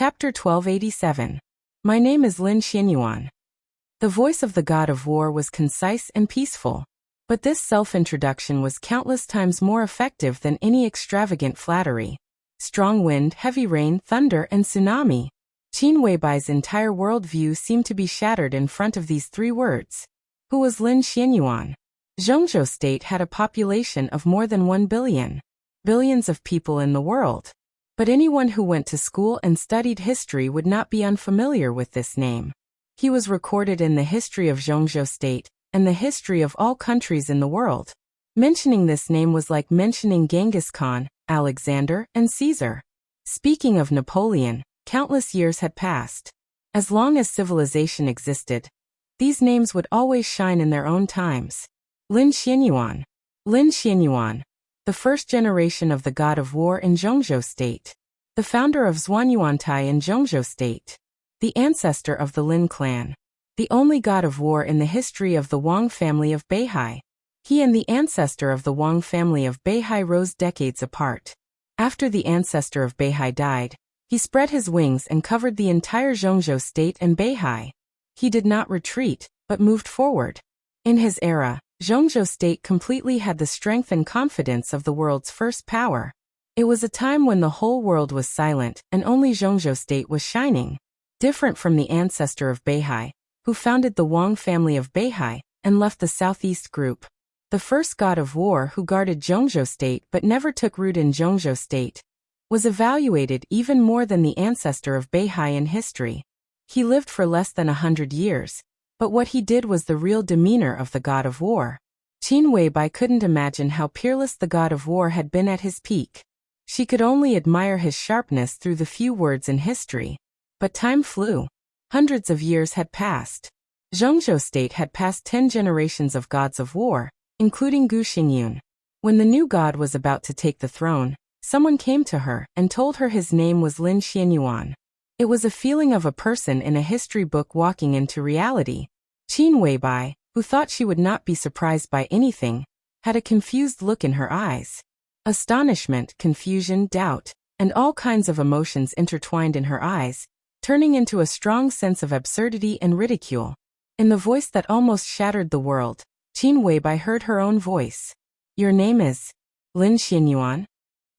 Chapter 1287. My name is Lin Xianyuan. The voice of the god of war was concise and peaceful. But this self-introduction was countless times more effective than any extravagant flattery. Strong wind, heavy rain, thunder, and tsunami. Qin Weibai's entire worldview seemed to be shattered in front of these three words. Who was Lin Xianyuan? Zhongzhou State had a population of more than 1 billion. Billions of people in the world. But anyone who went to school and studied history would not be unfamiliar with this name. He was recorded in the history of Zhongzhou State, and the history of all countries in the world. Mentioning this name was like mentioning Genghis Khan, Alexander, and Caesar. Speaking of Napoleon, countless years had passed. As long as civilization existed, these names would always shine in their own times. Lin Xianyuan. Lin Xianyuan. The first generation of the god of war in Zhongzhou State. The founder of Zhuanyuantai in Zhongzhou State. The ancestor of the Lin clan. The only god of war in the history of the Wang family of Beihai. He and the ancestor of the Wang family of Beihai rose decades apart. After the ancestor of Beihai died, he spread his wings and covered the entire Zhongzhou State and Beihai. He did not retreat, but moved forward. In his era, Zhongzhou State completely had the strength and confidence of the world's first power. It was a time when the whole world was silent and only Zhongzhou State was shining. Different from the ancestor of Beihai, who founded the Wang family of Beihai and left the southeast group. The first god of war who guarded Zhongzhou State but never took root in Zhongzhou State, was evaluated even more than the ancestor of Beihai in history. He lived for less than 100 years. But what he did was the real demeanor of the god of war. Qin Weibai couldn't imagine how peerless the god of war had been at his peak. She could only admire his sharpness through the few words in history. But time flew. Hundreds of years had passed. Zhongzhou State had passed 10 generations of gods of war, including Gu Xingyun. When the new god was about to take the throne, someone came to her and told her his name was Lin Xianyuan. It was a feeling of a person in a history book walking into reality. Qin Weibai, who thought she would not be surprised by anything, had a confused look in her eyes. Astonishment, confusion, doubt, and all kinds of emotions intertwined in her eyes, turning into a strong sense of absurdity and ridicule. In the voice that almost shattered the world, Qin Weibai heard her own voice. Your name is Lin Xianyuan?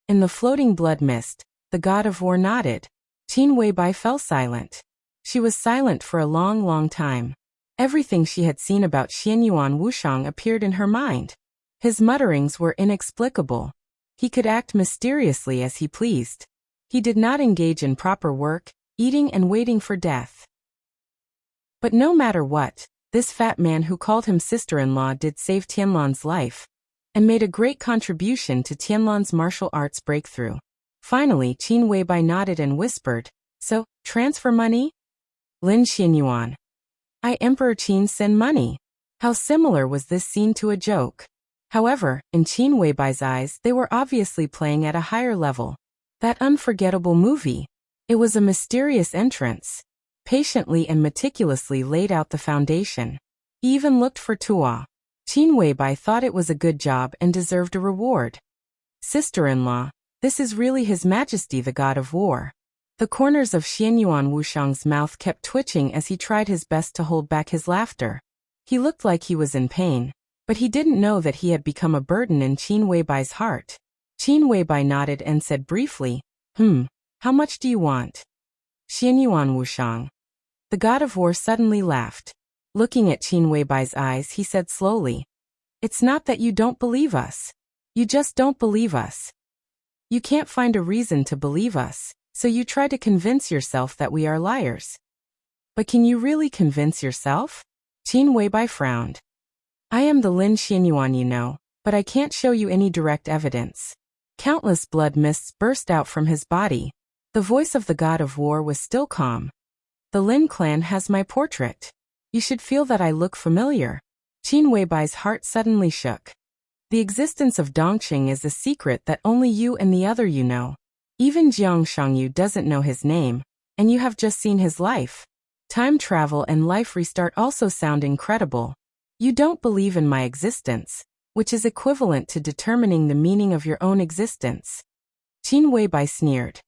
In the floating blood mist, the god of war nodded. Qin Weibai fell silent. She was silent for a long, long time. Everything she had seen about Xianyuan Wushang appeared in her mind. His mutterings were inexplicable. He could act mysteriously as he pleased. He did not engage in proper work, eating and waiting for death. But no matter what, this fat man who called him sister-in-law did save Tianlan's life, and made a great contribution to Tianlan's martial arts breakthrough. Finally, Qin Weibai nodded and whispered, So, transfer money? Lin Xianyuan. I Emperor Qin send money. How similar was this scene to a joke? However, in Qin Weibai's eyes they were obviously playing at a higher level. That unforgettable movie. It was a mysterious entrance. Patiently and meticulously laid out the foundation. He even looked for Tua. Qin Weibai thought it was a good job and deserved a reward. Sister-in-law. This is really His Majesty the God of War. The corners of Xianyuan Wushang's mouth kept twitching as he tried his best to hold back his laughter. He looked like he was in pain, but he didn't know that he had become a burden in Qin Weibai's heart. Qin Weibai nodded and said briefly, How much do you want? Xianyuan Wushang. The god of war suddenly laughed. Looking at Qin Weibai's eyes, he said slowly, It's not that you don't believe us. You just don't believe us. You can't find a reason to believe us, so you try to convince yourself that we are liars. But can you really convince yourself? Qin Weibai frowned. I am the Lin Xianyuan you know, but I can't show you any direct evidence. Countless blood mists burst out from his body. The voice of the god of war was still calm. The Lin clan has my portrait. You should feel that I look familiar. Qin Weibai's heart suddenly shook. The existence of Dongqing is a secret that only you and the other you know. Even Jiang Shangyu doesn't know his name, and you have just seen his life. Time travel and life restart also sound incredible. You don't believe in my existence, which is equivalent to determining the meaning of your own existence. Qin Weibai sneered.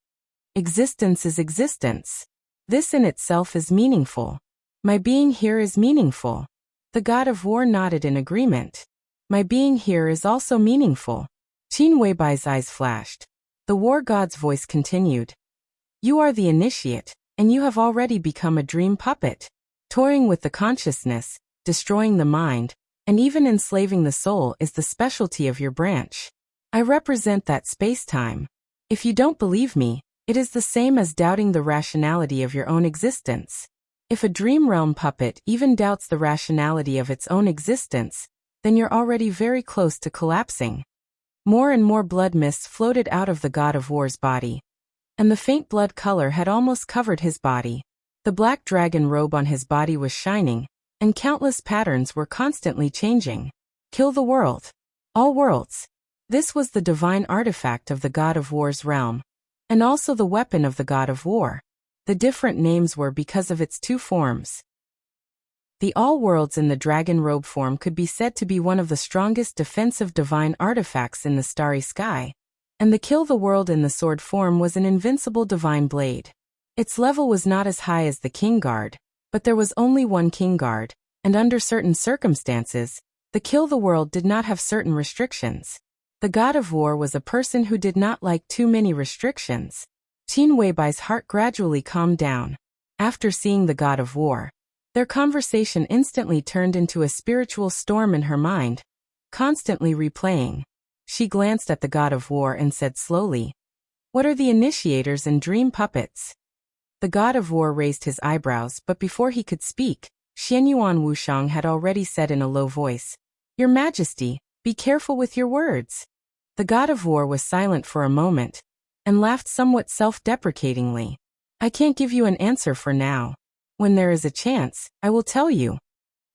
Existence is existence. This in itself is meaningful. My being here is meaningful. The god of war nodded in agreement. My being here is also meaningful. Qin Weibai's eyes flashed. The war god's voice continued. You are the initiate, and you have already become a dream puppet. Toying with the consciousness, destroying the mind, and even enslaving the soul is the specialty of your branch. I represent that space-time. If you don't believe me, it is the same as doubting the rationality of your own existence. If a dream realm puppet even doubts the rationality of its own existence, then you're already very close to collapsing. More and more blood mists floated out of the god of war's body, and the faint blood color had almost covered his body. The black dragon robe on his body was shining, and countless patterns were constantly changing. Kill the world. All worlds. This was the divine artifact of the god of war's realm, and also the weapon of the god of war. The different names were because of its two forms. The all worlds in the dragon robe form could be said to be one of the strongest defensive divine artifacts in the starry sky, and the kill the world in the sword form was an invincible divine blade. Its level was not as high as the king guard, but there was only one king guard, and under certain circumstances, the kill the world did not have certain restrictions. The god of war was a person who did not like too many restrictions. Qin Weibai's heart gradually calmed down. After seeing the god of war, their conversation instantly turned into a spiritual storm in her mind, constantly replaying. She glanced at the god of war and said slowly, "What are the initiators and dream puppets?" The god of war raised his eyebrows, but before he could speak, Xianyuan Wushang had already said in a low voice, "Your Majesty, be careful with your words." The god of war was silent for a moment, and laughed somewhat self-deprecatingly. "I can't give you an answer for now. When there is a chance, I will tell you."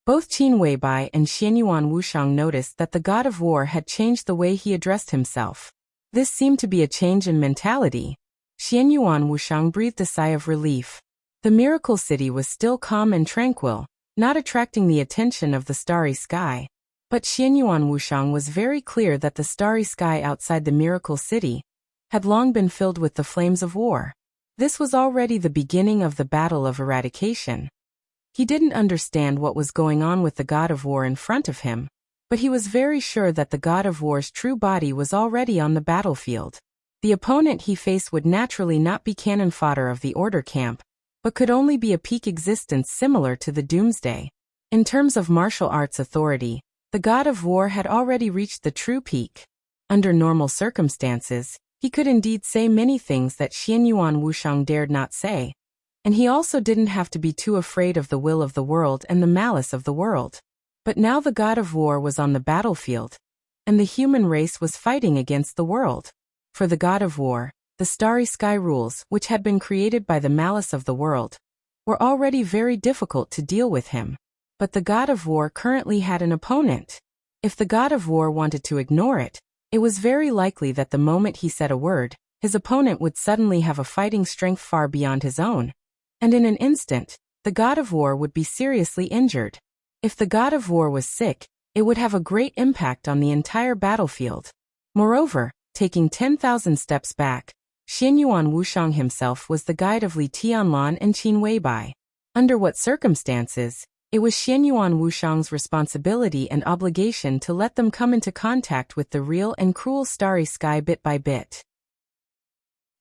Both Qin Weibai and Xianyuan Wushang noticed that the god of war had changed the way he addressed himself. This seemed to be a change in mentality. Xianyuan Wushang breathed a sigh of relief. The miracle city was still calm and tranquil, not attracting the attention of the starry sky. But Xianyuan Wushang was very clear that the starry sky outside the miracle city had long been filled with the flames of war. This was already the beginning of the battle of eradication. He didn't understand what was going on with the god of war in front of him, but he was very sure that the god of war's true body was already on the battlefield. The opponent he faced would naturally not be cannon fodder of the order camp, but could only be a peak existence similar to the Doomsday. In terms of martial arts authority, the god of war had already reached the true peak. Under normal circumstances, he could indeed say many things that Xianyuan Wushang dared not say, and he also didn't have to be too afraid of the will of the world and the malice of the world. But now the god of war was on the battlefield, and the human race was fighting against the world. For the god of war, the starry sky rules, which had been created by the malice of the world, were already very difficult to deal with him. But the god of war currently had an opponent. If the god of war wanted to ignore it, it was very likely that the moment he said a word, his opponent would suddenly have a fighting strength far beyond his own, and in an instant, the god of war would be seriously injured. If the god of war was sick, it would have a great impact on the entire battlefield. Moreover, taking 10,000 steps back, Xianyuan Wushang himself was the guide of Li Tianlan and Qin Weibai. Under what circumstances, it was Xianyuan Wushang's responsibility and obligation to let them come into contact with the real and cruel starry sky bit by bit.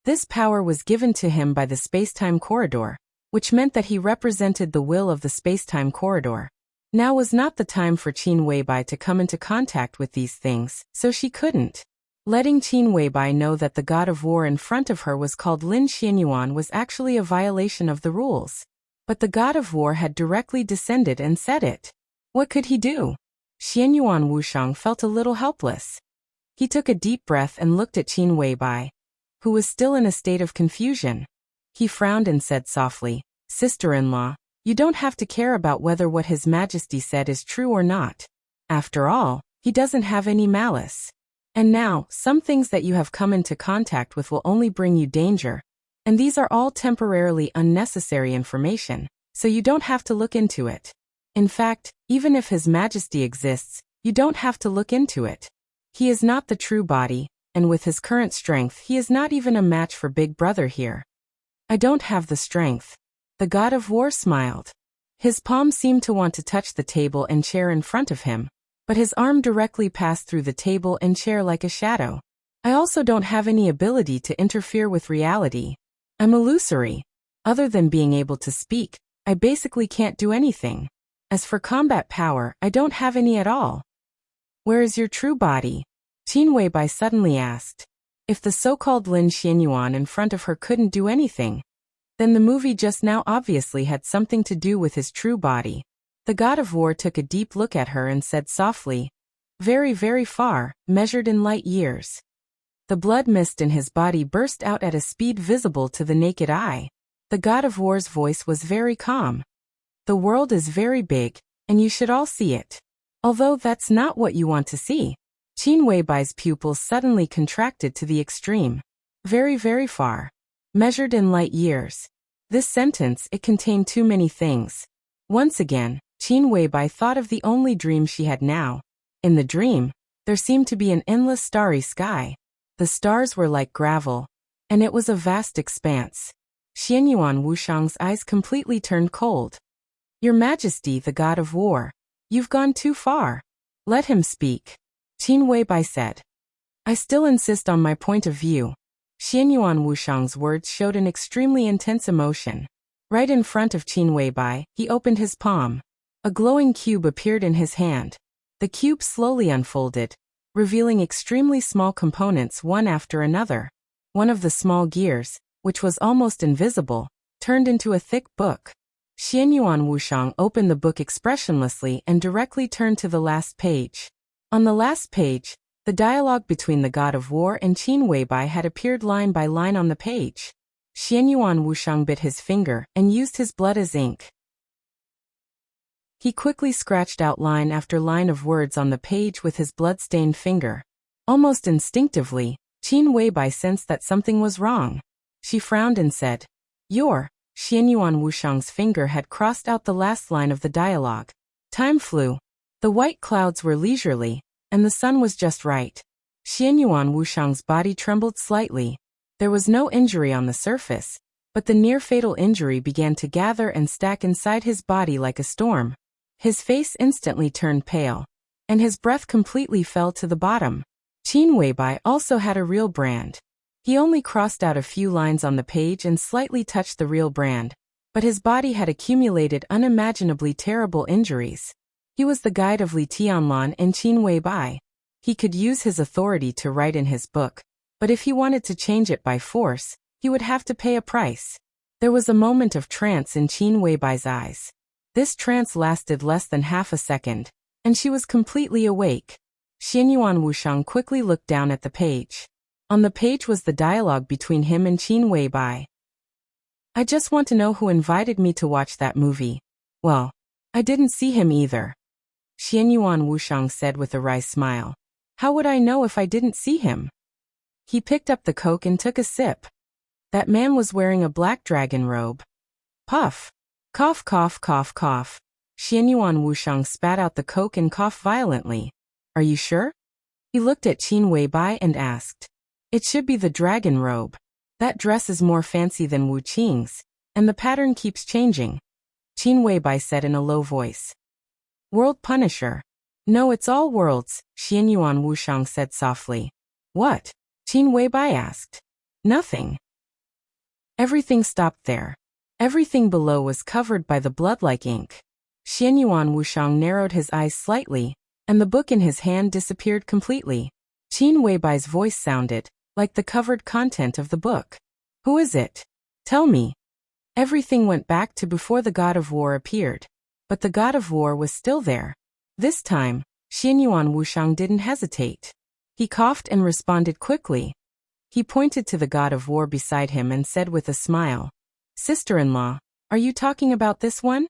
This power was given to him by the spacetime corridor, which meant that he represented the will of the spacetime corridor. Now was not the time for Qin Weibai to come into contact with these things, so she couldn't. Letting Qin Weibai know that the god of war in front of her was called Lin Xianyuan was actually a violation of the rules. But the god of war had directly descended and said it. What could he do? Xianyuan Wushang felt a little helpless. He took a deep breath and looked at Qin Weibai, who was still in a state of confusion. He frowned and said softly, "Sister-in-law, you don't have to care about whether what His Majesty said is true or not. After all, he doesn't have any malice. And now, some things that you have come into contact with will only bring you danger. And these are all temporarily unnecessary information, so you don't have to look into it. In fact, even if His Majesty exists, you don't have to look into it. He is not the true body, and with his current strength he is not even a match for Big Brother here. I don't have the strength. The god of war smiled. His palm seemed to want to touch the table and chair in front of him, but his arm directly passed through the table and chair like a shadow. I also don't have any ability to interfere with reality. I'm illusory. Other than being able to speak, I basically can't do anything. As for combat power, I don't have any at all. Where is your true body? Qin Weibai suddenly asked. If the so-called Lin Xianyuan in front of her couldn't do anything, then the movie just now obviously had something to do with his true body. The god of war took a deep look at her and said softly, very, very far, measured in light years. The blood mist in his body burst out at a speed visible to the naked eye. The god of war's voice was very calm. The world is very big, and you should all see it. Although that's not what you want to see. Qin Weibai's pupils suddenly contracted to the extreme. Very, very far. Measured in light years. This sentence, it contained too many things. Once again, Qin Weibai thought of the only dream she had now. In the dream, there seemed to be an endless starry sky. The stars were like gravel, and it was a vast expanse. Xianyuan Wushang's eyes completely turned cold. Your Majesty, the god of war, you've gone too far. Let him speak. Qin Weibai said. I still insist on my point of view. Xianyuan Wushang's words showed an extremely intense emotion. Right in front of Qin Weibai, he opened his palm. A glowing cube appeared in his hand. The cube slowly unfolded, revealing extremely small components one after another. One of the small gears, which was almost invisible, turned into a thick book. Xianyuan Wushang opened the book expressionlessly and directly turned to the last page. On the last page, the dialogue between the god of war and Qin Weibai had appeared line by line on the page. Xianyuan Wushang bit his finger and used his blood as ink. He quickly scratched out line after line of words on the page with his blood-stained finger. Almost instinctively, Qin Weibai sensed that something was wrong. She frowned and said, Xianyuan Wushang's finger had crossed out the last line of the dialogue. Time flew. The white clouds were leisurely, and the sun was just right. Xianyuan Wushang's body trembled slightly. There was no injury on the surface, but the near-fatal injury began to gather and stack inside his body like a storm. His face instantly turned pale, and his breath completely fell to the bottom. Qin Weibai also had a real brand. He only crossed out a few lines on the page and slightly touched the real brand, but his body had accumulated unimaginably terrible injuries. He was the guide of Li Tianlan and Qin Weibai. He could use his authority to write in his book, but if he wanted to change it by force, he would have to pay a price. There was a moment of trance in Qin Weibai's eyes. This trance lasted less than half a second, and she was completely awake. Xianyuan Wushang quickly looked down at the page. On the page was the dialogue between him and Qin Weibai. I just want to know who invited me to watch that movie. Well, I didn't see him either. Xianyuan Wushang said with a wry smile. How would I know if I didn't see him? He picked up the Coke and took a sip. That man was wearing a black dragon robe. Puff. Cough, cough, cough, cough. Xianyuan Wushang spat out the Coke and coughed violently. Are you sure? He looked at Qin Weibai and asked. It should be the dragon robe. That dress is more fancy than Wu Qing's, and the pattern keeps changing. Qin Weibai said in a low voice. World Punisher. No, it's all worlds, Xianyuan Wushang said softly. What? Qin Weibai asked. Nothing. Everything stopped there. Everything below was covered by the blood-like ink. Xianyuan Wushang narrowed his eyes slightly, and the book in his hand disappeared completely. Qin Weibai's voice sounded like the covered content of the book. Who is it? Tell me. Everything went back to before the god of war appeared. But the god of war was still there. This time, Xianyuan Wushang didn't hesitate. He coughed and responded quickly. He pointed to the god of war beside him and said with a smile, Sister-in-law, are you talking about this one?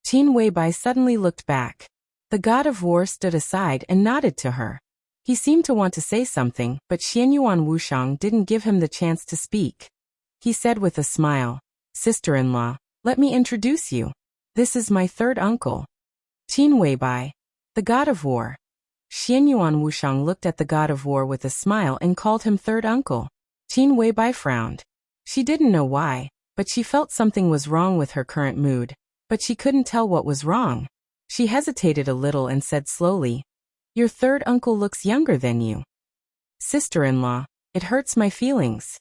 Qin Weibai suddenly looked back. The god of war stood aside and nodded to her. He seemed to want to say something, but Xianyuan Wushang didn't give him the chance to speak. He said with a smile, Sister-in-law, let me introduce you. This is my third uncle. Qin Weibai, the god of war. Xianyuan Wushang looked at the god of war with a smile and called him third uncle. Qin Weibai frowned. She didn't know why, but she felt something was wrong with her current mood, but she couldn't tell what was wrong. She hesitated a little and said slowly, "Your third uncle looks younger than you." "Sister-in-law, it hurts my feelings.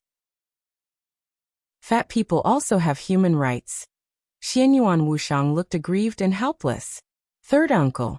Fat people also have human rights." Xianyuan Wushang looked aggrieved and helpless. "Third uncle."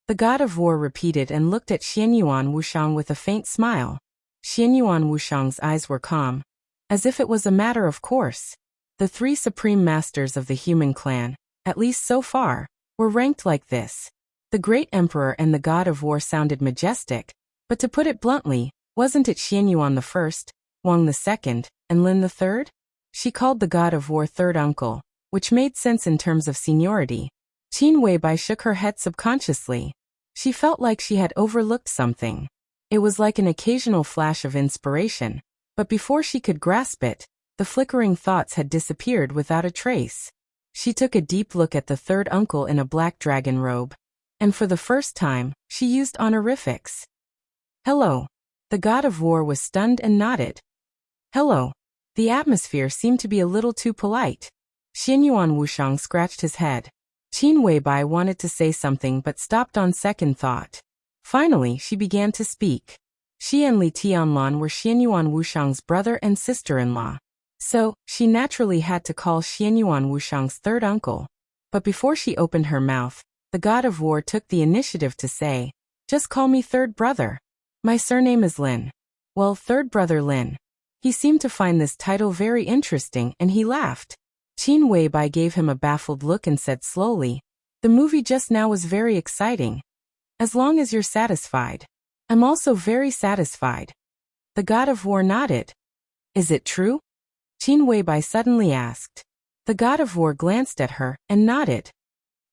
The god of war repeated and looked at Xianyuan Wushang with a faint smile. Xianyuan Wushang's eyes were calm, as if it was a matter of course. The three supreme masters of the human clan, at least so far, were ranked like this. The great emperor and the god of war sounded majestic, but to put it bluntly, wasn't it Xianyuan the first, Wang the second, and Lin the third? She called the god of war third uncle, which made sense in terms of seniority. Qin Weibai shook her head subconsciously. She felt like she had overlooked something. It was like an occasional flash of inspiration, but before she could grasp it, the flickering thoughts had disappeared without a trace. She took a deep look at the third uncle in a black dragon robe, and for the first time, she used honorifics. "Hello." The god of war was stunned and nodded. "Hello." The atmosphere seemed to be a little too polite. Xianyuan Wushang scratched his head. Qin Weibai wanted to say something but stopped on second thought. Finally, she began to speak. She and Li Tianlan were Xianyuan Wushang's brother and sister-in-law. So, she naturally had to call Xianyuan Wushang's third uncle. But before she opened her mouth, the god of war took the initiative to say, "Just call me third brother. My surname is Lin." "Well, third brother Lin." He seemed to find this title very interesting and he laughed. Qin Weibai gave him a baffled look and said slowly, "The movie just now was very exciting. As long as you're satisfied." "I'm also very satisfied." The god of war nodded. "Is it true?" Qin Weibai suddenly asked. The god of war glanced at her and nodded.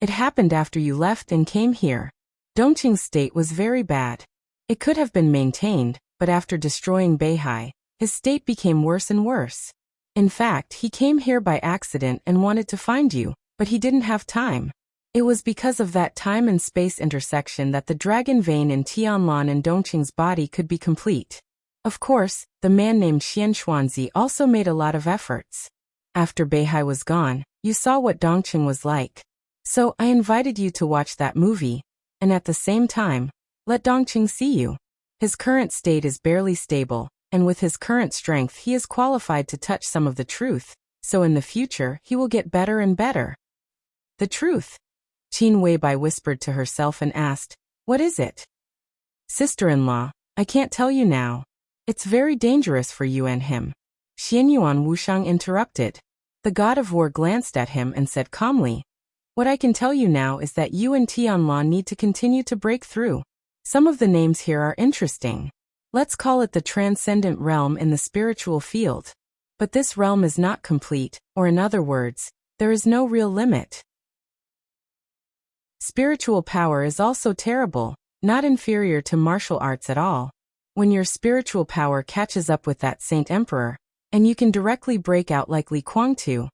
"It happened after you left and came here. Dongqing's state was very bad. It could have been maintained, but after destroying Beihai, his state became worse and worse. In fact, he came here by accident and wanted to find you, but he didn't have time. It was because of that time and space intersection that the dragon vein in Tianlan and Dongqing's body could be complete. Of course, the man named Xian Xuanzi also made a lot of efforts. After Beihai was gone, you saw what Dongqing was like. So I invited you to watch that movie, and at the same time, let Dongqing see you. His current state is barely stable, and with his current strength he is qualified to touch some of the truth, so in the future he will get better and better." "The truth?" Qin Weibai whispered to herself and asked, "What is it?" "Sister-in-law, I can't tell you now. It's very dangerous for you and him." Xianyuan Wushang interrupted. The god of war glanced at him and said calmly, "What I can tell you now is that you and Tianlan need to continue to break through. Some of the names here are interesting. Let's call it the transcendent realm in the spiritual field. But this realm is not complete, or in other words, there is no real limit. Spiritual power is also terrible, not inferior to martial arts at all. When your spiritual power catches up with that Saint Emperor, and you can directly break out like Li Kuangtu,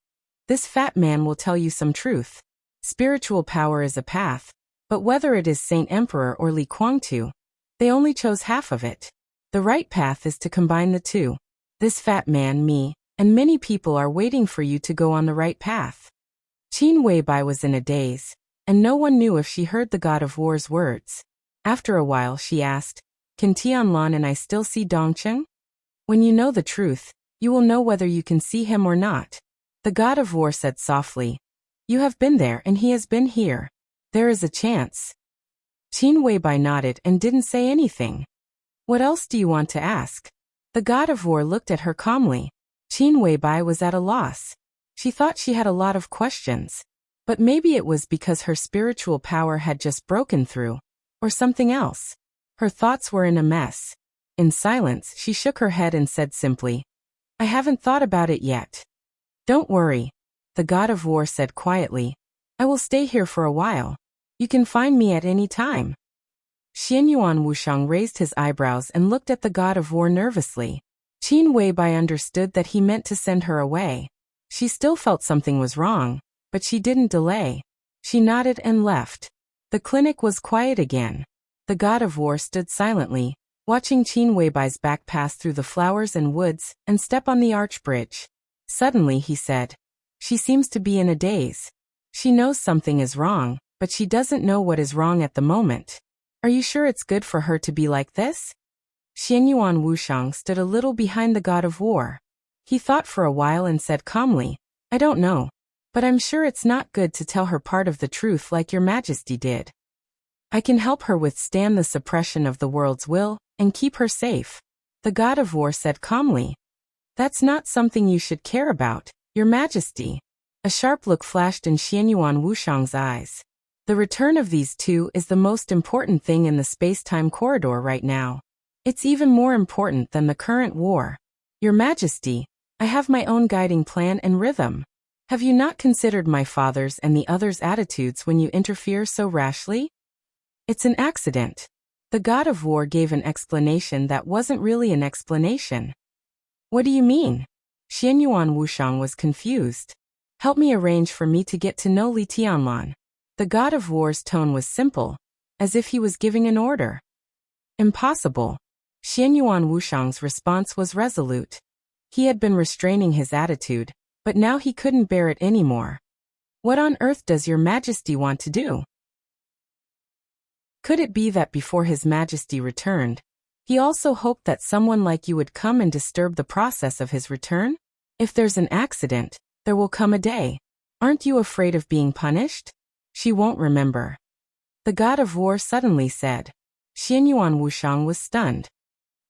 this fat man will tell you some truth. Spiritual power is a path, but whether it is Saint Emperor or Li Kuangtu, they only chose half of it. The right path is to combine the two. This fat man, me, and many people are waiting for you to go on the right path." Qin Weibai was in a daze, and no one knew if she heard the god of war's words. After a while she asked, "Can Tianlan and I still see Dongqing?" "When you know the truth, you will know whether you can see him or not." The god of war said softly, "You have been there and he has been here. There is a chance." Qin Weibai nodded and didn't say anything. "What else do you want to ask?" The god of war looked at her calmly. Qin Weibai was at a loss. She thought she had a lot of questions, but maybe it was because her spiritual power had just broken through, or something else. Her thoughts were in a mess. In silence, she shook her head and said simply, "I haven't thought about it yet." "Don't worry," the god of war said quietly. "I will stay here for a while. You can find me at any time." Xianyuan Wushang raised his eyebrows and looked at the god of war nervously. Qin Weibai understood that he meant to send her away. She still felt something was wrong, but she didn't delay. She nodded and left. The clinic was quiet again. The god of war stood silently, watching Qin Weibai's back pass through the flowers and woods and step on the arch bridge. Suddenly he said, "She seems to be in a daze. She knows something is wrong, but she doesn't know what is wrong at the moment. Are you sure it's good for her to be like this?" Xianyuan Wushang stood a little behind the god of war. He thought for a while and said calmly, "I don't know. But I'm sure it's not good to tell her part of the truth like your majesty did. I can help her withstand the suppression of the world's will and keep her safe." The god of war said calmly, "That's not something you should care about, your majesty." A sharp look flashed in Xianyuan Wushang's eyes. The return of these two is the most important thing in the space-time corridor right now. It's even more important than the current war. Your majesty, I have my own guiding plan and rhythm. Have you not considered my father's and the others' attitudes when you interfere so rashly? It's an accident. The god of war gave an explanation that wasn't really an explanation. What do you mean? Xianyuan Wushang was confused. Help me arrange for me to get to know Li Tianlan. The god of war's tone was simple, as if he was giving an order. Impossible. Xianyuan Wushang's response was resolute. He had been restraining his attitude, but now he couldn't bear it anymore. What on earth does your majesty want to do? Could it be that before his majesty returned, he also hoped that someone like you would come and disturb the process of his return? If there's an accident, there will come a day. Aren't you afraid of being punished? She won't remember. The god of war suddenly said. Xianyuan Wushang was stunned.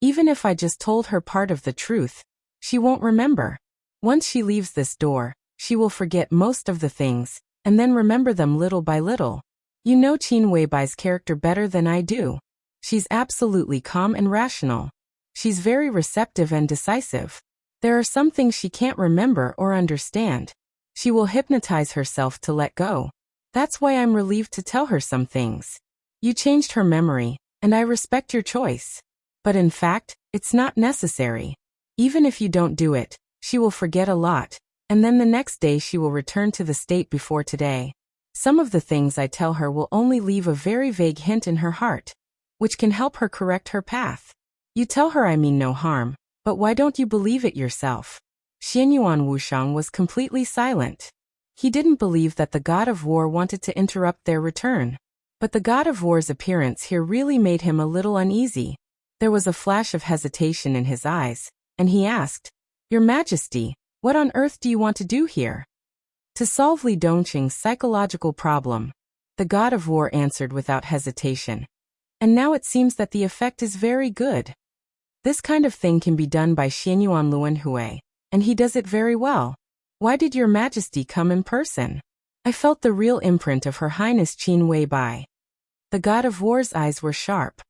Even if I just told her part of the truth, she won't remember. Once she leaves this door, she will forget most of the things, and then remember them little by little. You know Qin Weibai's character better than I do. She's absolutely calm and rational. She's very receptive and decisive. There are some things she can't remember or understand. She will hypnotize herself to let go. That's why I'm relieved to tell her some things. You changed her memory, and I respect your choice. But in fact, it's not necessary. Even if you don't do it, she will forget a lot, and then the next day she will return to the state before today. Some of the things I tell her will only leave a very vague hint in her heart, which can help her correct her path. You tell her I mean no harm, but why don't you believe it yourself? Xianyuan Wushang was completely silent. He didn't believe that the god of war wanted to interrupt their return. But the god of war's appearance here really made him a little uneasy. There was a flash of hesitation in his eyes, and he asked, "Your Majesty, what on earth do you want to do here?" "To solve Li Dongqing's psychological problem," the god of war answered without hesitation. "And now it seems that the effect is very good. This kind of thing can be done by Xianyuan Luanhui, and he does it very well. Why did your Majesty come in person? I felt the real imprint of Her Highness Qin Weibai." The god of war's eyes were sharp.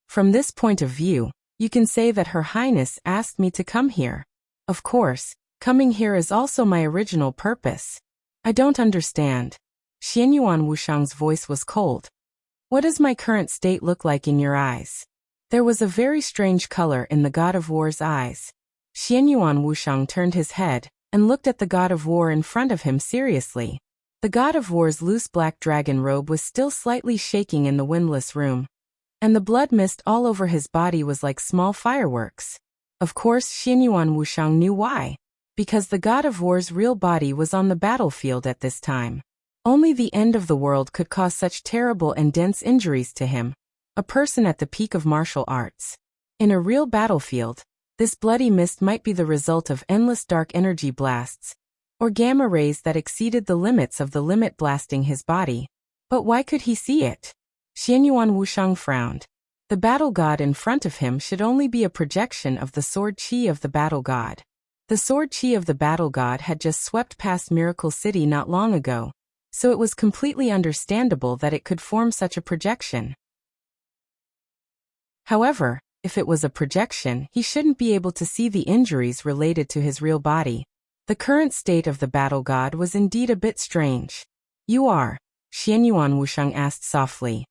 "From this point of view, you can say that Her Highness asked me to come here. Of course, coming here is also my original purpose." "I don't understand." Xianyuan Wushang's voice was cold. "What does my current state look like in your eyes?" There was a very strange color in the god of war's eyes. Xianyuan Wushang turned his head and looked at the god of war in front of him seriously. The god of war's loose black dragon robe was still slightly shaking in the windless room, and the blood mist all over his body was like small fireworks. Of course, Xianyuan Wushang knew why. Because the god of war's real body was on the battlefield at this time. Only the end of the world could cause such terrible and dense injuries to him, a person at the peak of martial arts. In a real battlefield, this bloody mist might be the result of endless dark energy blasts, or gamma rays that exceeded the limits of the limit blasting his body. But why could he see it? Xianyuan Wushang frowned. The battle god in front of him should only be a projection of the sword chi of the battle god. The sword chi of the battle god had just swept past Miracle City not long ago, so it was completely understandable that it could form such a projection. However, if it was a projection, he shouldn't be able to see the injuries related to his real body. The current state of the battle god was indeed a bit strange. "You are?" Xianyuan Wushang asked softly.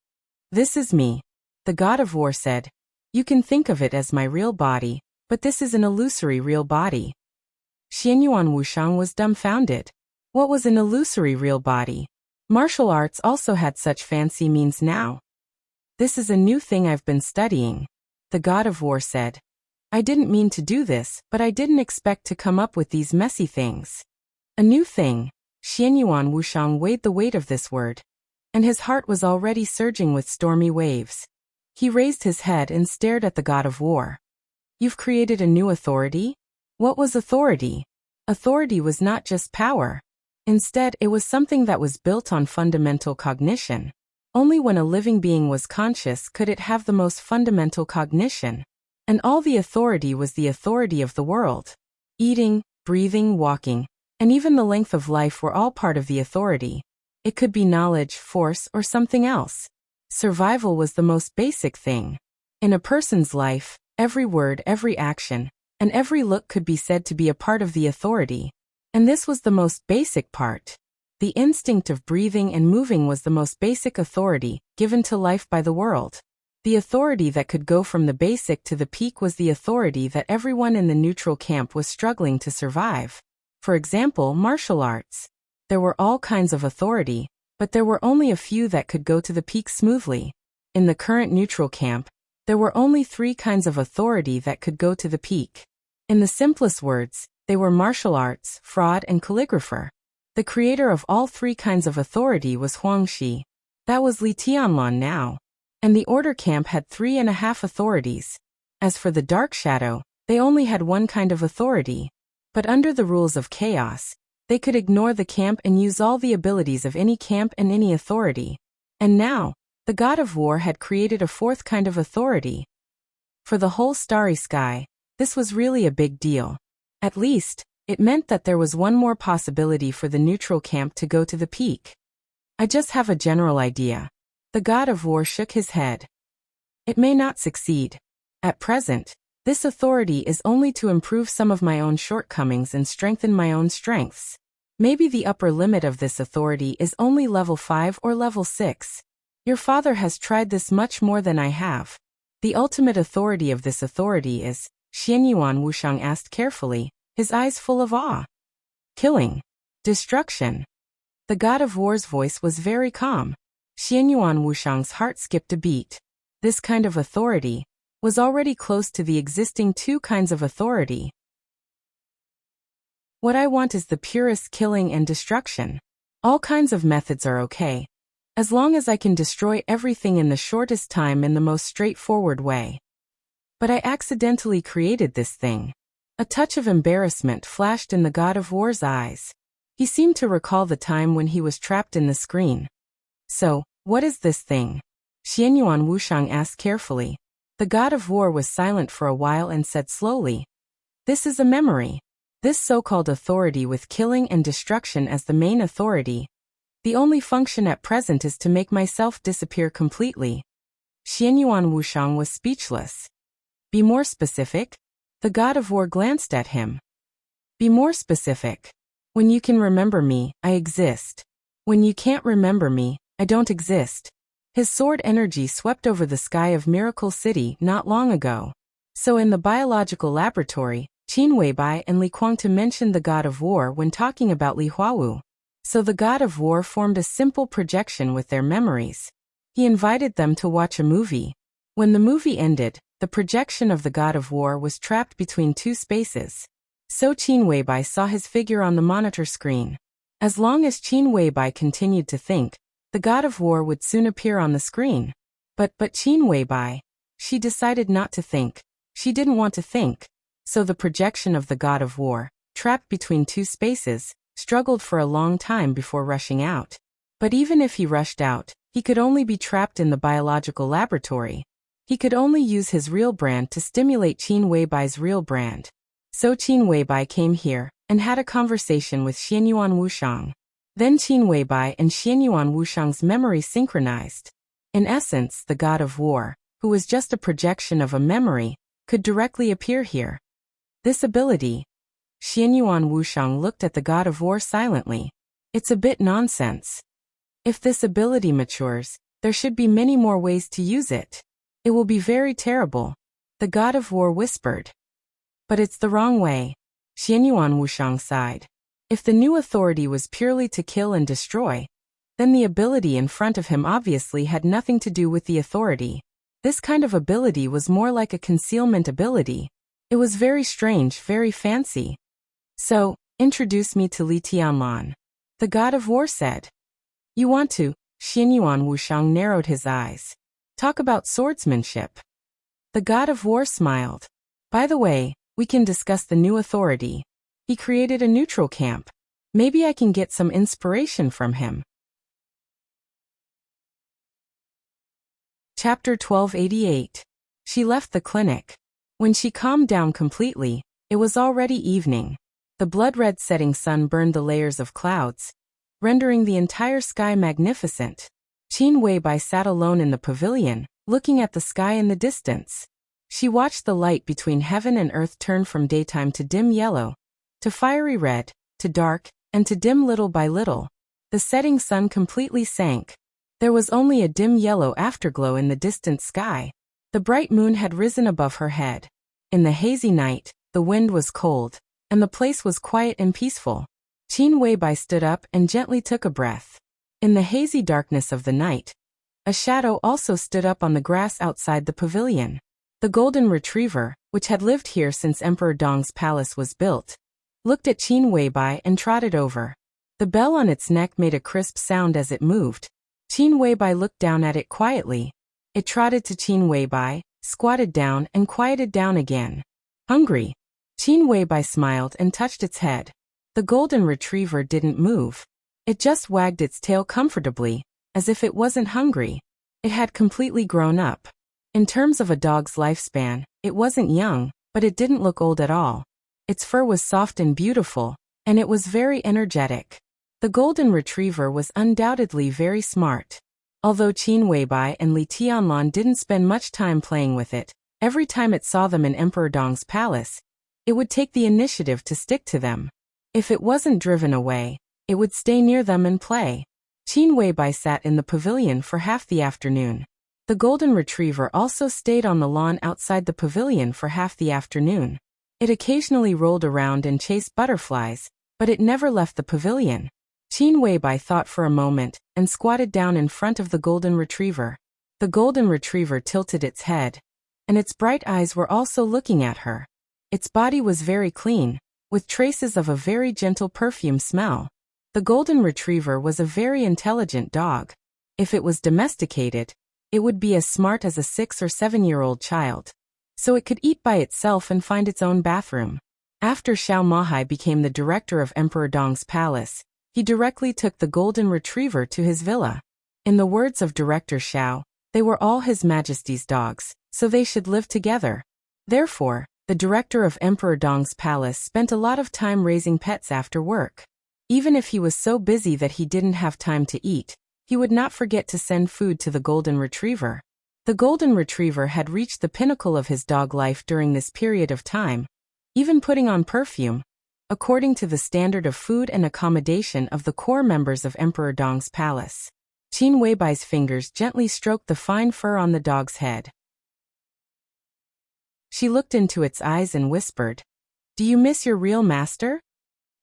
"This is me," the god of war said. "You can think of it as my real body, but this is an illusory real body." Xianyuan Wushang was dumbfounded. What was an illusory real body? Martial arts also had such fancy means now. This is a new thing I've been studying. The god of war said. I didn't mean to do this, but I didn't expect to come up with these messy things. A new thing. Xianyuan Wushang weighed the weight of this word, and his heart was already surging with stormy waves. He raised his head and stared at the god of war. You've created a new authority? What was authority? Authority was not just power. Instead, it was something that was built on fundamental cognition. Only when a living being was conscious could it have the most fundamental cognition. And all the authority was the authority of the world. Eating, breathing, walking, and even the length of life were all part of the authority. It could be knowledge, force, or something else. Survival was the most basic thing. In a person's life, every word, every action, and every look could be said to be a part of the authority. And this was the most basic part. The instinct of breathing and moving was the most basic authority, given to life by the world. The authority that could go from the basic to the peak was the authority that everyone in the neutral camp was struggling to survive. For example, martial arts. There were all kinds of authority, but there were only a few that could go to the peak smoothly. In the current neutral camp, there were only 3 kinds of authority that could go to the peak. In the simplest words, they were martial arts, fraud, and calligrapher. The creator of all 3 kinds of authority was Huangshi. That was Li Tianlan now. And the order camp had 3.5 authorities. As for the dark shadow, they only had 1 kind of authority. But under the rules of chaos, they could ignore the camp and use all the abilities of any camp and any authority. And now, the god of war had created a 4th kind of authority. For the whole starry sky, this was really a big deal. At least, it meant that there was one more possibility for the neutral camp to go to the peak. I just have a general idea. The god of war shook his head. It may not succeed. At present, this authority is only to improve some of my own shortcomings and strengthen my own strengths. Maybe the upper limit of this authority is only level 5 or level 6. Your father has tried this much more than I have. The ultimate authority of this authority is, Xianyuan Wushang asked carefully, his eyes full of awe. Killing. Destruction. The god of war's voice was very calm. Xianyuan Wushang's heart skipped a beat. This kind of authority was already close to the existing 2 kinds of authority. What I want is the purest killing and destruction. All kinds of methods are okay, as long as I can destroy everything in the shortest time in the most straightforward way. But I accidentally created this thing. A touch of embarrassment flashed in the god of war's eyes. He seemed to recall the time when he was trapped in the screen. So, what is this thing? Xianyuan Wushang asked carefully. The god of war was silent for a while and said slowly, This is a memory. This so-called authority with killing and destruction as the main authority. The only function at present is to make myself disappear completely. Xianyuan Wushang was speechless. Be more specific? The god of war glanced at him. Be more specific. When you can remember me, I exist. When you can't remember me, I don't exist. His sword energy swept over the sky of Miracle City not long ago. So in the biological laboratory, Qin Weibai and Li Kuangta mentioned the god of war when talking about Li Huawu. So the god of war formed a simple projection with their memories. He invited them to watch a movie. When the movie ended, the projection of the god of war was trapped between 2 spaces. So Qin Weibai saw his figure on the monitor screen. As long as Qin Weibai continued to think, the god of war would soon appear on the screen. But Qin Weibai, she decided not to think. She didn't want to think. So the projection of the god of war, trapped between 2 spaces, struggled for a long time before rushing out. But even if he rushed out, he could only be trapped in the biological laboratory. He could only use his real brand to stimulate Qin Weibai's real brand. So Qin Weibai came here and had a conversation with Xianyuan Wushang. Then Qin Weibai and Xianyuan Wushang's memory synchronized. In essence, the god of war, who was just a projection of a memory, could directly appear here. This ability. Xianyuan Wushang looked at the god of war silently. It's a bit nonsense. If this ability matures, there should be many more ways to use it. It will be very terrible. The god of war whispered. But it's the wrong way. Xianyuan Wushang sighed. If the new authority was purely to kill and destroy, then the ability in front of him obviously had nothing to do with the authority. This kind of ability was more like a concealment ability. It was very strange, very fancy. So, introduce me to Li Tianlan. The god of war said. You want to? Xinyuan Wushang narrowed his eyes. Talk about swordsmanship. The god of war smiled. By the way, we can discuss the new authority. He created a neutral camp. Maybe I can get some inspiration from him. Chapter 1288. She left the clinic. When she calmed down completely, it was already evening. The blood-red setting sun burned the layers of clouds, rendering the entire sky magnificent. Qin Weibai sat alone in the pavilion, looking at the sky in the distance. She watched the light between heaven and earth turn from daytime to dim yellow, to fiery red, to dark, and to dim little by little. The setting sun completely sank. There was only a dim yellow afterglow in the distant sky. The bright moon had risen above her head. In the hazy night, the wind was cold, and the place was quiet and peaceful. Qin Weibai stood up and gently took a breath. In the hazy darkness of the night, a shadow also stood up on the grass outside the pavilion. The golden retriever, which had lived here since Emperor Dong's palace was built, looked at Qin Weibai and trotted over. The bell on its neck made a crisp sound as it moved. Qin Weibai looked down at it quietly. It trotted to Qin Weibai, squatted down and quieted down again. Hungry? Qin Weibai smiled and touched its head. The golden retriever didn't move. It just wagged its tail comfortably, as if it wasn't hungry. It had completely grown up. In terms of a dog's lifespan, it wasn't young, but it didn't look old at all. Its fur was soft and beautiful, and it was very energetic. The golden retriever was undoubtedly very smart. Although Qin Weibai and Li Tianlan didn't spend much time playing with it, every time it saw them in Emperor Dong's palace, it would take the initiative to stick to them. If it wasn't driven away, it would stay near them and play. Qin Weibai sat in the pavilion for half the afternoon. The golden retriever also stayed on the lawn outside the pavilion for half the afternoon. It occasionally rolled around and chased butterflies, but it never left the pavilion. Qin Weibai thought for a moment and squatted down in front of the golden retriever. The golden retriever tilted its head, and its bright eyes were also looking at her. Its body was very clean, with traces of a very gentle perfume smell. The golden retriever was a very intelligent dog. If it was domesticated, it would be as smart as a 6 or 7-year-old child. So it could eat by itself and find its own bathroom. After Xiao Mahai became the director of Emperor Dong's palace, he directly took the golden retriever to his villa. In the words of Director Xiao, they were all His Majesty's dogs, so they should live together. Therefore, the director of Emperor Dong's palace spent a lot of time raising pets after work. Even if he was so busy that he didn't have time to eat, he would not forget to send food to the golden retriever. The golden retriever had reached the pinnacle of his dog life during this period of time, even putting on perfume, according to the standard of food and accommodation of the core members of Emperor Dong's palace. Qin Weibai's fingers gently stroked the fine fur on the dog's head. She looked into its eyes and whispered, "Do you miss your real master?"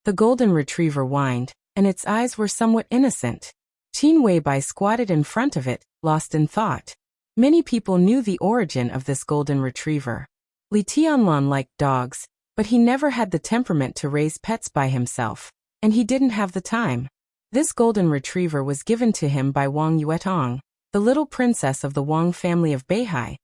The golden retriever whined, and its eyes were somewhat innocent. Qin Weibai squatted in front of it, lost in thought. Many people knew the origin of this golden retriever. Li Tianlan liked dogs, but he never had the temperament to raise pets by himself, and he didn't have the time. This golden retriever was given to him by Wang Yuetong, the little princess of the Wang family of Beihai,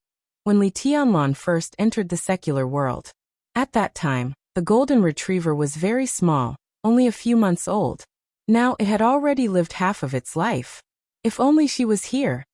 when Li Tianlan first entered the secular world. At that time, the golden retriever was very small, only a few months old. Now it had already lived half of its life. If only she was here.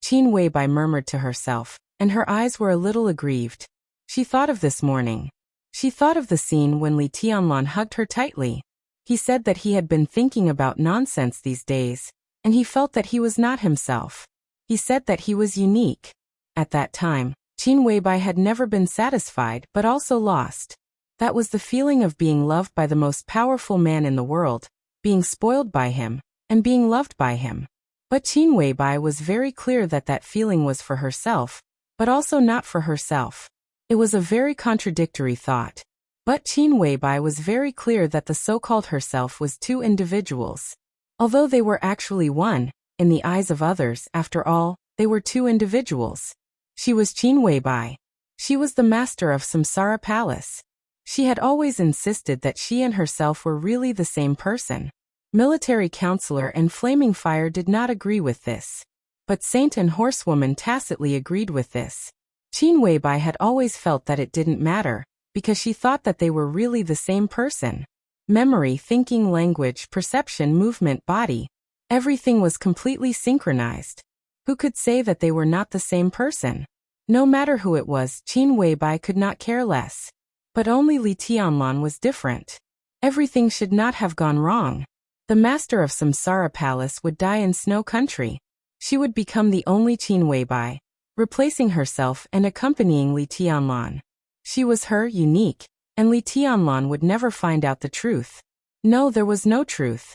Qin Weibai murmured to herself, and her eyes were a little aggrieved. She thought of this morning. She thought of the scene when Li Tianlan hugged her tightly. He said that he had been thinking about nonsense these days, and he felt that he was not himself. He said that he was unique. At that time, Qin Weibai had never been satisfied but also lost. That was the feeling of being loved by the most powerful man in the world, being spoiled by him, and being loved by him. But Qin Weibai was very clear that that feeling was for herself, but also not for herself. It was a very contradictory thought. But Qin Weibai was very clear that the so-called herself was two individuals. Although they were actually one, in the eyes of others, after all, they were two individuals. She was Qin Weibai. She was the master of Samsara Palace. She had always insisted that she and herself were really the same person. Military counselor and Flaming Fire did not agree with this. But Saint and Horsewoman tacitly agreed with this. Qin Weibai had always felt that it didn't matter, because she thought that they were really the same person. Memory, thinking, language, perception, movement, body. Everything was completely synchronized. Who could say that they were not the same person? No matter who it was, Qin Weibai could not care less. But only Li Tianlan was different. Everything should not have gone wrong. The master of Samsara Palace would die in Snow Country. She would become the only Qin Weibai, replacing herself and accompanying Li Tianlan. She was her, unique, and Li Tianlan would never find out the truth. No, there was no truth.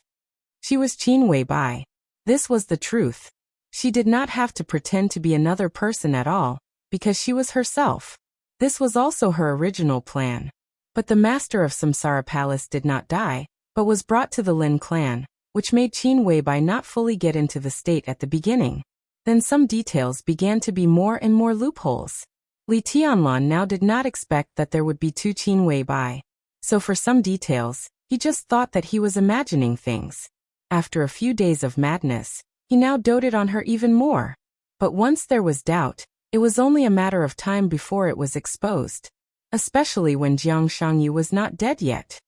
She was Qin Weibai. This was the truth. She did not have to pretend to be another person at all, because she was herself. This was also her original plan. But the master of Samsara Palace did not die, but was brought to the Lin clan, which made Qin Weibai not fully get into the state at the beginning. Then some details began to be more and more loopholes. Li Tianlan now did not expect that there would be two Qin Weibai. So for some details, he just thought that he was imagining things. After a few days of madness, he now doted on her even more. But once there was doubt, it was only a matter of time before it was exposed. Especially when Jiang Shangyu was not dead yet.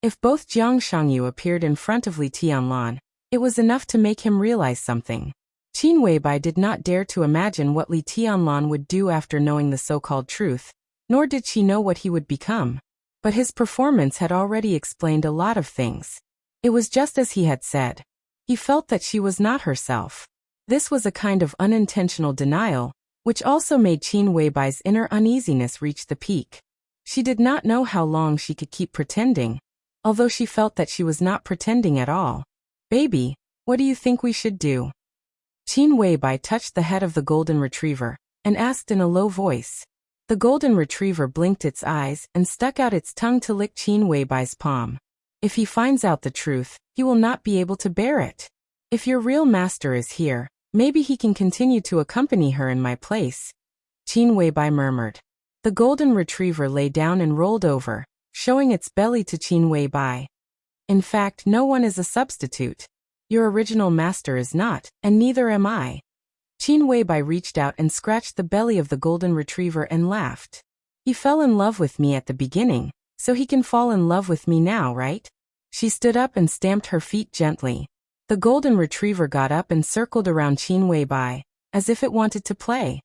If both Jiang Shangyu appeared in front of Li Tianlan, it was enough to make him realize something. Qin Weibai did not dare to imagine what Li Tianlan would do after knowing the so-called truth, nor did she know what he would become. But his performance had already explained a lot of things. It was just as he had said. He felt that she was not herself. This was a kind of unintentional denial, which also made Qin Weibai's inner uneasiness reach the peak. She did not know how long she could keep pretending, although she felt that she was not pretending at all. "Baby, what do you think we should do?" Qin Weibai touched the head of the golden retriever, and asked in a low voice. The golden retriever blinked its eyes and stuck out its tongue to lick Qin Weibai's palm. "If he finds out the truth, he will not be able to bear it. If your real master is here, maybe he can continue to accompany her in my place," Qin Weibai murmured. The golden retriever lay down and rolled over, showing its belly to Qin Weibai. "In fact, no one is a substitute. Your original master is not, and neither am I." Qin Weibai reached out and scratched the belly of the golden retriever and laughed. "He fell in love with me at the beginning, so he can fall in love with me now, right?" She stood up and stamped her feet gently. The golden retriever got up and circled around Qin Weibai, as if it wanted to play.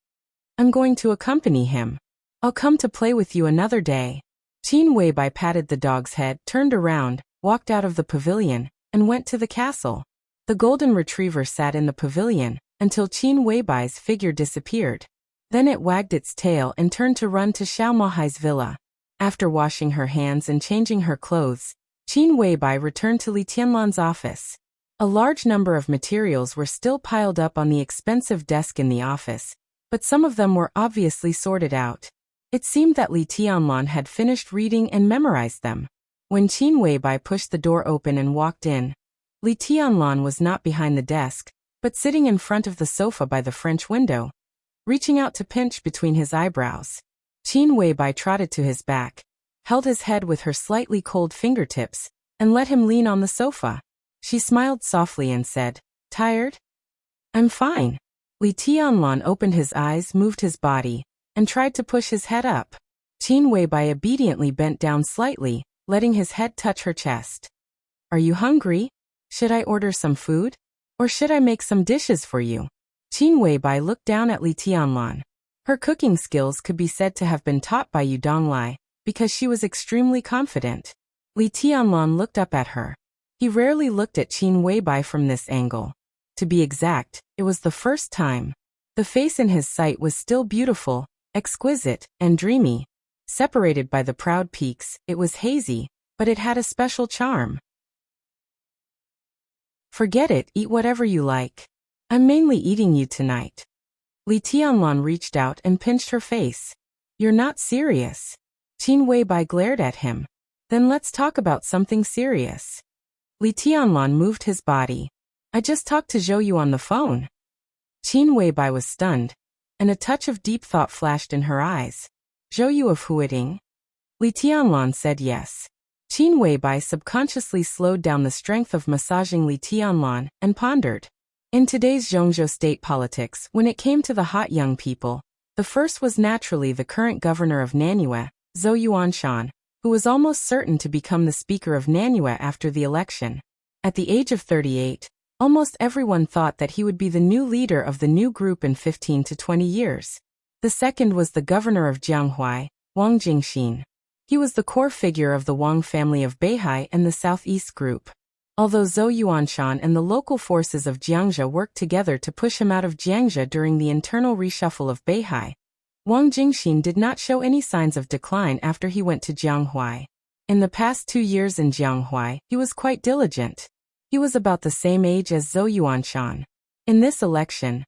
"I'm going to accompany him. I'll come to play with you another day." Qin Weibai patted the dog's head, turned around, walked out of the pavilion, and went to the castle. The golden retriever sat in the pavilion until Qin Weibai's figure disappeared. Then it wagged its tail and turned to run to Xiao Mahai's villa. After washing her hands and changing her clothes, Qin Weibai returned to Li Tianlan's office. A large number of materials were still piled up on the expensive desk in the office, but some of them were obviously sorted out. It seemed that Li Tianlan had finished reading and memorized them. When Qin Weibai pushed the door open and walked in, Li Tianlan was not behind the desk, but sitting in front of the sofa by the French window, reaching out to pinch between his eyebrows. Qin Weibai trotted to his back, held his head with her slightly cold fingertips, and let him lean on the sofa. She smiled softly and said, "Tired?" "I'm fine." Li Tianlan opened his eyes, moved his body, and tried to push his head up. Qin Weibai obediently bent down slightly, letting his head touch her chest. "Are you hungry? Should I order some food? Or should I make some dishes for you?" Qin Weibai looked down at Li Tianlan. Her cooking skills could be said to have been taught by Yu Donglai, because she was extremely confident. Li Tianlan looked up at her. He rarely looked at Qin Weibai from this angle. To be exact, it was the first time. The face in his sight was still beautiful, exquisite, and dreamy. Separated by the proud peaks, it was hazy, but it had a special charm. "Forget it, eat whatever you like. I'm mainly eating you tonight." Li Tianlan reached out and pinched her face. "You're not serious." Qin Weibai glared at him. "Then let's talk about something serious." Li Tianlan moved his body. I just talked to Zhou Yu on the phone. Qin Weibai was stunned, and a touch of deep thought flashed in her eyes. Zhou Yu of Huiting? Li Tianlan said yes. Qin Weibai subconsciously slowed down the strength of massaging Li Tianlan and pondered. In today's Zhongzhou state politics, when it came to the hot young people, the first was naturally the current governor of Nanyue, Zhou Yuanshan, who was almost certain to become the speaker of Nanyue after the election. At the age of 38, almost everyone thought that he would be the new leader of the new group in 15 to 20 years. The second was the governor of Jianghuai, Wang Jingxin. He was the core figure of the Wang family of Beihai and the Southeast Group. Although Zhou Yuanshan and the local forces of Jiangzhou worked together to push him out of Jiangzhou during the internal reshuffle of Beihai, Wang Jingxin did not show any signs of decline after he went to Jianghuai. In the past 2 years in Jianghuai, he was quite diligent. He was about the same age as Zhou Yuanshan. In this election,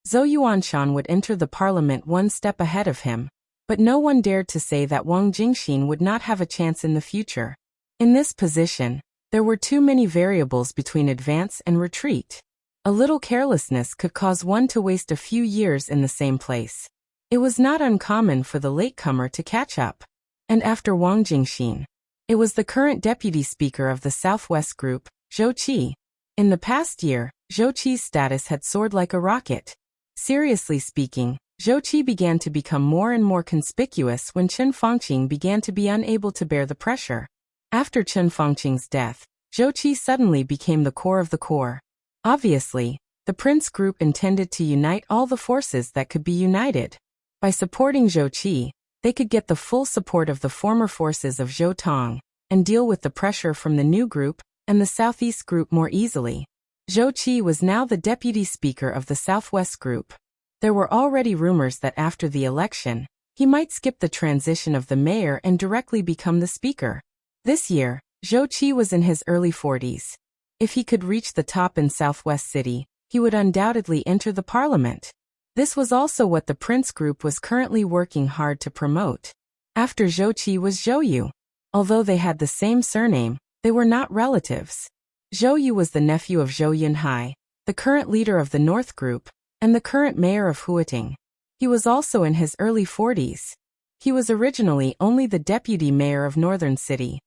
Zhou Yuanshan would enter the parliament one step ahead of him, but no one dared to say that Wang Jingxin would not have a chance in the future. In this position, there were too many variables between advance and retreat. A little carelessness could cause one to waste a few years in the same place. It was not uncommon for the latecomer to catch up. And after Wang Jingxin, it was the current deputy speaker of the Southwest Group, Zhou Qi. In the past year, Zhou Qi's status had soared like a rocket. Seriously speaking, Zhou Qi began to become more and more conspicuous when Chen Fangqing began to be unable to bear the pressure. After Chen Fangqing's death, Zhou Qi suddenly became the core of the core. Obviously, the Prince Group intended to unite all the forces that could be united. By supporting Zhou Qi, they could get the full support of the former forces of Zhou Tong, and deal with the pressure from the new group and the Southeast Group more easily. Zhou Qi was now the deputy speaker of the Southwest Group. There were already rumors that after the election, he might skip the transition of the mayor and directly become the speaker. This year, Zhou Qi was in his early 40s. If he could reach the top in Southwest City, he would undoubtedly enter the parliament. This was also what the Prince Group was currently working hard to promote. After Zhou Qi was Zhou Yu. Although they had the same surname, they were not relatives. Zhou Yu was the nephew of Zhou Yunhai, the current leader of the North Group, and the current mayor of Huiting. He was also in his early 40s. He was originally only the deputy mayor of Northern City.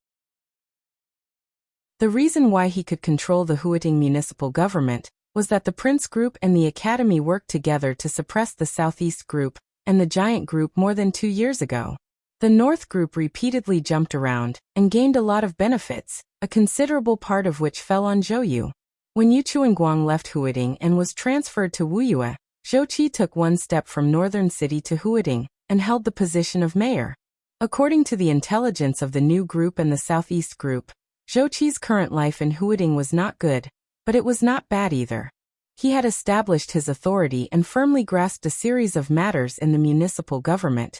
The reason why he could control the Huiting municipal government was that the Prince Group and the Academy worked together to suppress the Southeast Group and the Giant Group more than 2 years ago. The North Group repeatedly jumped around and gained a lot of benefits, a considerable part of which fell on Zhou Yu. When Yu Chuanguang left Huiting and was transferred to Wuyue, Zhou Qi took one step from Northern City to Huiting and held the position of mayor. According to the intelligence of the new group and the Southeast Group, Zhou Qi's current life in Huiting was not good, but it was not bad either. He had established his authority and firmly grasped a series of matters in the municipal government,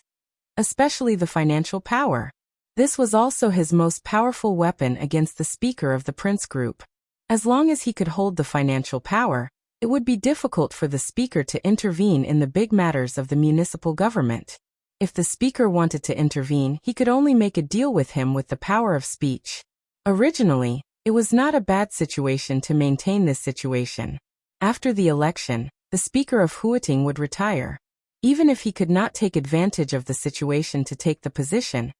especially the financial power. This was also his most powerful weapon against the speaker of the Prince Group. As long as he could hold the financial power, it would be difficult for the speaker to intervene in the big matters of the municipal government. If the speaker wanted to intervene, he could only make a deal with him with the power of speech. Originally, it was not a bad situation to maintain this situation. After the election, the speaker of Huiting would retire. Even if he could not take advantage of the situation to take the position,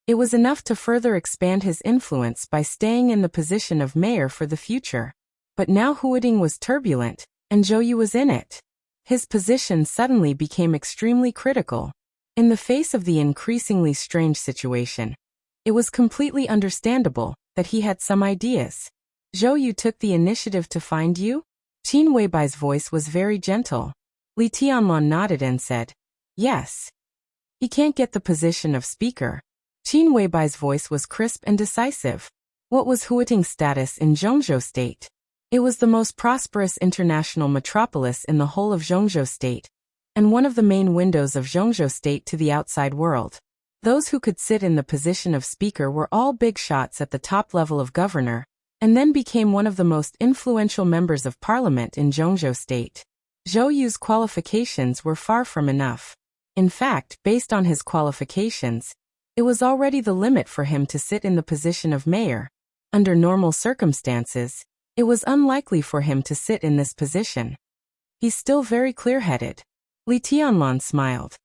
it was enough to further expand his influence by staying in the position of mayor for the future. But now Huiting was turbulent, and Zhou Yu was in it. His position suddenly became extremely critical. In the face of the increasingly strange situation, it was completely understandable that he had some ideas. Zhou Yu took the initiative to find you? Qin Weibai's voice was very gentle. Li Tianlan nodded and said, yes. He can't get the position of speaker. Qin Weibai's voice was crisp and decisive. What was Huiting's status in Zhongzhou State? It was the most prosperous international metropolis in the whole of Zhongzhou State, and one of the main windows of Zhongzhou State to the outside world. Those who could sit in the position of speaker were all big shots at the top level of governor, and then became one of the most influential members of parliament in Zhongzhou State. Zhou Yu's qualifications were far from enough. In fact, based on his qualifications, it was already the limit for him to sit in the position of mayor. Under normal circumstances, it was unlikely for him to sit in this position. He's still very clear-headed. Li Tianlan smiled.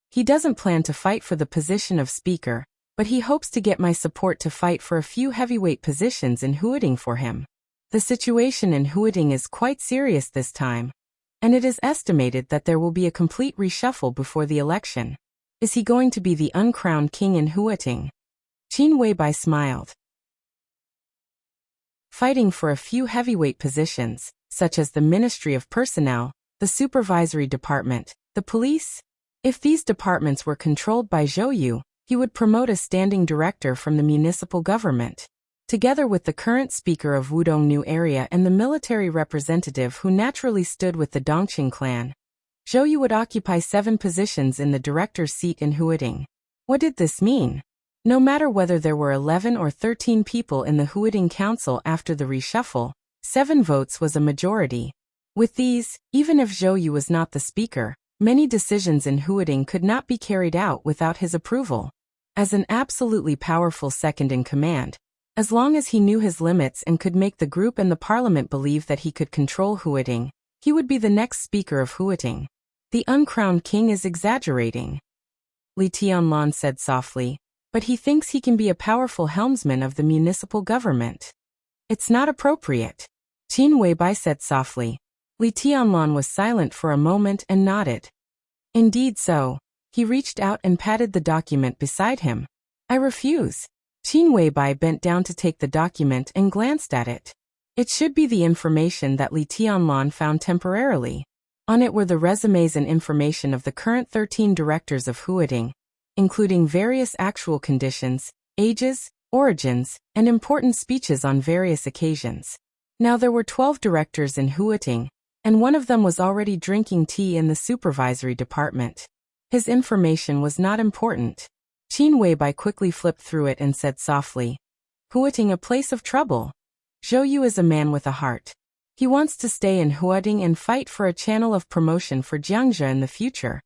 He doesn't plan to fight for the position of speaker, but he hopes to get my support to fight for a few heavyweight positions in Huading for him. The situation in Huading is quite serious this time, and it is estimated that there will be a complete reshuffle before the election. Is he going to be the uncrowned king in Huading? Qin Weibai smiled. Fighting for a few heavyweight positions, such as the Ministry of Personnel, the Supervisory Department, the police? If these departments were controlled by Zhou Yu, he would promote a standing director from the municipal government. Together with the current speaker of Wudong New Area and the military representative who naturally stood with the Dongqing clan, Zhou Yu would occupy 7 positions in the director's seat in Huading. What did this mean? No matter whether there were 11 or 13 people in the Huading Council after the reshuffle, 7 votes was a majority. With these, even if Zhou Yu was not the speaker, many decisions in Huading could not be carried out without his approval. As an absolutely powerful second-in-command, as long as he knew his limits and could make the group and the parliament believe that he could control Huading, he would be the next speaker of Huading. The uncrowned king is exaggerating, Li Tianlan said softly, but he thinks he can be a powerful helmsman of the municipal government. It's not appropriate, Qin Weibai said softly. Li Tianlan was silent for a moment and nodded. Indeed so. He reached out and patted the document beside him. I refuse. Qin Weibai bent down to take the document and glanced at it. It should be the information that Li Tianlan found temporarily. On it were the resumes and information of the current 13 directors of Huading, including various actual conditions, ages, origins, and important speeches on various occasions. Now there were 12 directors in Huading, and one of them was already drinking tea in the supervisory department. His information was not important. Qin Weibai quickly flipped through it and said softly, Huading a place of trouble. Zhou Yu is a man with a heart. He wants to stay in Huading and fight for a channel of promotion for Jiangzhe in the future.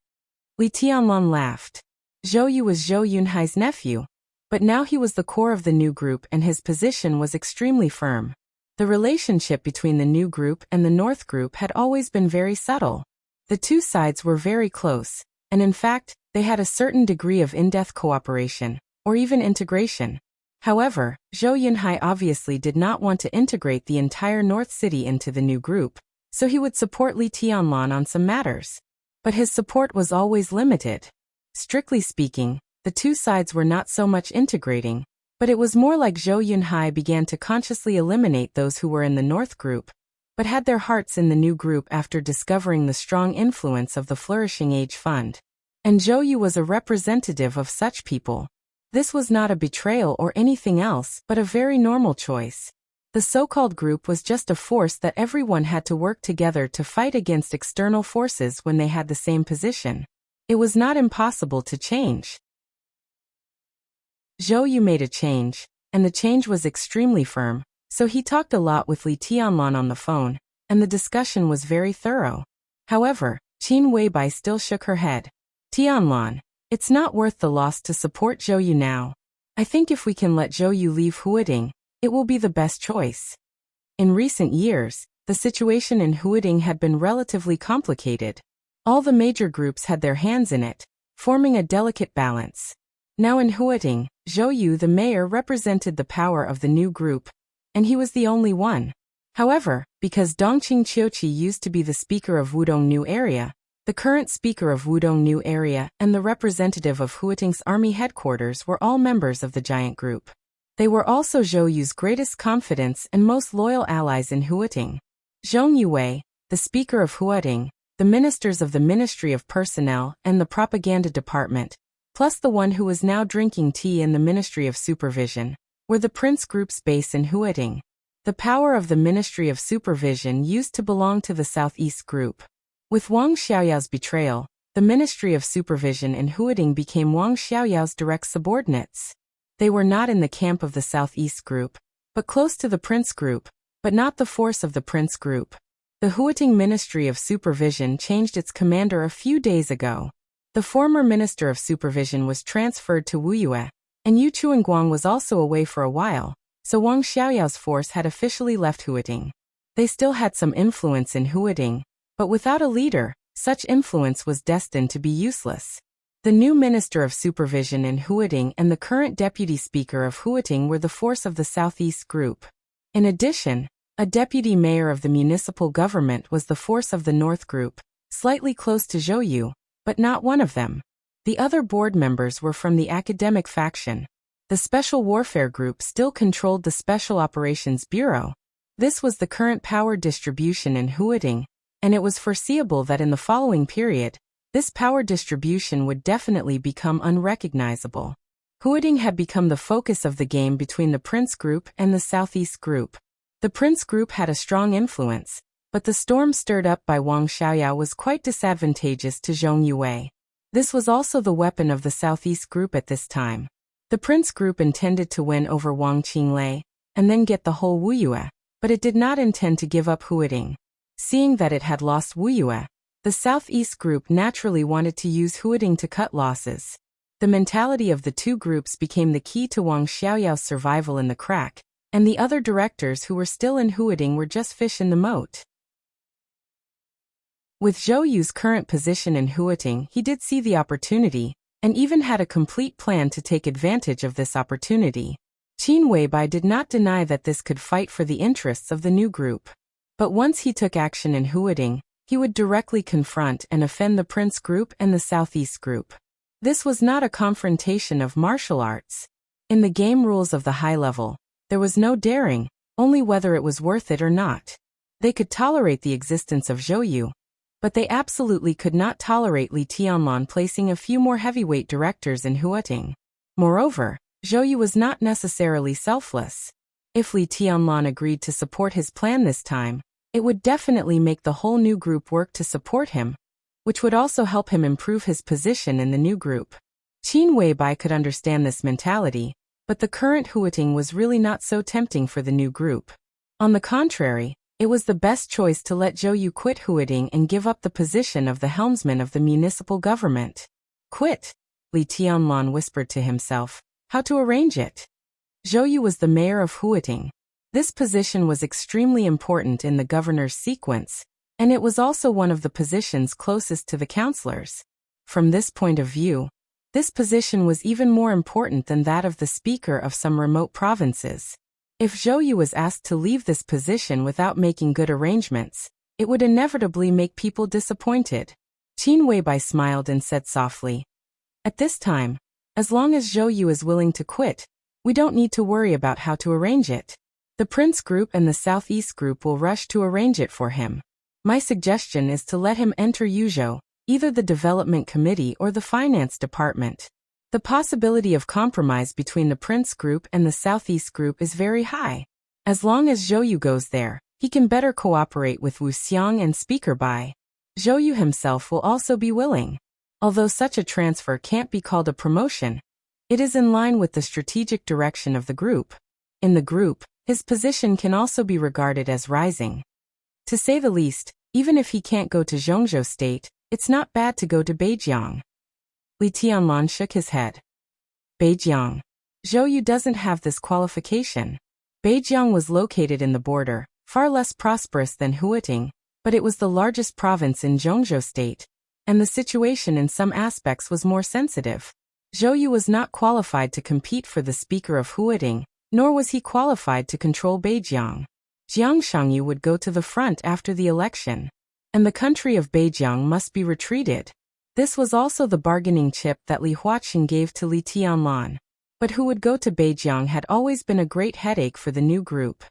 Li Tianlan laughed. Zhou Yu was Zhou Yunhai's nephew, but now he was the core of the new group and his position was extremely firm. The relationship between the new group and the North group had always been very subtle. The two sides were very close, and in fact, they had a certain degree of in-depth cooperation, or even integration. However, Zhou Yunhai obviously did not want to integrate the entire North City into the new group, so he would support Li Tianlan on some matters. But his support was always limited. Strictly speaking, the two sides were not so much integrating, but it was more like Zhou Yunhai began to consciously eliminate those who were in the North group, but had their hearts in the new group after discovering the strong influence of the Flourishing Age Fund. And Zhou Yu was a representative of such people. This was not a betrayal or anything else, but a very normal choice. The so-called group was just a force that everyone had to work together to fight against external forces when they had the same position. It was not impossible to change. Zhou Yu made a change, and the change was extremely firm, so he talked a lot with Li Tianlan on the phone, and the discussion was very thorough. However, Qin Weibai still shook her head. Tianlan, it's not worth the loss to support Zhou Yu now. I think if we can let Zhou Yu leave Huading, it will be the best choice. In recent years, the situation in Huading had been relatively complicated. All the major groups had their hands in it, forming a delicate balance. Now in Huading, Zhou Yu the mayor represented the power of the new group, and he was the only one. However, because Dongqing Qiuqi used to be the speaker of Wudong New Area, the current speaker of Wudong New Area and the representative of Huading's army headquarters were all members of the giant group. They were also Zhou Yu's greatest confidence and most loyal allies in Huading. Zhong Yue, the speaker of Huading, the ministers of the Ministry of Personnel and the Propaganda Department, plus the one who was now drinking tea in the Ministry of Supervision, were the Prince Group's base in Huading. The power of the Ministry of Supervision used to belong to the Southeast Group. With Wang Xiaoyao's betrayal, the Ministry of Supervision in Huading became Wang Xiaoyao's direct subordinates. They were not in the camp of the Southeast Group, but close to the Prince Group, but not the force of the Prince Group. The Huading Ministry of Supervision changed its commander a few days ago. The former Minister of Supervision was transferred to Wuyue, and Yu Chuanguang was also away for a while, so Wang Xiaoyao's force had officially left Huiting. They still had some influence in Huiting, but without a leader, such influence was destined to be useless. The new Minister of Supervision in Huiting and the current Deputy Speaker of Huiting were the force of the Southeast Group. In addition, a Deputy Mayor of the municipal government was the force of the North Group, slightly close to Zhou Yu, but not one of them. The other board members were from the academic faction. The Special Warfare Group still controlled the Special Operations Bureau. This was the current power distribution in Huiting, and it was foreseeable that in the following period, this power distribution would definitely become unrecognizable. Huiting had become the focus of the game between the Prince Group and the Southeast Group. The Prince Group had a strong influence, but the storm stirred up by Wang Xiaoyao was quite disadvantageous to Zhong Yue. This was also the weapon of the Southeast Group at this time. The Prince Group intended to win over Wang Qinglei, and then get the whole Wuyue, but it did not intend to give up Huiting. Seeing that it had lost Wuyue, the Southeast Group naturally wanted to use Huiting to cut losses. The mentality of the two groups became the key to Wang Xiaoyao's survival in the crack, and the other directors who were still in Huiting were just fish in the moat. With Zhou Yu's current position in Huiting, he did see the opportunity, and even had a complete plan to take advantage of this opportunity. Qin Weibai did not deny that this could fight for the interests of the new group. But once he took action in Huiting, he would directly confront and offend the Prince Group and the Southeast Group. This was not a confrontation of martial arts. In the game rules of the high level, there was no daring, only whether it was worth it or not. They could tolerate the existence of Zhou Yu, but they absolutely could not tolerate Li Tianlan placing a few more heavyweight directors in Huiting. Moreover, Zhou Yu was not necessarily selfless. If Li Tianlan agreed to support his plan this time, it would definitely make the whole new group work to support him, which would also help him improve his position in the new group. Qin Weibai could understand this mentality, but the current Huiting was really not so tempting for the new group. On the contrary, it was the best choice to let Zhou Yu quit Huiting and give up the position of the helmsman of the municipal government. Quit? Li Tianlan whispered to himself. How to arrange it? Zhou Yu was the mayor of Huiting. This position was extremely important in the governor's sequence, and it was also one of the positions closest to the councillors. From this point of view, this position was even more important than that of the speaker of some remote provinces. If Zhou Yu was asked to leave this position without making good arrangements, it would inevitably make people disappointed. Qin Weibai smiled and said softly, "At this time, as long as Zhou Yu is willing to quit, we don't need to worry about how to arrange it. The Prince Group and the Southeast Group will rush to arrange it for him. My suggestion is to let him enter Yuzhou, either the Development Committee or the Finance Department. The possibility of compromise between the Prince Group and the Southeast Group is very high. As long as Zhou Yu goes there, he can better cooperate with Wu Xiang and Speaker Bai. Zhou Yu himself will also be willing. Although such a transfer can't be called a promotion, it is in line with the strategic direction of the group. In the group, his position can also be regarded as rising. To say the least, even if he can't go to Zhongzhou State, it's not bad to go to Beijiang." Li Tianlan shook his head. Beijiang. Zhou Yu doesn't have this qualification. Beijiang was located in the border, far less prosperous than Huiting, but it was the largest province in Zhongzhou State, and the situation in some aspects was more sensitive. Zhou Yu was not qualified to compete for the speaker of Huiting, nor was he qualified to control Beijiang. Jiang Shangyu would go to the front after the election, and the country of Beijiang must be retreated. This was also the bargaining chip that Li Huaqing gave to Li Tianlan. But who would go to Beijiang had always been a great headache for the new group.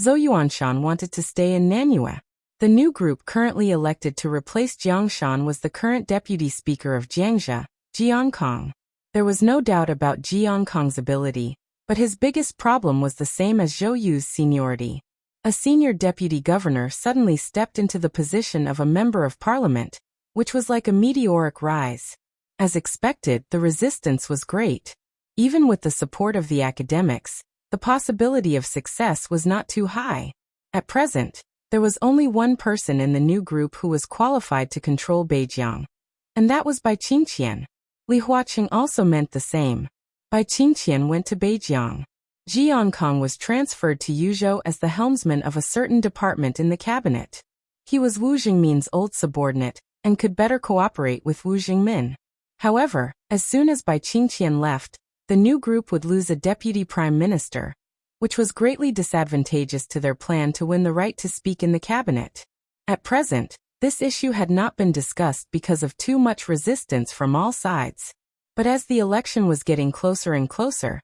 Zhou Yuanshan wanted to stay in Nanyue. The new group currently elected to replace Jiang Shan was the current deputy speaker of Jiangxia, Jiankong. There was no doubt about Jiankong's ability, but his biggest problem was the same as Zhou Yu's seniority. A senior deputy governor suddenly stepped into the position of a member of parliament, which was like a meteoric rise. As expected, the resistance was great. Even with the support of the academics, the possibility of success was not too high. At present, there was only one person in the new group who was qualified to control Beijiang, and that was Bai Qingqian. Li Huaqing also meant the same. Bai Qingqian went to Beijiang. Jiankong was transferred to Yuzhou as the helmsman of a certain department in the cabinet. He was Wu Jingmin's old subordinate, and could better cooperate with Wu Jingmin. However, as soon as Bai Qingqian left, the new group would lose a deputy prime minister, which was greatly disadvantageous to their plan to win the right to speak in the cabinet. At present, this issue had not been discussed because of too much resistance from all sides. But as the election was getting closer and closer,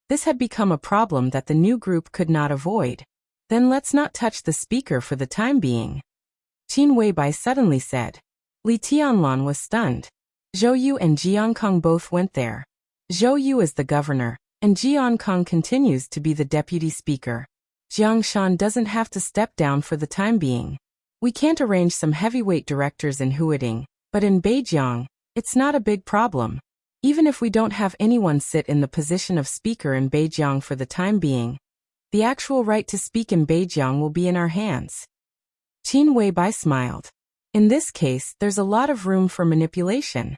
this had become a problem that the new group could not avoid. Then let's not touch the speaker for the time being, Qin Weibai suddenly said. Li Tianlan was stunned. Zhou Yu and Jiankong both went there. Zhou Yu is the governor, and Jiankong continues to be the deputy speaker. Jiang Shan doesn't have to step down for the time being. We can't arrange some heavyweight directors in Huading, but in Beijiang, it's not a big problem. Even if we don't have anyone sit in the position of speaker in Beijiang for the time being, the actual right to speak in Beijiang will be in our hands. Qin Weibai smiled. In this case, there's a lot of room for manipulation.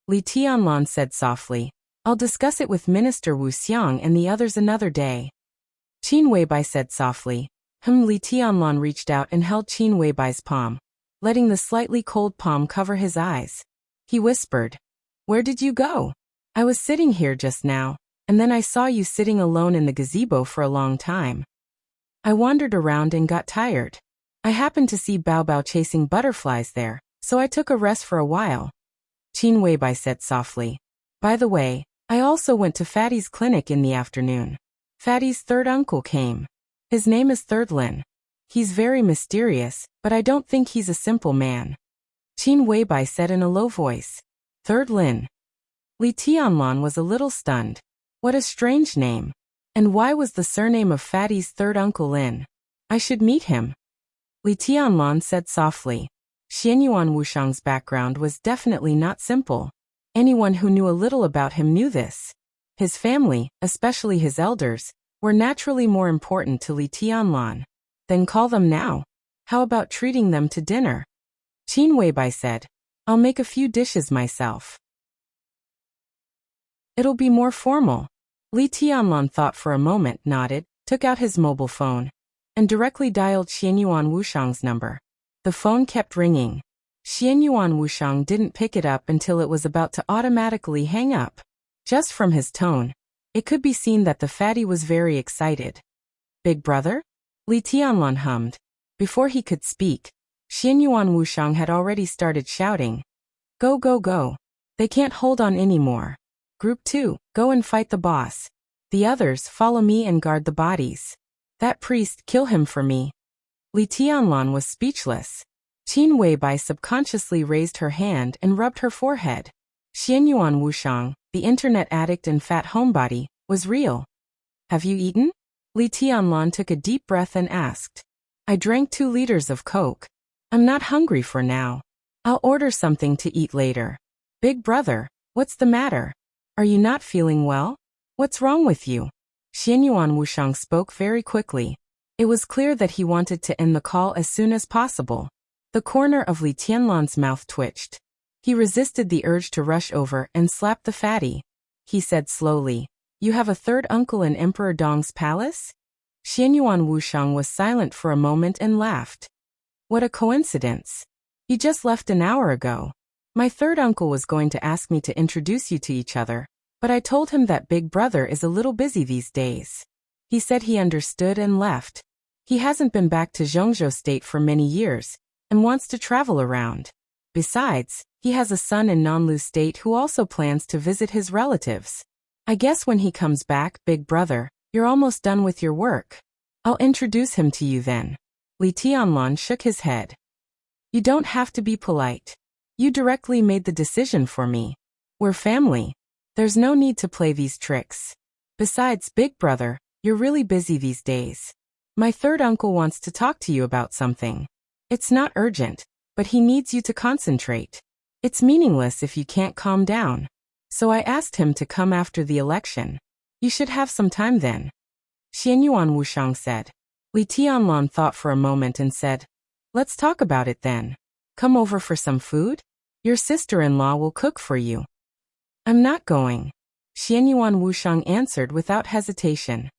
Li Tianlan said softly, I'll discuss it with Minister Wu Xiang and the others another day. Qin Weibai said softly. Li Tianlan reached out and held Qin Weibai's palm, letting the slightly cold palm cover his eyes. He whispered, Where did you go? I was sitting here just now, and then I saw you sitting alone in the gazebo for a long time. I wandered around and got tired. I happened to see Bao Bao chasing butterflies there, so I took a rest for a while. Qin Weibai said softly. By the way, I also went to Fatty's clinic in the afternoon. Fatty's third uncle came. His name is Third Lin. He's very mysterious, but I don't think he's a simple man. Qin Weibai said in a low voice. Third Lin. Li Tianlan was a little stunned. What a strange name. And why was the surname of Fatty's third uncle Lin? I should meet him. Li Tianlan said softly. Xianyuan Wushang's background was definitely not simple. Anyone who knew a little about him knew this. His family, especially his elders, were naturally more important to Li Tianlan. Then call them now. How about treating them to dinner? Qin Weibai said. I'll make a few dishes myself. It'll be more formal. Li Tianlan thought for a moment, nodded, took out his mobile phone, and directly dialed Xianyuan Wushang's number. The phone kept ringing. Xianyuan Wushang didn't pick it up until it was about to automatically hang up. Just from his tone, it could be seen that the fatty was very excited. Big brother? Li Tianlan hummed. Before he could speak, Xianyuan Wushang had already started shouting. Go, go, go. They can't hold on anymore. Group 2, go and fight the boss. The others follow me and guard the bodies. That priest, kill him for me. Li Tianlan was speechless. Qin Weibai subconsciously raised her hand and rubbed her forehead. Xianyuan Wushang, the internet addict and fat homebody, was real. Have you eaten? Li Tianlan took a deep breath and asked. I drank 2 liters of Coke. I'm not hungry for now. I'll order something to eat later. Big brother, what's the matter? Are you not feeling well? What's wrong with you? Xianyuan Wushang spoke very quickly. It was clear that he wanted to end the call as soon as possible. The corner of Li Tianlan's mouth twitched. He resisted the urge to rush over and slap the fatty. He said slowly, You have a third uncle in Emperor Dong's palace? Xianyuan Wushang was silent for a moment and laughed. What a coincidence. He just left an hour ago. My third uncle was going to ask me to introduce you to each other, but I told him that big brother is a little busy these days. He said he understood and left. He hasn't been back to Zhongzhou State for many years, and wants to travel around. Besides, he has a son in Nanlu State who also plans to visit his relatives. I guess when he comes back, big brother, you're almost done with your work. I'll introduce him to you then. Li Tianlan shook his head. You don't have to be polite. You directly made the decision for me. We're family. There's no need to play these tricks. Besides, big brother, you're really busy these days. My third uncle wants to talk to you about something. It's not urgent, but he needs you to concentrate. It's meaningless if you can't calm down. So I asked him to come after the election. You should have some time then. Xianyuan Wushang said. Li Tianlan thought for a moment and said, Let's talk about it then. Come over for some food? Your sister-in-law will cook for you. I'm not going. Xianyuan Wushang answered without hesitation.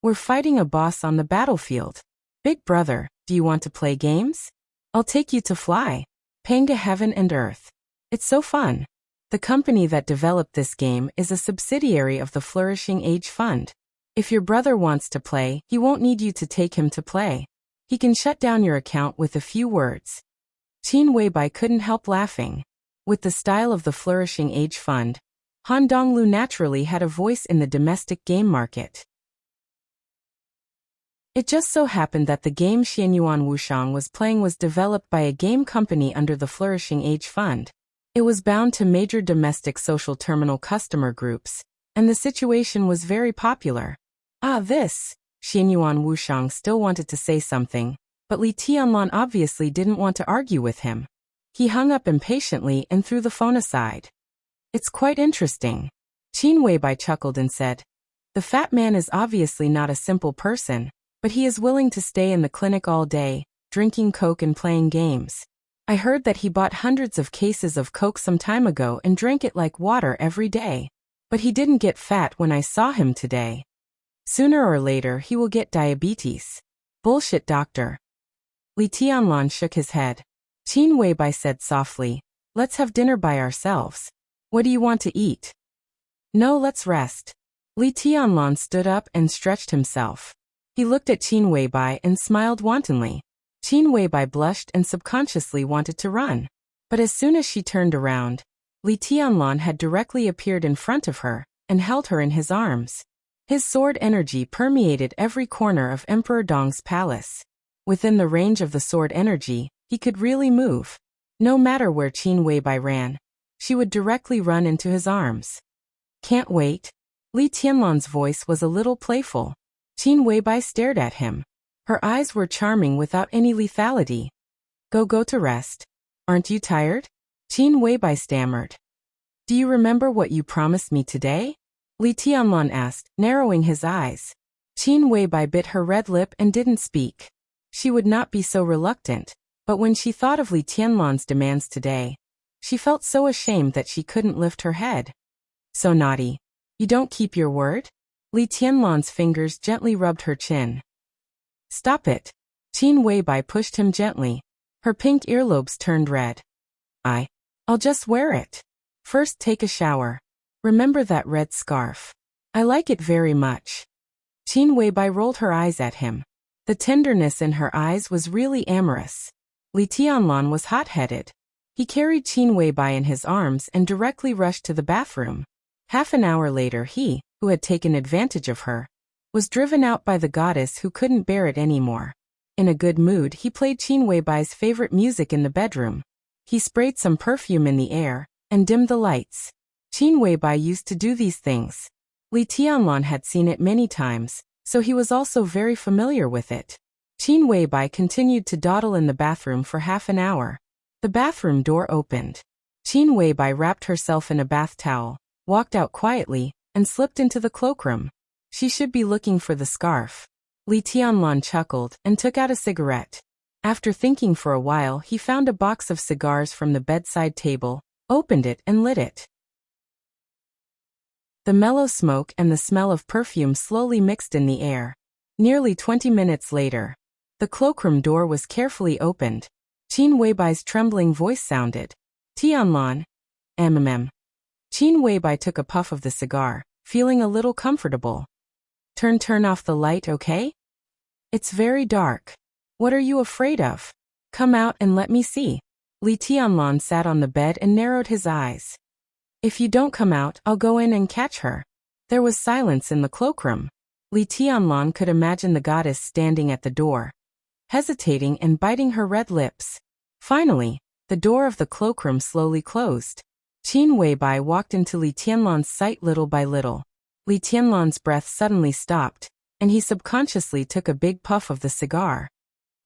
We're fighting a boss on the battlefield. Big brother, do you want to play games? I'll take you to fly. Panga Heaven and Earth. It's so fun. The company that developed this game is a subsidiary of the Flourishing Age Fund. If your brother wants to play, he won't need you to take him to play. He can shut down your account with a few words. Qin Weibai couldn't help laughing. With the style of the Flourishing Age Fund, Han Donglu naturally had a voice in the domestic game market. It just so happened that the game Xianyuan Wushang was playing was developed by a game company under the Flourishing Age Fund. It was bound to major domestic social terminal customer groups, and the situation was very popular. Xianyuan Wushang still wanted to say something, but Li Tianlan obviously didn't want to argue with him. He hung up impatiently and threw the phone aside. It's quite interesting. Qin Weibai chuckled and said, the fat man is obviously not a simple person, but he is willing to stay in the clinic all day, drinking Coke and playing games. I heard that he bought hundreds of cases of Coke some time ago and drank it like water every day. But he didn't get fat when I saw him today. Sooner or later he will get diabetes. Bullshit, doctor. Li Tianlan shook his head. Qin Weibai said softly, let's have dinner by ourselves. What do you want to eat? No, let's rest. Li Tianlan stood up and stretched himself. He looked at Qin Weibai and smiled wantonly. Qin Weibai blushed and subconsciously wanted to run. But as soon as she turned around, Li Tianlan had directly appeared in front of her and held her in his arms. His sword energy permeated every corner of Emperor Dong's palace. Within the range of the sword energy, he could really move. No matter where Qin Weibai ran, she would directly run into his arms. Can't wait. Li Tianlan's voice was a little playful. Qin Weibai stared at him. Her eyes were charming without any lethality. Go to rest. Aren't you tired? Qin Weibai stammered. Do you remember what you promised me today? Li Tianlan asked, narrowing his eyes. Qin Weibai bit her red lip and didn't speak. She would not be so reluctant, but when she thought of Li Tianlan's demands today, she felt so ashamed that she couldn't lift her head. So naughty. You don't keep your word? Li Tianlan's fingers gently rubbed her chin. Stop it. Qin Weibai pushed him gently. Her pink earlobes turned red. I'll just wear it. First take a shower. Remember that red scarf. I like it very much. Qin Weibai rolled her eyes at him. The tenderness in her eyes was really amorous. Li Tianlan was hot-headed. He carried Qin Weibai in his arms and directly rushed to the bathroom. Half an hour later he, who had taken advantage of her, was driven out by the goddess who couldn't bear it anymore. In a good mood he played Qin Weibai's favorite music in the bedroom. He sprayed some perfume in the air and dimmed the lights. Qin Weibai used to do these things. Li Tianlan had seen it many times, so he was also very familiar with it. Qin Weibai continued to dawdle in the bathroom for half an hour. The bathroom door opened. Qin Weibai wrapped herself in a bath towel, walked out quietly, and slipped into the cloakroom. She should be looking for the scarf. Li Tianlan chuckled and took out a cigarette. After thinking for a while he found a box of cigars from the bedside table, opened it and lit it. The mellow smoke and the smell of perfume slowly mixed in the air. Nearly 20 minutes later, the cloakroom door was carefully opened. Qin Weibai's trembling voice sounded. Tianlan. Qin Weibai took a puff of the cigar, feeling a little comfortable. Turn off the light, okay? It's very dark. What are you afraid of? Come out and let me see. Li Tianlan sat on the bed and narrowed his eyes. If you don't come out, I'll go in and catch her. There was silence in the cloakroom. Li Tianlan could imagine the goddess standing at the door, hesitating and biting her red lips. Finally, the door of the cloakroom slowly closed. Qin Weibai walked into Li Tianlan's sight little by little. Li Tianlan's breath suddenly stopped, and he subconsciously took a big puff of the cigar.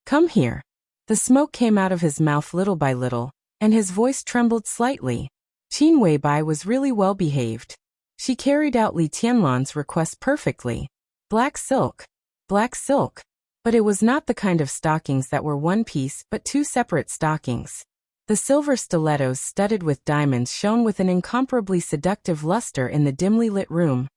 Come here. The smoke came out of his mouth little by little, and his voice trembled slightly. Qin Weibai was really well behaved. She carried out Li Tianlan's request perfectly. Black silk. But it was not the kind of stockings that were one piece but two separate stockings. The silver stilettos studded with diamonds shone with an incomparably seductive luster in the dimly lit room,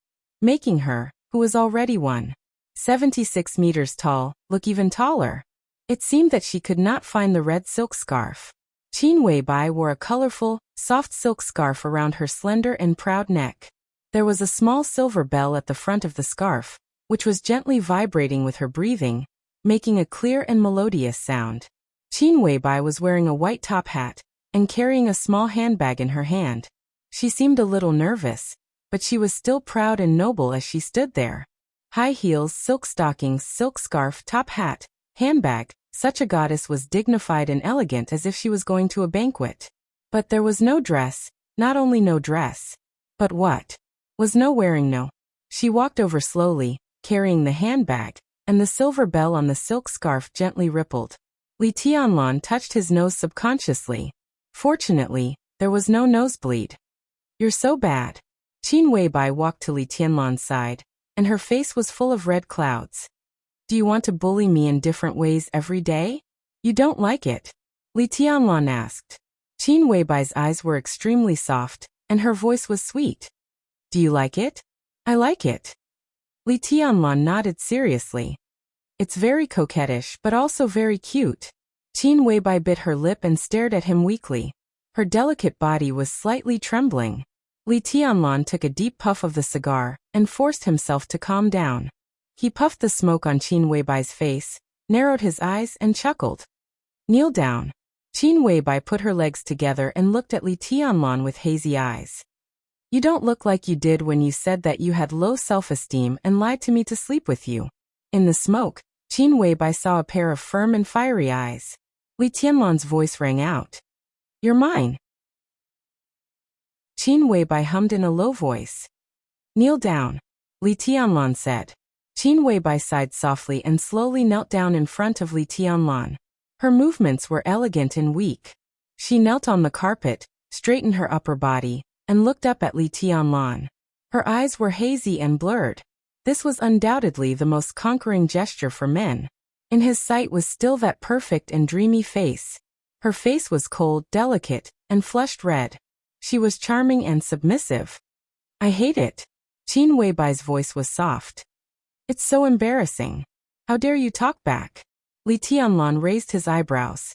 making her, who was already 176 meters tall, look even taller. It seemed that she could not find the red silk scarf. Qin Weibai wore a colorful, soft silk scarf around her slender and proud neck. There was a small silver bell at the front of the scarf, which was gently vibrating with her breathing, making a clear and melodious sound. Qin Weibai was wearing a white top hat and carrying a small handbag in her hand. She seemed a little nervous, but she was still proud and noble as she stood there. High heels, silk stockings, silk scarf, top hat, handbag. Such a goddess was dignified and elegant as if she was going to a banquet. But there was no dress, not only no dress. But what? Was no wearing no. She walked over slowly, carrying the handbag, and the silver bell on the silk scarf gently rippled. Li Tianlan touched his nose subconsciously. Fortunately, there was no nosebleed. You're so bad. Qin Weibai walked to Li Tianlan's side, and her face was full of red clouds. Do you want to bully me in different ways every day? You don't like it? Li Tianlan asked. Qin Weibai's eyes were extremely soft, and her voice was sweet. Do you like it? I like it. Li Tianlan nodded seriously. It's very coquettish but also very cute. Qin Weibai bit her lip and stared at him weakly. Her delicate body was slightly trembling. Li Tianlan took a deep puff of the cigar and forced himself to calm down. He puffed the smoke on Qin Weibai's face, narrowed his eyes and chuckled. Kneel down. Qin Weibai put her legs together and looked at Li Tianlan with hazy eyes. You don't look like you did when you said that you had low self-esteem and lied to me to sleep with you. In the smoke, Qin Weibai saw a pair of firm and fiery eyes. Li Tianlan's voice rang out. You're mine. Qin Weibai hummed in a low voice. Kneel down. Li Tianlan said. Qin Weibai sighed softly and slowly knelt down in front of Li Tianlan. Her movements were elegant and weak. She knelt on the carpet, straightened her upper body, and looked up at Li Tianlan. Her eyes were hazy and blurred. This was undoubtedly the most conquering gesture for men. In his sight was still that perfect and dreamy face. Her face was cold, delicate, and flushed red. She was charming and submissive. I hate it. Qin Weibai's voice was soft. It's so embarrassing. How dare you talk back? Li Tianlan raised his eyebrows.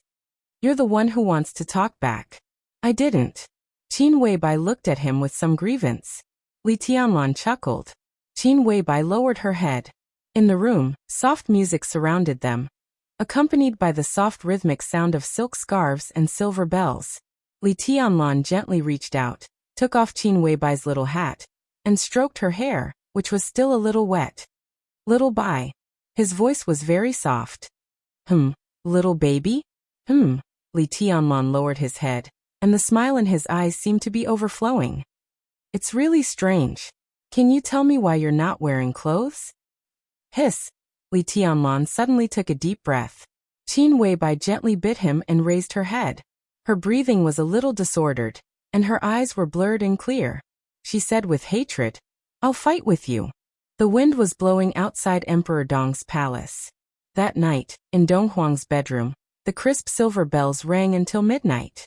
You're the one who wants to talk back. I didn't. Qin Weibai looked at him with some grievance. Li Tianlan chuckled. Qin Weibai lowered her head. In the room, soft music surrounded them, accompanied by the soft rhythmic sound of silk scarves and silver bells. Li Tianlan gently reached out, took off Qin Weibai's little hat, and stroked her hair, which was still a little wet. Little Bai. His voice was very soft. Little baby? Li Tianlan lowered his head, and the smile in his eyes seemed to be overflowing. It's really strange. Can you tell me why you're not wearing clothes? Hiss. Li Tianlan suddenly took a deep breath. Qin Weibai gently bit him and raised her head. Her breathing was a little disordered, and her eyes were blurred and clear. She said with hatred, I'll fight with you. The wind was blowing outside Emperor Dong's palace. That night, in Dong Huang's bedroom, the crisp silver bells rang until midnight.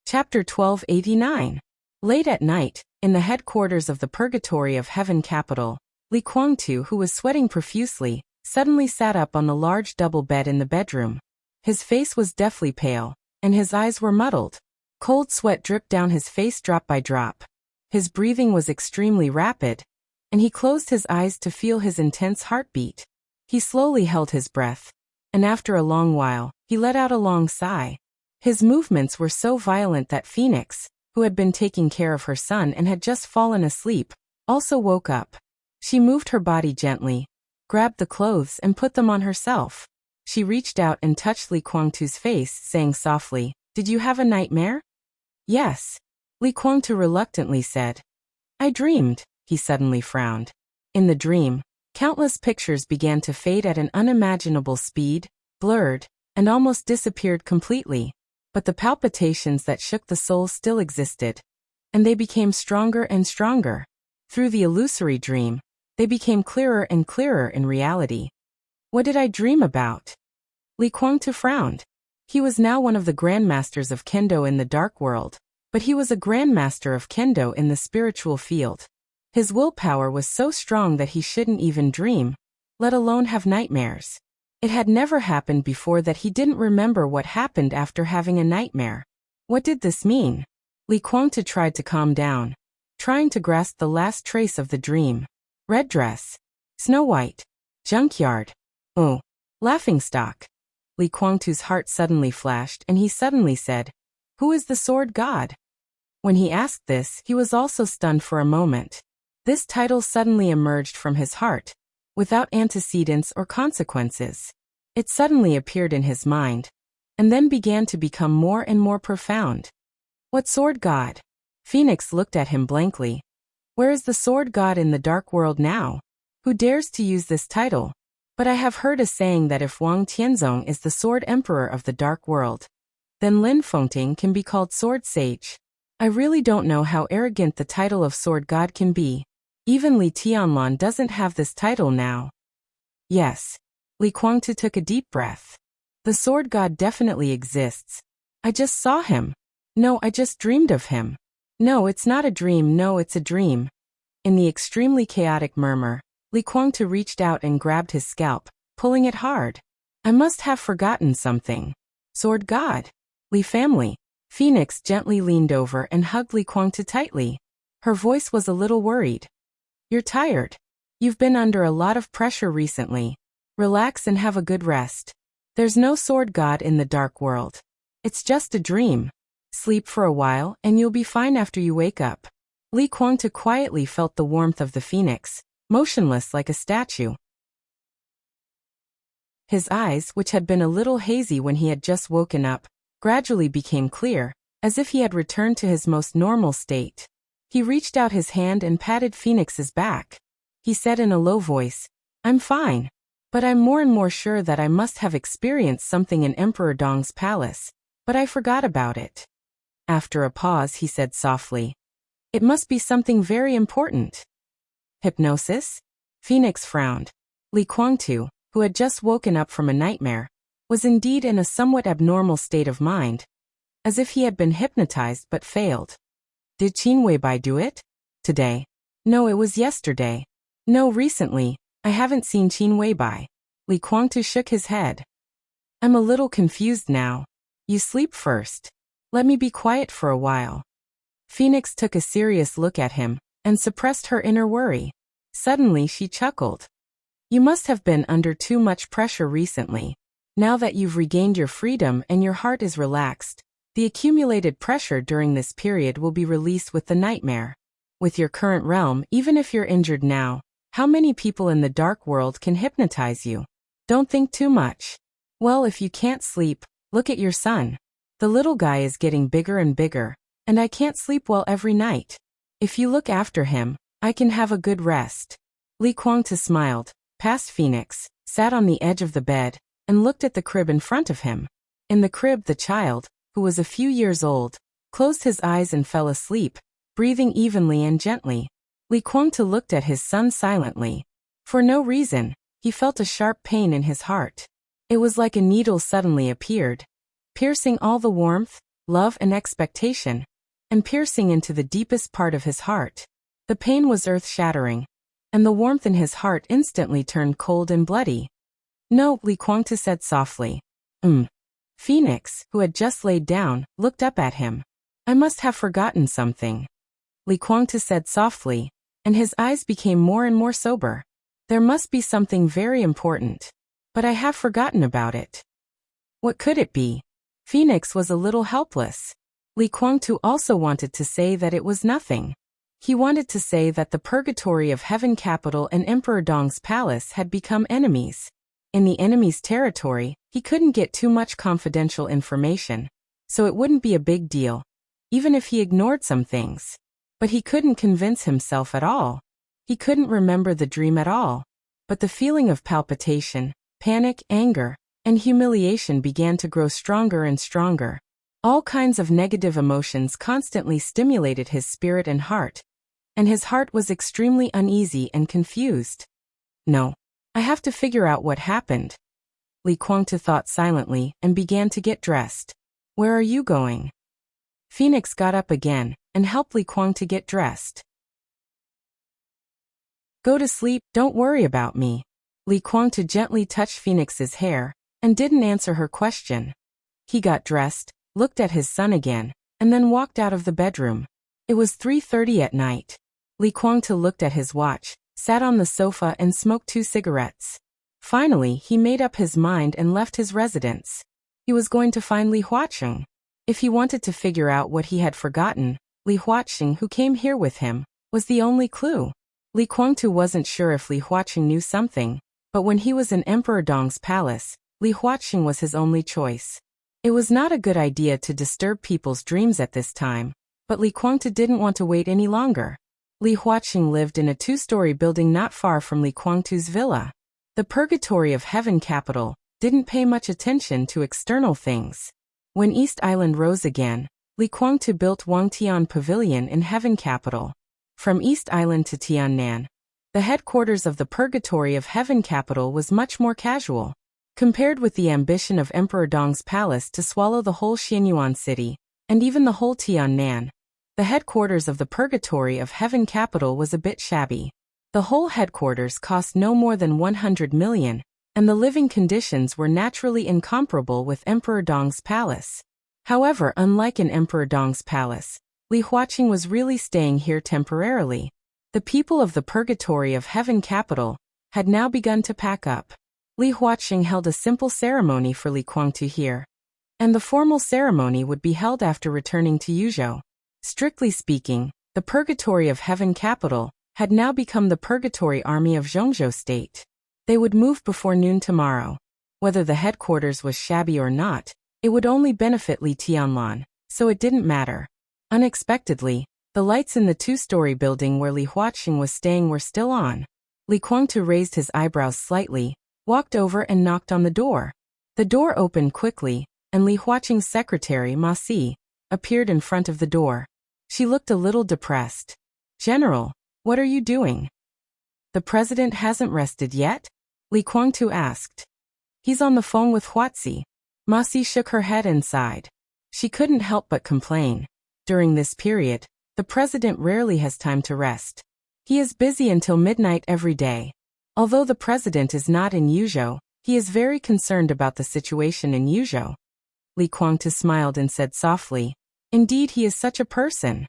Chapter 1289. Late at night, in the headquarters of the Purgatory of Heaven capital, Li Kuangtu, who was sweating profusely, suddenly sat up on the large double bed in the bedroom. His face was deathly pale, and his eyes were muddled. Cold sweat dripped down his face drop by drop. His breathing was extremely rapid, and he closed his eyes to feel his intense heartbeat. He slowly held his breath, and after a long while, he let out a long sigh. His movements were so violent that Phoenix, who had been taking care of her son and had just fallen asleep, also woke up. She moved her body gently, grabbed the clothes and put them on herself. She reached out and touched Li Kuangtu's face, saying softly, Did you have a nightmare? Yes. Li Kuangtu reluctantly said. I dreamed. He suddenly frowned. In the dream, countless pictures began to fade at an unimaginable speed, blurred, and almost disappeared completely. But the palpitations that shook the soul still existed, and they became stronger and stronger. Through the illusory dream, they became clearer and clearer in reality. What did I dream about? Li Kuangtu frowned. He was now one of the grandmasters of kendo in the dark world, but he was a grandmaster of kendo in the spiritual field. His willpower was so strong that he shouldn't even dream, let alone have nightmares. It had never happened before that he didn't remember what happened after having a nightmare. What did this mean? Li Kuangtu tried to calm down, trying to grasp the last trace of the dream. Red dress. Snow White. Junkyard. Oh. Laughingstock. Li Kuangtu's heart suddenly flashed and he suddenly said, "Who is the sword god?" When he asked this, he was also stunned for a moment. This title suddenly emerged from his heart, without antecedents or consequences. It suddenly appeared in his mind, and then began to become more and more profound. What sword god? Phoenix looked at him blankly. Where is the sword god in the dark world now? Who dares to use this title? But I have heard a saying that if Wang Tianzong is the sword emperor of the dark world, then Lin Fengting can be called sword sage. I really don't know how arrogant the title of sword god can be. Even Li Tianlan doesn't have this title now. Yes. Li Kuangtu took a deep breath. The sword god definitely exists. I just saw him. No, I just dreamed of him. No, it's not a dream, no, it's a dream. In the extremely chaotic murmur, Li Kuangtu reached out and grabbed his scalp, pulling it hard. I must have forgotten something. Sword god. Li family. Phoenix gently leaned over and hugged Li Kuangtu tightly. Her voice was a little worried. You're tired. You've been under a lot of pressure recently. Relax and have a good rest. There's no sword god in the dark world. It's just a dream. Sleep for a while and you'll be fine after you wake up. Li Kuangtu quietly felt the warmth of the phoenix, motionless like a statue. His eyes, which had been a little hazy when he had just woken up, gradually became clear, as if he had returned to his most normal state. He reached out his hand and patted Phoenix's back. He said in a low voice, "I'm fine. But I'm more and more sure that I must have experienced something in Emperor Dong's palace, but I forgot about it." After a pause he said softly, "It must be something very important." Hypnosis? Phoenix frowned. Li Kuangtu, who had just woken up from a nightmare, was indeed in a somewhat abnormal state of mind, as if he had been hypnotized but failed. Did Qin Weibai do it? Today? No, it was yesterday. No, recently. I haven't seen Qin Weibai. Li Kuangtu shook his head. I'm a little confused now. You sleep first. Let me be quiet for a while. Phoenix took a serious look at him, and suppressed her inner worry. Suddenly she chuckled. You must have been under too much pressure recently. Now that you've regained your freedom and your heart is relaxed, the accumulated pressure during this period will be released with the nightmare. With your current realm, even if you're injured now, how many people in the dark world can hypnotize you? Don't think too much. Well, if you can't sleep, look at your son. The little guy is getting bigger and bigger, and I can't sleep well every night. If you look after him, I can have a good rest. Li Kuangtu smiled, passed Phoenix, sat on the edge of the bed, and looked at the crib in front of him. In the crib the child, who was a few years old, closed his eyes and fell asleep, breathing evenly and gently. Li Kuangtu looked at his son silently. For no reason, he felt a sharp pain in his heart. It was like a needle suddenly appeared, piercing all the warmth, love and expectation, and piercing into the deepest part of his heart. The pain was earth-shattering, and the warmth in his heart instantly turned cold and bloody. No, Li Kuangtu said softly. Phoenix, who had just laid down, looked up at him. I must have forgotten something. Li Kuangtu said softly, and his eyes became more and more sober. There must be something very important. But I have forgotten about it. What could it be? Phoenix was a little helpless. Li Kuangtu also wanted to say that it was nothing. He wanted to say that the purgatory of Heaven Capital and Emperor Dong's palace had become enemies. In the enemy's territory, he couldn't get too much confidential information, so it wouldn't be a big deal, even if he ignored some things. But he couldn't convince himself at all. He couldn't remember the dream at all. But the feeling of palpitation, panic, anger, and humiliation began to grow stronger and stronger. All kinds of negative emotions constantly stimulated his spirit and heart, and his heart was extremely uneasy and confused. No. I have to figure out what happened. Li Guangtu thought silently and began to get dressed. Where are you going? Phoenix got up again and helped Li Guangtu get dressed. Go to sleep, don't worry about me. Li Guangtu gently touched Phoenix's hair and didn't answer her question. He got dressed, looked at his son again, and then walked out of the bedroom. It was 3:30 at night. Li Guangtu looked at his watch, sat on the sofa and smoked 2 cigarettes. Finally, he made up his mind and left his residence. He was going to find Li Huaqing. If he wanted to figure out what he had forgotten, Li Huaqing, who came here with him, was the only clue. Li Guangtu wasn't sure if Li Huaqing knew something, but when he was in Emperor Dong's palace, Li Huaqing was his only choice. It was not a good idea to disturb people's dreams at this time, but Li Guangtu didn't want to wait any longer. Li Huaqing lived in a 2-story building not far from Li Guangtu's villa. The Purgatory of Heaven capital didn't pay much attention to external things. When East Island rose again, Li Guangtu built Wangtian Pavilion in Heaven capital. From East Island to Tiannan, the headquarters of the Purgatory of Heaven capital was much more casual. Compared with the ambition of Emperor Dong's palace to swallow the whole Xianyuan city, and even the whole Tiannan, the headquarters of the Purgatory of Heaven capital was a bit shabby. The whole headquarters cost no more than 100 million, and the living conditions were naturally incomparable with Emperor Dong's palace. However, unlike in Emperor Dong's palace, Li Huaqing was really staying here temporarily. The people of the Purgatory of Heaven capital had now begun to pack up. Li Huaqing held a simple ceremony for Li Guangtu here, and the formal ceremony would be held after returning to Yuzhou. Strictly speaking, the Purgatory of Heaven capital had now become the Purgatory Army of Zhongzhou State. They would move before noon tomorrow. Whether the headquarters was shabby or not, it would only benefit Li Tianlan, so it didn't matter. Unexpectedly, the lights in the 2-story building where Li Huaqing was staying were still on. Li Guangtu raised his eyebrows slightly, walked over and knocked on the door. The door opened quickly, and Li Huaqing's secretary, Ma Si, appeared in front of the door. She looked a little depressed. General, what are you doing? The president hasn't rested yet? Li Guangtu asked. He's on the phone with Huazi. Ma Si shook her head and sighed. She couldn't help but complain. During this period, the president rarely has time to rest. He is busy until midnight every day. Although the president is not in Yuzhou, he is very concerned about the situation in Yuzhou. Li Guangtu smiled and said softly, "Indeed, he is such a person."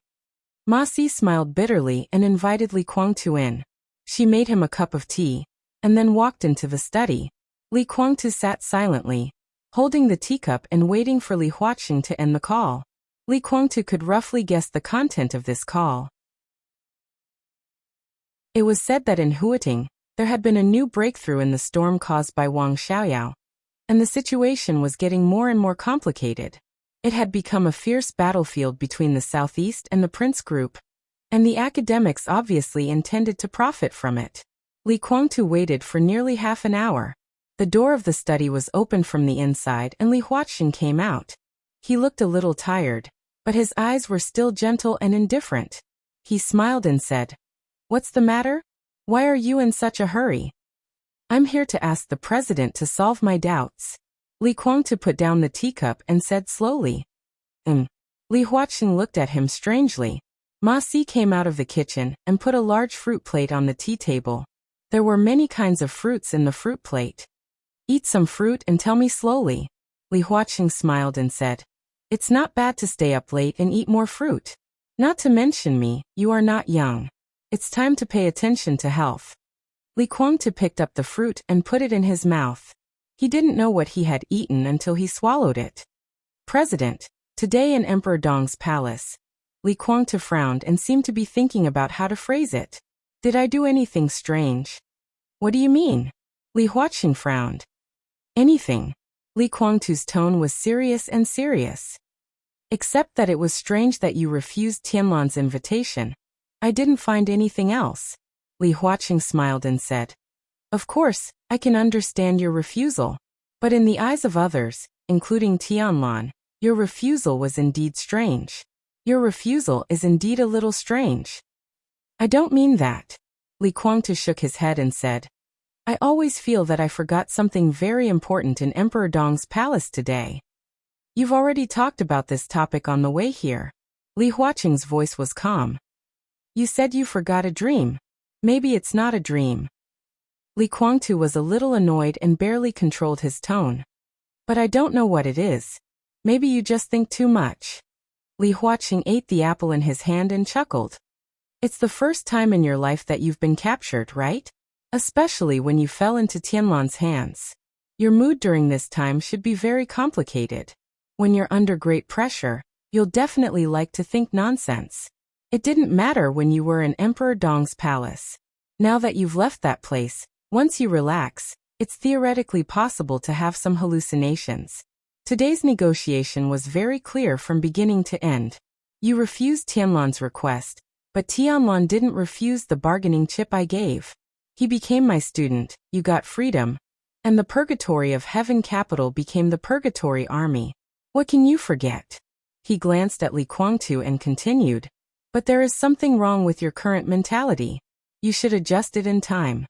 Ma Si smiled bitterly and invited Li Guangtu in. She made him a cup of tea, and then walked into the study. Li Guangtu sat silently, holding the teacup and waiting for Li Huaqing to end the call. Li Guangtu could roughly guess the content of this call. It was said that in Huating, there had been a new breakthrough in the storm caused by Wang Xiaoyao, and the situation was getting more and more complicated. It had become a fierce battlefield between the Southeast and the Prince Group, and the academics obviously intended to profit from it. Li Guangtu waited for nearly half an hour. The door of the study was opened from the inside and Li Huaqing came out. He looked a little tired, but his eyes were still gentle and indifferent. He smiled and said, "What's the matter? Why are you in such a hurry?" "I'm here to ask the president to solve my doubts." Li Guangtu put down the teacup and said slowly, Li Huaqing looked at him strangely. Ma Si came out of the kitchen and put a large fruit plate on the tea table. There were many kinds of fruits in the fruit plate. "Eat some fruit and tell me slowly." Li Huaqing smiled and said, "It's not bad to stay up late and eat more fruit. Not to mention me, you are not young. It's time to pay attention to health." Li Guangtu picked up the fruit and put it in his mouth. He didn't know what he had eaten until he swallowed it. "President, today in Emperor Dong's palace." Li Guangtu frowned and seemed to be thinking about how to phrase it. "Did I do anything strange?" "What do you mean?" Li Huaqing frowned. "Anything." Li Guangtu's tone was serious and serious. "Except that it was strange that you refused Tianlan's invitation. I didn't find anything else." Li Huaqing smiled and said, "Of course, I can understand your refusal. But in the eyes of others, including Tianlan, your refusal was indeed strange. Your refusal is indeed a little strange." "I don't mean that." Li Guangtu shook his head and said, I always feel that I forgot something very important in Emperor Dong's palace today. You've already talked about this topic on the way here. Li Huaqing's voice was calm. You said you forgot a dream. Maybe it's not a dream. Li Guangtu was a little annoyed and barely controlled his tone. But I don't know what it is. Maybe you just think too much. Li Huaqing ate the apple in his hand and chuckled. It's the first time in your life that you've been captured, right? Especially when you fell into Tianlan's hands. Your mood during this time should be very complicated. When you're under great pressure, you'll definitely like to think nonsense. It didn't matter when you were in Emperor Dong's palace. Now that you've left that place, once you relax, it's theoretically possible to have some hallucinations. Today's negotiation was very clear from beginning to end. You refused Tianlan's request, but Tianlan didn't refuse the bargaining chip I gave. He became my student, you got freedom, and the Purgatory of Heaven capital became the Purgatory Army. What can you forget? He glanced at Li Guangtu and continued, but there is something wrong with your current mentality. You should adjust it in time.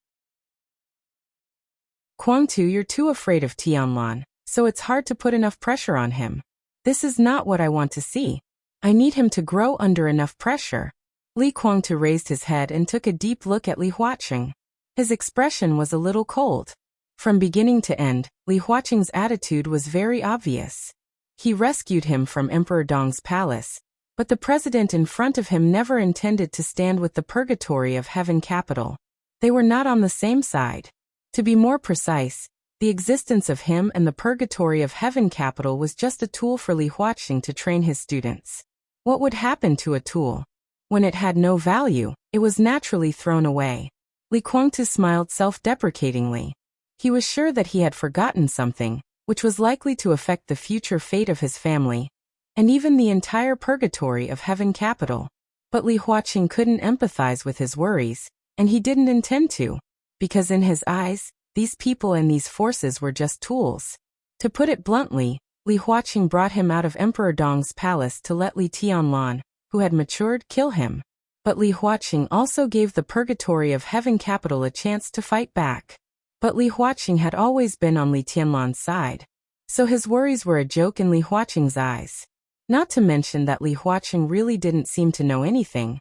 Guangtu, you're too afraid of Tianlan, so it's hard to put enough pressure on him. This is not what I want to see. I need him to grow under enough pressure. Li Guangtu raised his head and took a deep look at Li Huaqing. His expression was a little cold. From beginning to end, Li Huaqing's attitude was very obvious. He rescued him from Emperor Dong's palace, but the president in front of him never intended to stand with the Purgatory of Heaven capital. They were not on the same side. To be more precise, the existence of him and the Purgatory of Heaven capital was just a tool for Li Huaqing to train his students. What would happen to a tool? When it had no value, it was naturally thrown away. Li Guangtu smiled self-deprecatingly. He was sure that he had forgotten something, which was likely to affect the future fate of his family, and even the entire Purgatory of Heaven capital. But Li Huaqing couldn't empathize with his worries, and he didn't intend to, because in his eyes, these people and these forces were just tools. To put it bluntly, Li Huaqing brought him out of Emperor Dong's palace to let Li Tianlan, who had matured, kill him. But Li Huaqing also gave the Purgatory of Heaven capital a chance to fight back. But Li Huaqing had always been on Li Tianlan's side, so his worries were a joke in Li Huaqing's eyes. Not to mention that Li Huaqing really didn't seem to know anything.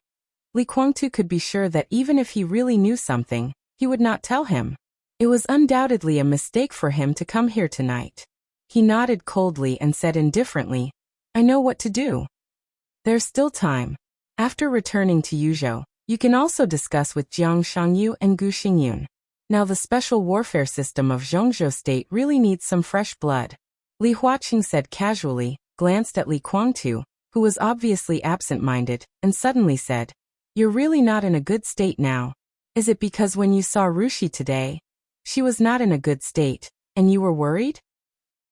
Li Guangtu could be sure that even if he really knew something, he would not tell him. It was undoubtedly a mistake for him to come here tonight. He nodded coldly and said indifferently, I know what to do. There's still time. After returning to Yuzhou, you can also discuss with Jiang Shangyu and Gu Xingyun. Now the special warfare system of Zhongzhou State really needs some fresh blood. Li Huaqing said casually, glanced at Li Guangtu, who was obviously absent-minded, and suddenly said, You're really not in a good state now. Is it because when you saw Rushi today, she was not in a good state, and you were worried?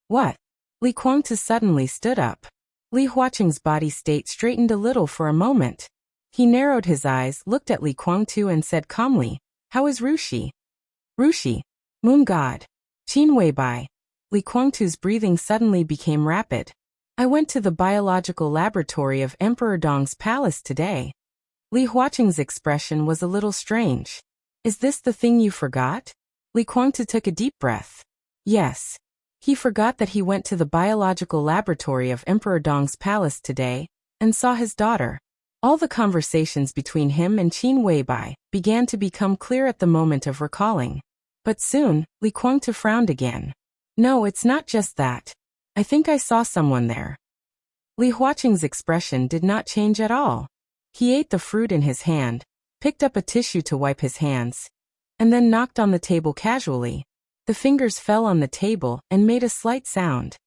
What? Li Guangtu suddenly stood up. Li Huaqing's body state straightened a little for a moment. He narrowed his eyes, looked at Li Guangtu and said calmly, How is Rushi? Rushi. Moon God. Qin Weibai. Li Guangtu's breathing suddenly became rapid. I went to the biological laboratory of Emperor Dong's palace today. Li Huaqing's expression was a little strange. Is this the thing you forgot? Li Guangtu took a deep breath. Yes. He forgot that he went to the biological laboratory of Emperor Dong's palace today, and saw his daughter. All the conversations between him and Qin Weibai began to become clear at the moment of recalling. But soon, Li Guangtu frowned again. No, it's not just that. I think I saw someone there. Li Huaqing's expression did not change at all. He ate the fruit in his hand, picked up a tissue to wipe his hands, and then knocked on the table casually. The fingers fell on the table and made a slight sound.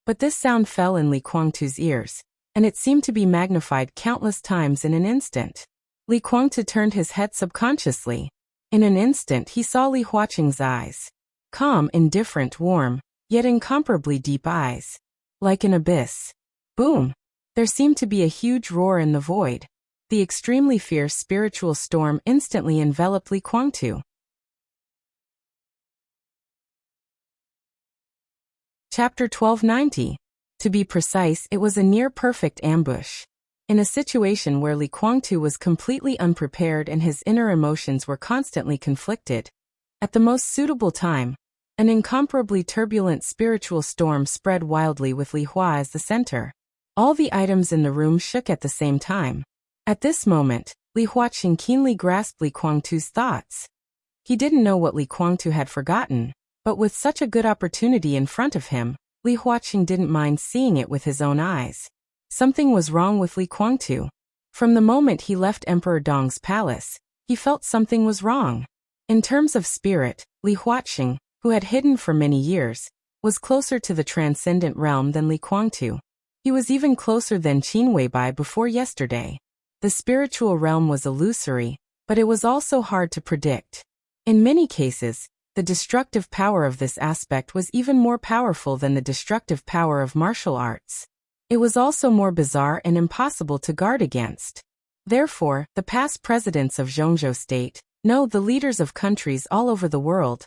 But this sound fell in Li Guangtu's ears, and it seemed to be magnified countless times in an instant. Li Guangtu turned his head subconsciously. In an instant he saw Li Huaqing's eyes. Calm, indifferent, warm, yet incomparably deep eyes. Like an abyss. Boom! There seemed to be a huge roar in the void. The extremely fierce spiritual storm instantly enveloped Li Guangtu. Chapter 1290. To be precise, it was a near-perfect ambush. In a situation where Li Guangtu was completely unprepared and his inner emotions were constantly conflicted, at the most suitable time, an incomparably turbulent spiritual storm spread wildly with Li Hua as the center. All the items in the room shook at the same time. At this moment, Li Huaqing keenly grasped Li Guangtu's thoughts. He didn't know what Li Guangtu had forgotten, but with such a good opportunity in front of him, Li Huaqing didn't mind seeing it with his own eyes. Something was wrong with Li Guangtu. From the moment he left Emperor Dong's palace, he felt something was wrong. In terms of spirit, Li Huaqing, who had hidden for many years, was closer to the transcendent realm than Li Guangtu. He was even closer than Qin Weibai before yesterday. The spiritual realm was illusory, but it was also hard to predict. In many cases, the destructive power of this aspect was even more powerful than the destructive power of martial arts. It was also more bizarre and impossible to guard against. Therefore, the past presidents of Zhongzhou State, no, the leaders of countries all over the world,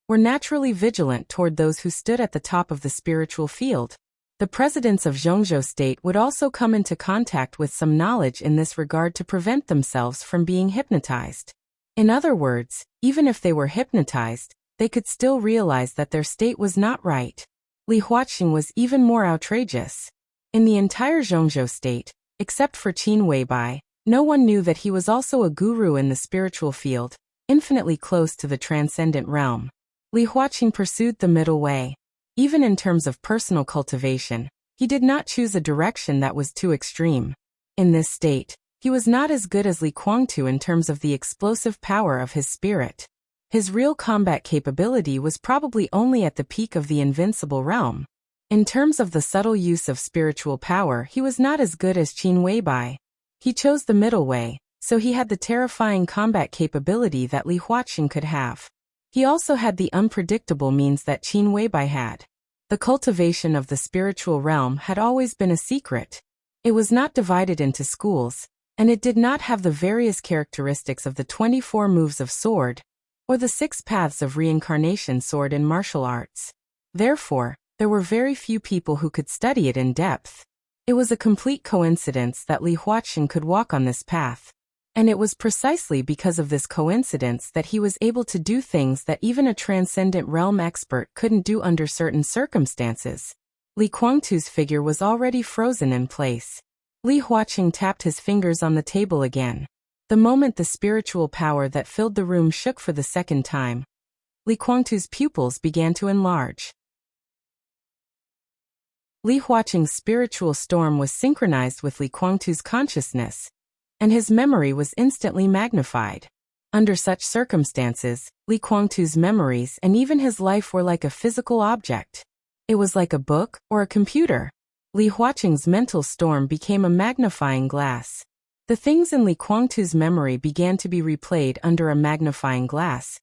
were naturally vigilant toward those who stood at the top of the spiritual field. The presidents of Zhongzhou State would also come into contact with some knowledge in this regard to prevent themselves from being hypnotized. In other words, even if they were hypnotized, they could still realize that their state was not right. Li Huaqing was even more outrageous. In the entire Zhongzhou State, except for Qin Weibai, no one knew that he was also a guru in the spiritual field, infinitely close to the transcendent realm. Li Huaqing pursued the middle way. Even in terms of personal cultivation, he did not choose a direction that was too extreme. In this state, he was not as good as Li Guangtu in terms of the explosive power of his spirit. His real combat capability was probably only at the peak of the invincible realm. In terms of the subtle use of spiritual power, he was not as good as Qin Weibai. He chose the middle way, so he had the terrifying combat capability that Li Huaqing could have. He also had the unpredictable means that Qin Weibai had. The cultivation of the spiritual realm had always been a secret. It was not divided into schools, and it did not have the various characteristics of the 24 moves of sword, or the 6 paths of reincarnation sword in martial arts. Therefore, there were very few people who could study it in depth. It was a complete coincidence that Li Huaqing could walk on this path. And it was precisely because of this coincidence that he was able to do things that even a transcendent realm expert couldn't do under certain circumstances. Li Guangtu's figure was already frozen in place. Li Huaqing tapped his fingers on the table again. The moment the spiritual power that filled the room shook for the second time, Li Guangtu's pupils began to enlarge. Li Huaqing's spiritual storm was synchronized with Li Guangtu's consciousness, and his memory was instantly magnified. Under such circumstances, Li Guangtu's memories and even his life were like a physical object. It was like a book or a computer. Li Huaqing's mental storm became a magnifying glass. The things in Li Guangtu's memory began to be replayed under a magnifying glass,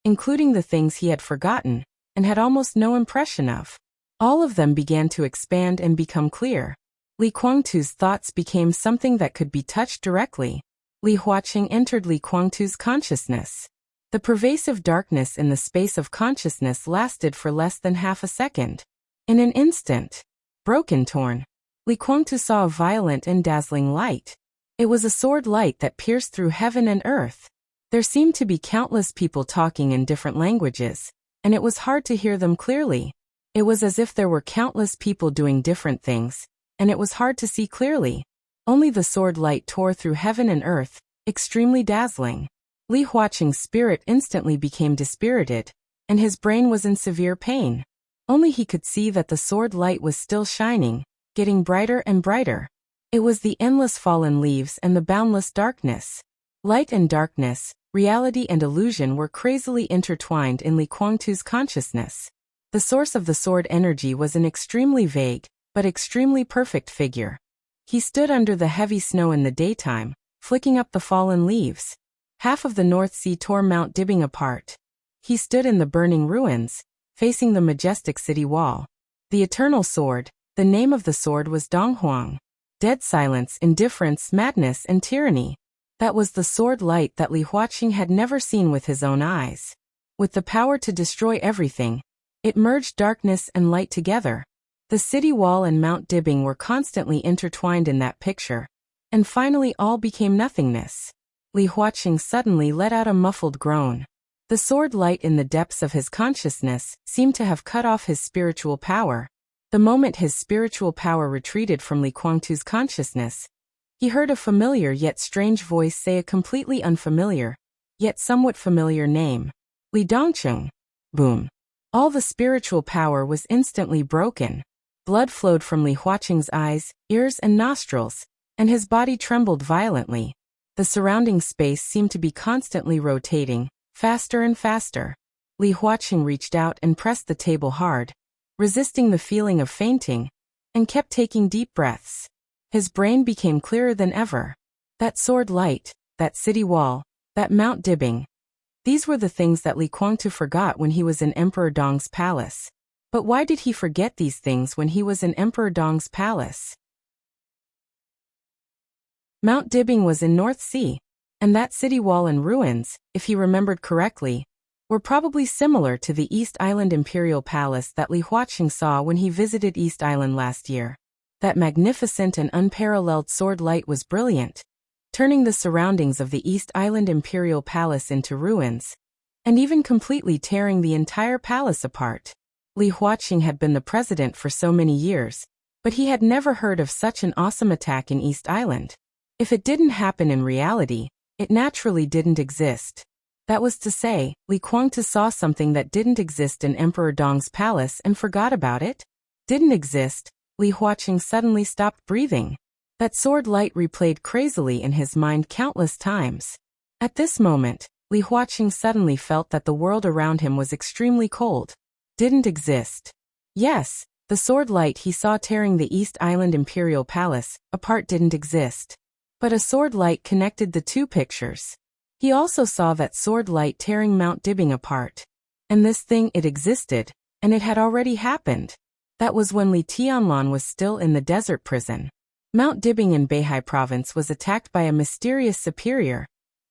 including the things he had forgotten and had almost no impression of. All of them began to expand and become clear. Li Guangtu's thoughts became something that could be touched directly. Li Huaqing entered Li Guangtu's consciousness. The pervasive darkness in the space of consciousness lasted for less than half a second. In an instant, broken torn, Li Guangtu saw a violent and dazzling light. It was a sword light that pierced through heaven and earth. There seemed to be countless people talking in different languages, and it was hard to hear them clearly. It was as if there were countless people doing different things, and it was hard to see clearly. Only the sword light tore through heaven and earth, extremely dazzling. Li Huaqing's spirit instantly became dispirited, and his brain was in severe pain. Only he could see that the sword light was still shining, getting brighter and brighter. It was the endless fallen leaves and the boundless darkness. Light and darkness, reality and illusion were crazily intertwined in Li Guangtu's consciousness. The source of the sword energy was an extremely vague, but extremely perfect figure. He stood under the heavy snow in the daytime, flicking up the fallen leaves. Half of the North Sea tore Mount Dibbing apart. He stood in the burning ruins, facing the majestic city wall. The eternal sword, the name of the sword was Donghuang. Dead silence, indifference, madness, and tyranny. That was the sword light that Li Huaqing had never seen with his own eyes. With the power to destroy everything, it merged darkness and light together. The city wall and Mount Dibbing were constantly intertwined in that picture, and finally all became nothingness. Li Huaqing suddenly let out a muffled groan. The sword light in the depths of his consciousness seemed to have cut off his spiritual power. The moment his spiritual power retreated from Li Guangtu's consciousness, he heard a familiar yet strange voice say a completely unfamiliar, yet somewhat familiar name. Li Dongcheng. Boom. All the spiritual power was instantly broken. Blood flowed from Li Huaqing's eyes, ears and nostrils, and his body trembled violently. The surrounding space seemed to be constantly rotating, faster and faster. Li Huaqing reached out and pressed the table hard, resisting the feeling of fainting, and kept taking deep breaths. His brain became clearer than ever. That sword light, that city wall, that Mount Dibing. These were the things that Li Guangtu forgot when he was in Emperor Dong's palace. But why did he forget these things when he was in Emperor Dong's palace? Mount Dibing was in North Sea, and that city wall and ruins, if he remembered correctly, were probably similar to the East Island Imperial Palace that Li Huaqing saw when he visited East Island last year. That magnificent and unparalleled sword light was brilliant, turning the surroundings of the East Island Imperial Palace into ruins, and even completely tearing the entire palace apart. Li Huaqing had been the president for so many years, but he had never heard of such an awesome attack in East Island. If it didn't happen in reality, it naturally didn't exist. That was to say, Li Guangtu saw something that didn't exist in Emperor Dong's palace and forgot about it? Didn't exist. Li Huaqing suddenly stopped breathing. That sword light replayed crazily in his mind countless times. At this moment, Li Huaqing suddenly felt that the world around him was extremely cold. Didn't exist. Yes, the sword light he saw tearing the East Island Imperial Palace apart didn't exist. But a sword light connected the two pictures. He also saw that sword light tearing Mount Dibing apart. And this thing, it existed, and it had already happened. That was when Li Tianlan was still in the desert prison. Mount Dibing in Beihai province was attacked by a mysterious superior,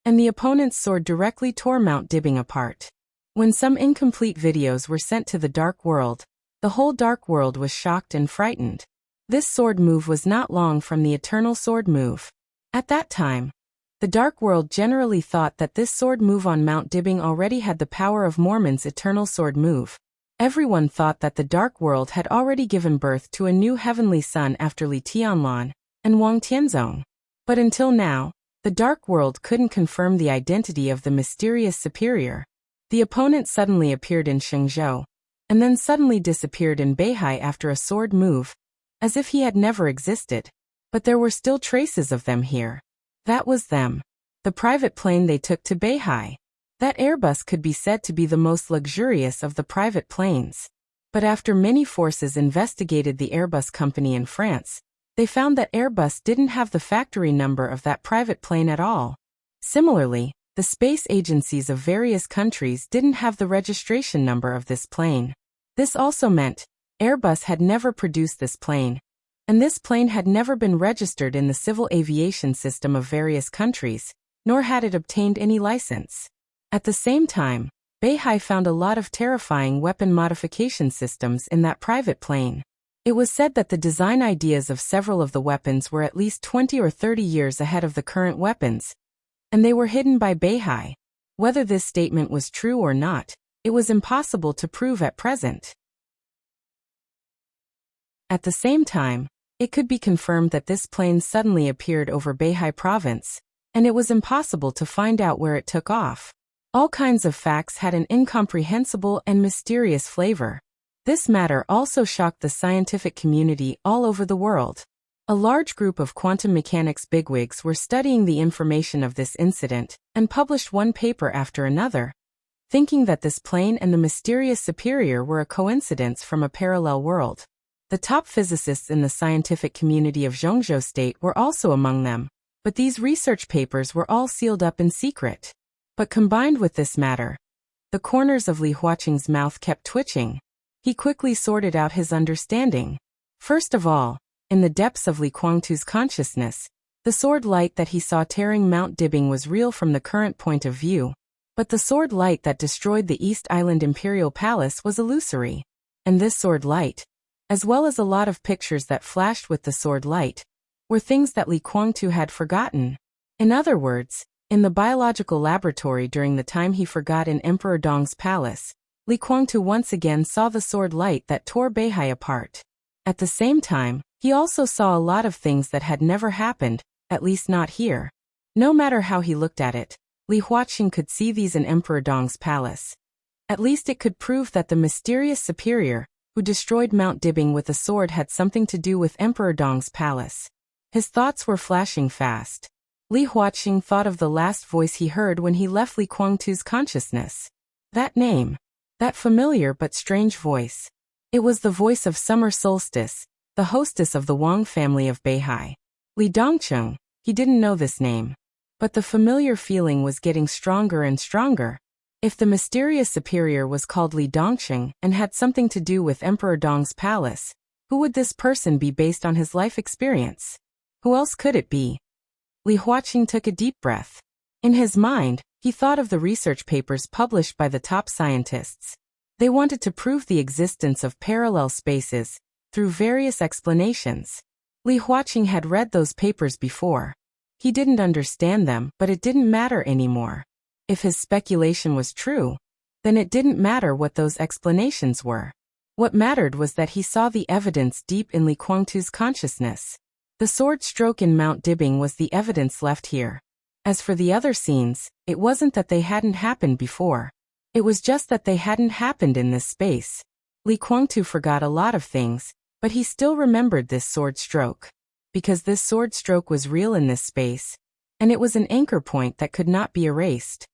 and the opponent's sword directly tore Mount Dibing apart. When some incomplete videos were sent to the Dark World, the whole Dark World was shocked and frightened. This sword move was not long from the Eternal Sword move. At that time, the Dark World generally thought that this sword move on Mount Dibing already had the power of Mormon's Eternal Sword move. Everyone thought that the Dark World had already given birth to a new heavenly son after Li Tianlan and Wang Tianzong. But until now, the Dark World couldn't confirm the identity of the mysterious superior. The opponent suddenly appeared in Shenzhou, and then suddenly disappeared in Beihai after a sword move, as if he had never existed. But there were still traces of them here. That was them. The private plane they took to Beihai. That Airbus could be said to be the most luxurious of the private planes. But after many forces investigated the Airbus company in France, they found that Airbus didn't have the factory number of that private plane at all. Similarly, the space agencies of various countries didn't have the registration number of this plane. This also meant Airbus had never produced this plane, and this plane had never been registered in the civil aviation system of various countries, nor had it obtained any license. At the same time, Beihai found a lot of terrifying weapon modification systems in that private plane. It was said that the design ideas of several of the weapons were at least 20 or 30 years ahead of the current weapons, and they were hidden by Beihai. Whether this statement was true or not, it was impossible to prove at present. At the same time, it could be confirmed that this plane suddenly appeared over Beihai province, and it was impossible to find out where it took off. All kinds of facts had an incomprehensible and mysterious flavor. This matter also shocked the scientific community all over the world. A large group of quantum mechanics bigwigs were studying the information of this incident and published one paper after another, thinking that this plane and the mysterious superior were a coincidence from a parallel world. The top physicists in the scientific community of Zhongzhou State were also among them, but these research papers were all sealed up in secret. But combined with this matter, the corners of Li Huaqing's mouth kept twitching. He quickly sorted out his understanding. First of all, in the depths of Li Guangtu's consciousness, the sword light that he saw tearing Mount Dibing was real from the current point of view, but the sword light that destroyed the East Island Imperial Palace was illusory. And this sword light, as well as a lot of pictures that flashed with the sword light, were things that Li Guangtu had forgotten. In other words, in the biological laboratory during the time he forgot in Emperor Dong's palace, Li Guangtu once again saw the sword light that tore Beihai apart. At the same time, he also saw a lot of things that had never happened, at least not here. No matter how he looked at it, Li Huaqing could see these in Emperor Dong's palace. At least it could prove that the mysterious superior, who destroyed Mount Dibing with a sword, had something to do with Emperor Dong's palace. His thoughts were flashing fast. Li Huaqing thought of the last voice he heard when he left Li Guangtu's consciousness. That name. That familiar but strange voice. It was the voice of Summer Solstice, the hostess of the Wang family of Beihai. Li Dongcheng, he didn't know this name. But the familiar feeling was getting stronger and stronger. If the mysterious superior was called Li Dongcheng and had something to do with Emperor Dong's palace, who would this person be based on his life experience? Who else could it be? Li Huaqing took a deep breath. In his mind, he thought of the research papers published by the top scientists. They wanted to prove the existence of parallel spaces through various explanations. Li Huaqing had read those papers before. He didn't understand them, but it didn't matter anymore. If his speculation was true, then it didn't matter what those explanations were. What mattered was that he saw the evidence deep in Li Guangtu's consciousness. The sword stroke in Mount Dibing was the evidence left here. As for the other scenes, it wasn't that they hadn't happened before. It was just that they hadn't happened in this space. Li Guangtu forgot a lot of things, but he still remembered this sword stroke. Because this sword stroke was real in this space, and it was an anchor point that could not be erased.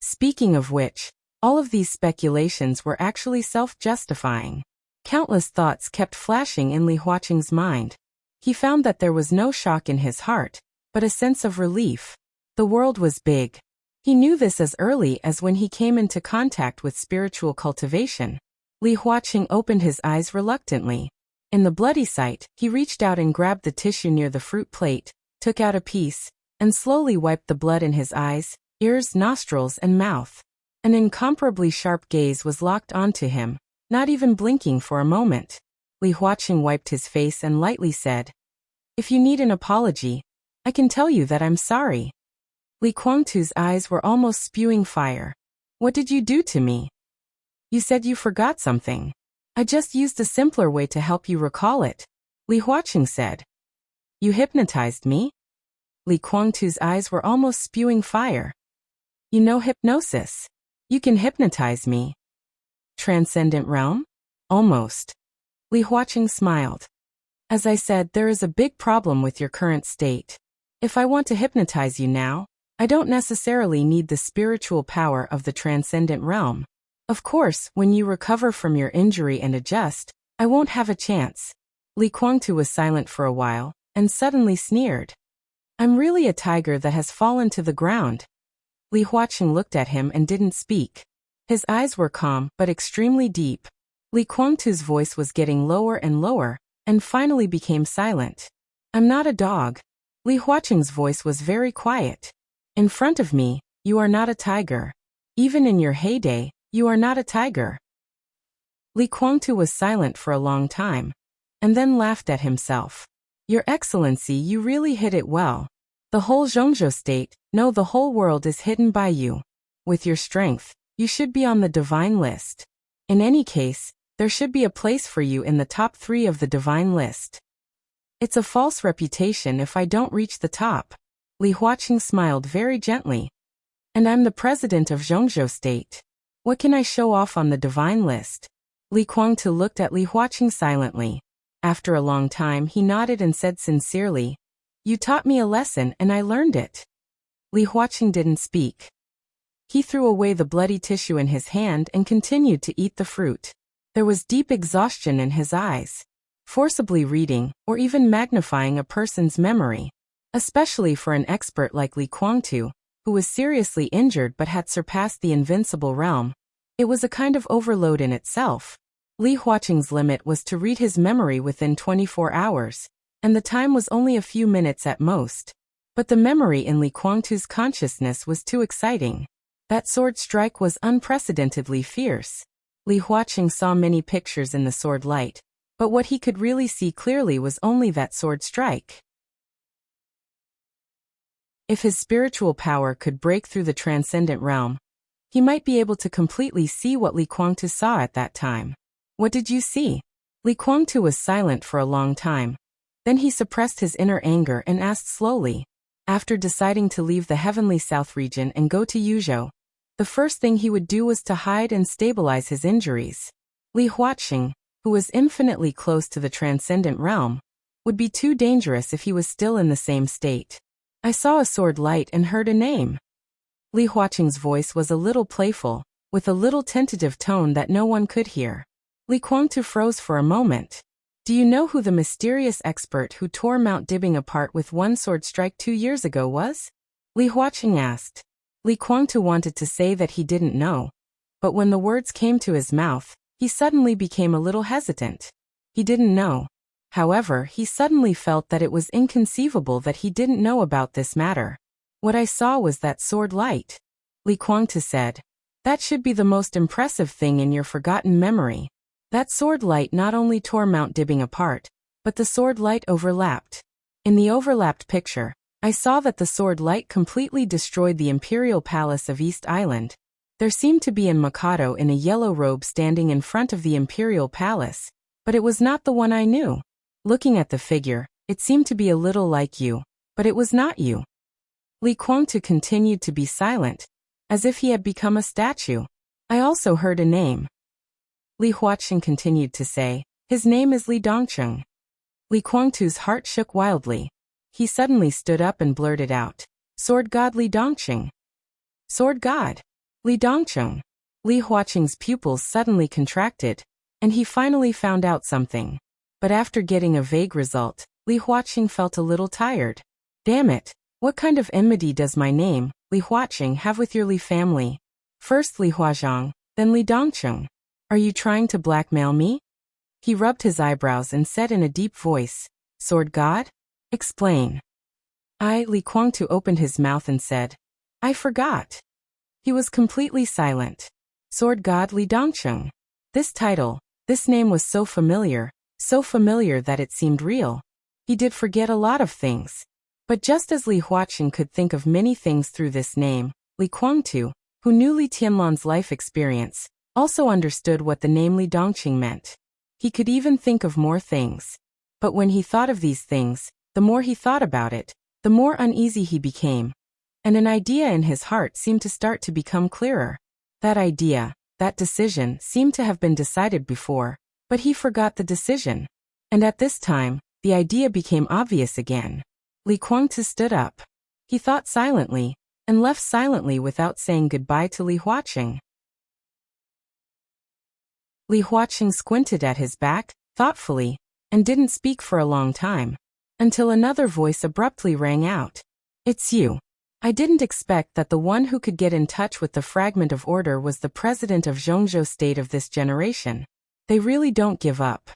Speaking of which, all of these speculations were actually self-justifying. Countless thoughts kept flashing in Li Huaqing's mind. He found that there was no shock in his heart, but a sense of relief. The world was big. He knew this as early as when he came into contact with spiritual cultivation. Li Huaqing opened his eyes reluctantly. In the bloody sight, he reached out and grabbed the tissue near the fruit plate, took out a piece, and slowly wiped the blood in his eyes, ears, nostrils, and mouth. An incomparably sharp gaze was locked onto him, not even blinking for a moment. Li Huaqing wiped his face and lightly said, "If you need an apology, I can tell you that I'm sorry." Li Guangtu's eyes were almost spewing fire. "What did you do to me? You said you forgot something. I just used a simpler way to help you recall it," Li Huaqing said. "You hypnotized me?" Li Guangtu's eyes were almost spewing fire. "You know hypnosis. You can hypnotize me." "Transcendent realm?" "Almost." Li Huaqing smiled. "As I said, there is a big problem with your current state. If I want to hypnotize you now, I don't necessarily need the spiritual power of the transcendent realm. Of course, when you recover from your injury and adjust, I won't have a chance." Li Guangtu was silent for a while, and suddenly sneered. "I'm really a tiger that has fallen to the ground." Li Huaqing looked at him and didn't speak. His eyes were calm, but extremely deep. Li Guangtu's voice was getting lower and lower, and finally became silent. "I'm not a dog." Li Huaqing's voice was very quiet. "In front of me, you are not a tiger. Even in your heyday, you are not a tiger." Li Guangtu was silent for a long time, and then laughed at himself. "Your Excellency, you really hit it well. The whole Zhongzhou state, no, the whole world is hidden by you. With your strength, you should be on the divine list. In any case, there should be a place for you in the top 3 of the divine list. It's a false reputation if I don't reach the top." Li Huaqing smiled very gently. "And I'm the president of Zhongzhou state. What can I show off on the divine list?" Li Guangtu looked at Li Huaqing silently. After a long time he nodded and said sincerely, "You taught me a lesson and I learned it." Li Huaqing didn't speak. He threw away the bloody tissue in his hand and continued to eat the fruit. There was deep exhaustion in his eyes. Forcibly reading, or even magnifying a person's memory, especially for an expert like Li Guangtu, who was seriously injured but had surpassed the invincible realm, it was a kind of overload in itself. Li Huaqing's limit was to read his memory within 24 hours, and the time was only a few minutes at most. But the memory in Li Guangtu's consciousness was too exciting. That sword strike was unprecedentedly fierce. Li Huaqing saw many pictures in the sword light, But what he could really see clearly was only that sword strike. If his spiritual power could break through the transcendent realm, he might be able to completely see what Li Kuangtu saw at that time. What did you see? Li Kuangtu was silent for a long time. Then he suppressed his inner anger and asked slowly. After deciding to leave the Heavenly South region and go to Yuzhou, the first thing he would do was to hide and stabilize his injuries. Li Huaqing, who was infinitely close to the transcendent realm, would be too dangerous if he was still in the same state. I saw a sword light and heard a name. Li Huaqing's voice was a little playful, with a little tentative tone that no one could hear. Li Kuangtu froze for a moment. Do you know who the mysterious expert who tore Mount Dibbing apart with one sword strike 2 years ago was? Li Huaqing asked. Li Kuangtu wanted to say that he didn't know, but when the words came to his mouth, he suddenly became a little hesitant. He didn't know. However, he suddenly felt that it was inconceivable that he didn't know about this matter. What I saw was that sword light. Li Kuangtu said. That should be the most impressive thing in your forgotten memory. That sword light not only tore Mount Dibbing apart, but the sword light overlapped. In the overlapped picture, I saw that the sword light completely destroyed the Imperial Palace of East Island. There seemed to be a Mikado in a yellow robe standing in front of the Imperial Palace, but it was not the one I knew. Looking at the figure, it seemed to be a little like you, but it was not you. Li Kuangtu continued to be silent, as if he had become a statue. I also heard a name. Li Huaqing continued to say, his name is Li Dongcheng. Li Kuangtu's heart shook wildly. He suddenly stood up and blurted out, Sword God Li Dongcheng. Sword God. Li Dongcheng. Li Huaqing's pupils suddenly contracted, and he finally found out something. But after getting a vague result, Li Huaqing felt a little tired. Damn it, what kind of enmity does my name, Li Huaqing, have with your Li family? First Li Huazhang, then Li Dongcheng. Are you trying to blackmail me? He rubbed his eyebrows and said in a deep voice, Sword God? Explain. Li Kuangtu opened his mouth and said, I forgot. He was completely silent. Sword God Li Dongcheng. This title, this name was so familiar that it seemed real. He did forget a lot of things. But just as Li Huaqing could think of many things through this name, Li Kuangtu, who knew Li Tianlan's life experience, also understood what the name Li Dongqing meant. He could even think of more things. But when he thought of these things, the more he thought about it, the more uneasy he became. And an idea in his heart seemed to start to become clearer. That idea, that decision, seemed to have been decided before, but he forgot the decision. And at this time, the idea became obvious again. Li Kuangtu stood up. He thought silently, and left silently without saying goodbye to Li Huaqing. Li Huaqing squinted at his back, thoughtfully, and didn't speak for a long time, until another voice abruptly rang out. It's you. I didn't expect that the one who could get in touch with the fragment of order was the president of Zhongzhou state of this generation. They really don't give up.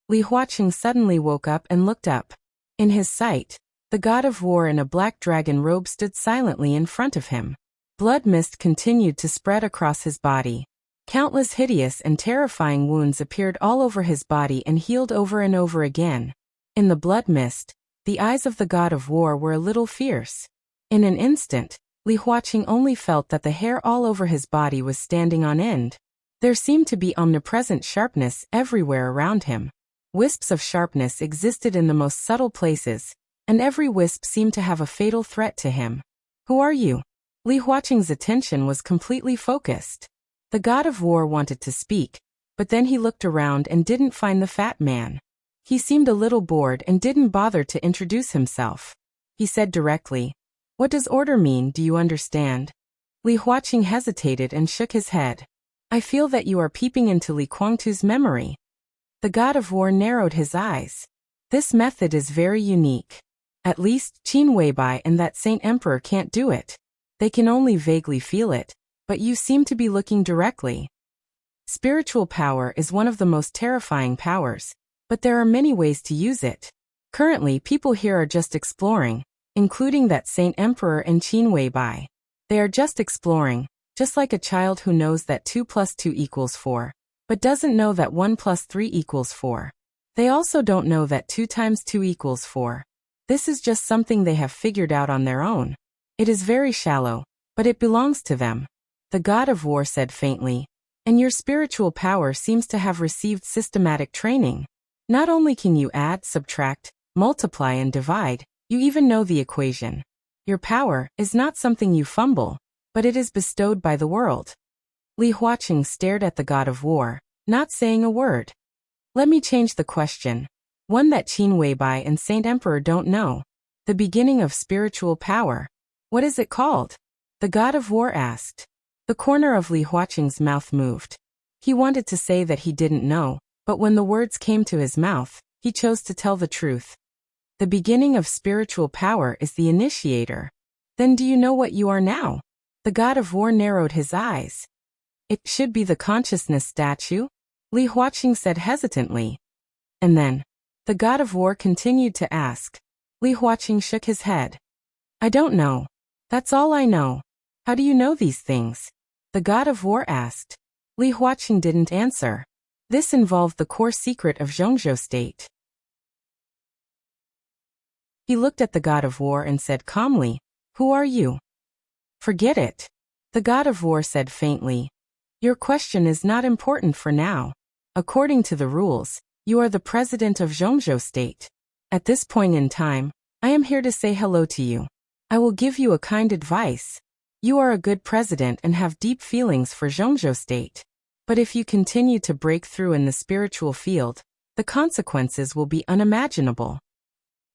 Li Huaqing suddenly woke up and looked up. In his sight, the god of war in a black dragon robe stood silently in front of him. Blood mist continued to spread across his body. Countless hideous and terrifying wounds appeared all over his body and healed over and over again. In the blood mist, the eyes of the god of war were a little fierce. In an instant, Li Huaqing only felt that the hair all over his body was standing on end. There seemed to be omnipresent sharpness everywhere around him. Wisps of sharpness existed in the most subtle places, and every wisp seemed to have a fatal threat to him. Who are you? Li Huaqing's attention was completely focused. The god of war wanted to speak, but then he looked around and didn't find the fat man. He seemed a little bored and didn't bother to introduce himself. He said directly, What does order mean, do you understand? Li Huaqing hesitated and shook his head. I feel that you are peeping into Li Kuangtu's memory. The god of war narrowed his eyes. This method is very unique. At least, Qin Weibai and that Saint Emperor can't do it. They can only vaguely feel it, but you seem to be looking directly. Spiritual power is one of the most terrifying powers, but there are many ways to use it. Currently, people here are just exploring, including that Saint Emperor and Qin Weibai. They are just exploring, just like a child who knows that 2 + 2 = 4, but doesn't know that 1 + 3 = 4. They also don't know that 2 times 2 equals 4. This is just something they have figured out on their own. It is very shallow, but it belongs to them. The god of war said faintly, and your spiritual power seems to have received systematic training. Not only can you add, subtract, multiply and divide, you even know the equation. Your power is not something you fumble, but it is bestowed by the world. Li Huaqing stared at the god of war, not saying a word. Let me change the question. One that Qin Weibai and Saint Emperor don't know. The beginning of spiritual power. What is it called? The god of war asked. The corner of Li Huaqing's mouth moved. He wanted to say that he didn't know, but when the words came to his mouth, he chose to tell the truth. The beginning of spiritual power is the initiator. Then do you know what you are now? The god of war narrowed his eyes. It should be the consciousness statue, Li Huaqing said hesitantly. And then, the god of war continued to ask. Li Huaqing shook his head. I don't know. That's all I know. How do you know these things? The god of war asked. Li Huaqing didn't answer. This involved the core secret of Zhongzhou state. He looked at the god of war and said calmly, Who are you? Forget it. The god of war said faintly. Your question is not important for now. According to the rules, you are the president of Zhongzhou state. At this point in time, I am here to say hello to you. I will give you a kind advice. You are a good president and have deep feelings for Zhongzhou state. But if you continue to break through in the spiritual field, the consequences will be unimaginable.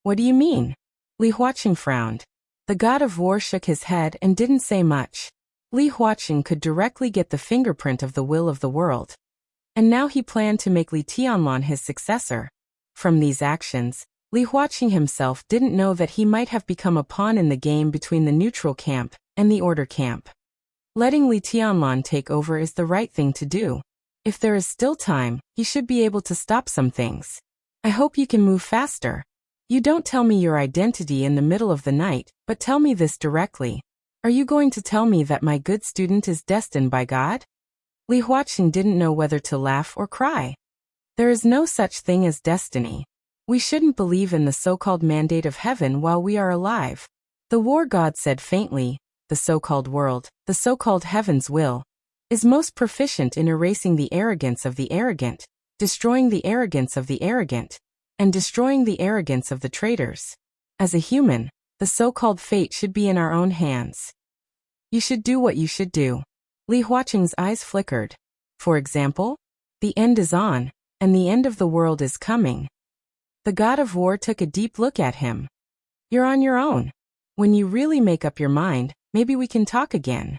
What do you mean? Li Huaqing frowned. The god of war shook his head and didn't say much. Li Huaqing could directly get the fingerprint of the will of the world. And now he planned to make Li Tianlan his successor. From these actions, Li Huaqing himself didn't know that he might have become a pawn in the game between the neutral camp and the order camp. Letting Li Tianlan take over is the right thing to do. If there is still time, he should be able to stop some things. I hope you can move faster. You don't tell me your identity in the middle of the night, but tell me this directly. Are you going to tell me that my good student is destined by God? Li Huaqing didn't know whether to laugh or cry. There is no such thing as destiny. We shouldn't believe in the so-called mandate of heaven while we are alive. The war god said faintly, the so-called world, the so-called heaven's will, is most proficient in erasing the arrogance of the arrogant, destroying the arrogance of the arrogant, and destroying the arrogance of the traitors. As a human, the so-called fate should be in our own hands. You should do what you should do. Li Huaqing's eyes flickered. For example, the end is on, and the end of the world is coming. The god of war took a deep look at him. You're on your own. When you really make up your mind, maybe we can talk again.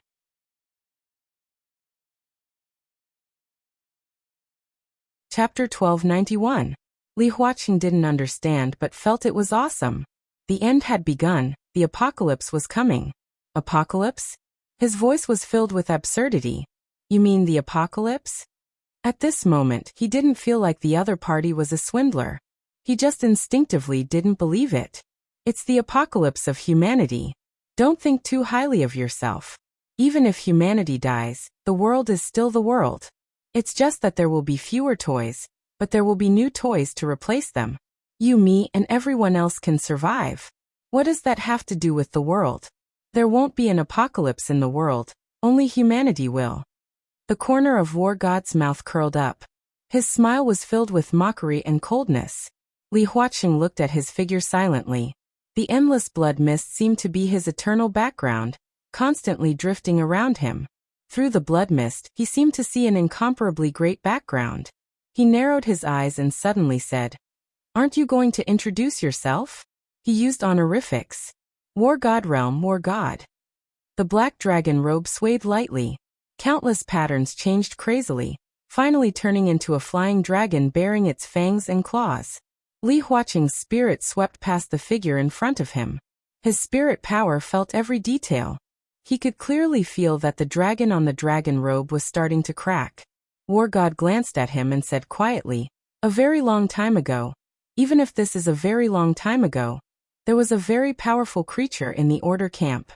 Chapter 1291. Li Huaqing didn't understand but felt it was awesome. The end had begun, the apocalypse was coming. Apocalypse? His voice was filled with absurdity. You mean the apocalypse? At this moment, he didn't feel like the other party was a swindler. He just instinctively didn't believe it. It's the apocalypse of humanity. Don't think too highly of yourself. Even if humanity dies, the world is still the world. It's just that there will be fewer toys, but there will be new toys to replace them. You, me, and everyone else can survive. What does that have to do with the world? There won't be an apocalypse in the world, only humanity will. The corner of War God's mouth curled up. His smile was filled with mockery and coldness. Li Huaqing looked at his figure silently. The endless blood mist seemed to be his eternal background, constantly drifting around him. Through the blood mist, he seemed to see an incomparably great background. He narrowed his eyes and suddenly said, Aren't you going to introduce yourself? He used honorifics. War God Realm War God. The black dragon robe swayed lightly. Countless patterns changed crazily, finally turning into a flying dragon bearing its fangs and claws. Li Huaqing's spirit swept past the figure in front of him. His spirit power felt every detail. He could clearly feel that the dragon on the dragon robe was starting to crack. War God glanced at him and said quietly, A very long time ago. Even if this is a very long time ago, there was a very powerful creature in the Order camp.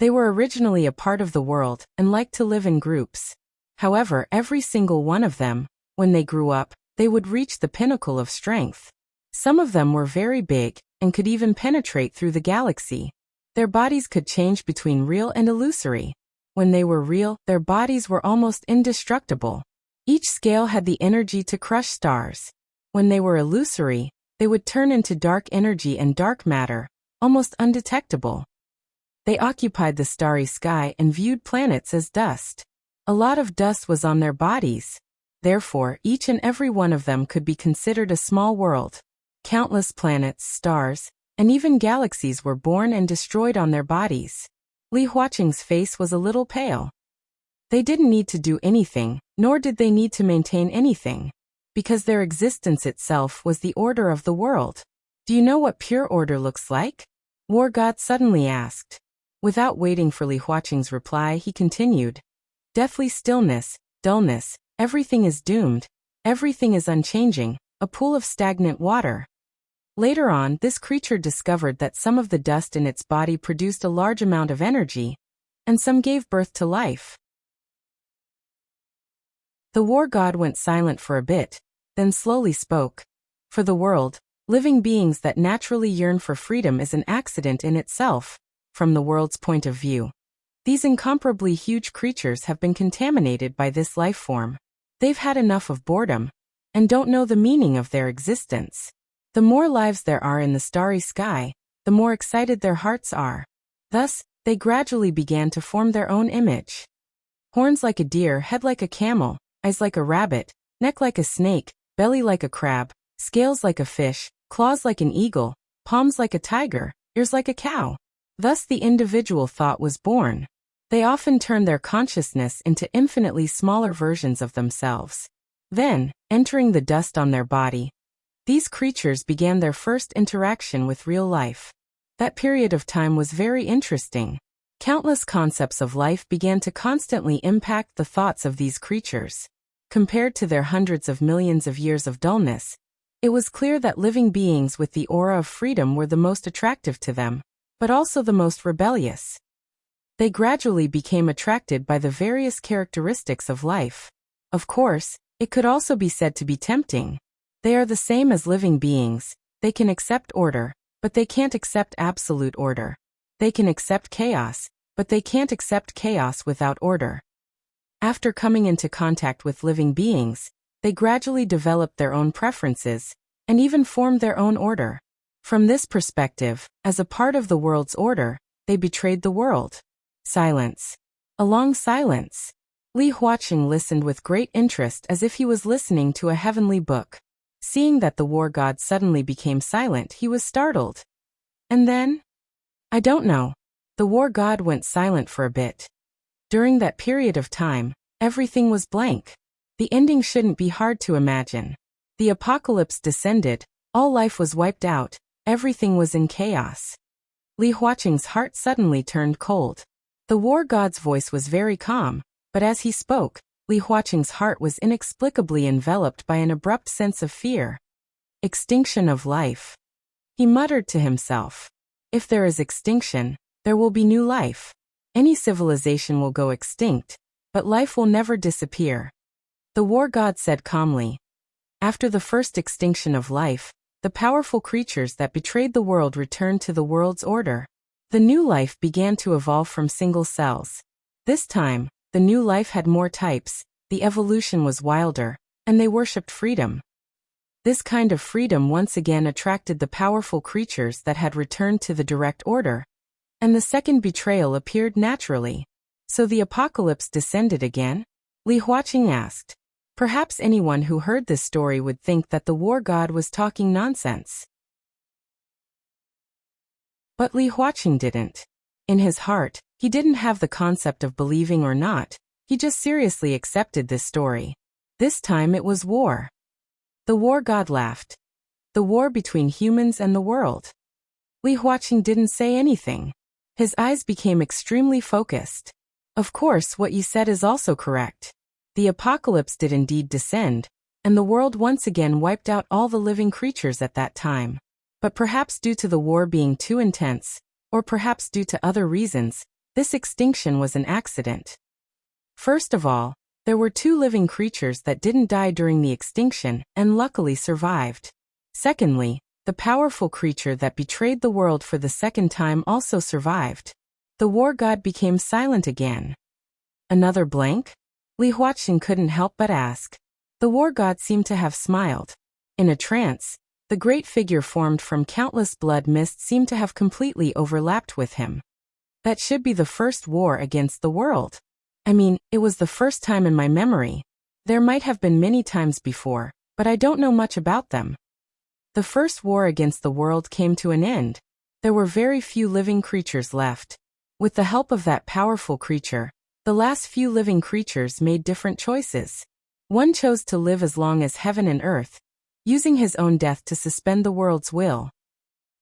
They were originally a part of the world and liked to live in groups. However, every single one of them, when they grew up, They would reach the pinnacle of strength. Some of them were very big and could even penetrate through the galaxy. Their bodies could change between real and illusory. When they were real, their bodies were almost indestructible. Each scale had the energy to crush stars. When they were illusory, they would turn into dark energy and dark matter, almost undetectable. They occupied the starry sky and viewed planets as dust. A lot of dust was on their bodies. Therefore, each and every one of them could be considered a small world. Countless planets, stars, and even galaxies were born and destroyed on their bodies. Li Huaqing's face was a little pale. They didn't need to do anything, nor did they need to maintain anything, because their existence itself was the order of the world. Do you know what pure order looks like? War God suddenly asked. Without waiting for Li Huaqing's reply, he continued. Deathly stillness, dullness, everything is doomed, everything is unchanging, a pool of stagnant water. Later on, this creature discovered that some of the dust in its body produced a large amount of energy, and some gave birth to life. The war god went silent for a bit, then slowly spoke. For the world, living beings that naturally yearn for freedom is an accident in itself, from the world's point of view. These incomparably huge creatures have been contaminated by this life form. They've had enough of boredom, and don't know the meaning of their existence. The more lives there are in the starry sky, the more excited their hearts are. Thus, they gradually began to form their own image. Horns like a deer, head like a camel, eyes like a rabbit, neck like a snake, belly like a crab, scales like a fish, claws like an eagle, palms like a tiger, ears like a cow. Thus the individual thought was born. They often turn their consciousness into infinitely smaller versions of themselves. Then, entering the dust on their body, these creatures began their first interaction with real life. That period of time was very interesting. Countless concepts of life began to constantly impact the thoughts of these creatures. Compared to their hundreds of millions of years of dullness, it was clear that living beings with the aura of freedom were the most attractive to them, but also the most rebellious. They gradually became attracted by the various characteristics of life. Of course, it could also be said to be tempting. They are the same as living beings. They can accept order, but they can't accept absolute order. They can accept chaos, but they can't accept chaos without order. After coming into contact with living beings, they gradually developed their own preferences, and even formed their own order. From this perspective, as a part of the world's order, they betrayed the world. Silence. A long silence. Li Huaqing listened with great interest as if he was listening to a heavenly book. Seeing that the war god suddenly became silent, he was startled. And then? I don't know. The war god went silent for a bit. During that period of time, everything was blank. The ending shouldn't be hard to imagine. The apocalypse descended, all life was wiped out, everything was in chaos. Li Huaqing's heart suddenly turned cold. The war god's voice was very calm, but as he spoke, Li Huaqing's heart was inexplicably enveloped by an abrupt sense of fear. Extinction of life. He muttered to himself. If there is extinction, there will be new life. Any civilization will go extinct, but life will never disappear. The war god said calmly. After the first extinction of life, the powerful creatures that betrayed the world returned to the world's order. The new life began to evolve from single cells. This time, the new life had more types, the evolution was wilder, and they worshipped freedom. This kind of freedom once again attracted the powerful creatures that had returned to the direct order, and the second betrayal appeared naturally. So the apocalypse descended again? Li Huaqing asked. Perhaps anyone who heard this story would think that the war god was talking nonsense. But Li Huaqing didn't. In his heart, he didn't have the concept of believing or not, he just seriously accepted this story. This time it was war. The war god laughed. The war between humans and the world. Li Huaqing didn't say anything. His eyes became extremely focused. Of course, what you said is also correct. The apocalypse did indeed descend, and the world once again wiped out all the living creatures at that time. But perhaps due to the war being too intense, or perhaps due to other reasons, this extinction was an accident. First of all, There were 2 living creatures that didn't die during the extinction and luckily survived. Secondly, the powerful creature that betrayed the world for the second time also survived. The war god became silent again. Another blank? Li Huaqing couldn't help but ask. The war god seemed to have smiled. In a trance, the great figure formed from countless blood mists seemed to have completely overlapped with him. That should be the first war against the world. I mean, it was the first time in my memory. There might have been many times before, but I don't know much about them. The first war against the world came to an end. There were very few living creatures left. With the help of that powerful creature, the last few living creatures made different choices. One chose to live as long as heaven and earth, using his own death to suspend the world's will.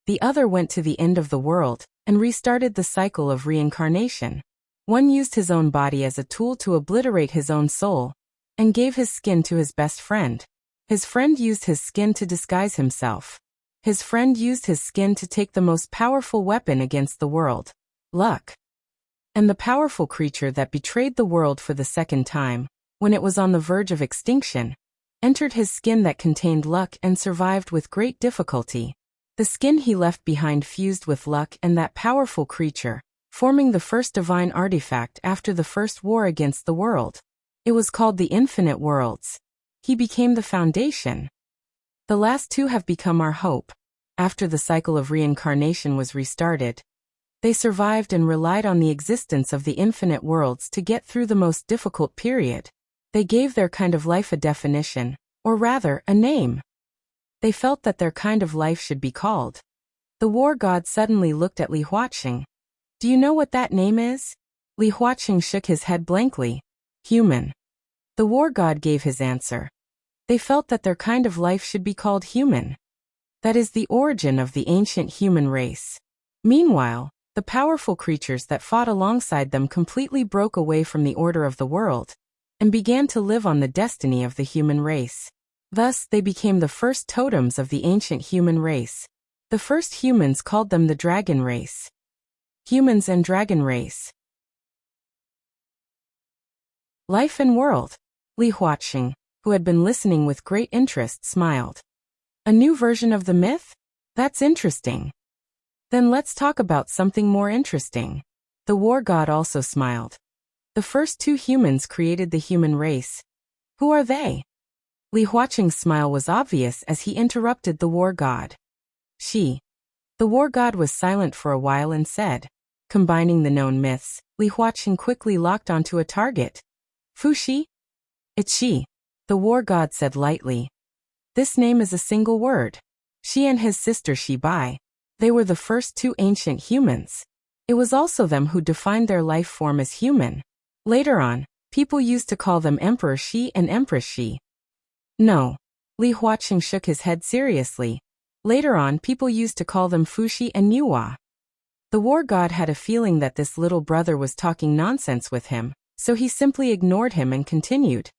The other went to the end of the world and restarted the cycle of reincarnation. One used his own body as a tool to obliterate his own soul and gave his skin to his best friend. His friend used his skin to disguise himself. His friend used his skin to take the most powerful weapon against the world, luck. And the powerful creature that betrayed the world for the second time, when it was on the verge of extinction, entered his skin that contained luck and survived with great difficulty. The skin he left behind fused with luck and that powerful creature, forming the first divine artifact after the first war against the world. It was called the Infinite Worlds. He became the foundation. The last 2 have become our hope. After the cycle of reincarnation was restarted, they survived and relied on the existence of the Infinite Worlds to get through the most difficult period. They gave their kind of life a definition, or rather, a name. They felt that their kind of life should be called. The war god suddenly looked at Li Huaqing. Do you know what that name is? Li Huaqing shook his head blankly. Human. The war god gave his answer. They felt that their kind of life should be called human. That is the origin of the ancient human race. Meanwhile, the powerful creatures that fought alongside them completely broke away from the order of the world and began to live on the destiny of the human race. Thus, they became the first totems of the ancient human race. The first humans called them the dragon race. Humans and dragon race. Life and world. Li Huaqing, who had been listening with great interest, smiled. A new version of the myth? That's interesting. Then let's talk about something more interesting. The war god also smiled. The first 2 humans created the human race. Who are they? Li Huaqing's smile was obvious as he interrupted the war god. She. The war god was silent for a while and said, combining the known myths, Li Huaqing quickly locked onto a target. Fu Shi? It's she. The war god said lightly. This name is a single word. She and his sister Shi Bai. They were the first 2 ancient humans. It was also them who defined their life form as human. Later on, people used to call them Emperor Shi and Empress Shi. No. Li Huaqing shook his head seriously. Later on, people used to call them Fushi and Nuwa. The war god had a feeling that this little brother was talking nonsense with him, so he simply ignored him and continued.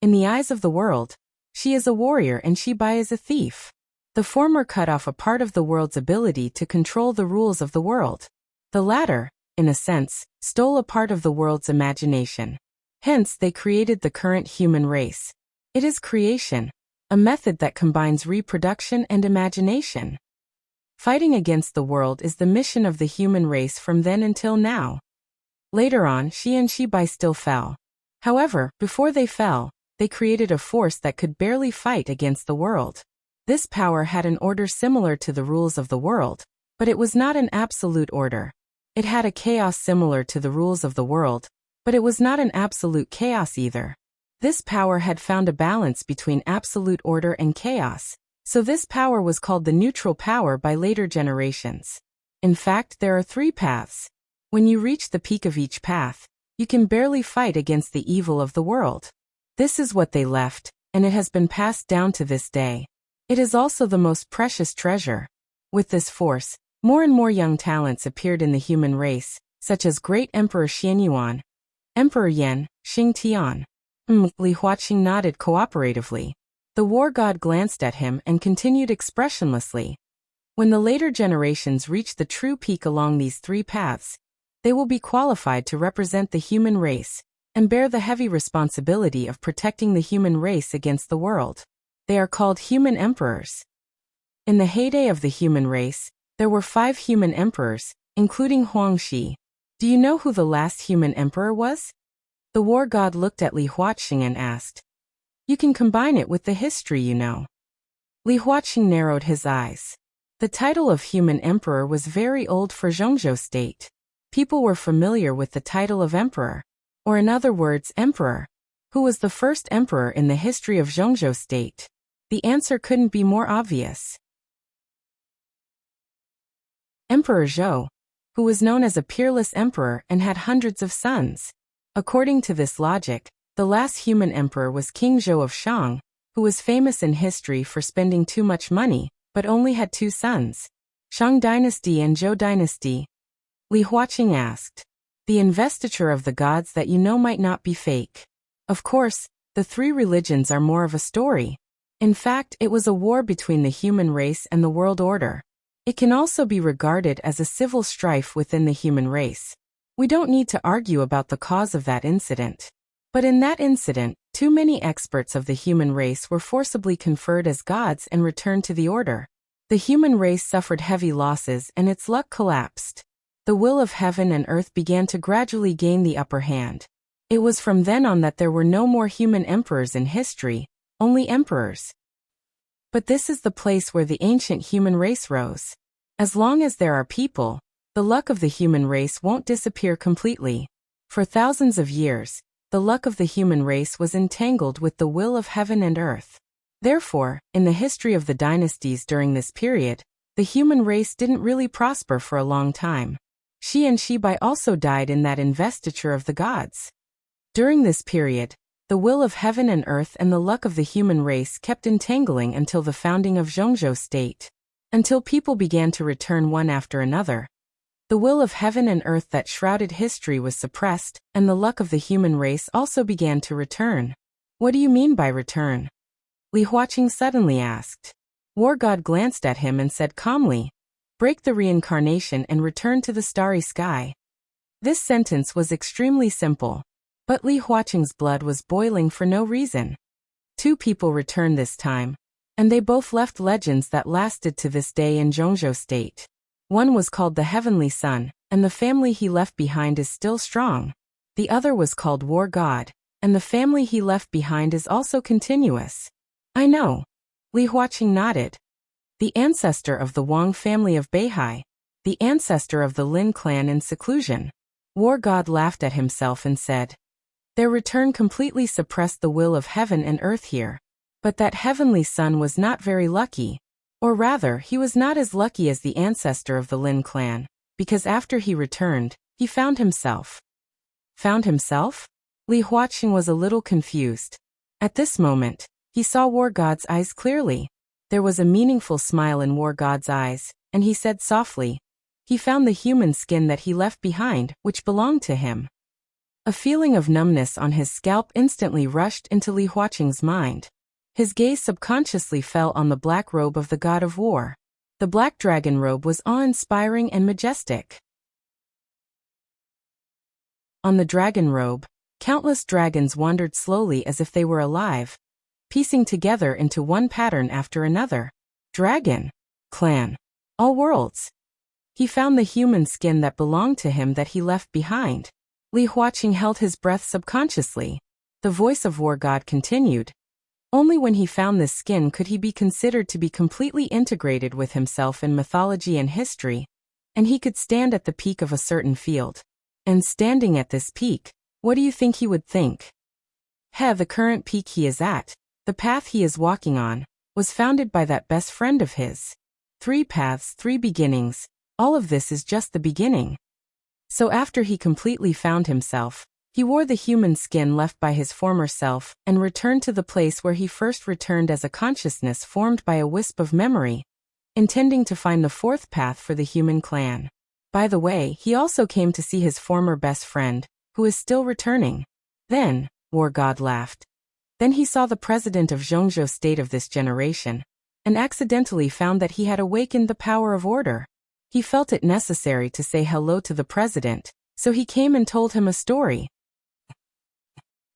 In the eyes of the world, she is a warrior and Shi Bai is a thief. The former cut off a part of the world's ability to control the rules of the world. The latter, in a sense, stole a part of the world's imagination. Hence, they created the current human race. It is creation, a method that combines reproduction and imagination. Fighting against the world is the mission of the human race from then until now. Later on, Shi and Shi Bai still fell. However, before they fell, they created a force that could barely fight against the world. This power had an order similar to the rules of the world, but it was not an absolute order. It had a chaos similar to the rules of the world, but it was not an absolute chaos either. This power had found a balance between absolute order and chaos, so this power was called the neutral power by later generations. In fact, there are 3 paths. When you reach the peak of each path, you can barely fight against the evil of the world. This is what they left, and it has been passed down to this day. It is also the most precious treasure. With this force, more and more young talents appeared in the human race, such as Great Emperor Xianyuan, Emperor Yan, Xing Tian. Li Huaqing nodded cooperatively. The war god glanced at him and continued expressionlessly. When the later generations reach the true peak along these 3 paths, they will be qualified to represent the human race, and bear the heavy responsibility of protecting the human race against the world. They are called human emperors. In the heyday of the human race, there were 5 human emperors, including Huangshi. Do you know who the last human emperor was? The war god looked at Li Huaqing and asked. You can combine it with the history you know. Li Huaqing narrowed his eyes. The title of human emperor was very old for Zhongzhou state. People were familiar with the title of emperor, or in other words, emperor. Who was the first emperor in the history of Zhongzhou state? The answer couldn't be more obvious. Emperor Zhou, who was known as a peerless emperor and had hundreds of sons. According to this logic, the last human emperor was King Zhou of Shang, who was famous in history for spending too much money, but only had 2 sons. Shang dynasty and Zhou dynasty. Li Huaqing asked. The investiture of the gods that you know might not be fake. Of course, the 3 religions are more of a story. In fact, it was a war between the human race and the world order. It can also be regarded as a civil strife within the human race. We don't need to argue about the cause of that incident. But in that incident, too many experts of the human race were forcibly conferred as gods and returned to the order. The human race suffered heavy losses and its luck collapsed. The will of heaven and earth began to gradually gain the upper hand. It was from then on that there were no more human emperors in history, only emperors. But this is the place where the ancient human race rose. As long as there are people, the luck of the human race won't disappear completely. For thousands of years, the luck of the human race was entangled with the will of heaven and earth. Therefore, in the history of the dynasties during this period, the human race didn't really prosper for a long time. Shi and Shibai also died in that investiture of the gods. During this period, the will of heaven and earth and the luck of the human race kept entangling until the founding of Zhongzhou state. Until people began to return one after another. The will of heaven and earth that shrouded history was suppressed, and the luck of the human race also began to return. What do you mean by return? Li Huaqing suddenly asked. War God glanced at him and said calmly, break the reincarnation and return to the starry sky. This sentence was extremely simple. But Li Huaqing's blood was boiling for no reason. 2 people returned this time, and they both left legends that lasted to this day in Zhongzhou state. One was called the Heavenly Sun, and the family he left behind is still strong. The other was called War God, and the family he left behind is also continuous. I know. Li Huaqing nodded. The ancestor of the Wang family of Beihai. The ancestor of the Lin clan in seclusion. War God laughed at himself and said, their return completely suppressed the will of heaven and earth here. But that heavenly son was not very lucky. Or rather, he was not as lucky as the ancestor of the Lin clan, because after he returned, he found himself. Found himself? Li Huaqing was a little confused. At this moment, he saw War God's eyes clearly. There was a meaningful smile in War God's eyes, and he said softly, he found the human skin that he left behind, which belonged to him. A feeling of numbness on his scalp instantly rushed into Li Huaqing's mind. His gaze subconsciously fell on the black robe of the god of war. The black dragon robe was awe-inspiring and majestic. On the dragon robe, countless dragons wandered slowly as if they were alive, piecing together into one pattern after another. Dragon. Clan. All worlds. He found the human skin that belonged to him that he left behind. Li Huaqing held his breath subconsciously. The voice of War God continued. Only when he found this skin could he be considered to be completely integrated with himself in mythology and history, and he could stand at the peak of a certain field. And standing at this peak, what do you think he would think? The current peak he is at, the path he is walking on, was founded by that best friend of his. 3 paths, 3 beginnings, all of this is just the beginning. So after he completely found himself, he wore the human skin left by his former self and returned to the place where he first returned as a consciousness formed by a wisp of memory, intending to find the 4th path for the human clan. By the way, he also came to see his former best friend, who is still returning. Then, War God laughed. Then he saw the president of Zhongzhou state of this generation, and accidentally found that he had awakened the power of order. He felt it necessary to say hello to the president, so he came and told him a story.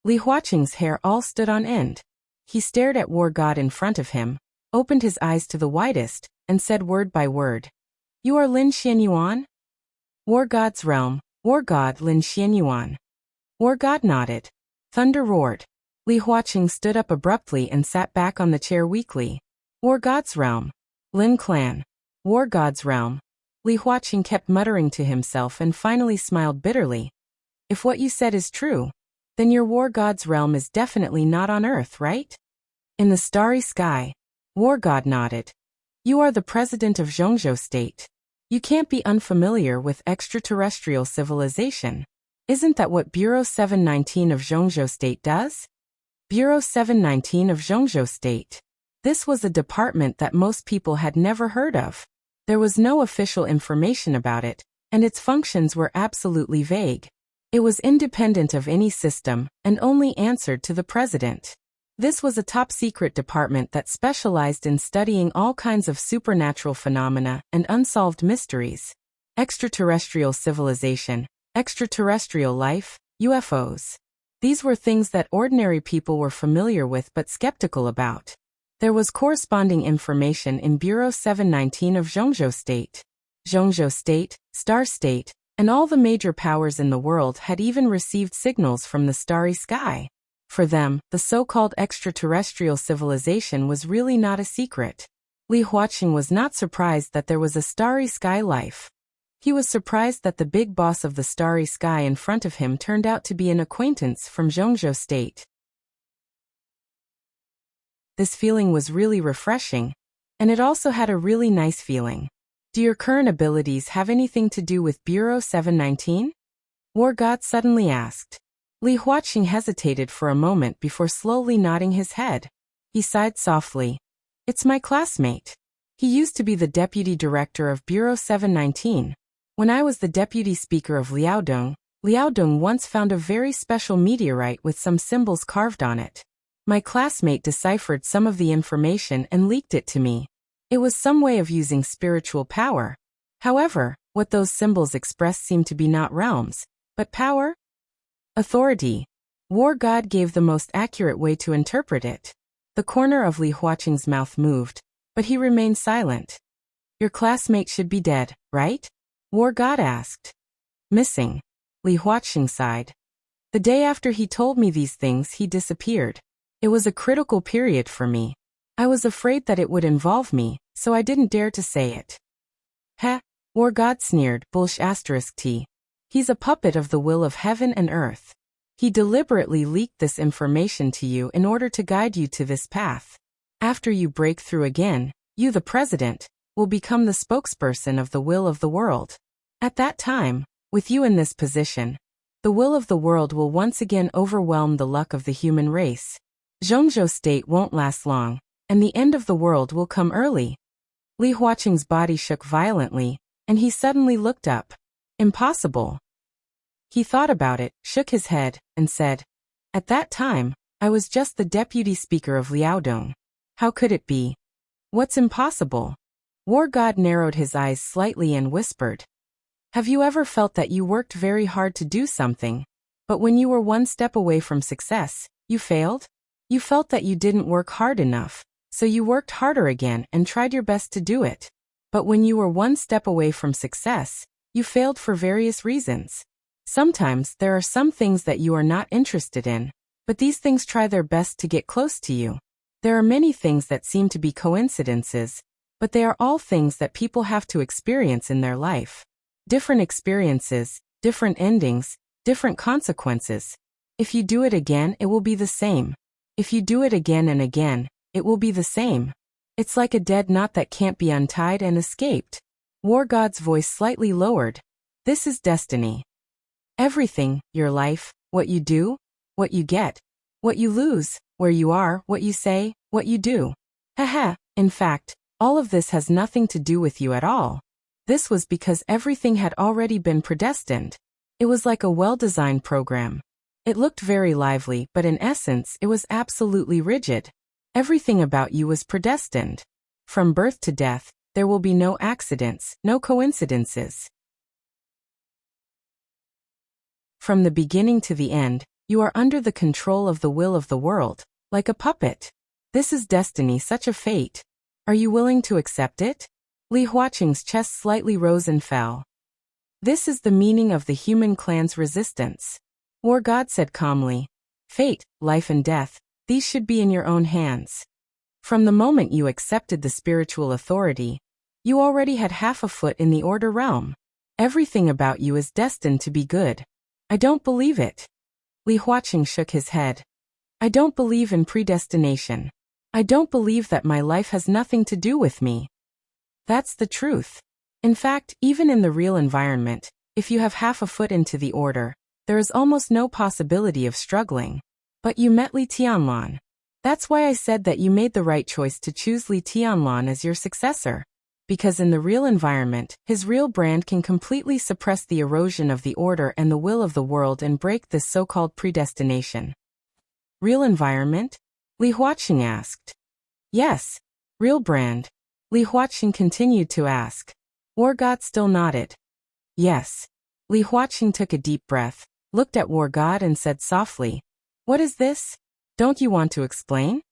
Li Huaqing's hair all stood on end. He stared at War God in front of him, opened his eyes to the widest, and said word by word, "You are Lin Xianyuan?" War God's realm, War God Lin Xianyuan. War God nodded. Thunder roared. Li Huaqing stood up abruptly and sat back on the chair weakly. War God's realm. Lin clan. War God's realm. Li Huaqing kept muttering to himself and finally smiled bitterly. If what you said is true, then your War God's realm is definitely not on Earth, right? In the starry sky. War God nodded. You are the president of Zhongzhou State. You can't be unfamiliar with extraterrestrial civilization. Isn't that what Bureau 719 of Zhongzhou State does? Bureau 719 of Zhongzhou State. This was a department that most people had never heard of. There was no official information about it, and its functions were absolutely vague. It was independent of any system, and only answered to the president. This was a top-secret department that specialized in studying all kinds of supernatural phenomena and unsolved mysteries. Extraterrestrial civilization, extraterrestrial life, UFOs. These were things that ordinary people were familiar with but skeptical about. There was corresponding information in Bureau 719 of Zhongzhou State. Zhongzhou State, Star State, and all the major powers in the world had even received signals from the starry sky. For them, the so-called extraterrestrial civilization was really not a secret. Li Huaqing was not surprised that there was a starry sky life. He was surprised that the big boss of the starry sky in front of him turned out to be an acquaintance from Zhongzhou State. This feeling was really refreshing, and it also had a really nice feeling. Do your current abilities have anything to do with Bureau 719? War God suddenly asked. Li Huaqing hesitated for a moment before slowly nodding his head. He sighed softly. It's my classmate. He used to be the deputy director of Bureau 719. When I was the deputy speaker of Liaodong once found a very special meteorite with some symbols carved on it. My classmate deciphered some of the information and leaked it to me. It was some way of using spiritual power. However, what those symbols express seemed to be not realms, but power? Authority. War God gave the most accurate way to interpret it. The corner of Li Huaqing's mouth moved, but he remained silent. Your classmate should be dead, right? War God asked. Missing. Li Huaqing sighed. The day after he told me these things, he disappeared. It was a critical period for me. I was afraid that it would involve me, so I didn't dare to say it. Heh, War God sneered, **t. He's a puppet of the will of heaven and earth. He deliberately leaked this information to you in order to guide you to this path. After you break through again, you, the president, will become the spokesperson of the will of the world. At that time, with you in this position, the will of the world will once again overwhelm the luck of the human race. Zhongzhou State won't last long, and the end of the world will come early. Li Huaqing's body shook violently, and he suddenly looked up. Impossible. He thought about it, shook his head, and said, At that time, I was just the deputy speaker of Liaodong. How could it be? What's impossible? War God narrowed his eyes slightly and whispered, Have you ever felt that you worked very hard to do something, but when you were one step away from success, you failed? You felt that you didn't work hard enough, so you worked harder again and tried your best to do it. But when you were one step away from success, you failed for various reasons. Sometimes there are some things that you are not interested in, but these things try their best to get close to you. There are many things that seem to be coincidences, but they are all things that people have to experience in their life. Different experiences, different endings, different consequences. If you do it again, it will be the same. If you do it again and again, it will be the same. It's like a dead knot that can't be untied and escaped. War God's voice slightly lowered. This is destiny. Everything, your life, what you do, what you get, what you lose, where you are, what you say, what you do. Haha, in fact, all of this has nothing to do with you at all. This was because everything had already been predestined. It was like a well-designed program. It looked very lively, but in essence, it was absolutely rigid. Everything about you was predestined. From birth to death, there will be no accidents, no coincidences. From the beginning to the end, You are under the control of the will of the world, like a puppet. This is destiny, such a fate. Are you willing to accept it? Li Huaqing's chest slightly rose and fell. This is the meaning of the human clan's resistance. War God said calmly. Fate, life and death, these should be in your own hands. From the moment you accepted the spiritual authority, you already had half a foot in the order realm. Everything about you is destined to be good. I don't believe it. Li Huaqing shook his head. I don't believe in predestination. I don't believe that my life has nothing to do with me. That's the truth. In fact, even in the real environment, if you have half a foot into the order, there is almost no possibility of struggling. But you met Li Tianlan. That's why I said that you made the right choice to choose Li Tianlan as your successor. Because in the real environment, his real brand can completely suppress the erosion of the order and the will of the world and break this so-called predestination. Real environment? Li Huaqing asked. Yes. Real brand. Li Huaqing continued to ask. War God still nodded. Yes. Li Huaqing took a deep breath, looked at War God and said softly, What is this? Don't you want to explain?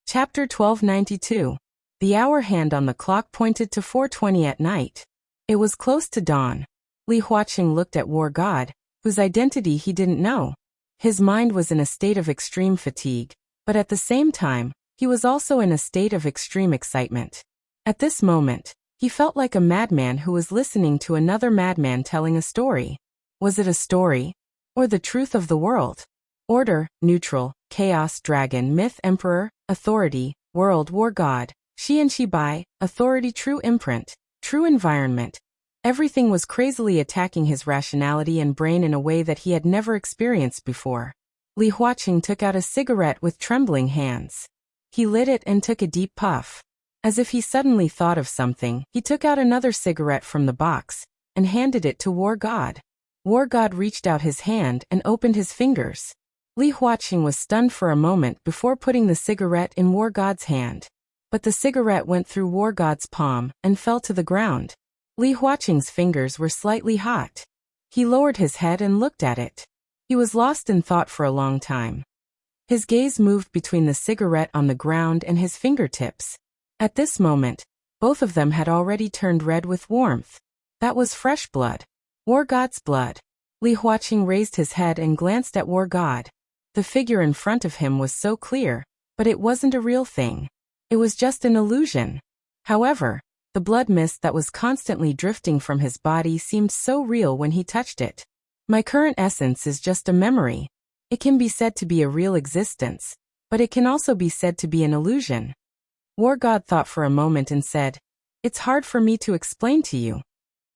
Chapter 1292. The hour hand on the clock pointed to 4:20 at night. It was close to dawn. Li Huaqing looked at War God, whose identity he didn't know. His mind was in a state of extreme fatigue, but at the same time, he was also in a state of extreme excitement. At this moment, he felt like a madman who was listening to another madman telling a story. Was it a story? Or the truth of the world? Order, neutral, chaos, dragon, myth, emperor, authority, world, war god, Shi and Shi Bai, authority, true imprint, true environment. Everything was crazily attacking his rationality and brain in a way that he had never experienced before. Li Huaqing took out a cigarette with trembling hands. He lit it and took a deep puff. As if he suddenly thought of something, he took out another cigarette from the box and handed it to War God. War God reached out his hand and opened his fingers. Li Huaqing was stunned for a moment before putting the cigarette in War God's hand. But the cigarette went through War God's palm and fell to the ground. Li Huaqing's fingers were slightly hot. He lowered his head and looked at it. He was lost in thought for a long time. His gaze moved between the cigarette on the ground and his fingertips. At this moment, both of them had already turned red with warmth. That was fresh blood. War God's blood. Li Huaqing raised his head and glanced at War God. The figure in front of him was so clear, but it wasn't a real thing. It was just an illusion. However, the blood mist that was constantly drifting from his body seemed so real when he touched it. My current essence is just a memory. It can be said to be a real existence, but it can also be said to be an illusion. War God thought for a moment and said, It's hard for me to explain to you.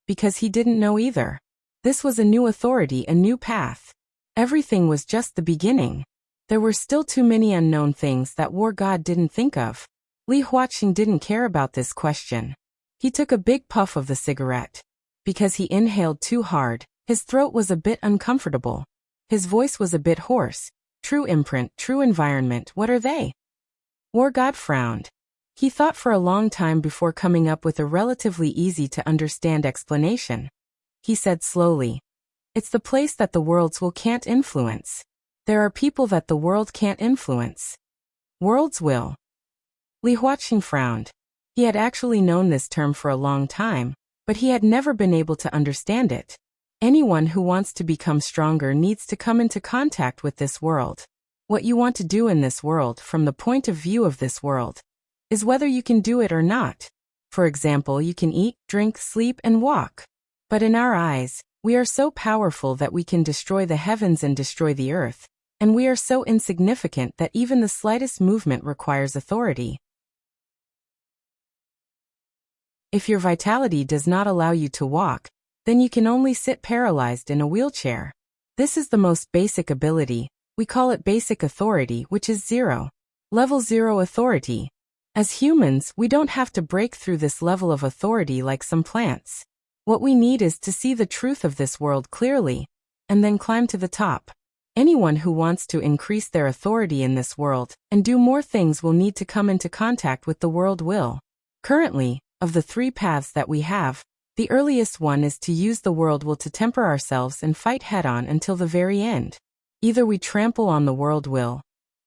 Because he didn't know either. This was a new authority, a new path. Everything was just the beginning. There were still too many unknown things that War God didn't think of. Li Huaqing didn't care about this question. He took a big puff of the cigarette. Because he inhaled too hard, his throat was a bit uncomfortable. His voice was a bit hoarse. True imprint, true environment, what are they? War God frowned. He thought for a long time before coming up with a relatively easy-to-understand explanation. He said slowly, It's the place that the worlds will can't influence. There are people that the world can't influence. Worlds will. Li Huaqing frowned. He had actually known this term for a long time, but he had never been able to understand it. Anyone who wants to become stronger needs to come into contact with this world. What you want to do in this world, from the point of view of this world, is whether you can do it or not. For example, you can eat, drink, sleep, and walk. But in our eyes, we are so powerful that we can destroy the heavens and destroy the earth, and we are so insignificant that even the slightest movement requires authority. If your vitality does not allow you to walk, then you can only sit paralyzed in a wheelchair. This is the most basic ability. We call it basic authority, which is 0. Level 0 authority. As humans, we don't have to break through this level of authority like some plants. What we need is to see the truth of this world clearly, and then climb to the top. Anyone who wants to increase their authority in this world and do more things will need to come into contact with the world will. Currently, of the 3 paths that we have, The earliest one is to use the world will to temper ourselves and fight head-on until the very end. Either we trample on the world will,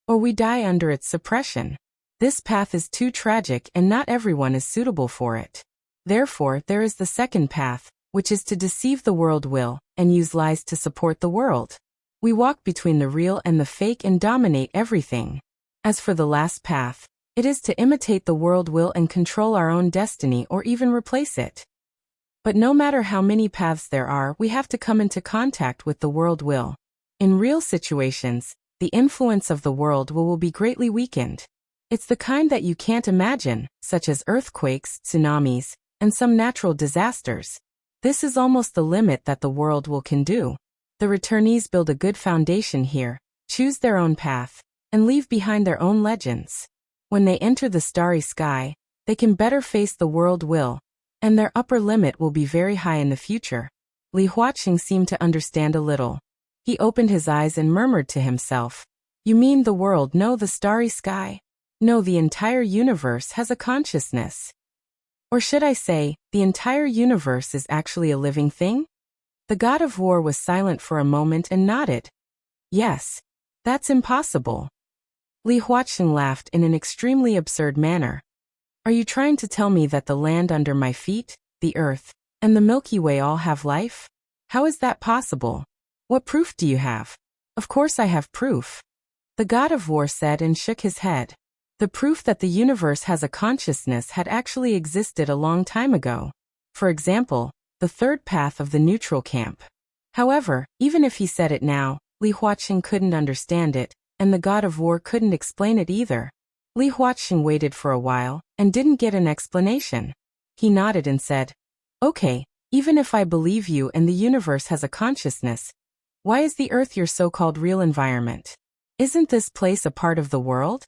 or we die under its suppression. This path is too tragic and not everyone is suitable for it. Therefore, there is the second path, which is to deceive the world will, and use lies to support the world. We walk between the real and the fake and dominate everything. As for the last path, it is to imitate the world will and control our own destiny or even replace it. But no matter how many paths there are, we have to come into contact with the world will. In real situations, the influence of the world will be greatly weakened. It's the kind that you can't imagine, such as earthquakes, tsunamis, and some natural disasters. This is almost the limit that the world will can do. The returnees build a good foundation here, choose their own path, and leave behind their own legends. When they enter the starry sky, they can better face the world will, and their upper limit will be very high in the future. Li Huaqing seemed to understand a little. He opened his eyes and murmured to himself, "You mean the world, no, the starry sky? No, the entire universe has a consciousness. Or should I say, the entire universe is actually a living thing?" The god of war was silent for a moment and nodded. "Yes. That's impossible." Li Huaqing laughed in an extremely absurd manner. "Are you trying to tell me that the land under my feet, the earth, and the Milky Way all have life? How is that possible? What proof do you have?" "Of course I have proof," the god of war said and shook his head. The proof that the universe has a consciousness had actually existed a long time ago. For example, the third path of the neutral camp. However, even if he said it now, Li Huaqing couldn't understand it, and the god of war couldn't explain it either. Li Huaqing waited for a while, and didn't get an explanation. He nodded and said, "Okay, even if I believe you and the universe has a consciousness, why is the earth your so-called real environment? Isn't this place a part of the world?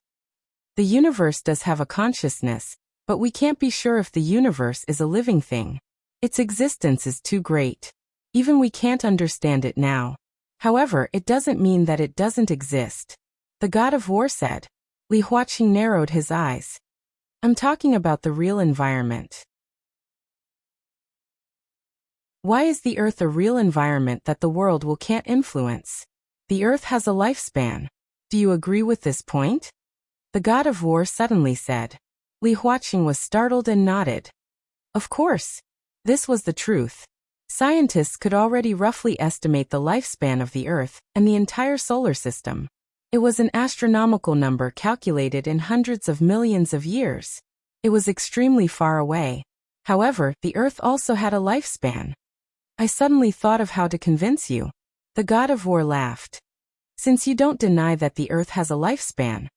The universe does have a consciousness, but we can't be sure if the universe is a living thing. Its existence is too great. Even we can't understand it now. However, it doesn't mean that it doesn't exist," the god of war said. Li Huaqing narrowed his eyes. "I'm talking about the real environment. Why is the earth a real environment that the world will can't influence? The earth has a lifespan. Do you agree with this point?" the god of war suddenly said. Li Huaqing was startled and nodded. Of course. This was the truth. Scientists could already roughly estimate the lifespan of the Earth and the entire solar system. It was an astronomical number calculated in hundreds of millions of years. It was extremely far away. However, the Earth also had a lifespan. I suddenly thought of how to convince you. The god of war laughed. Since you don't deny that the Earth has a lifespan,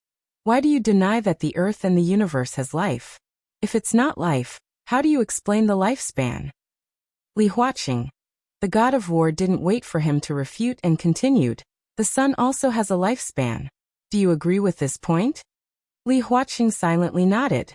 why do you deny that the Earth and the universe has life? If it's not life, how do you explain the lifespan? Li Huaqing, the god of war, didn't wait for him to refute and continued, "The sun also has a lifespan. Do you agree with this point?" Li Huaqing silently nodded.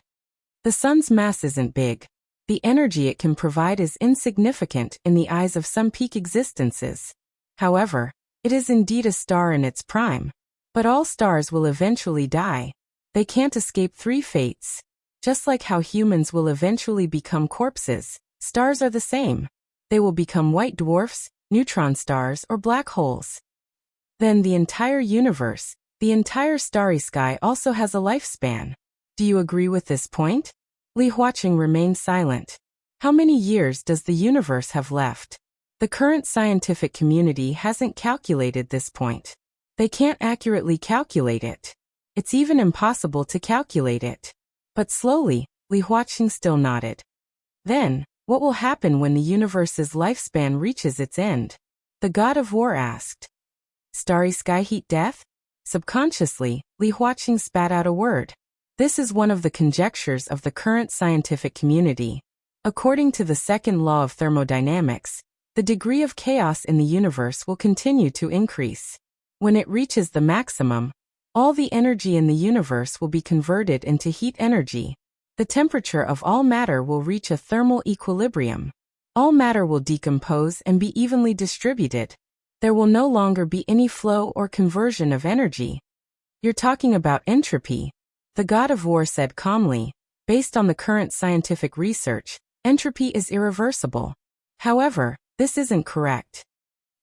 The sun's mass isn't big. The energy it can provide is insignificant in the eyes of some peak existences. However, it is indeed a star in its prime. But all stars will eventually die. They can't escape three fates. Just like how humans will eventually become corpses, stars are the same. They will become white dwarfs, neutron stars, or black holes. Then the entire universe, the entire starry sky also has a lifespan. Do you agree with this point? Li Huaqing remained silent. How many years does the universe have left? The current scientific community hasn't calculated this point. They can't accurately calculate it. It's even impossible to calculate it. But slowly, Li Huaqing still nodded. Then, what will happen when the universe's lifespan reaches its end? The god of war asked. Starry sky heat death? Subconsciously, Li Huaqing spat out a word. This is one of the conjectures of the current scientific community. According to the second law of thermodynamics, the degree of chaos in the universe will continue to increase. When it reaches the maximum, all the energy in the universe will be converted into heat energy. The temperature of all matter will reach a thermal equilibrium. All matter will decompose and be evenly distributed. There will no longer be any flow or conversion of energy. You're talking about entropy, the god of war said calmly. Based on the current scientific research, Entropy is irreversible. However, this isn't correct.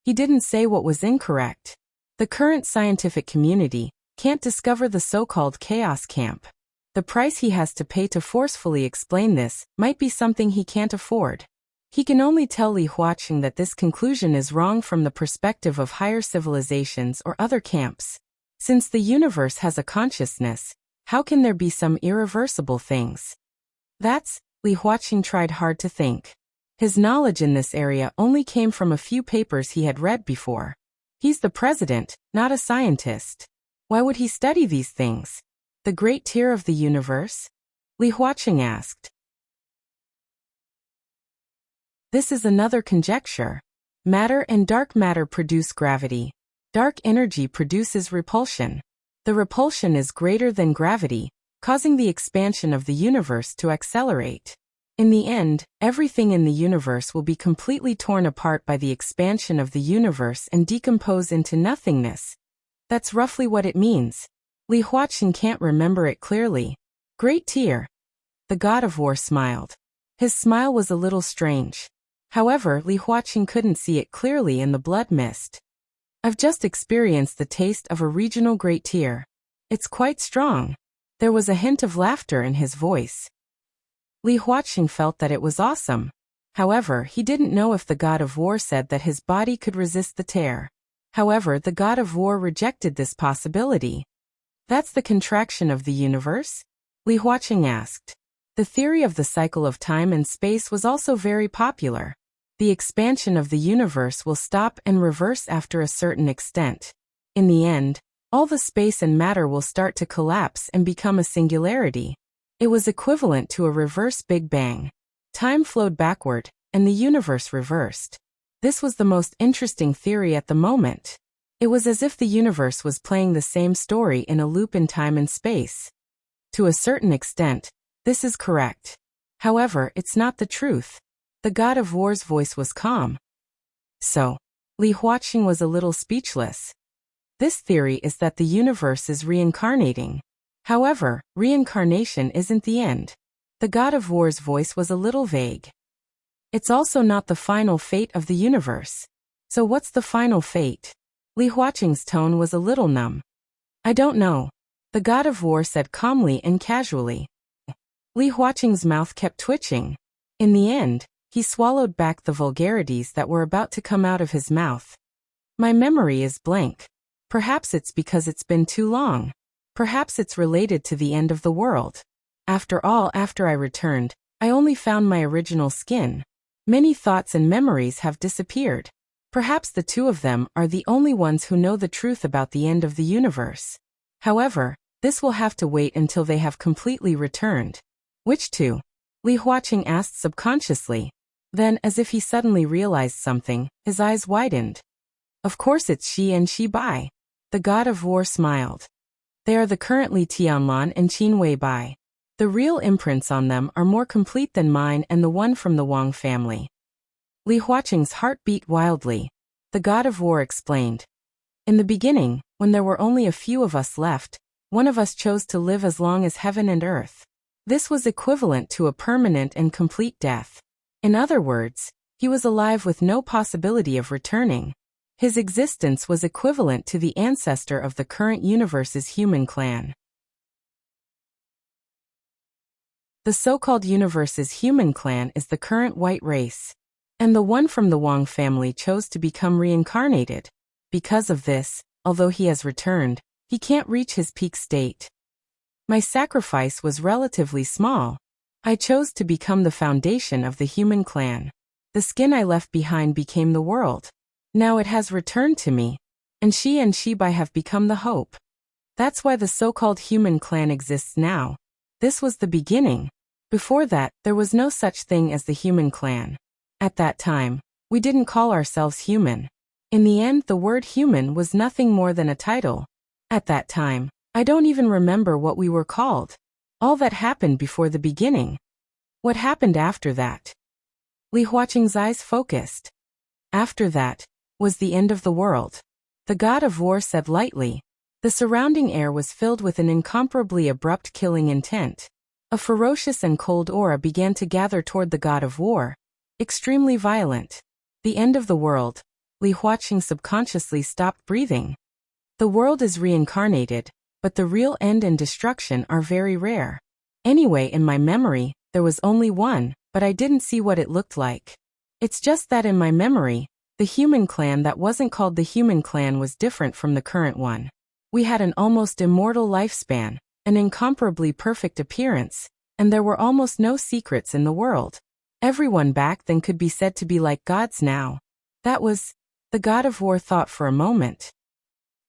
He didn't say what was incorrect. The current scientific community can't discover the so-called chaos camp. The price he has to pay to forcefully explain this might be something he can't afford. He can only tell Li Huaqing that this conclusion is wrong from the perspective of higher civilizations or other camps. Since the universe has a consciousness, how can there be some irreversible things? Li Huaqing tried hard to think. His knowledge in this area only came from a few papers he had read before. He's the president, not a scientist. Why would he study these things? The great tier of the universe? Li Huaqing asked. This is another conjecture. Matter and dark matter produce gravity. Dark energy produces repulsion. The repulsion is greater than gravity, causing the expansion of the universe to accelerate. In the end, everything in the universe will be completely torn apart by the expansion of the universe and decompose into nothingness. That's roughly what it means. Li Huaqing can't remember it clearly. Great tier. The god of war smiled. His smile was a little strange. However, Li Huaqing couldn't see it clearly in the blood mist. I've just experienced the taste of a regional great tier. It's quite strong. There was a hint of laughter in his voice. Li Huaqing felt that it was awesome. However, he didn't know if the god of war said that his body could resist the tear. However, the god of war rejected this possibility. That's the contraction of the universe? Li Huaqing asked. The theory of the cycle of time and space was also very popular. The expansion of the universe will stop and reverse after a certain extent. In the end, all the space and matter will start to collapse and become a singularity. It was equivalent to a reverse Big Bang. Time flowed backward, and the universe reversed. This was the most interesting theory at the moment. It was as if the universe was playing the same story in a loop in time and space. To a certain extent, this is correct. However, it's not the truth. The god of war's voice was calm. So, Li Huaqing was a little speechless. This theory is that the universe is reincarnating. However, reincarnation isn't the end. The god of war's voice was a little vague. It's also not the final fate of the universe. So what's the final fate? Li Huaqing's tone was a little numb. I don't know. The god of war said calmly and casually. Li Huaqing's mouth kept twitching. In the end, he swallowed back the vulgarities that were about to come out of his mouth. My memory is blank. Perhaps it's because it's been too long. Perhaps it's related to the end of the world. After all, after I returned, I only found my original skin. Many thoughts and memories have disappeared. Perhaps the two of them are the only ones who know the truth about the end of the universe. However, this will have to wait until they have completely returned. Which two? Li Huaqing asked subconsciously. Then, as if he suddenly realized something, his eyes widened. Of course it's Xi and Xi Bai. The god of war smiled. They are the currently Tianlan and Qin Wei Bai. The real imprints on them are more complete than mine and the one from the Wang family. Li Huaqing's heart beat wildly. The god of war explained. In the beginning, when there were only a few of us left, one of us chose to live as long as heaven and earth. This was equivalent to a permanent and complete death. In other words, he was alive with no possibility of returning. His existence was equivalent to the ancestor of the current universe's human clan. The so-called universe's human clan is the current white race. And the one from the Wang family chose to become reincarnated. Because of this, although he has returned, he can't reach his peak state. My sacrifice was relatively small. I chose to become the foundation of the human clan. The skin I left behind became the world. Now it has returned to me. And Xi Bai have become the hope. That's why the so-called human clan exists now. This was the beginning. Before that, there was no such thing as the human clan. At that time, we didn't call ourselves human. In the end, the word human was nothing more than a title. At that time, I don't even remember what we were called. All that happened before the beginning. What happened after that? Li Huaqing's eyes focused. After that, was the end of the world. The god of war said lightly. The surrounding air was filled with an incomparably abrupt killing intent. A ferocious and cold aura began to gather toward the god of war, extremely violent. The end of the world. Li Huaqing subconsciously stopped breathing. The world is reincarnated, but the real end and destruction are very rare. Anyway, in my memory, there was only one, but I didn't see what it looked like. It's just that in my memory, the human clan that wasn't called the human clan was different from the current one. We had an almost immortal lifespan, an incomparably perfect appearance, and there were almost no secrets in the world. Everyone back then could be said to be like gods now. That was, the god of war thought for a moment.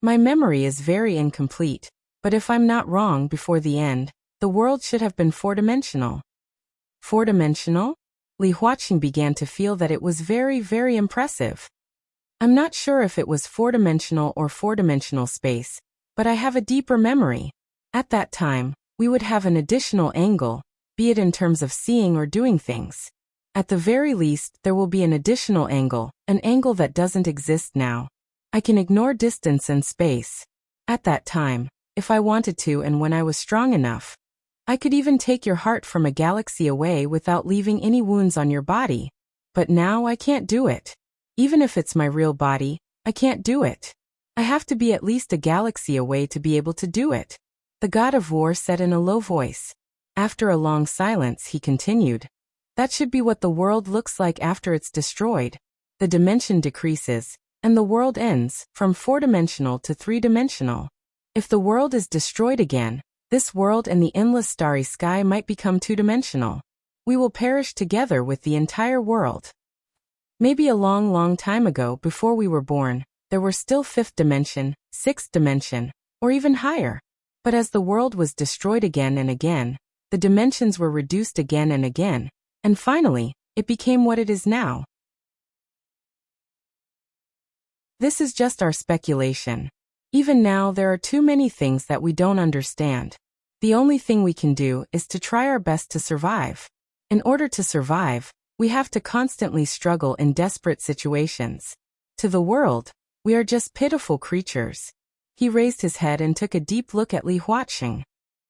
My memory is very incomplete, but if I'm not wrong, before the end, the world should have been four-dimensional. Four-dimensional? Li Huaqing began to feel that it was very, very impressive. I'm not sure if it was four-dimensional or four-dimensional space, but I have a deeper memory. At that time, we would have an additional angle, be it in terms of seeing or doing things. At the very least, there will be an additional angle, an angle that doesn't exist now. I can ignore distance and space. At that time, if I wanted to and when I was strong enough, I could even take your heart from a galaxy away without leaving any wounds on your body. But now I can't do it. Even if it's my real body, I can't do it. I have to be at least a galaxy away to be able to do it. The god of war said in a low voice. After a long silence, he continued. That should be what the world looks like after it's destroyed. The dimension decreases, and the world ends, from four-dimensional to three-dimensional. If the world is destroyed again, this world and the endless starry sky might become two-dimensional. We will perish together with the entire world. Maybe a long, long time ago, before we were born, there were still fifth dimension, sixth dimension, or even higher. But as the world was destroyed again and again, the dimensions were reduced again and again, and finally, it became what it is now. This is just our speculation. Even now, there are too many things that we don't understand. The only thing we can do is to try our best to survive. In order to survive, we have to constantly struggle in desperate situations. To the world, we are just pitiful creatures. He raised his head and took a deep look at Li Huaqing.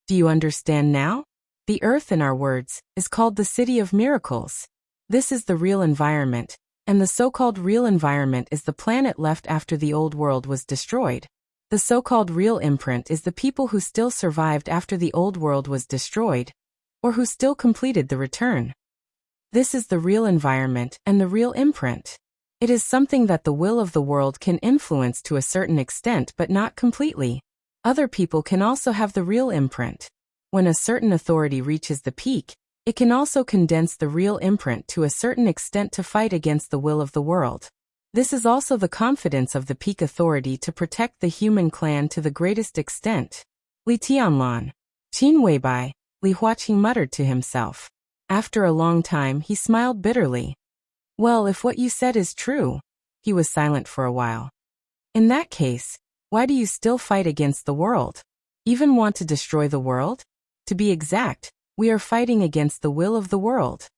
Do you understand now? The earth, in our words, is called the City of Miracles. This is the real environment, and the so-called real environment is the planet left after the old world was destroyed. The so-called real imprint is the people who still survived after the old world was destroyed, or who still completed the return. This is the real environment and the real imprint. It is something that the will of the world can influence to a certain extent but not completely. Other people can also have the real imprint. When a certain authority reaches the peak, it can also condense the real imprint to a certain extent to fight against the will of the world. This is also the confidence of the peak authority to protect the human clan to the greatest extent. Li Tianlan. Qin Weibai, Li Huaqing muttered to himself. After a long time, he smiled bitterly. Well, if what you said is true. He was silent for a while. In that case, why do you still fight against the world? Even want to destroy the world? To be exact, we are fighting against the will of the world.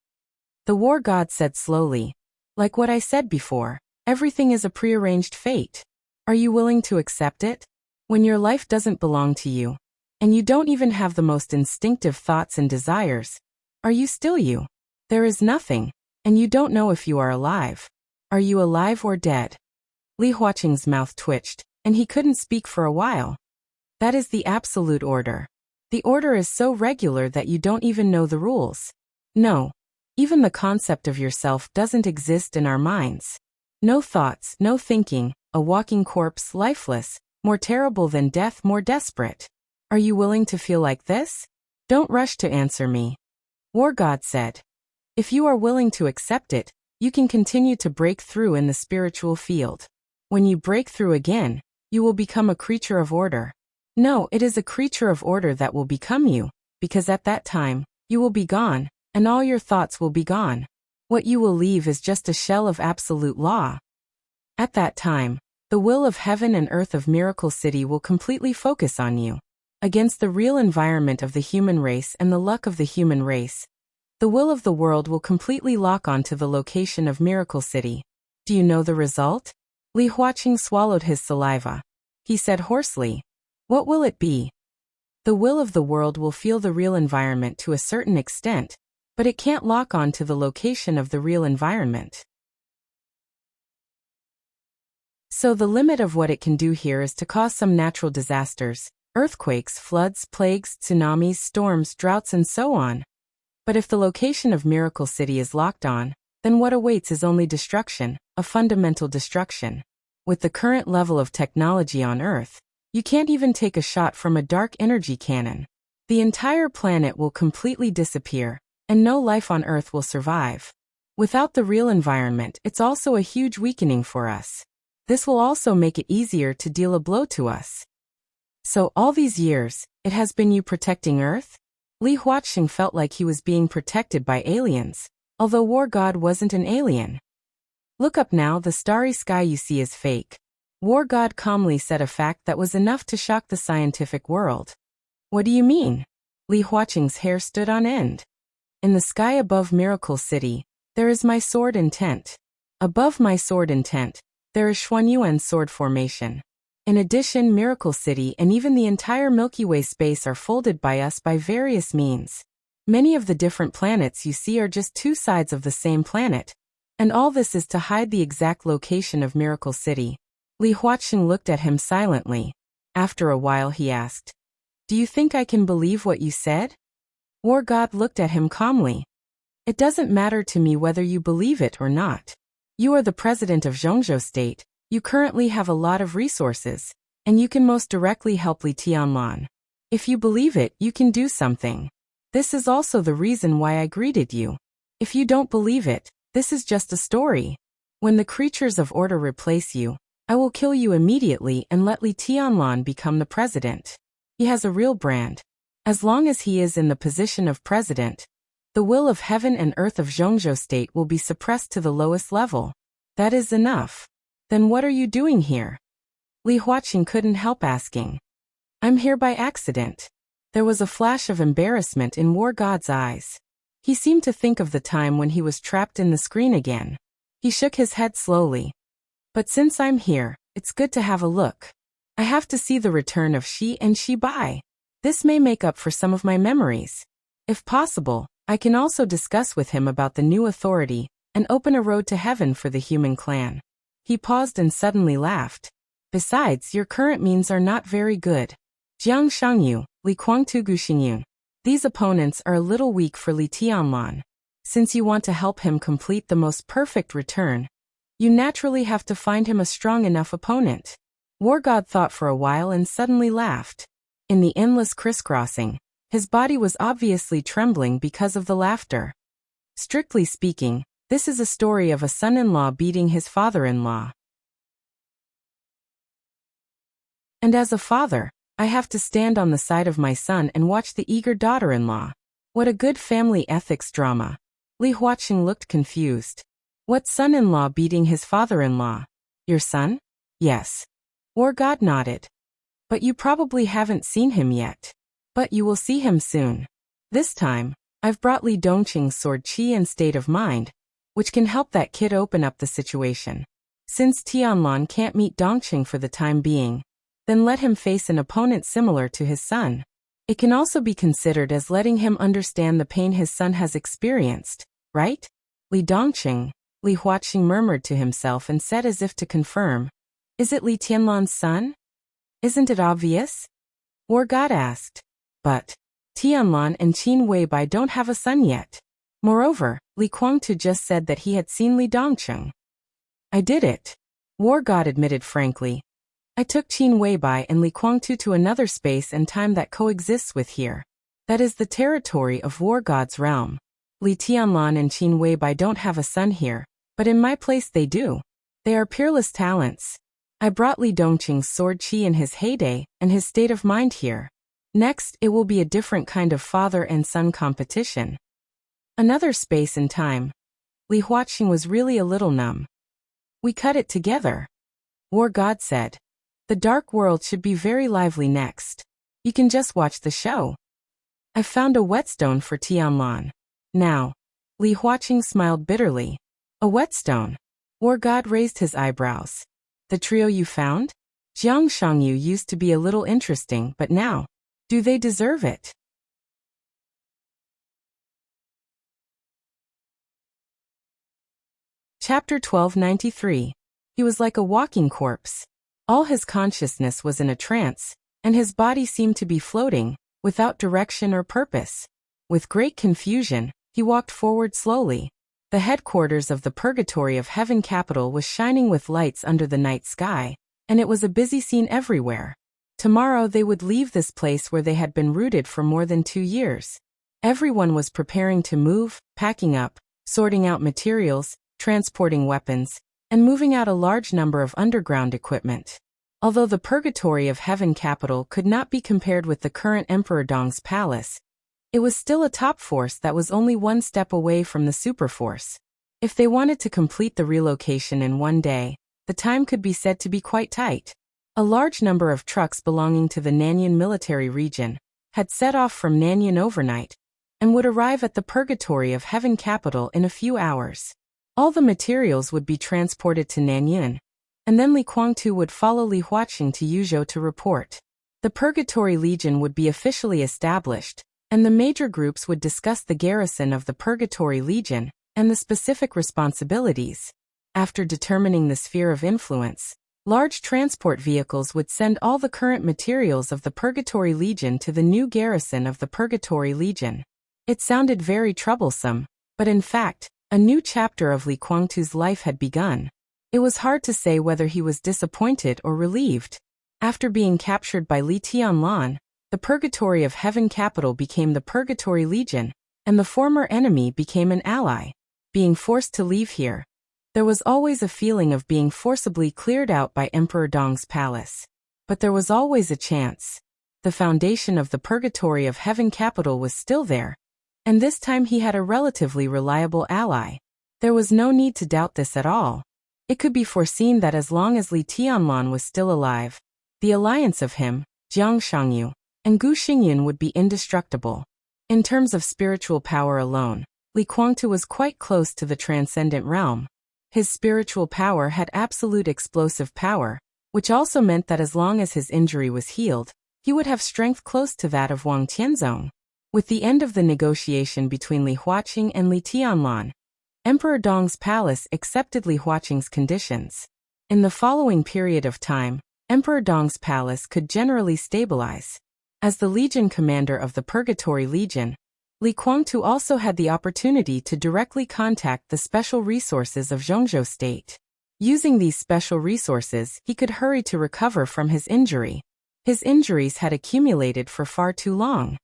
The war god said slowly. Like what I said before, everything is a prearranged fate. Are you willing to accept it? When your life doesn't belong to you, and you don't even have the most instinctive thoughts and desires, are you still you? There is nothing. And you don't know if you are alive. Are you alive or dead? Li Huaqing's mouth twitched, and he couldn't speak for a while. That is the absolute order. The order is so regular that you don't even know the rules. No, even the concept of yourself doesn't exist in our minds. No thoughts, no thinking, a walking corpse, lifeless, more terrible than death, more desperate. Are you willing to feel like this? Don't rush to answer me. War God said. If you are willing to accept it, you can continue to break through in the spiritual field. When you break through again, you will become a creature of order. No, it is a creature of order that will become you, because at that time, you will be gone, and all your thoughts will be gone. What you will leave is just a shell of absolute law. At that time, the will of heaven and earth of Miracle City will completely focus on you. Against the real environment of the human race and the luck of the human race, the will of the world will completely lock onto the location of Miracle City. Do you know the result? Li Huaqing swallowed his saliva. He said hoarsely, what will it be? The will of the world will feel the real environment to a certain extent, but it can't lock on to the location of the real environment. So the limit of what it can do here is to cause some natural disasters, earthquakes, floods, plagues, tsunamis, storms, droughts, and so on. But if the location of Miracle City is locked on, then what awaits is only destruction, a fundamental destruction. With the current level of technology on Earth, you can't even take a shot from a dark energy cannon. The entire planet will completely disappear, and no life on Earth will survive. Without the real environment, it's also a huge weakening for us. This will also make it easier to deal a blow to us. So all these years, it has been you protecting Earth? Li Huaxing felt like he was being protected by aliens, although War God wasn't an alien. Look up now, the starry sky you see is fake. War God calmly said, a fact that was enough to shock the scientific world. What do you mean? Li Huaxing's hair stood on end. In the sky above Miracle City, there is my sword in tent. Above my sword in tent, there is Xuanyuan's sword formation. In addition, Miracle City and even the entire Milky Way space are folded by us by various means. Many of the different planets you see are just two sides of the same planet, and all this is to hide the exact location of Miracle City. Li Huaxing looked at him silently. After a while he asked, "Do you think I can believe what you said?" War God looked at him calmly. "It doesn't matter to me whether you believe it or not. You are the president of Zhongzhou State, you currently have a lot of resources, and you can most directly help Li Tianlan. If you believe it, you can do something. This is also the reason why I greeted you. If you don't believe it, this is just a story. When the creatures of order replace you, I will kill you immediately and let Li Tianlan become the president. He has a real brand. As long as he is in the position of president, the will of heaven and earth of Zhongzhou State will be suppressed to the lowest level. That is enough. Then what are you doing here?" Li Huaxing couldn't help asking. "I'm here by accident." There was a flash of embarrassment in War God's eyes. He seemed to think of the time when he was trapped in the screen again. He shook his head slowly. "But since I'm here, it's good to have a look. I have to see the return of Shi and Shi Bai. This may make up for some of my memories. If possible, I can also discuss with him about the new authority and open a road to heaven for the human clan." He paused and suddenly laughed. "Besides, your current means are not very good. Jiang Shangyu, Li Kuangtu Guxingyun. These opponents are a little weak for Li Tianlan. Since you want to help him complete the most perfect return, you naturally have to find him a strong enough opponent." War God thought for a while and suddenly laughed. In the endless crisscrossing, his body was obviously trembling because of the laughter. Strictly speaking, this is a story of a son-in-law beating his father-in-law. And as a father, I have to stand on the side of my son and watch the eager daughter-in-law. What a good family ethics drama. Li Huaxing looked confused. What son-in-law beating his father-in-law? Your son? Yes. War God nodded. But you probably haven't seen him yet. But you will see him soon. This time, I've brought Li Dongqing's sword Qi and state of mind, which can help that kid open up the situation. Since Tianlan can't meet Dongqing for the time being, then let him face an opponent similar to his son. It can also be considered as letting him understand the pain his son has experienced, right? Li Dongqing, Li Huaxing murmured to himself and said as if to confirm, "Is it Li Tianlan's son? Isn't it obvious?" War God asked. "But Tianlan and Qin Weibai don't have a son yet. Moreover, Li Kuangtu just said that he had seen Li Dongqing." "I did it," War God admitted frankly. "I took Qin Weibai and Li Kuangtu to another space and time that coexists with here. That is the territory of War God's realm. Li Tianlan and Qin Weibai don't have a son here, but in my place they do. They are peerless talents. I brought Li Dongqing's sword Qi in his heyday and his state of mind here. Next, it will be a different kind of father and son competition." Another space and time. Li Huaxing was really a little numb. "We cut it together," War God said. "The dark world should be very lively next. You can just watch the show. I found a whetstone for Tianlan. Now." Li Huaxing smiled bitterly. "A whetstone?" War God raised his eyebrows. "The trio you found? Jiang Shangyu used to be a little interesting, but now, Do they deserve it? Chapter 1293. He was like a walking corpse. All his consciousness was in a trance, and his body seemed to be floating, without direction or purpose. With great confusion, he walked forward slowly. The headquarters of the Purgatory of Heaven capital was shining with lights under the night sky, and it was a busy scene everywhere. Tomorrow they would leave this place where they had been rooted for more than 2 years. Everyone was preparing to move, packing up, sorting out materials, transporting weapons, and moving out a large number of underground equipment. Although the Purgatory of Heaven capital could not be compared with the current Emperor Dong's palace, it was still a top force that was only one step away from the superforce. If they wanted to complete the relocation in one day, the time could be said to be quite tight. A large number of trucks belonging to the Nanyuan military region had set off from Nanyuan overnight and would arrive at the Purgatory of Heaven capital in a few hours. All the materials would be transported to Nanyuan, and then Li Guangtu would follow Li Huaqing to Yuzhou to report. The Purgatory Legion would be officially established, and the major groups would discuss the garrison of the Purgatory Legion and the specific responsibilities. After determining the sphere of influence, large transport vehicles would send all the current materials of the Purgatory Legion to the new garrison of the Purgatory Legion. It sounded very troublesome, but in fact, a new chapter of Li Guangtu's life had begun. It was hard to say whether he was disappointed or relieved. After being captured by Li Tianlan, the Purgatory of Heaven capital became the Purgatory Legion, and the former enemy became an ally. Being forced to leave here, there was always a feeling of being forcibly cleared out by Emperor Dong's palace. But there was always a chance. The foundation of the Purgatory of Heaven capital was still there, and this time he had a relatively reliable ally. There was no need to doubt this at all. It could be foreseen that as long as Li Tianlan was still alive, the alliance of him, Jiang Shangyu, and Gu Xingyun would be indestructible. In terms of spiritual power alone, Li Guangtu was quite close to the transcendent realm. His spiritual power had absolute explosive power, which also meant that as long as his injury was healed, he would have strength close to that of Wang Tianzong. With the end of the negotiation between Li Huaqing and Li Tianlan, Emperor Dong's palace accepted Li Huaqing's conditions. In the following period of time, Emperor Dong's palace could generally stabilize. As the Legion commander of the Purgatory Legion, Li Guangtu also had the opportunity to directly contact the special resources of Zhongzhou State. Using these special resources, he could hurry to recover from his injury. His injuries had accumulated for far too long.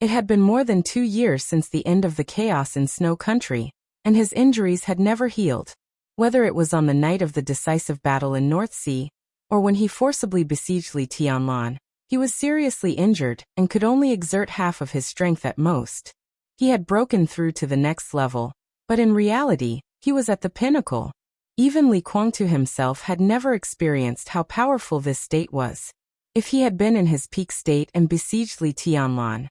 It had been more than 2 years since the end of the chaos in Snow Country, and his injuries had never healed. Whether it was on the night of the decisive battle in North Sea, or when he forcibly besieged Li Tianlan, he was seriously injured and could only exert half of his strength at most. He had broken through to the next level, but in reality, he was at the pinnacle. Even Li Guangtu himself had never experienced how powerful this state was. If he had been in his peak state and besieged Li Tianlan,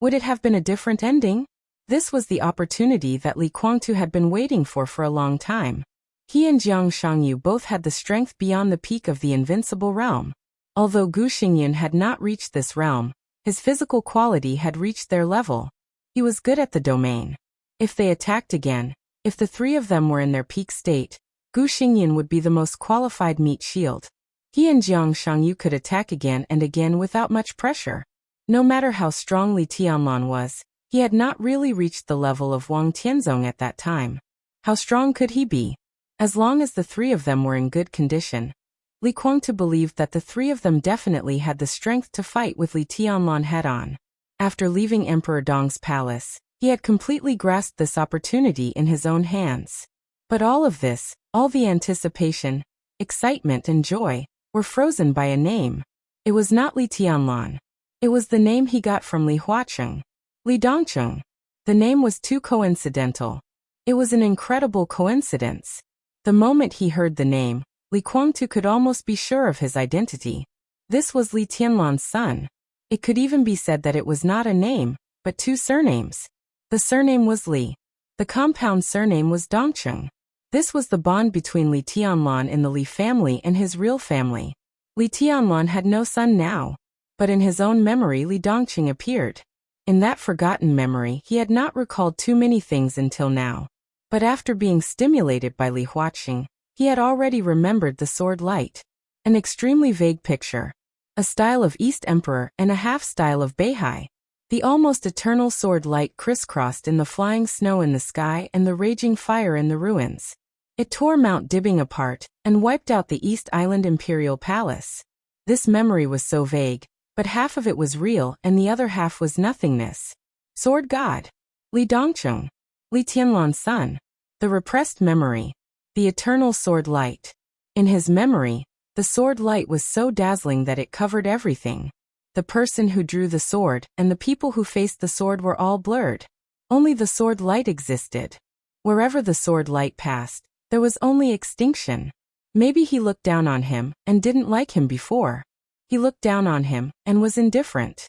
would it have been a different ending? This was the opportunity that Li Guangtu had been waiting for a long time. He and Jiang Shangyu both had the strength beyond the peak of the invincible realm. Although Gu Xingyun had not reached this realm, his physical quality had reached their level. He was good at the domain. If they attacked again, if the three of them were in their peak state, Gu Xingyun would be the most qualified meat shield. He and Jiang Shangyu could attack again and again without much pressure. No matter how strong Li Tianlan was, he had not really reached the level of Wang Tianzong at that time. How strong could he be? As long as the three of them were in good condition, Li Guangtu believed that the three of them definitely had the strength to fight with Li Tianlan head-on. After leaving Emperor Dong's palace, he had completely grasped this opportunity in his own hands. But all of this, all the anticipation, excitement and joy, were frozen by a name. It was not Li Tianlan. It was the name he got from Li Huaqing. Li Dongcheng. The name was too coincidental. It was an incredible coincidence. The moment he heard the name, Li Guangtu could almost be sure of his identity. This was Li Tianlan's son. It could even be said that it was not a name, but 2 surnames. The surname was Li. The compound surname was Dongcheng. This was the bond between Li Tianlan in the Li family and his real family. Li Tianlan had no son now, but in his own memory Li Dongqing appeared. In that forgotten memory he had not recalled too many things until now. But after being stimulated by Li Huaqing, he had already remembered the sword light. An extremely vague picture. A style of East Emperor and a half-style of Beihai. The almost eternal sword light crisscrossed in the flying snow in the sky and the raging fire in the ruins. It tore Mount Dibbing apart and wiped out the East Island Imperial Palace. This memory was so vague, but half of it was real and the other half was nothingness. Sword God. Li Dongqing. Li Tianlan's son. The repressed memory. The eternal sword light. In his memory, the sword light was so dazzling that it covered everything. The person who drew the sword and the people who faced the sword were all blurred. Only the sword light existed. Wherever the sword light passed, there was only extinction. Maybe he looked down on him and didn't like him before. He looked down on him and was indifferent.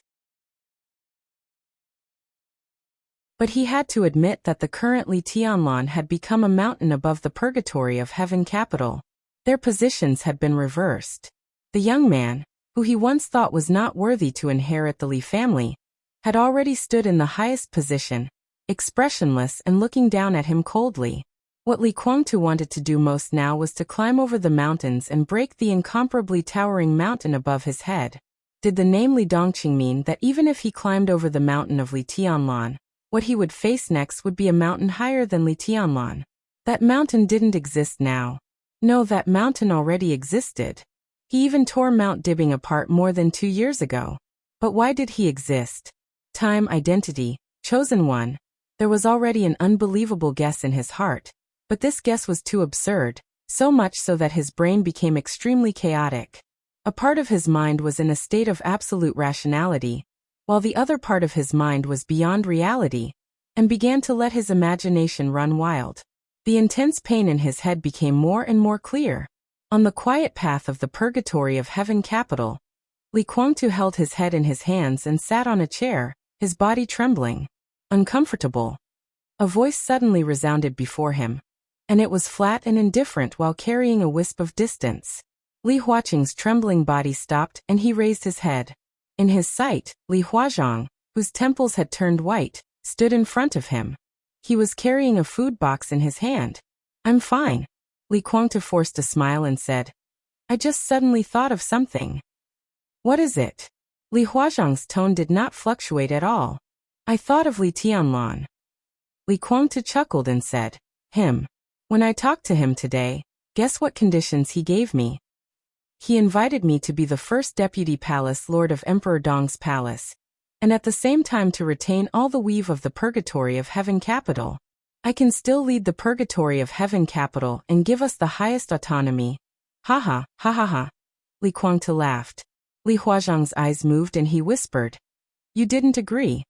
But he had to admit that the current Li Tianlan had become a mountain above the purgatory of heaven capital. Their positions had been reversed. The young man, who he once thought was not worthy to inherit the Li family, had already stood in the highest position, expressionless and looking down at him coldly. What Li Guangtu wanted to do most now was to climb over the mountains and break the incomparably towering mountain above his head. Did the name Li Dongqing mean that even if he climbed over the mountain of Li Tianlan, what he would face next would be a mountain higher than Li Tianlan? That mountain didn't exist now. No, that mountain already existed. He even tore Mount Dibbing apart more than 2 years ago. But why did he exist? Time, identity, chosen one. There was already an unbelievable guess in his heart. But this guess was too absurd, so much so that his brain became extremely chaotic. A part of his mind was in a state of absolute rationality, while the other part of his mind was beyond reality, and began to let his imagination run wild. The intense pain in his head became more and more clear. On the quiet path of the purgatory of heaven capital, Li Guangtu held his head in his hands and sat on a chair, his body trembling. Uncomfortable. A voice suddenly resounded before him, and it was flat and indifferent while carrying a wisp of distance. Li Huaqing's trembling body stopped and he raised his head. In his sight, Li Huazhang, whose temples had turned white, stood in front of him. He was carrying a food box in his hand. "I'm fine." Li Guangtu forced a smile and said, "I just suddenly thought of something." "What is it?" Li Huazhang's tone did not fluctuate at all. "I thought of Li Tianlan." Li Guangtu chuckled and said, "Him. When I talked to him today, guess what conditions he gave me? He invited me to be the first deputy palace lord of Emperor Dong's palace, and at the same time to retain all the weave of the purgatory of heaven capital. I can still lead the purgatory of heaven capital and give us the highest autonomy." "Ha ha, ha ha ha." Li Guangtu laughed. Li Huazhang's eyes moved and he whispered, "You didn't agree?"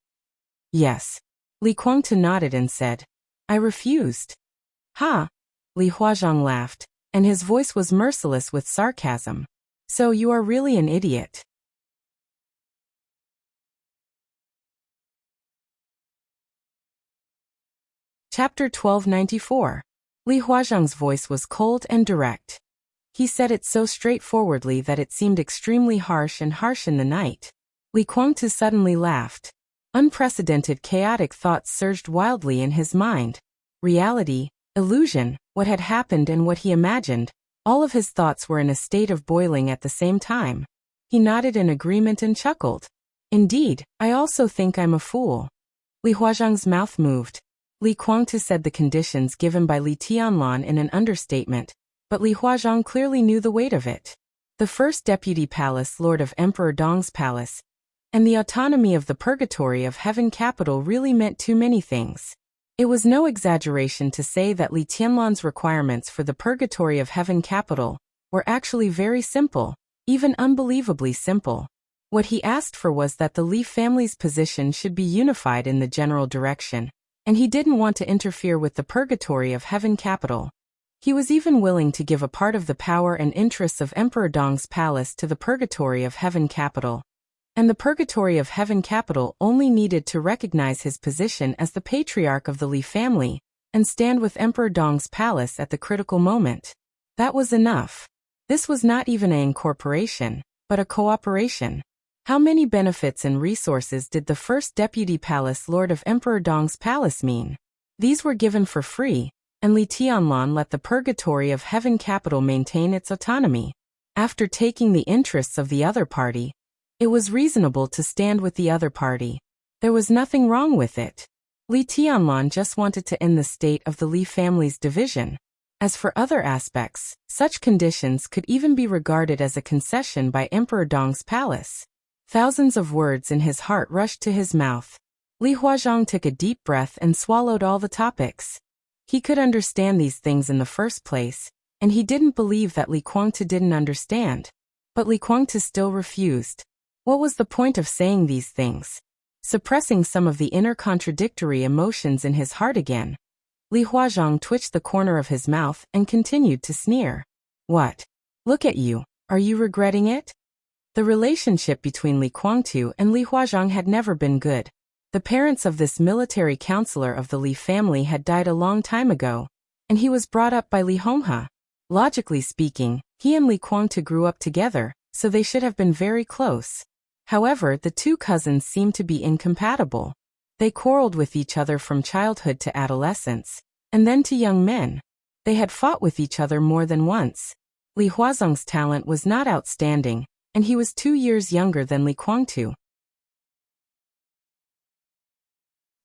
"Yes." Li Guangtu nodded and said, "I refused." "Ha!" Li Huazhang laughed, and his voice was merciless with sarcasm. "So you are really an idiot." Chapter 1294. Li Huazhang's voice was cold and direct. He said it so straightforwardly that it seemed extremely harsh in the night. Li Guangtu suddenly laughed. Unprecedented chaotic thoughts surged wildly in his mind. Reality, illusion, what had happened and what he imagined, all of his thoughts were in a state of boiling at the same time. He nodded in agreement and chuckled. "Indeed, I also think I'm a fool." Li Huazhang's mouth moved. Li Guangtu said the conditions given by Li Tianlan in an understatement, but Li Huazhang clearly knew the weight of it. The first deputy palace lord of Emperor Dong's palace, and the autonomy of the purgatory of heaven capital really meant too many things. It was no exaggeration to say that Li Tianlan's requirements for the purgatory of heaven capital were actually very simple, even unbelievably simple. What he asked for was that the Li family's position should be unified in the general direction, and he didn't want to interfere with the purgatory of heaven capital. He was even willing to give a part of the power and interests of Emperor Dong's palace to the purgatory of heaven capital. And the purgatory of heaven capital only needed to recognize his position as the patriarch of the Li family and stand with Emperor Dong's palace at the critical moment. That was enough. This was not even an incorporation, but a cooperation. How many benefits and resources did the first deputy palace lord of Emperor Dong's palace mean? These were given for free, and Li Tianlan let the purgatory of heaven capital maintain its autonomy. After taking the interests of the other party, it was reasonable to stand with the other party. There was nothing wrong with it. Li Tianlan just wanted to end the state of the Li family's division. As for other aspects, such conditions could even be regarded as a concession by Emperor Dong's palace. Thousands of words in his heart rushed to his mouth. Li Huazhang took a deep breath and swallowed all the topics. He could understand these things in the first place, and he didn't believe that Li Guangtu didn't understand. But Li Guangtu still refused. What was the point of saying these things? Suppressing some of the inner contradictory emotions in his heart again, Li Huazhang twitched the corner of his mouth and continued to sneer. What? Look at you, are you regretting it? The relationship between Li Guangtu and Li Huazhang had never been good. The parents of this military counselor of the Li family had died a long time ago, and he was brought up by Li Honghe. Logically speaking, he and Li Guangtu grew up together, so they should have been very close. However, the two cousins seemed to be incompatible. They quarreled with each other from childhood to adolescence, and then to young men. They had fought with each other more than once. Li Huazhang's talent was not outstanding, and he was 2 years younger than Li Guangtu.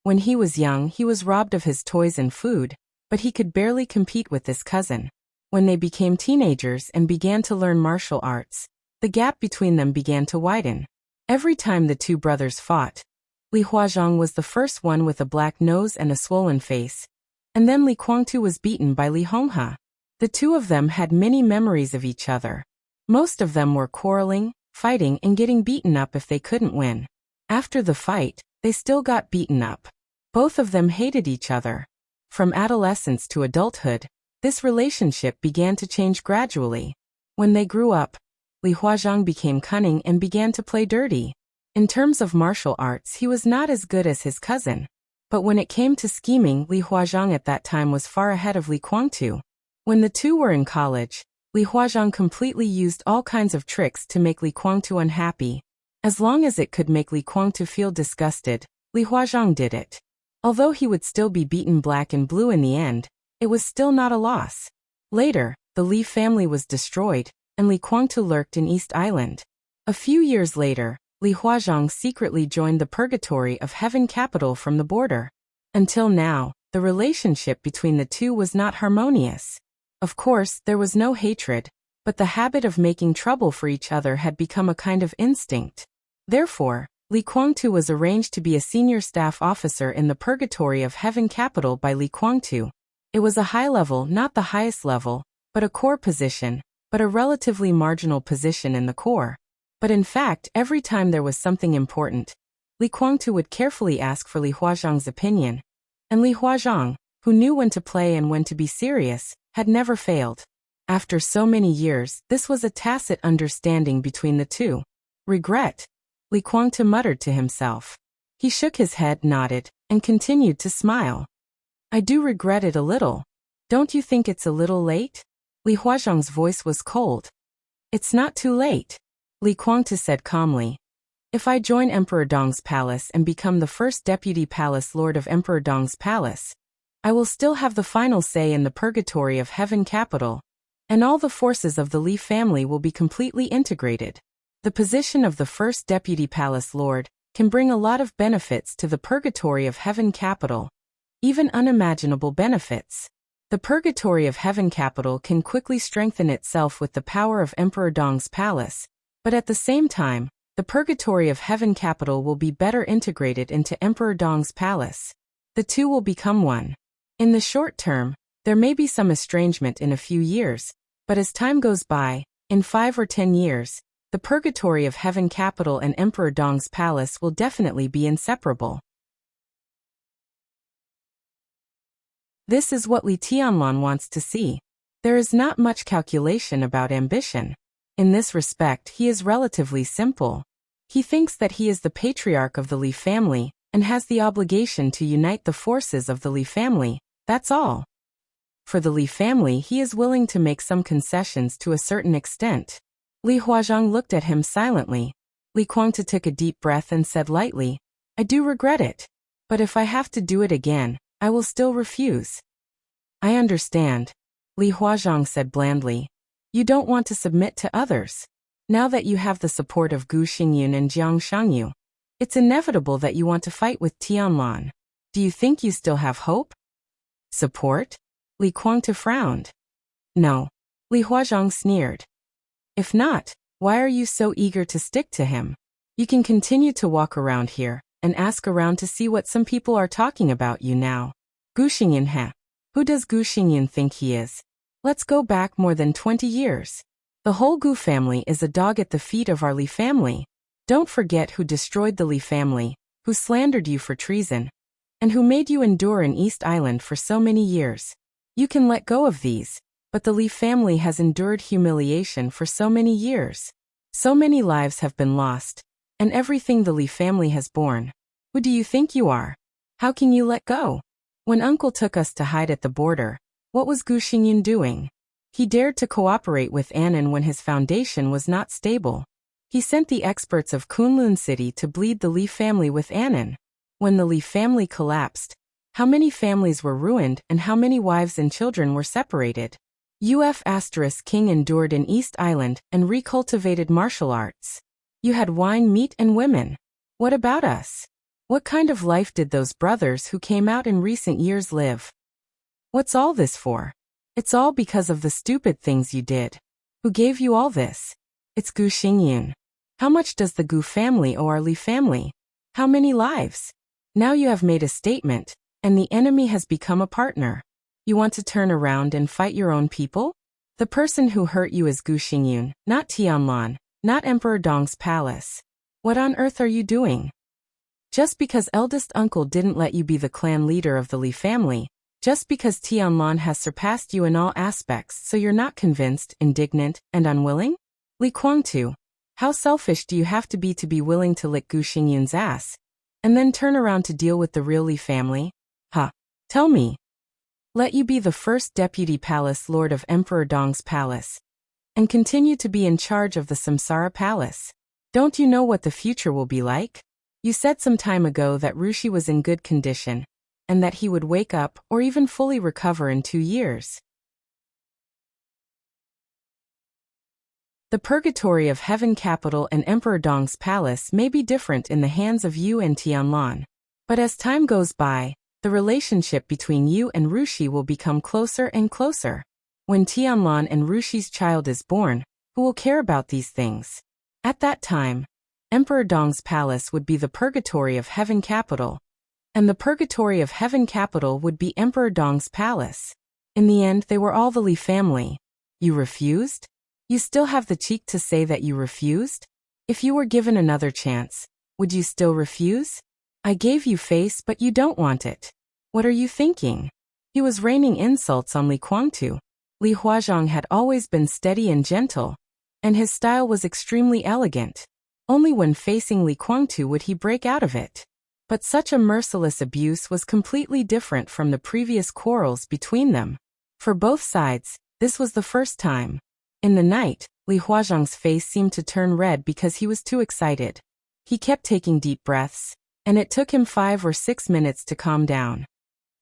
When he was young, he was robbed of his toys and food, but he could barely compete with this cousin. When they became teenagers and began to learn martial arts, the gap between them began to widen. Every time the two brothers fought, Li Huazhang was the first one with a black nose and a swollen face, and then Li Guangtu was beaten by Li Honghe. The two of them had many memories of each other. Most of them were quarreling, fighting, and getting beaten up if they couldn't win. After the fight, they still got beaten up. Both of them hated each other. From adolescence to adulthood, this relationship began to change gradually. When they grew up, Li Huazhang became cunning and began to play dirty. In terms of martial arts, he was not as good as his cousin. But when it came to scheming, Li Huazhang at that time was far ahead of Li Guangtu. When the two were in college, Li Huazhang completely used all kinds of tricks to make Li Guangtu unhappy. As long as it could make Li Guangtu feel disgusted, Li Huazhang did it. Although he would still be beaten black and blue in the end, it was still not a loss. Later, the Li family was destroyed, and Li Guangtu lurked in East Island. A few years later, Li Huazhang secretly joined the purgatory of heaven capital from the border. Until now, the relationship between the two was not harmonious. Of course, there was no hatred, but the habit of making trouble for each other had become a kind of instinct. Therefore, Li Guangtu was arranged to be a senior staff officer in the purgatory of heaven capital by Li Guangtu. It was a high level, not the highest level, but a core position, but a relatively marginal position in the core. But in fact, every time there was something important, Li Guangtu would carefully ask for Li Huazhang's opinion. And Li Huazhang, who knew when to play and when to be serious, had never failed. After so many years, this was a tacit understanding between the two. Regret? Li Guangtu muttered to himself. He shook his head, nodded, and continued to smile. I do regret it a little. Don't you think it's a little late? Li Huazhang's voice was cold. It's not too late, Li Guangtu said calmly. If I join Emperor Dong's palace and become the first deputy palace lord of Emperor Dong's palace, I will still have the final say in the purgatory of heaven capital, and all the forces of the Li family will be completely integrated. The position of the first deputy palace lord can bring a lot of benefits to the purgatory of heaven capital, even unimaginable benefits. The purgatory of heaven capital can quickly strengthen itself with the power of Emperor Dong's palace, but at the same time, the purgatory of heaven capital will be better integrated into Emperor Dong's palace. The two will become one. In the short term, there may be some estrangement in a few years, but as time goes by, in 5 or 10 years, the purgatory of heaven capital and Emperor Dong's palace will definitely be inseparable. This is what Li Tianlan wants to see. There is not much calculation about ambition. In this respect, he is relatively simple. He thinks that he is the patriarch of the Li family, and has the obligation to unite the forces of the Li family, that's all. For the Li family, he is willing to make some concessions to a certain extent. Li Huazhang looked at him silently. Li Guangtu took a deep breath and said lightly, I do regret it. But if I have to do it again, I will still refuse. I understand. Li Huazhang said blandly. You don't want to submit to others. Now that you have the support of Gu Xingyun and Jiang Shangyu, it's inevitable that you want to fight with Tianlan. Do you think you still have hope? Support? Li Guangtu frowned. No. Li Huazhang sneered. If not, why are you so eager to stick to him? You can continue to walk around here and ask around to see what some people are talking about you now. Gu Xingyun, heh? Who does Gu Xingyun think he is? Let's go back more than 20 years. The whole Gu family is a dog at the feet of our Li family. Don't forget who destroyed the Li family, who slandered you for treason, and who made you endure in East Island for so many years. You can let go of these, but the Li family has endured humiliation for so many years. So many lives have been lost, and everything the Li family has borne. Who do you think you are? How can you let go? When Uncle took us to hide at the border, what was Gu Xingyun doing? He dared to cooperate with Annan when his foundation was not stable. He sent the experts of Kunlun City to bleed the Li family with Annan. When the Li family collapsed, how many families were ruined and how many wives and children were separated? King endured in East Island and recultivated martial arts. You had wine, meat, and women. What about us? What kind of life did those brothers who came out in recent years live? What's all this for? It's all because of the stupid things you did. Who gave you all this? It's Gu Xingyun. How much does the Gu family owe our Li family? How many lives? Now you have made a statement, and the enemy has become a partner. You want to turn around and fight your own people? The person who hurt you is Gu Xingyun, not Tianlan, not Emperor Dong's palace. What on earth are you doing? Just because eldest uncle didn't let you be the clan leader of the Li family, just because Tianlan has surpassed you in all aspects, so you're not convinced, indignant, and unwilling? Li Guangtu, how selfish do you have to be willing to lick Gu Xingyun's ass, and then turn around to deal with the real Li family? Huh? Tell me. Let you be the first deputy palace lord of Emperor Dong's palace, and continue to be in charge of the Samsara palace. Don't you know what the future will be like? You said some time ago that Rushi was in good condition, and that he would wake up or even fully recover in 2 years. The purgatory of Heaven Capital and Emperor Dong's palace may be different in the hands of you and Tianlan. But as time goes by, the relationship between you and Rushi will become closer and closer. When Tianlan and Rushi's child is born, who will care about these things? At that time, Emperor Dong's palace would be the purgatory of Heaven Capital, and the purgatory of Heaven Capital would be Emperor Dong's palace. In the end, they were all the Li family. You refused? You still have the cheek to say that you refused? If you were given another chance, would you still refuse? I gave you face, but you don't want it. What are you thinking? He was raining insults on Li Guangtu. Li Huazhang had always been steady and gentle, and his style was extremely elegant. Only when facing Li Guangtu would he break out of it. But such a merciless abuse was completely different from the previous quarrels between them. For both sides, this was the first time. In the night, Li Huazhang's face seemed to turn red because he was too excited. He kept taking deep breaths, and it took him 5 or 6 minutes to calm down.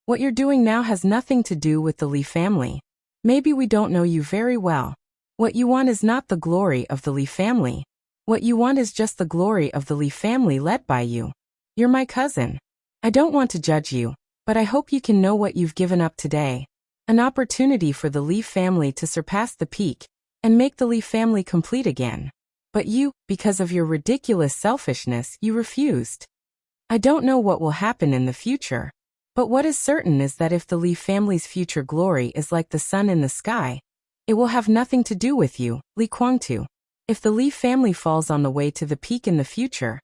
What you're doing now has nothing to do with the Li family. Maybe we don't know you very well. What you want is not the glory of the Li family. What you want is just the glory of the Li family led by you. You're my cousin. I don't want to judge you, but I hope you can know what you've given up today. An opportunity for the Li family to surpass the peak and make the Li family complete again. But you, because of your ridiculous selfishness, you refused. I don't know what will happen in the future, but what is certain is that if the Li family's future glory is like the sun in the sky, it will have nothing to do with you, Li Guangtu. If the Li family falls on the way to the peak in the future,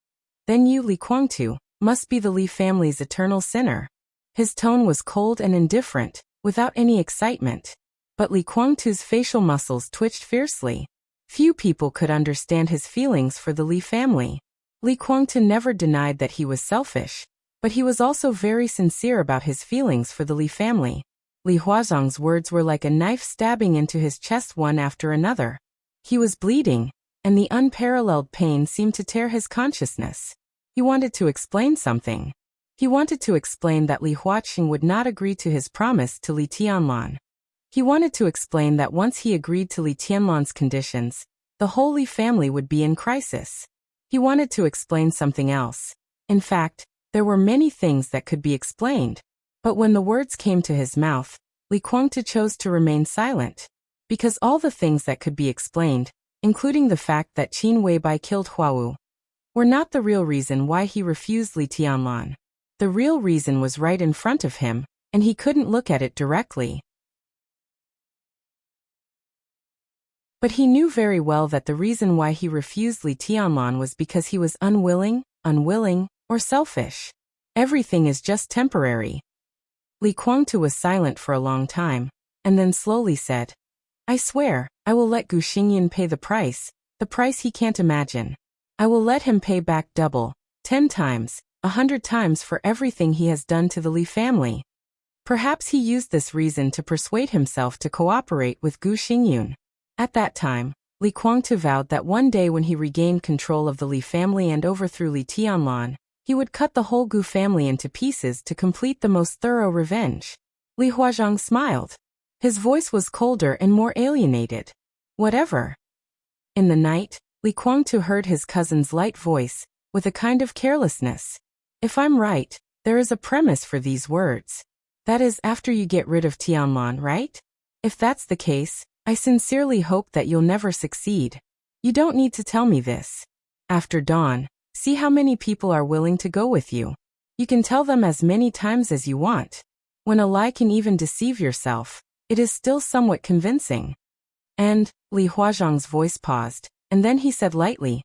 then you, Li Guangtu, must be the Li family's eternal sinner. His tone was cold and indifferent, without any excitement. But Li Guangtu's facial muscles twitched fiercely. Few people could understand his feelings for the Li family. Li Guangtu never denied that he was selfish, but he was also very sincere about his feelings for the Li family. Li Huazhang's words were like a knife stabbing into his chest one after another. He was bleeding, and the unparalleled pain seemed to tear his consciousness. He wanted to explain something. He wanted to explain that Li Huaqing would not agree to his promise to Li Tianlan. He wanted to explain that once he agreed to Li Tianlan's conditions, the whole Li family would be in crisis. He wanted to explain something else. In fact, there were many things that could be explained. But when the words came to his mouth, Li Guangtu chose to remain silent. Because all the things that could be explained, including the fact that Qin Weibai killed Huawu, were not the real reason why he refused Li Tianlan. The real reason was right in front of him, and he couldn't look at it directly. But he knew very well that the reason why he refused Li Tianlan was because he was unwilling, or selfish. Everything is just temporary. Li Guangtu was silent for a long time, and then slowly said, I swear, I will let Gu Xingyan pay the price he can't imagine. I will let him pay back double, 10 times, 100 times for everything he has done to the Li family. Perhaps he used this reason to persuade himself to cooperate with Gu Xingyan. At that time, Li Guangtu vowed that one day when he regained control of the Li family and overthrew Li Tianlan, he would cut the whole Gu family into pieces to complete the most thorough revenge. Li Huazhang smiled. His voice was colder and more alienated. Whatever. In the night, Li Guangtu heard his cousin's light voice, with a kind of carelessness. If I'm right, there is a premise for these words. That is after you get rid of Tianlan, right? If that's the case, I sincerely hope that you'll never succeed. You don't need to tell me this. After dawn, see how many people are willing to go with you. You can tell them as many times as you want. When a lie can even deceive yourself, it is still somewhat convincing. And, Li Huazhang's voice paused, and then he said lightly,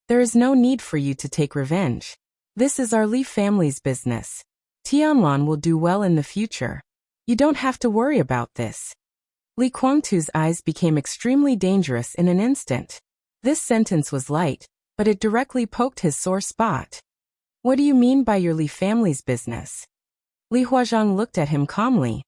there is no need for you to take revenge. This is our Li family's business. Tianlan will do well in the future. You don't have to worry about this. Li Guangtu's eyes became extremely dangerous in an instant. This sentence was light, but it directly poked his sore spot. What do you mean by your Li family's business? Li Huazhang looked at him calmly.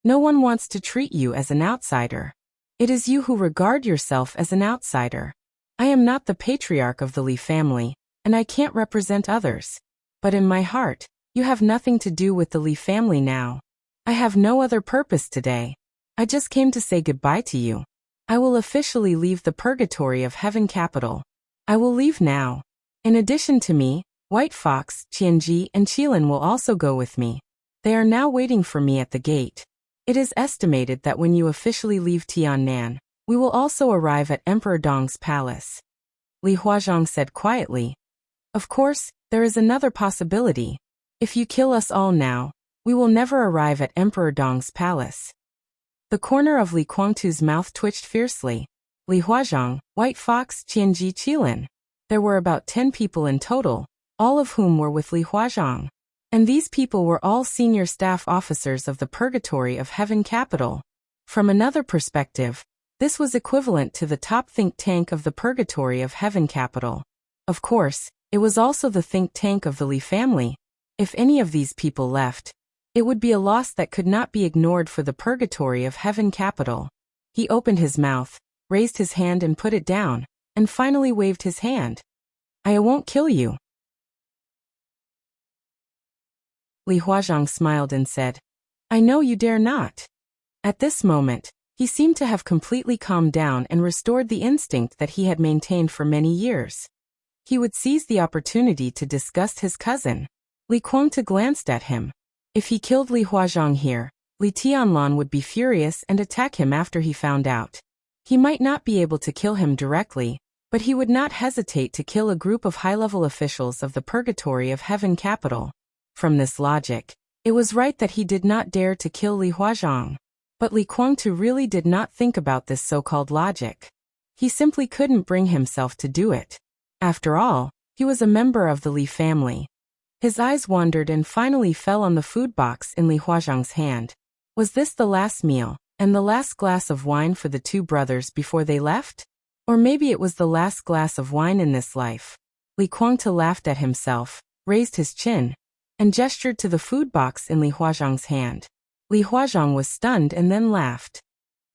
No one wants to treat you as an outsider. It is you who regard yourself as an outsider. I am not the patriarch of the Li family, and I can't represent others. But in my heart, you have nothing to do with the Li family now. I have no other purpose today. I just came to say goodbye to you. I will officially leave the purgatory of heaven capital. I will leave now. In addition to me, White Fox, Qianji, and Qilin will also go with me. They are now waiting for me at the gate. It is estimated that when you officially leave Tiannan, we will also arrive at Emperor Dong's palace. Li Huazhang said quietly. Of course, there is another possibility. If you kill us all now, we will never arrive at Emperor Dong's palace. The corner of Li Guangtu's mouth twitched fiercely. Li Huazhang, White Fox, Qianji, Qilin. There were about 10 people in total, all of whom were with Li Huazhang. And these people were all senior staff officers of the Purgatory of Heaven Capital. From another perspective, this was equivalent to the top think tank of the Purgatory of Heaven Capital. Of course, it was also the think tank of the Li family. If any of these people left, it would be a loss that could not be ignored for the Purgatory of Heaven Capital. He opened his mouth, raised his hand and put it down, and finally waved his hand. I won't kill you. Li Huazhang smiled and said, I know you dare not. At this moment, he seemed to have completely calmed down and restored the instinct that he had maintained for many years. He would seize the opportunity to disgust his cousin. Li Guangtu glanced at him. If he killed Li Huazhang here, Li Tianlan would be furious and attack him after he found out. He might not be able to kill him directly, but he would not hesitate to kill a group of high-level officials of the Purgatory of Heaven Capital. From this logic, it was right that he did not dare to kill Li Huazhang. But Li Guangtu really did not think about this so-called logic. He simply couldn't bring himself to do it. After all, he was a member of the Li family. His eyes wandered and finally fell on the food box in Li Huazhang's hand. Was this the last meal, and the last glass of wine for the two brothers before they left? Or maybe it was the last glass of wine in this life. Li Guangtu laughed at himself, raised his chin, and gestured to the food box in Li Huazhang's hand. Li Huazhang was stunned and then laughed.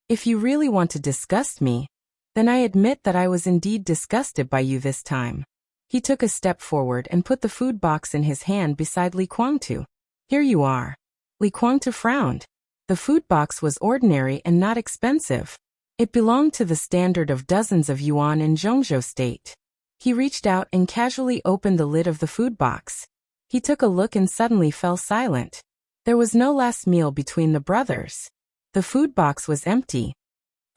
If you really want to disgust me, then I admit that I was indeed disgusted by you this time. He took a step forward and put the food box in his hand beside Li Guangtu. Here you are. Li Guangtu frowned. The food box was ordinary and not expensive. It belonged to the standard of dozens of yuan in Zhongzhou State. He reached out and casually opened the lid of the food box. He took a look and suddenly fell silent. There was no last meal between the brothers. The food box was empty.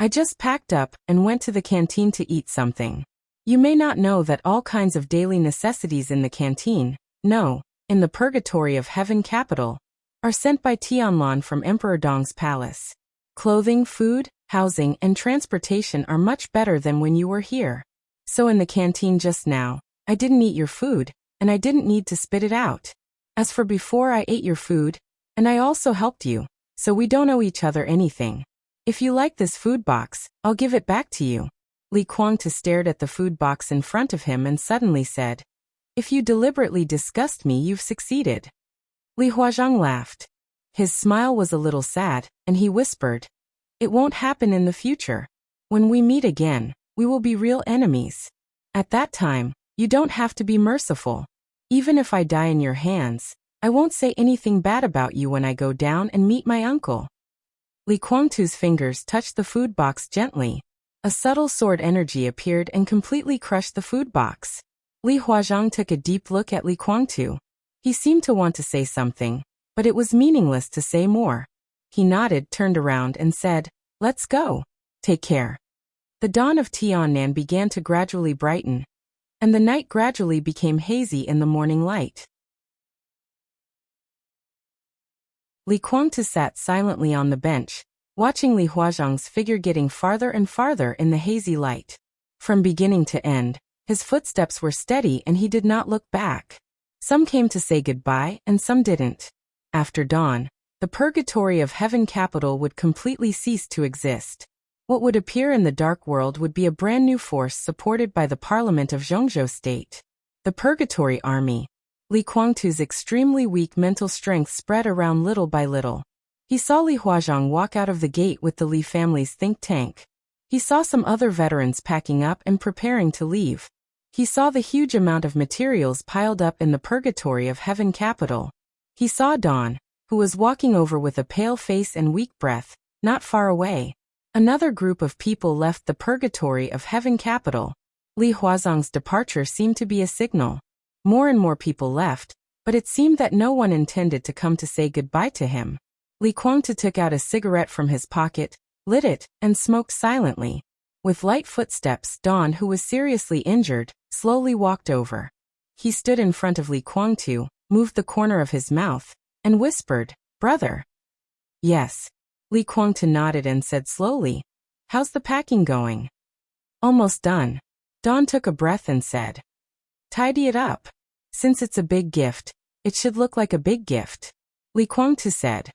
I just packed up and went to the canteen to eat something. You may not know that all kinds of daily necessities in the canteen, no, in the purgatory of heaven capital, are sent by Tianlan from Emperor Dong's palace. Clothing, food, housing, and transportation are much better than when you were here. So in the canteen just now, I didn't eat your food, and I didn't need to spit it out. As for before I ate your food, and I also helped you, so we don't owe each other anything. If you like this food box, I'll give it back to you. Li Guangtu stared at the food box in front of him and suddenly said, If you deliberately disgust me, you've succeeded. Li Huazhang laughed. His smile was a little sad, and he whispered, It won't happen in the future. When we meet again, we will be real enemies. At that time, you don't have to be merciful. Even if I die in your hands, I won't say anything bad about you when I go down and meet my uncle. Li Guangtu's fingers touched the food box gently. A subtle sword energy appeared and completely crushed the food box. Li Huazhang took a deep look at Li Guangtu. He seemed to want to say something, but it was meaningless to say more. He nodded, turned around and said, Let's go. Take care. The dawn of Tiannan began to gradually brighten, and the night gradually became hazy in the morning light. Li Guangtu sat silently on the bench, watching Li Huazhang's figure getting farther and farther in the hazy light. From beginning to end, his footsteps were steady and he did not look back. Some came to say goodbye and some didn't. After dawn, the purgatory of heaven capital would completely cease to exist. What would appear in the dark world would be a brand new force supported by the parliament of Zhongzhou State. The Purgatory Army. Li Guangtu's extremely weak mental strength spread around little by little. He saw Li Huazhang walk out of the gate with the Li family's think tank. He saw some other veterans packing up and preparing to leave. He saw the huge amount of materials piled up in the purgatory of heaven capital. He saw Dawn, who was walking over with a pale face and weak breath, not far away. Another group of people left the purgatory of heaven capital. Li Huazhang's departure seemed to be a signal. More and more people left, but it seemed that no one intended to come to say goodbye to him. Li Guangtu took out a cigarette from his pocket, lit it, and smoked silently. With light footsteps, Dawn, who was seriously injured, slowly walked over. He stood in front of Li Guangtu, moved the corner of his mouth, and whispered, "Brother." "Yes." Li Guangtu nodded and said slowly, "How's the packing going?" "Almost done." Dawn took a breath and said, "Tidy it up. Since it's a big gift, it should look like a big gift." Li Guangtu said,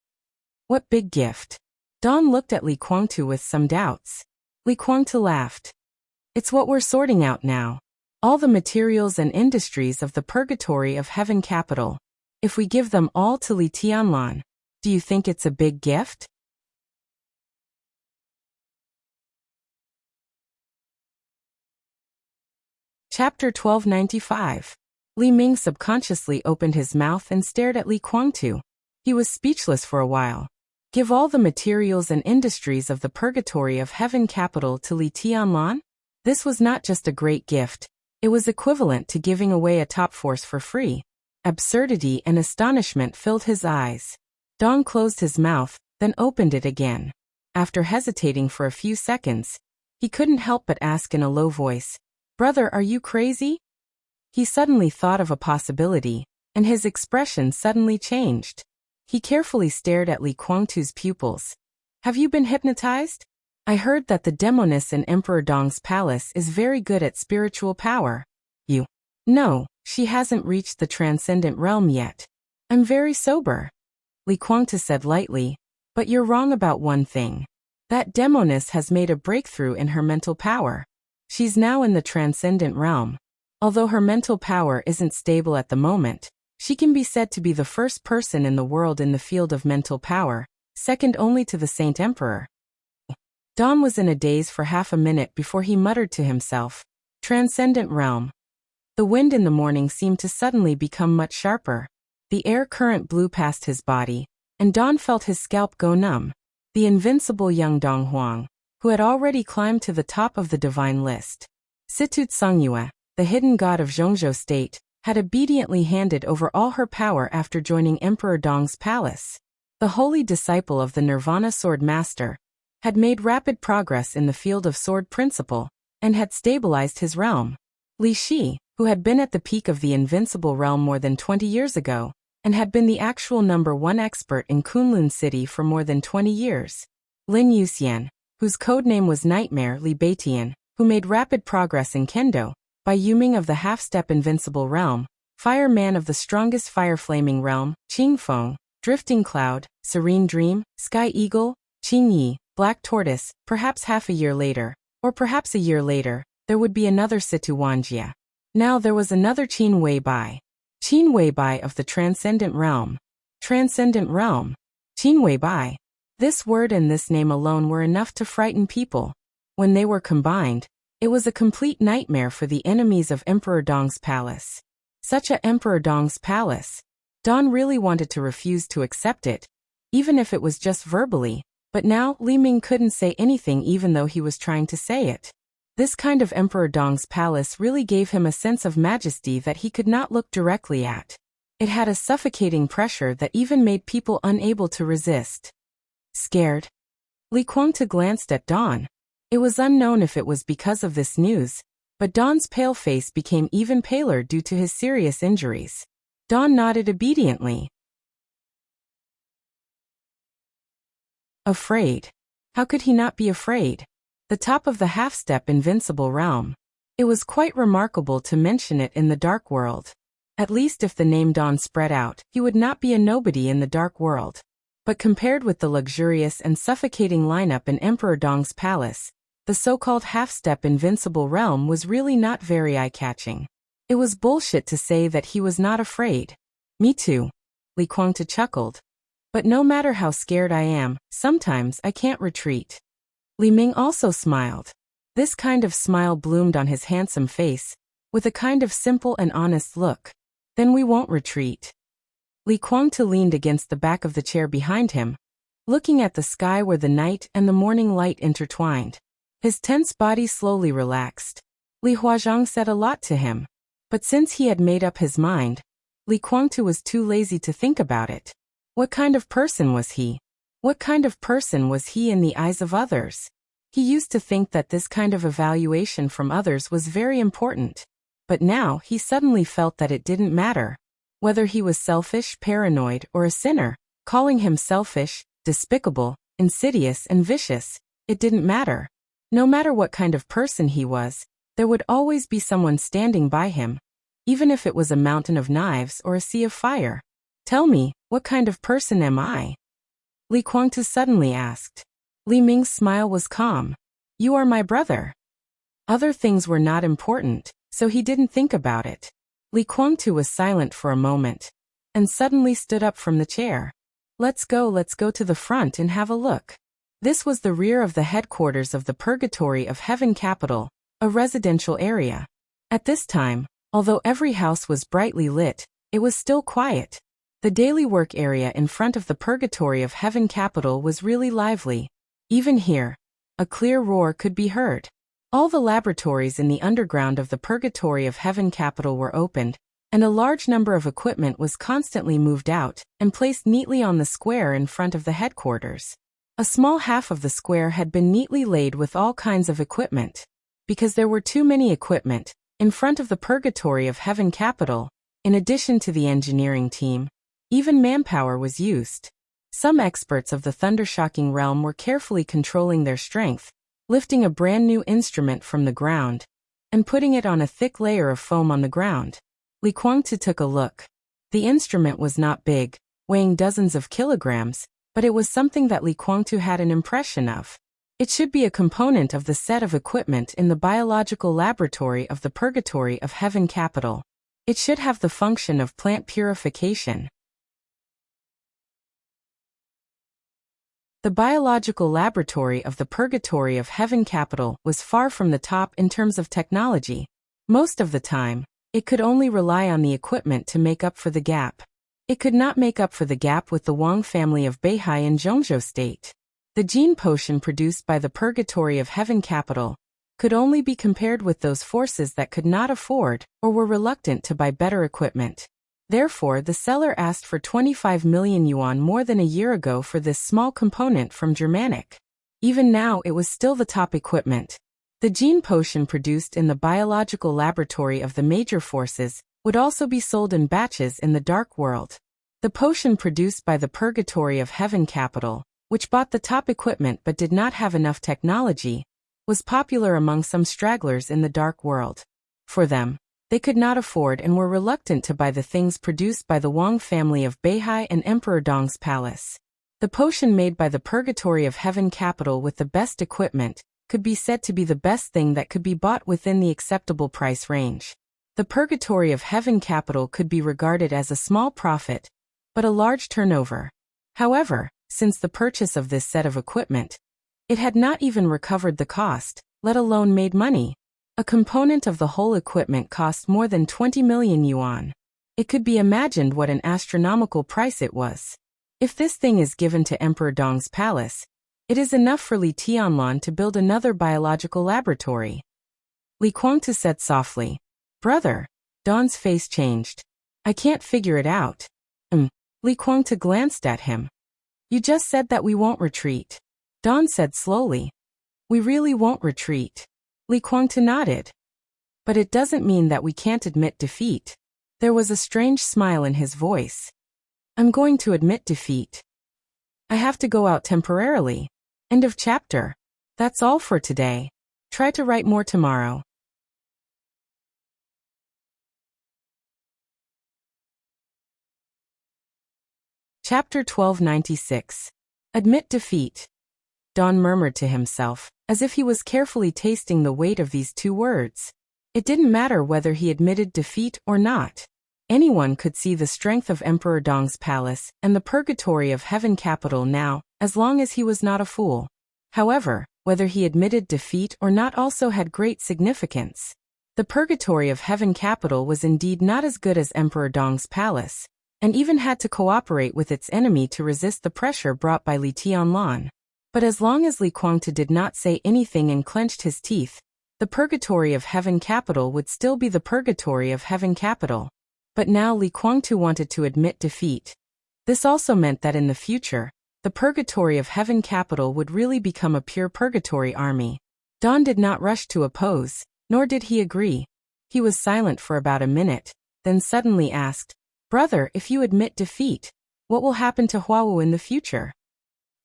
"What big gift?" Dawn looked at Li Guangtu with some doubts. Li Guangtu laughed. "It's what we're sorting out now. All the materials and industries of the purgatory of heaven capital. If we give them all to Li Tianlan, do you think it's a big gift?" Chapter 1295. Li Ming subconsciously opened his mouth and stared at Li Guangtu. He was speechless for a while. Give all the materials and industries of the purgatory of heaven capital to Li Tianlan? This was not just a great gift. It was equivalent to giving away a top force for free. Absurdity and astonishment filled his eyes. Dong closed his mouth, then opened it again. After hesitating for a few seconds, he couldn't help but ask in a low voice, "Brother, are you crazy?" He suddenly thought of a possibility, and his expression suddenly changed. He carefully stared at Li Guangtu's pupils. "Have you been hypnotized? I heard that the demoness in Emperor Dong's palace is very good at spiritual power." "You?" "No, she hasn't reached the transcendent realm yet. I'm very sober." Li Guangtu said lightly, "But you're wrong about one thing. That demoness has made a breakthrough in her mental power. She's now in the transcendent realm. Although her mental power isn't stable at the moment, she can be said to be the first person in the world in the field of mental power, second only to the Saint Emperor. Don was in a daze for half a minute before he muttered to himself, "Transcendent realm." The wind in the morning seemed to suddenly become much sharper. The air current blew past his body, and Don felt his scalp go numb. The invincible young Dong Huang, who had already climbed to the top of the divine list. Situt Songyue, the hidden god of Zhongzhou state, had obediently handed over all her power after joining Emperor Dong's palace. The holy disciple of the Nirvana sword master had made rapid progress in the field of sword principle, and had stabilized his realm. Li Shi, who had been at the peak of the invincible realm more than 20 years ago, and had been the actual #1 expert in Kunlun City for more than 20 years. Lin Yuxian, whose codename was Nightmare Li Beitian, who made rapid progress in Kendo, by Yuming of the half-step invincible realm, Fire Man of the strongest fire-flaming realm, Qingfeng, Drifting Cloud, Serene Dream, Sky Eagle, Qingyi, Black Tortoise. Perhaps half a year later, or perhaps a year later, there would be another Situ Wanjia. Now there was another Qin Weibai. Qin Weibai of the Transcendent Realm. Transcendent Realm. Qin Weibai. This word and this name alone were enough to frighten people. When they were combined, it was a complete nightmare for the enemies of Emperor Dong's palace. Such a Emperor Dong's palace. Don really wanted to refuse to accept it, even if it was just verbally, but now Li Ming couldn't say anything even though he was trying to say it. This kind of Emperor Dong's palace really gave him a sense of majesty that he could not look directly at. It had a suffocating pressure that even made people unable to resist. Scared? Li Guangtu glanced at Don. It was unknown if it was because of this news, but Don's pale face became even paler due to his serious injuries. Don nodded obediently. Afraid? How could he not be afraid? The top of the half-step invincible realm. It was quite remarkable to mention it in the dark world. At least if the name Don spread out, he would not be a nobody in the dark world. But compared with the luxurious and suffocating lineup in Emperor Dong's palace, the so-called half-step invincible realm was really not very eye-catching. It was bullshit to say that he was not afraid. Me too. Li Guangtu chuckled. But no matter how scared I am, sometimes I can't retreat. Li Ming also smiled. This kind of smile bloomed on his handsome face, with a kind of simple and honest look. Then we won't retreat. Li Guangtu leaned against the back of the chair behind him, looking at the sky where the night and the morning light intertwined. His tense body slowly relaxed. Li Huazhang said a lot to him, but since he had made up his mind, Li Guangtu was too lazy to think about it. What kind of person was he? What kind of person was he in the eyes of others? He used to think that this kind of evaluation from others was very important. But now he suddenly felt that it didn't matter. Whether he was selfish, paranoid, or a sinner, calling him selfish, despicable, insidious, and vicious, it didn't matter. No matter what kind of person he was, there would always be someone standing by him, even if it was a mountain of knives or a sea of fire. Tell me, what kind of person am I? Li Guangtu suddenly asked. Li Ming's smile was calm. You are my brother. Other things were not important, so he didn't think about it. Li Guangtu was silent for a moment, and suddenly stood up from the chair. Let's go to the front and have a look. This was the rear of the headquarters of the Purgatory of Heaven capital, a residential area. At this time, although every house was brightly lit, it was still quiet. The daily work area in front of the Purgatory of Heaven capital was really lively. Even here, a clear roar could be heard. All the laboratories in the underground of the Purgatory of Heaven capital were opened, and a large number of equipment was constantly moved out and placed neatly on the square in front of the headquarters. A small half of the square had been neatly laid with all kinds of equipment. Because there were too many equipment, in front of the Purgatory of Heaven capital, in addition to the engineering team, even manpower was used. Some experts of the thundershocking realm were carefully controlling their strength, lifting a brand new instrument from the ground, and putting it on a thick layer of foam on the ground. Li Guangtu took a look. The instrument was not big, weighing dozens of kilograms, but it was something that Li Guangtu had an impression of. It should be a component of the set of equipment in the biological laboratory of the Purgatory of Heaven capital. It should have the function of plant purification. The biological laboratory of the Purgatory of Heaven capital was far from the top in terms of technology. Most of the time, it could only rely on the equipment to make up for the gap. It could not make up for the gap with the Wang family of Beihai in Zhongzhou State. The gene potion produced by the Purgatory of Heaven capital could only be compared with those forces that could not afford or were reluctant to buy better equipment. Therefore, the seller asked for 25 million yuan more than a year ago for this small component from Germanic. Even now, it was still the top equipment. The gene potion produced in the biological laboratory of the major forces would also be sold in batches in the dark world. The potion produced by the Purgatory of Heaven capital, which bought the top equipment but did not have enough technology, was popular among some stragglers in the dark world. For them, they could not afford and were reluctant to buy the things produced by the Wang family of Beihai and Emperor Dong's palace. The potion made by the Purgatory of Heaven capital with the best equipment could be said to be the best thing that could be bought within the acceptable price range. The Purgatory of Heaven capital could be regarded as a small profit, but a large turnover. However, since the purchase of this set of equipment, it had not even recovered the cost, let alone made money. A component of the whole equipment cost more than 20 million yuan. It could be imagined what an astronomical price it was. If this thing is given to Emperor Dong's palace, it is enough for Li Tianlan to build another biological laboratory. Li Guangtu said softly. Brother. Don's face changed. I can't figure it out. Li Guangtu glanced at him. You just said that we won't retreat. Don said slowly. We really won't retreat. Li Guangtu nodded. But it doesn't mean that we can't admit defeat. There was a strange smile in his voice. I'm going to admit defeat. I have to go out temporarily. End of chapter. That's all for today. Try to write more tomorrow. Chapter 1296. Admit defeat. Don murmured to himself, as if he was carefully tasting the weight of these two words. It didn't matter whether he admitted defeat or not. Anyone could see the strength of Emperor Dong's palace and the Purgatory of Heaven capital now, as long as he was not a fool. However, whether he admitted defeat or not also had great significance. The Purgatory of Heaven capital was indeed not as good as Emperor Dong's palace, and even had to cooperate with its enemy to resist the pressure brought by Li Tianlan. But as long as Li Guangtu did not say anything and clenched his teeth, the Purgatory of Heaven capital would still be the Purgatory of Heaven capital. But now Li Guangtu wanted to admit defeat. This also meant that in the future, the Purgatory of Heaven capital would really become a pure purgatory army. Don did not rush to oppose, nor did he agree. He was silent for about a minute, then suddenly asked, Brother, if you admit defeat, what will happen to Huawu in the future?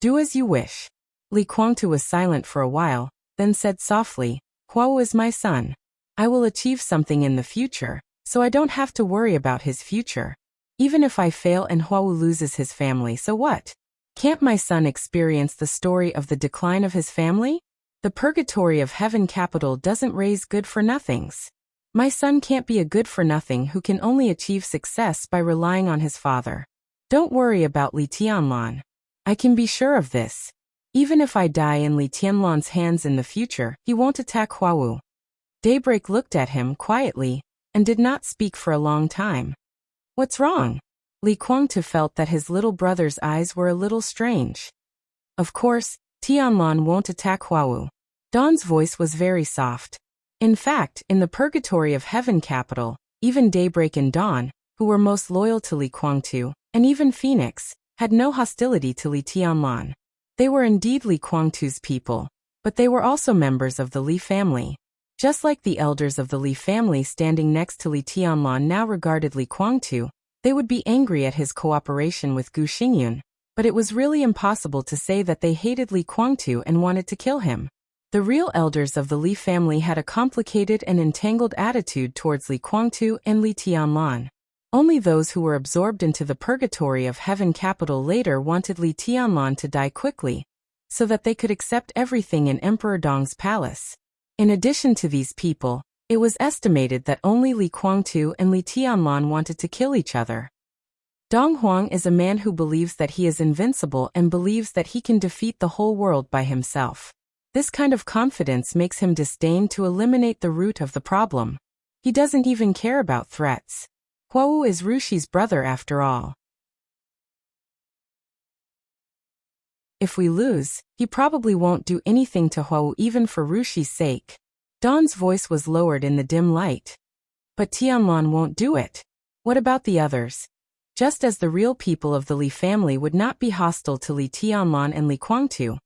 Do as you wish. Li Guangtu was silent for a while, then said softly, Huawu is my son. I will achieve something in the future, so I don't have to worry about his future. Even if I fail and Huawu loses his family, so what? Can't my son experience the story of the decline of his family? The Purgatory of Heaven capital doesn't raise good-for-nothings. My son can't be a good-for-nothing who can only achieve success by relying on his father. Don't worry about Li Tianlan. I can be sure of this. Even if I die in Li Tianlan's hands in the future, he won't attack Huawu. Daybreak looked at him quietly, and did not speak for a long time. What's wrong? Li Guangtu felt that his little brother's eyes were a little strange. Of course, Tianlan won't attack Huawu. Don's voice was very soft. In fact, in the Purgatory of Heaven capital, even Daybreak and Dawn, who were most loyal to Li Guangtu, and even Phoenix, had no hostility to Li Tianlan. They were indeed Li Guangtu's people, but they were also members of the Li family. Just like the elders of the Li family standing next to Li Tianlan now regarded Li Guangtu, they would be angry at his cooperation with Gu Xingyun, but it was really impossible to say that they hated Li Guangtu and wanted to kill him. The real elders of the Li family had a complicated and entangled attitude towards Li Guangtu and Li Tianlan. Only those who were absorbed into the Purgatory of Heaven capital later wanted Li Tianlan to die quickly, so that they could accept everything in Emperor Dong's palace. In addition to these people, it was estimated that only Li Guangtu and Li Tianlan wanted to kill each other. Dong Huang is a man who believes that he is invincible and believes that he can defeat the whole world by himself. This kind of confidence makes him disdain to eliminate the root of the problem. He doesn't even care about threats. Huawu is Rushi's brother after all. If we lose, he probably won't do anything to Huawu even for Rushi's sake. Don's voice was lowered in the dim light. But Tianlan won't do it. What about the others? Just as the real people of the Li family would not be hostile to Li Tianlan and Li Guangtu,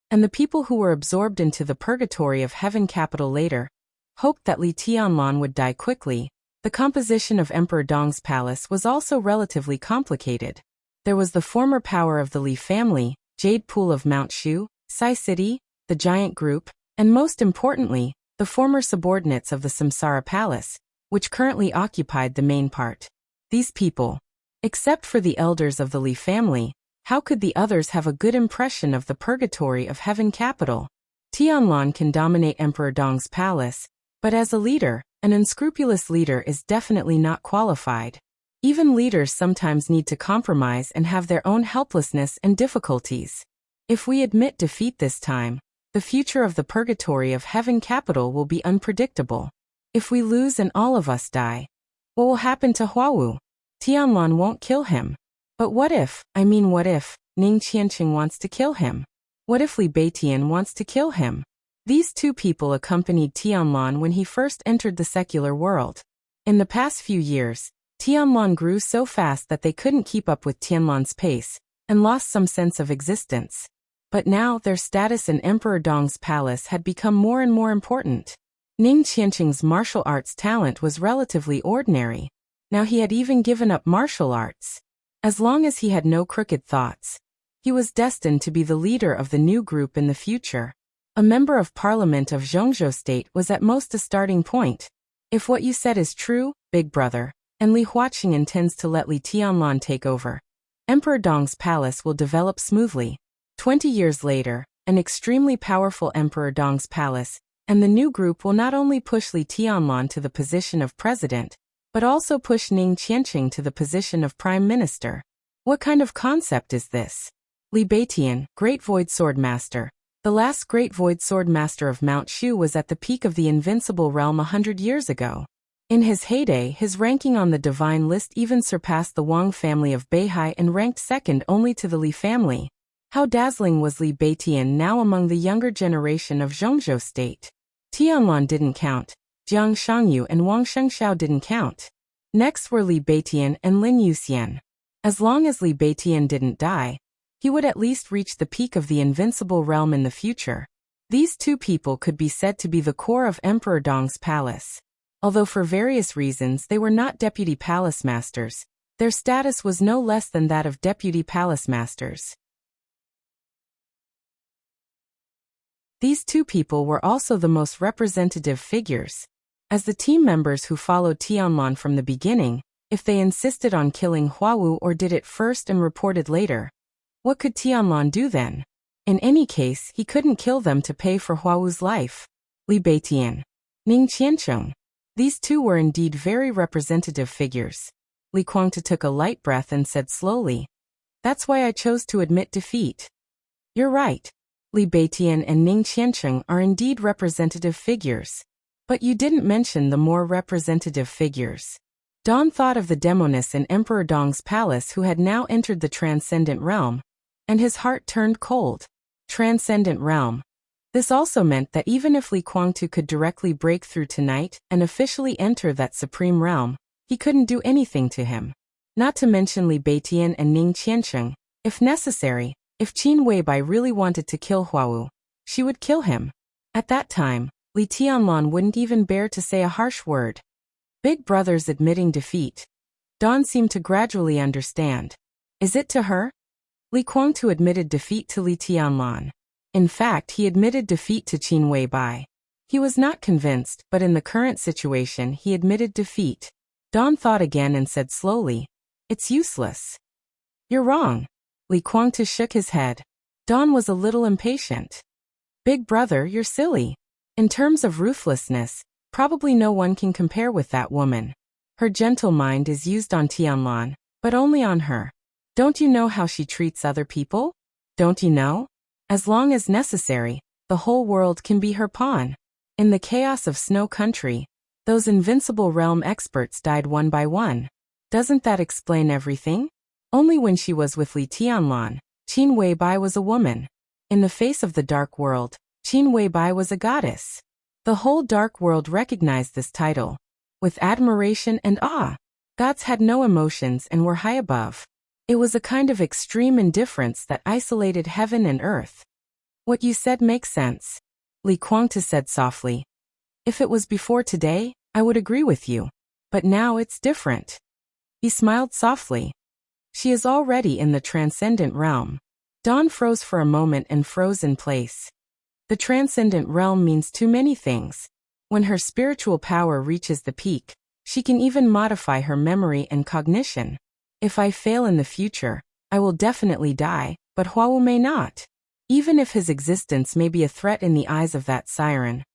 and the people who were absorbed into the purgatory of heaven capital later hoped that Li Tianlan would die quickly, the composition of Emperor Dong's palace was also relatively complicated. There was the former power of the Li family, Jade Pool of Mount Shu, Sai City, the Giant Group, and most importantly, the former subordinates of the Samsara Palace, which currently occupied the main part. These people, except for the elders of the Li family, how could the others have a good impression of the purgatory of heaven capital? Tianlan can dominate Emperor Dong's palace, but as a leader, an unscrupulous leader is definitely not qualified. Even leaders sometimes need to compromise and have their own helplessness and difficulties. If we admit defeat this time, the future of the purgatory of heaven capital will be unpredictable. If we lose and all of us die, what will happen to Huawu? Tianlan won't kill him. But what if Ning Qianqing wants to kill him? What if Li Beitian wants to kill him? These two people accompanied Tianlan when he first entered the secular world. In the past few years, Tianlan grew so fast that they couldn't keep up with Tianlan's pace, and lost some sense of existence. But now their status in Emperor Dong's palace had become more and more important. Ning Qianqing's martial arts talent was relatively ordinary. Now he had even given up martial arts. As long as he had no crooked thoughts, he was destined to be the leader of the new group in the future. A member of parliament of Zhongzhou state was at most a starting point. If what you said is true, big brother, and Li Huaqing intends to let Li Tianlan take over, Emperor Dong's palace will develop smoothly. 20 years later, an extremely powerful Emperor Dong's palace, and the new group will not only push Li Tianlan to the position of president, but also push Ning Qianqing to the position of prime minister. What kind of concept is this? Li Beitian, Great Void Sword Master. The last Great Void Sword Master of Mount Shu was at the peak of the invincible realm 100 years ago. In his heyday, his ranking on the divine list even surpassed the Wang family of Beihai and ranked second only to the Li family. How dazzling was Li Beitian now among the younger generation of Zhongzhou state? Tianlan didn't count. Jiang Shangyu and Wang Shengxiao didn't count. Next were Li Beitian and Lin Yuxian. As long as Li Beitian didn't die, he would at least reach the peak of the invincible realm in the future. These two people could be said to be the core of Emperor Dong's palace. Although for various reasons they were not deputy palace masters, their status was no less than that of deputy palace masters. These two people were also the most representative figures. As the team members who followed Tianlan from the beginning, if they insisted on killing Huawu or did it first and reported later, what could Tianlan do then? In any case, he couldn't kill them to pay for Huawu's life. Li Beitian, Ning Qianqing. These two were indeed very representative figures. Li Guangtu took a light breath and said slowly, "That's why I chose to admit defeat." You're right. Li Beitian and Ning Qianqing are indeed representative figures. But you didn't mention the more representative figures. Don thought of the demonists in Emperor Dong's palace who had now entered the transcendent realm, and his heart turned cold. Transcendent realm. This also meant that even if Li Guangtu could directly break through tonight and officially enter that supreme realm, he couldn't do anything to him. Not to mention Li Beitian and Ning Qianqing. If necessary, if Qin Weibai really wanted to kill Huawu, she would kill him. At that time, Li Tianlan wouldn't even bear to say a harsh word. Big brother's admitting defeat. Don seemed to gradually understand. Is it to her? Li Guangtu admitted defeat to Li Tianlan. In fact, he admitted defeat to Qin Weibai. He was not convinced, but in the current situation he admitted defeat. Don thought again and said slowly, "It's useless." "You're wrong." Li Guangtu shook his head. Don was a little impatient. "Big brother, you're silly. In terms of ruthlessness, probably no one can compare with that woman. Her gentle mind is used on Tianlan, But only on her. Don't you know how she treats other people? Don't you know? As long as necessary, the whole world can be her pawn. In the chaos of Snow Country, those invincible realm experts died one by one. Doesn't that explain everything? Only when she was with Li Tianlan, Qin Weibai was a woman. In the face of the dark world, Qin Weibai was a goddess. The whole dark world recognized this title with admiration and awe. Gods had no emotions and were high above. It was a kind of extreme indifference that isolated heaven and earth. What you said makes sense, Li Guangtu said softly. If it was before today, I would agree with you. But now it's different. He smiled softly. She is already in the transcendent realm. Dawn froze for a moment and froze in place. The transcendent realm means too many things. When her spiritual power reaches the peak, she can even modify her memory and cognition. If I fail in the future, I will definitely die, but Huawu may not. Even if his existence may be a threat in the eyes of that siren.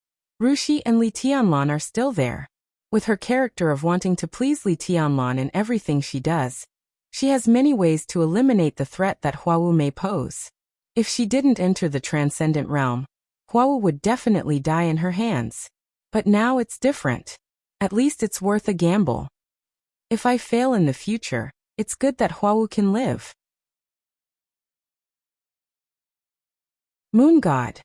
Rushi and Li Tianlan are still there. With her character of wanting to please Li Tianlan in everything she does, she has many ways to eliminate the threat that Huawu may pose. If she didn't enter the transcendent realm, Huawu would definitely die in her hands. But now it's different. At least it's worth a gamble. If I fail in the future, it's good that Huawu can live. Moon God.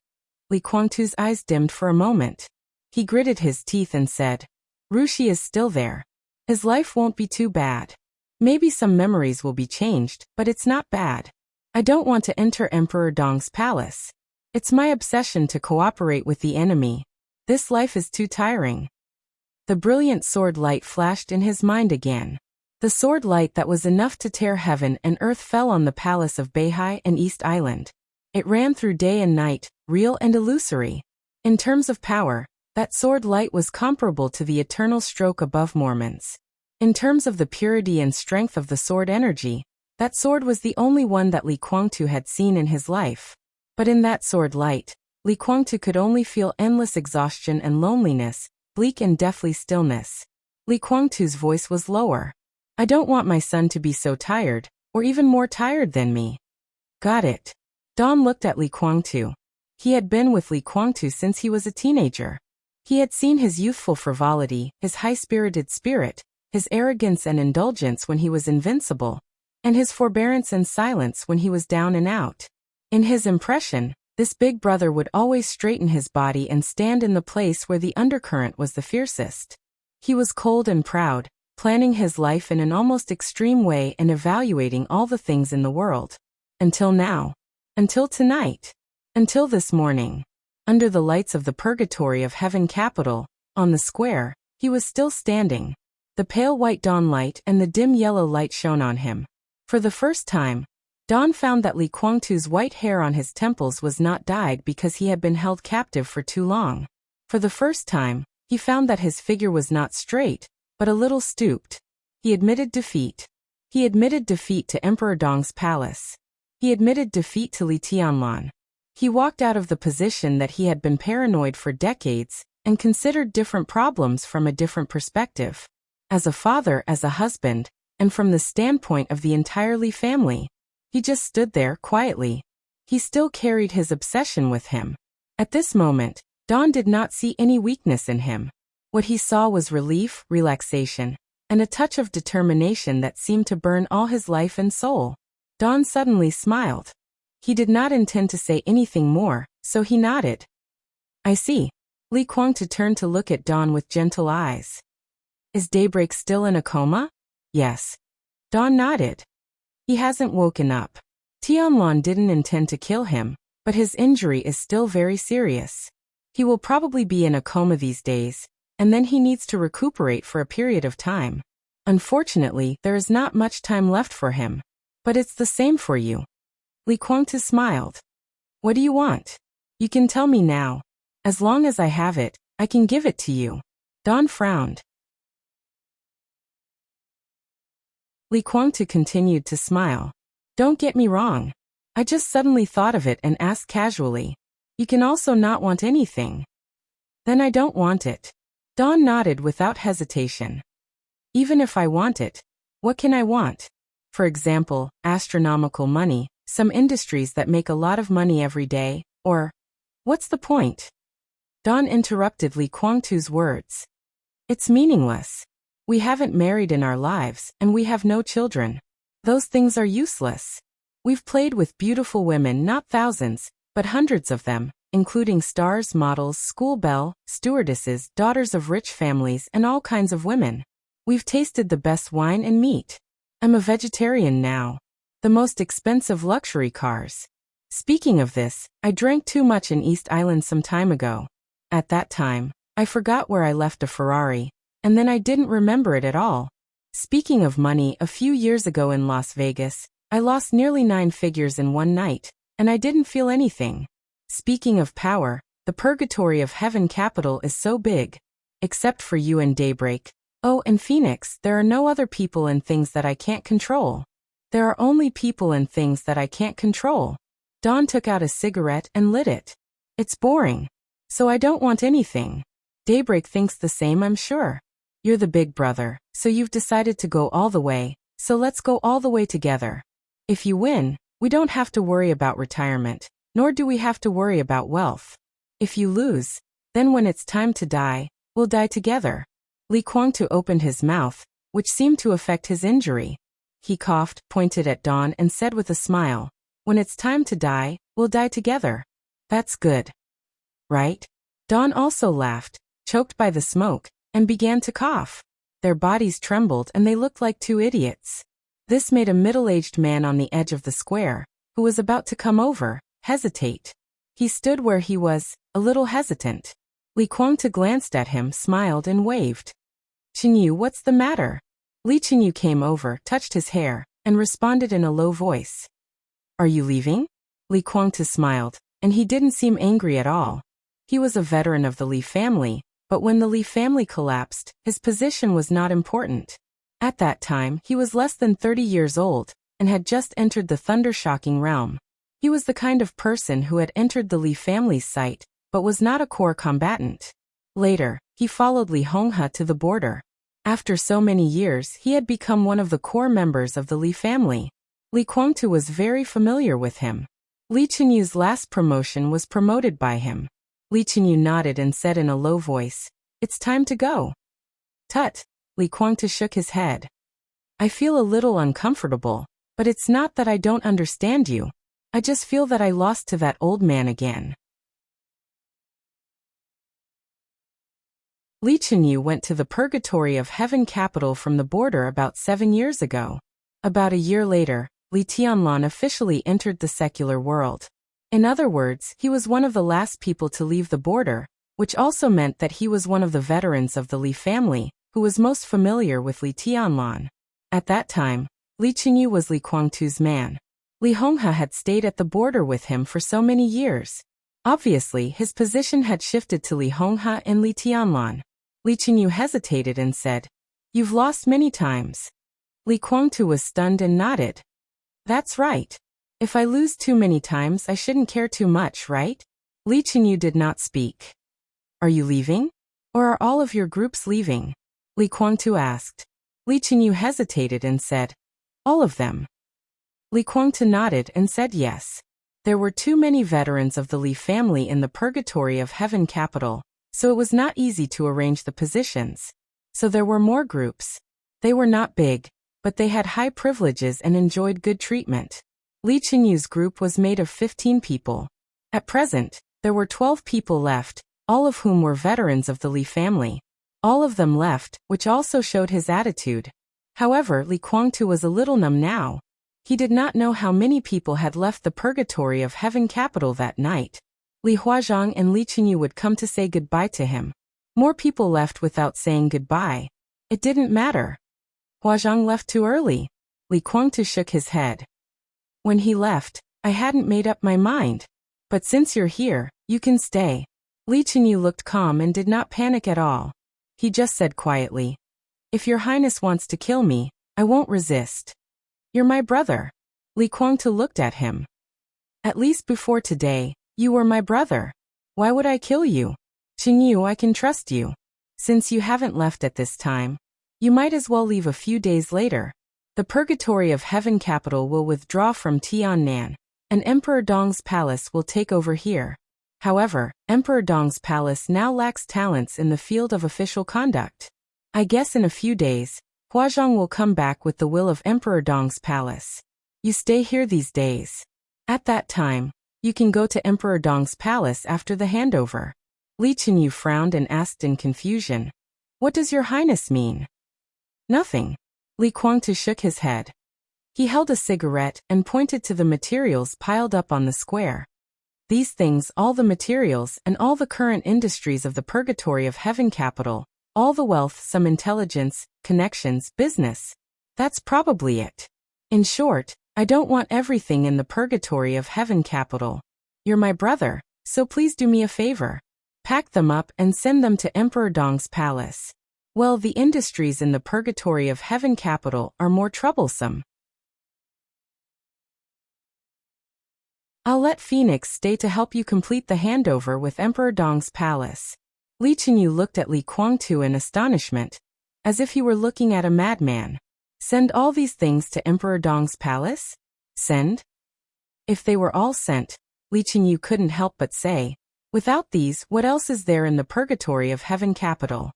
Li Guangtu's eyes dimmed for a moment. He gritted his teeth and said, Rushi is still there. His life won't be too bad. Maybe some memories will be changed, but it's not bad. I don't want to enter Emperor Dong's palace. It's my obsession to cooperate with the enemy. This life is too tiring. The brilliant sword light flashed in his mind again. The sword light that was enough to tear heaven and earth fell on the palace of Beihai and East Island. It ran through day and night, real and illusory. In terms of power, that sword light was comparable to the eternal stroke above Mormon's. In terms of the purity and strength of the sword energy, that sword was the only one that Li Guangtu had seen in his life. But in that sword light, Li Guangtu could only feel endless exhaustion and loneliness, bleak and deathly stillness. Li Guangtu's voice was lower. I don't want my son to be so tired, or even more tired than me. Got it. Dawn looked at Li Guangtu. He had been with Li Guangtu since he was a teenager. He had seen his youthful frivolity, his high-spirited spirit, his arrogance and indulgence when he was invincible, and his forbearance and silence when he was down and out. In his impression, this big brother would always straighten his body and stand in the place where the undercurrent was the fiercest. He was cold and proud, planning his life in an almost extreme way and evaluating all the things in the world. Until now. Until tonight. Until this morning. Under the lights of the purgatory of Heaven Capital, on the square, he was still standing. The pale white dawn light and the dim yellow light shone on him. For the first time, Dawn found that Li Guangtu's white hair on his temples was not dyed because he had been held captive for too long. For the first time, he found that his figure was not straight, but a little stooped. He admitted defeat. He admitted defeat to Emperor Dong's palace. He admitted defeat to Li Tianlan. He walked out of the position that he had been paranoid for decades and considered different problems from a different perspective. As a father, as a husband, and from the standpoint of the entirely family. He just stood there quietly. He still carried his obsession with him. At this moment, Dawn did not see any weakness in him. What he saw was relief, relaxation, and a touch of determination that seemed to burn all his life and soul. Dawn suddenly smiled. He did not intend to say anything more, so he nodded. I see. Li Guangtu turned to look at Dawn with gentle eyes. Is Daybreak still in a coma? Yes. Dawn nodded. He hasn't woken up. Tianlan didn't intend to kill him, but his injury is still very serious. He will probably be in a coma these days, and then he needs to recuperate for a period of time. Unfortunately, there is not much time left for him. But it's the same for you. Li Guangtu smiled. What do you want? You can tell me now. As long as I have it, I can give it to you. Dawn frowned. Li Guangtu continued to smile. Don't get me wrong. I just suddenly thought of it and asked casually. You can also not want anything. Then I don't want it. Dawn nodded without hesitation. Even if I want it, what can I want? For example, astronomical money, some industries that make a lot of money every day, or, what's the point? Don interrupted Li Guangtu's words. It's meaningless. We haven't married in our lives, and we have no children. Those things are useless. We've played with beautiful women, not thousands, but hundreds of them, including stars, models, school belle, stewardesses, daughters of rich families, and all kinds of women. We've tasted the best wine and meat. I'm a vegetarian now. The most expensive luxury cars. Speaking of this, I drank too much in East Island some time ago. At that time, I forgot where I left a Ferrari, and then I didn't remember it at all. Speaking of money, a few years ago in Las Vegas, I lost nearly 9 figures in one night, and I didn't feel anything. Speaking of power, the purgatory of heaven capital is so big. Except for you and Daybreak. Oh, and Phoenix, there are no other people and things that I can't control. There are only people and things that I can't control. Dawn took out a cigarette and lit it. It's boring. So I don't want anything. Daybreak thinks the same, I'm sure. You're the big brother, so you've decided to go all the way, so let's go all the way together. If you win, we don't have to worry about retirement, nor do we have to worry about wealth. If you lose, then when it's time to die, we'll die together. Li Guangtu opened his mouth, which seemed to affect his injury. He coughed, pointed at Dawn, and said with a smile, when it's time to die, we'll die together. That's good. Right? Dawn also laughed, choked by the smoke, and began to cough. Their bodies trembled and they looked like two idiots. This made a middle-aged man on the edge of the square, who was about to come over, hesitate. He stood where he was, a little hesitant. Li Guangtu glanced at him, smiled, and waved. Qinyu, what's the matter? Li Qinyu came over, touched his hair, and responded in a low voice. Are you leaving? Li Guangtu smiled, and he didn't seem angry at all. He was a veteran of the Li family, but when the Li family collapsed, his position was not important. At that time, he was less than 30 years old, and had just entered the thunder-shocking realm. He was the kind of person who had entered the Li family's sight, but was not a core combatant. Later, he followed Li Honghe to the border. After so many years, he had become one of the core members of the Li family. Li Guangtu was very familiar with him. Li Qinyu's last promotion was promoted by him. Li Qinyu nodded and said in a low voice, It's time to go. Tut, Li Guangtu shook his head. I feel a little uncomfortable, but it's not that I don't understand you. I just feel that I lost to that old man again. Li Qinyu went to the purgatory of heaven capital from the border about 7 years ago. About a year later, Li Tianlan officially entered the secular world. In other words, he was one of the last people to leave the border, which also meant that he was one of the veterans of the Li family, who was most familiar with Li Tianlan. At that time, Li Qinyu was Li Guangtu's man. Li Honghe had stayed at the border with him for so many years. Obviously, his position had shifted to Li Honghe and Li Tianlan. Li Qinyu hesitated and said, You've lost many times. Li Guangtu was stunned and nodded. That's right. If I lose too many times, I shouldn't care too much, right? Li Qinyu did not speak. Are you leaving? Or are all of your groups leaving? Li Guangtu asked. Li Qinyu hesitated and said, All of them. Li Guangtu nodded and said yes. There were too many veterans of the Li family in the purgatory of heaven capital, so it was not easy to arrange the positions. So there were more groups. They were not big, but they had high privileges and enjoyed good treatment. Li Qinyu's group was made of 15 people. At present, there were 12 people left, all of whom were veterans of the Li family. All of them left, which also showed his attitude. However, Li Guangtu was a little numb now. He did not know how many people had left the purgatory of heaven capital that night. Li Huazhang and Li Qinyu would come to say goodbye to him. More people left without saying goodbye. It didn't matter. Huazhang left too early. Li Guangtu shook his head. When he left, I hadn't made up my mind. But since you're here, you can stay. Li Qinyu looked calm and did not panic at all. He just said quietly, If your highness wants to kill me, I won't resist. You're my brother. Li Guangtu looked at him. At least before today, you were my brother. Why would I kill you? Qinyu, I can trust you. Since you haven't left at this time, you might as well leave a few days later. The Purgatory of Heaven capital will withdraw from Tiannan, and Emperor Dong's palace will take over here. However, Emperor Dong's palace now lacks talents in the field of official conduct. I guess in a few days, Huazhong will come back with the will of Emperor Dong's palace. You stay here these days. At that time, you can go to Emperor Dong's palace after the handover. Li Chenyu frowned and asked in confusion, "What does your highness mean?" "Nothing." Li Guangtu shook his head. He held a cigarette and pointed to the materials piled up on the square. These things, all the materials and all the current industries of the Purgatory of Heaven capital, all the wealth, some intelligence, connections, business. That's probably it. In short, I don't want everything in the Purgatory of Heaven capital. You're my brother, so please do me a favor. Pack them up and send them to Emperor Dong's palace. Well, the industries in the Purgatory of Heaven capital are more troublesome. I'll let Phoenix stay to help you complete the handover with Emperor Dong's palace. Li Chenyu looked at Li Guangtu in astonishment, as if he were looking at a madman. Send all these things to Emperor Dong's palace? Send? If they were all sent, Li Chenyu couldn't help but say, without these, what else is there in the Purgatory of Heaven capital?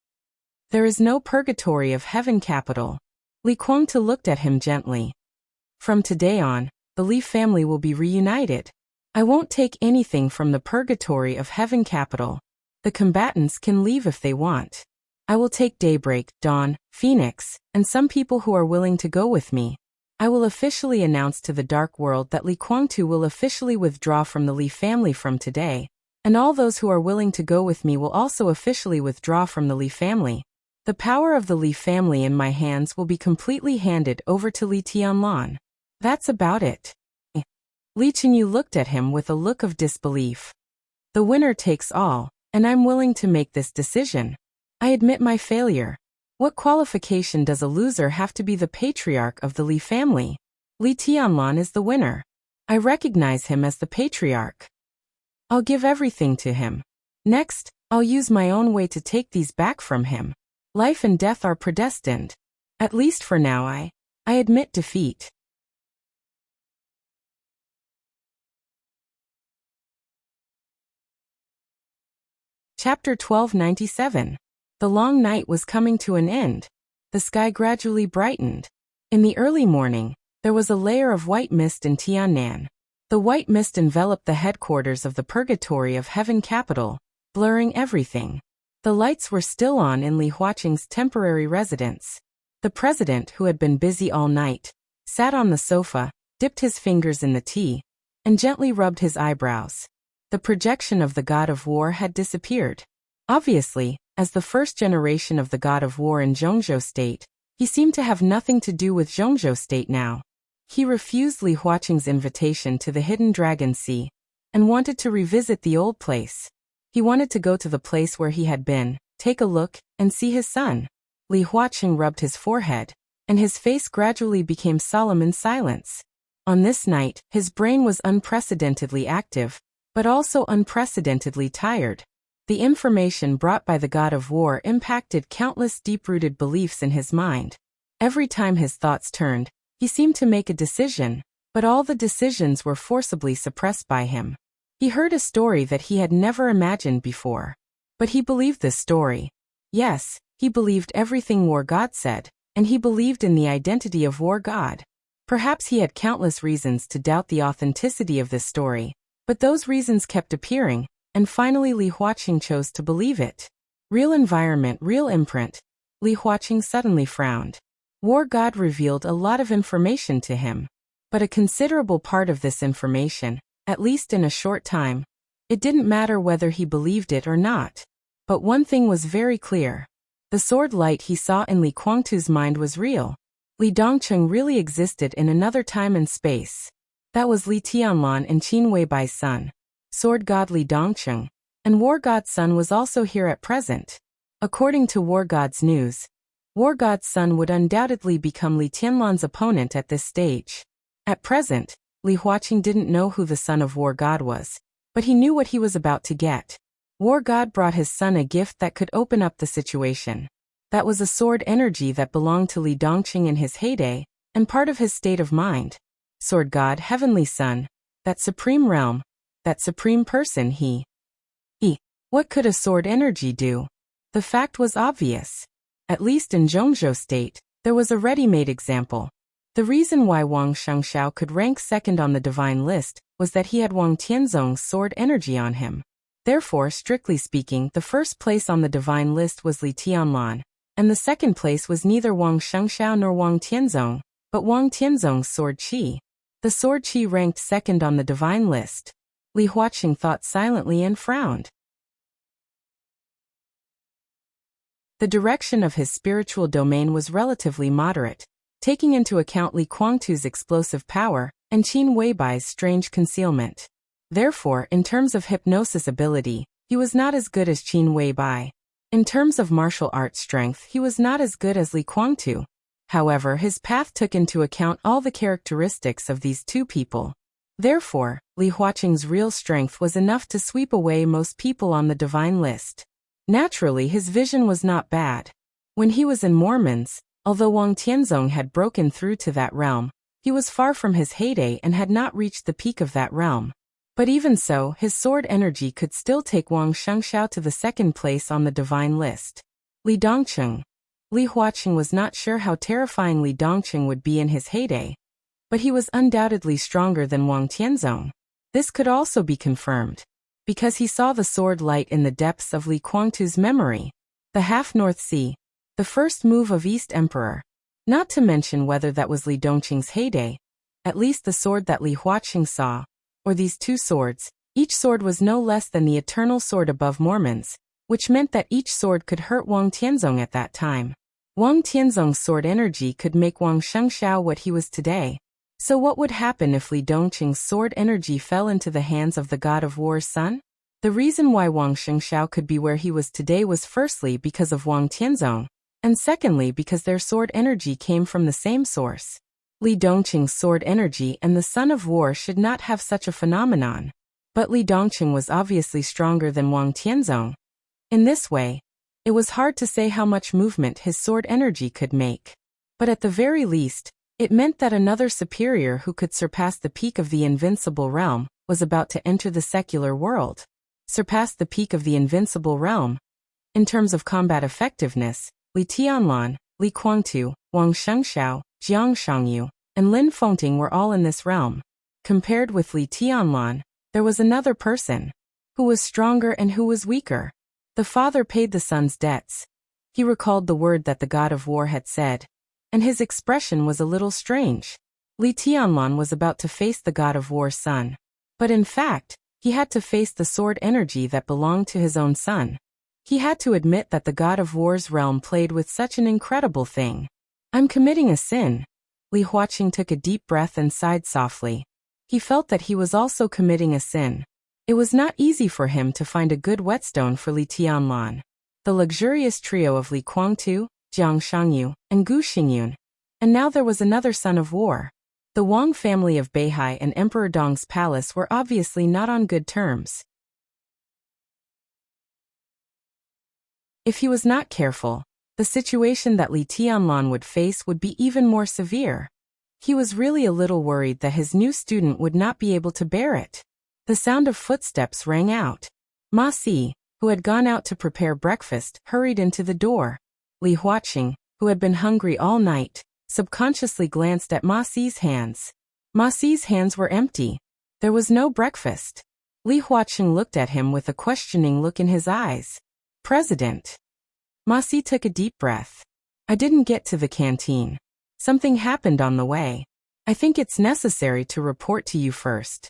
There is no Purgatory of Heaven capital. Li Guangtu looked at him gently. From today on, the Li family will be reunited. I won't take anything from the Purgatory of Heaven capital. The combatants can leave if they want. I will take Daybreak, Dawn, Phoenix, and some people who are willing to go with me. I will officially announce to the Dark World that Li Guangtu will officially withdraw from the Li family from today, and all those who are willing to go with me will also officially withdraw from the Li family. The power of the Li family in my hands will be completely handed over to Li Tianlan. That's about it. Li Chenyu looked at him with a look of disbelief. The winner takes all, and I'm willing to make this decision. I admit my failure. What qualification does a loser have to be the patriarch of the Li family? Li Tianlan is the winner. I recognize him as the patriarch. I'll give everything to him. Next, I'll use my own way to take these back from him. Life and death are predestined. At least for now I admit defeat. Chapter 1297. The long night was coming to an end. The sky gradually brightened. In the early morning, there was a layer of white mist in Tiannan. The white mist enveloped the headquarters of the Purgatory of Heaven capital, blurring everything. The lights were still on in Li Huaqing's temporary residence. The president, who had been busy all night, sat on the sofa, dipped his fingers in the tea, and gently rubbed his eyebrows. The projection of the god of war had disappeared. Obviously, as the first generation of the god of war in Zhongzhou state, he seemed to have nothing to do with Zhongzhou state now. He refused Li Huaqing's invitation to the Hidden Dragon Sea, and wanted to revisit the old place. He wanted to go to the place where he had been, take a look, and see his son. Li Huaqing rubbed his forehead, and his face gradually became solemn in silence. On this night, his brain was unprecedentedly active, but also unprecedentedly tired. The information brought by the god of war impacted countless deep-rooted beliefs in his mind. Every time his thoughts turned, he seemed to make a decision, but all the decisions were forcibly suppressed by him. He heard a story that he had never imagined before. But he believed this story. Yes, he believed everything War God said, and he believed in the identity of War God. Perhaps he had countless reasons to doubt the authenticity of this story, but those reasons kept appearing, and finally Li Huaqing chose to believe it. Real environment, real imprint. Li Huaqing suddenly frowned. War God revealed a lot of information to him. But a considerable part of this information, at least in a short time, it didn't matter whether he believed it or not. But one thing was very clear. The sword light he saw in Li Guangtu's mind was real. Li Dongcheng really existed in another time and space. That was Li Tianlan and Qin Weibai's son, sword god Li Dongcheng, and War God's son was also here at present. According to War God's news, War God's son would undoubtedly become Li Tianlan's opponent at this stage. At present, Li Huaqing didn't know who the son of War God was, but he knew what he was about to get. War God brought his son a gift that could open up the situation. That was a sword energy that belonged to Li Dongcheng in his heyday, and part of his state of mind. Sword God, Heavenly Son, that supreme realm, that supreme person What could a sword energy do? The fact was obvious. At least in Zhongzhou state, there was a ready-made example. The reason why Wang Shengxiao could rank second on the divine list was that he had Wang Tianzong's sword energy on him. Therefore, strictly speaking, the first place on the divine list was Li Tianlan, and the second place was neither Wang Shengxiao nor Wang Tianzong, but Wang Tianzong's sword qi. The sword qi ranked second on the divine list. Li Huaqing thought silently and frowned. The direction of his spiritual domain was relatively moderate, taking into account Li Guangtu's explosive power and Qin Weibai's strange concealment. Therefore, in terms of hypnosis ability, he was not as good as Qin Weibai. In terms of martial arts strength, he was not as good as Li Guangtu. However, his path took into account all the characteristics of these two people. Therefore, Li Huaqing's real strength was enough to sweep away most people on the divine list. Naturally, his vision was not bad. When he was in Mormons, although Wang Tianzong had broken through to that realm, he was far from his heyday and had not reached the peak of that realm. But even so, his sword energy could still take Wang Shengxiao to the second place on the divine list. Li Dongqing. Li Huaqing was not sure how terrifying Li Dongqing would be in his heyday, but he was undoubtedly stronger than Wang Tianzong. This could also be confirmed, because he saw the sword light in the depths of Li Guangtu's memory. The half-North Sea, the first move of East Emperor. Not to mention whether that was Li Dongqing's heyday, at least the sword that Li Huaqing saw, or these two swords, each sword was no less than the eternal sword above Mormons, which meant that each sword could hurt Wang Tianzong at that time. Wang Tianzong's sword energy could make Wang Shengxiao what he was today. So what would happen if Li Dongqing's sword energy fell into the hands of the god of war's son? The reason why Wang Shengxiao could be where he was today was firstly because of Wang Tianzong, and secondly because their sword energy came from the same source. Li Dongqing's sword energy and the son of war should not have such a phenomenon. But Li Dongqing was obviously stronger than Wang Tianzong. In this way, it was hard to say how much movement his sword energy could make. But at the very least, it meant that another superior who could surpass the peak of the invincible realm was about to enter the secular world. Surpass the peak of the invincible realm. In terms of combat effectiveness, Li Tianlan, Li Guangtu, Wang Shengxiao, Jiang Shangyu, and Lin Fengting were all in this realm. Compared with Li Tianlan, there was another person who was stronger and who was weaker. The father paid the son's debts. He recalled the word that the god of war had said, and his expression was a little strange. Li Tianlan was about to face the god of war's son. But in fact, he had to face the sword energy that belonged to his own son. He had to admit that the god of war's realm played with such an incredible thing. I'm committing a sin. Li Huaqing took a deep breath and sighed softly. He felt that he was also committing a sin. It was not easy for him to find a good whetstone for Li Tianlan. The luxurious trio of Li Guangtu, Jiang Shangyu, and Gu Xingyun. And now there was another son of war. The Wang family of Beihai and Emperor Dong's palace were obviously not on good terms. If he was not careful, the situation that Li Tianlan would face would be even more severe. He was really a little worried that his new student would not be able to bear it. The sound of footsteps rang out. Ma Si, who had gone out to prepare breakfast, hurried into the door. Li Huaqing, who had been hungry all night, subconsciously glanced at Ma Si's hands. Ma Si's hands were empty. There was no breakfast. Li Huaqing looked at him with a questioning look in his eyes. President. Ma Si took a deep breath. I didn't get to the canteen. Something happened on the way. I think it's necessary to report to you first.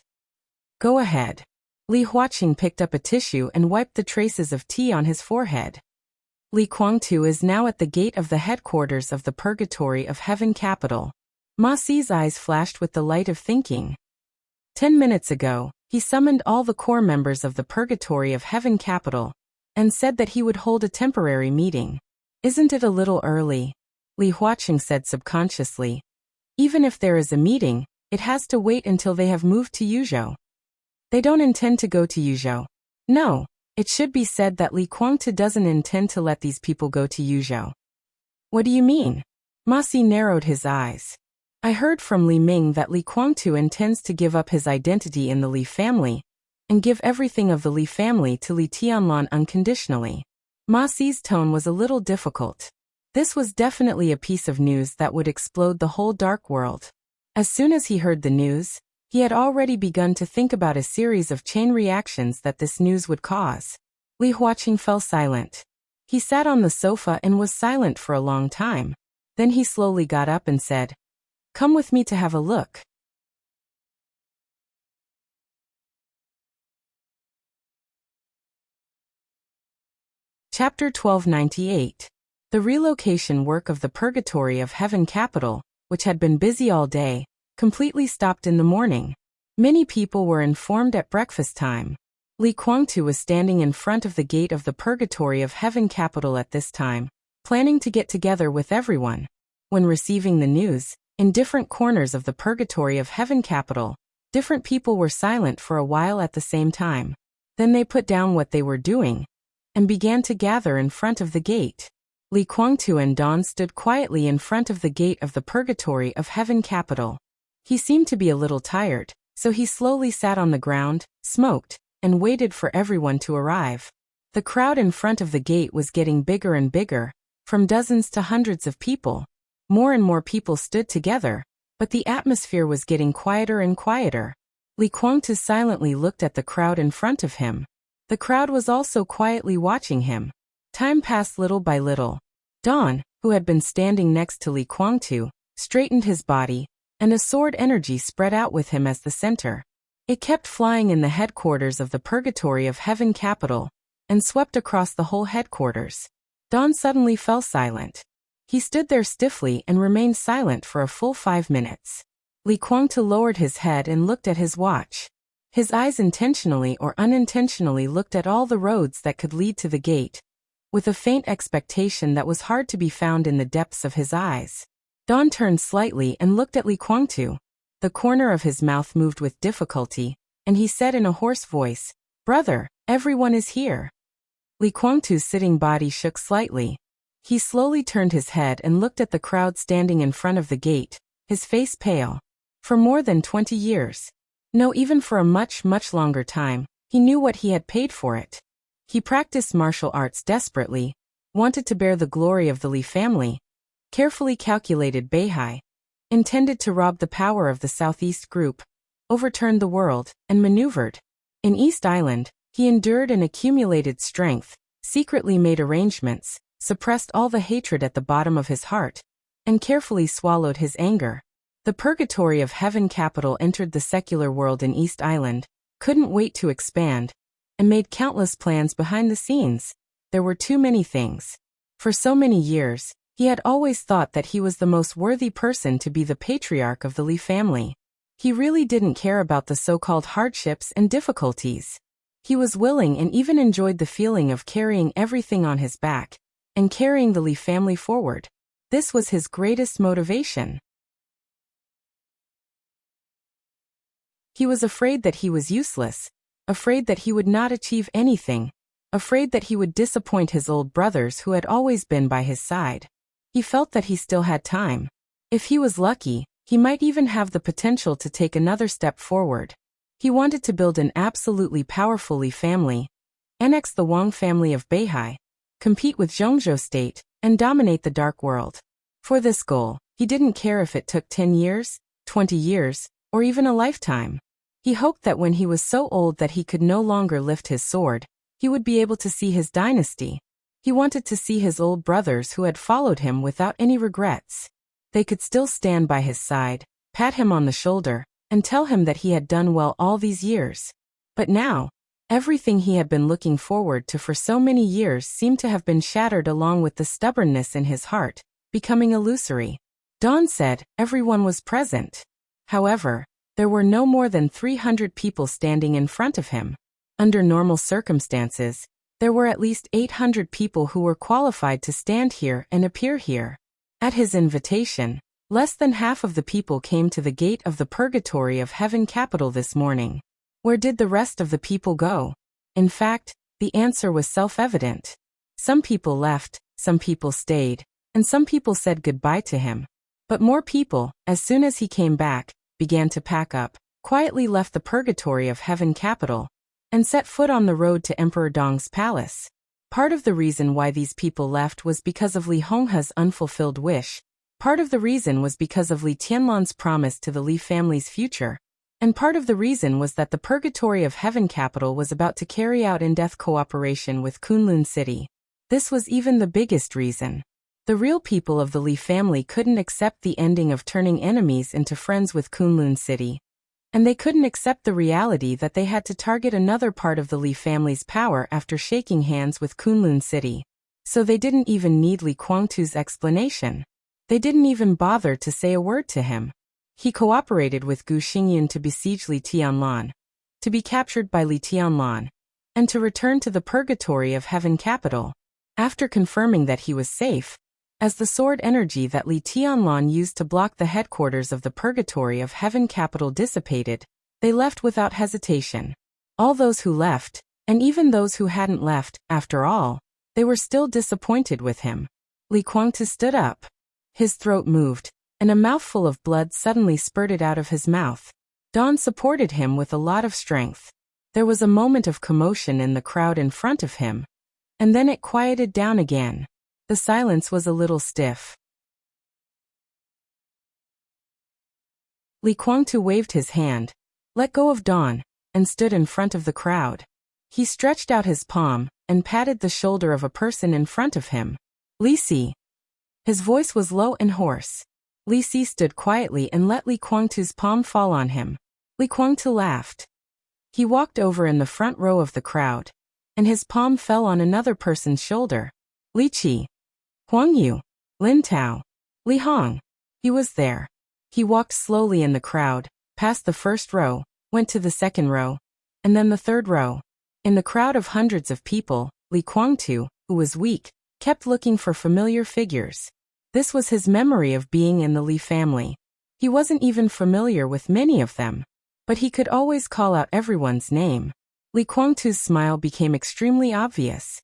Go ahead. Li Huaqing picked up a tissue and wiped the traces of tea on his forehead. Li Guangtu is now at the gate of the headquarters of the Purgatory of Heaven capital. Ma Si's eyes flashed with the light of thinking. 10 minutes ago, he summoned all the core members of the Purgatory of Heaven capital, and said that he would hold a temporary meeting. Isn't it a little early? Li Huaqing said subconsciously. Even if there is a meeting, it has to wait until they have moved to Yuzhou. They don't intend to go to Yuzhou. No. It should be said that Li Guangtu doesn't intend to let these people go to Yuzhou. What do you mean? Ma Si narrowed his eyes. I heard from Li Ming that Li Guangtu intends to give up his identity in the Li family and give everything of the Li family to Li Tianlan unconditionally. Ma Si's tone was a little difficult. This was definitely a piece of news that would explode the whole dark world. As soon as he heard the news, he had already begun to think about a series of chain reactions that this news would cause. Li Huaqing fell silent. He sat on the sofa and was silent for a long time. Then he slowly got up and said, "Come with me to have a look." Chapter 1298. The relocation work of the Purgatory of Heaven capital, which had been busy all day, completely stopped in the morning. Many people were informed at breakfast time. Li Guangtu was standing in front of the gate of the Purgatory of Heaven capital at this time, planning to get together with everyone. When receiving the news, in different corners of the Purgatory of Heaven capital, different people were silent for a while at the same time. Then they put down what they were doing and began to gather in front of the gate. Li Guangtu and Dawn stood quietly in front of the gate of the Purgatory of Heaven capital. He seemed to be a little tired, so he slowly sat on the ground, smoked, and waited for everyone to arrive. The crowd in front of the gate was getting bigger and bigger, from dozens to hundreds of people. More and more people stood together, but the atmosphere was getting quieter and quieter. Li Guangtu silently looked at the crowd in front of him. The crowd was also quietly watching him. Time passed little by little. Dawn, who had been standing next to Li Guangtu, straightened his body, and a sword energy spread out with him as the center. It kept flying in the headquarters of the Purgatory of Heaven capital, and swept across the whole headquarters. Dawn suddenly fell silent. He stood there stiffly and remained silent for a full 5 minutes. Li Guangtu lowered his head and looked at his watch. His eyes intentionally or unintentionally looked at all the roads that could lead to the gate, with a faint expectation that was hard to be found in the depths of his eyes. Dawn turned slightly and looked at Li Guangtu. The corner of his mouth moved with difficulty, and he said in a hoarse voice, "Brother, everyone is here." Li Guangtu's sitting body shook slightly. He slowly turned his head and looked at the crowd standing in front of the gate, his face pale. For more than 20 years, no, even for a much longer time, he knew what he had paid for it. He practiced martial arts desperately, wanted to bear the glory of the Li family, carefully calculated Beihai, intended to rob the power of the Southeast Group, overturned the world, and maneuvered. In East Island, he endured and accumulated strength, secretly made arrangements, suppressed all the hatred at the bottom of his heart, and carefully swallowed his anger. The Purgatory of Heaven capital entered the secular world in East Island, couldn't wait to expand, and made countless plans behind the scenes. There were too many things. For so many years, he had always thought that he was the most worthy person to be the patriarch of the Li family. He really didn't care about the so-called hardships and difficulties. He was willing and even enjoyed the feeling of carrying everything on his back and carrying the Li family forward. This was his greatest motivation. He was afraid that he was useless, afraid that he would not achieve anything, afraid that he would disappoint his old brothers who had always been by his side. He felt that he still had time. If he was lucky, he might even have the potential to take another step forward. He wanted to build an absolutely powerful Li family, annex the Wang family of Beihai, compete with Zhongzhou state, and dominate the dark world. For this goal, he didn't care if it took 10 years, 20 years, or even a lifetime. He hoped that when he was so old that he could no longer lift his sword, he would be able to see his dynasty. He wanted to see his old brothers who had followed him without any regrets. They could still stand by his side, pat him on the shoulder, and tell him that he had done well all these years. But now, everything he had been looking forward to for so many years seemed to have been shattered along with the stubbornness in his heart, becoming illusory. Dawn said everyone was present. However, there were no more than 300 people standing in front of him. Under normal circumstances, there were at least 800 people who were qualified to stand here and appear here. At his invitation, less than half of the people came to the gate of the Purgatory of Heaven capital this morning. Where did the rest of the people go? In fact, the answer was self-evident. Some people left, some people stayed, and some people said goodbye to him. But more people, as soon as he came back, began to pack up, quietly left the purgatory of heaven capital, and set foot on the road to Emperor Dong's palace. Part of the reason why these people left was because of Li Honghe's unfulfilled wish. Part of the reason was because of Li Tianlan's promise to the Li family's future. And part of the reason was that the purgatory of heaven capital was about to carry out in-depth cooperation with Kunlun City. This was even the biggest reason. The real people of the Li family couldn't accept the ending of turning enemies into friends with Kunlun City. And they couldn't accept the reality that they had to target another part of the Li family's power after shaking hands with Kunlun City. So they didn't even need Li Guangtu's explanation. They didn't even bother to say a word to him. He cooperated with Gu Xingyan to besiege Li Tianlan, to be captured by Li Tianlan, and to return to the purgatory of heaven capital. After confirming that he was safe, as the sword energy that Li Tianlan used to block the headquarters of the purgatory of heaven capital dissipated, they left without hesitation. All those who left, and even those who hadn't left, after all, they were still disappointed with him. Li Guangtu stood up. His throat moved, and a mouthful of blood suddenly spurted out of his mouth. Dawn supported him with a lot of strength. There was a moment of commotion in the crowd in front of him, and then it quieted down again. The silence was a little stiff. Li Guangtu waved his hand, let go of Dawn, and stood in front of the crowd. He stretched out his palm and patted the shoulder of a person in front of him. Li Si. His voice was low and hoarse. Li Si stood quietly and let Li Guangtu's palm fall on him. Li Guangtu laughed. He walked over in the front row of the crowd, and his palm fell on another person's shoulder. Li Qi. Huang Yu. Lin Tao. Li Hong. He was there. He walked slowly in the crowd, past the first row, went to the second row, and then the third row. In the crowd of hundreds of people, Li Guangtu, who was weak, kept looking for familiar figures. This was his memory of being in the Li family. He wasn't even familiar with many of them, but he could always call out everyone's name. Li Guangtu's smile became extremely obvious.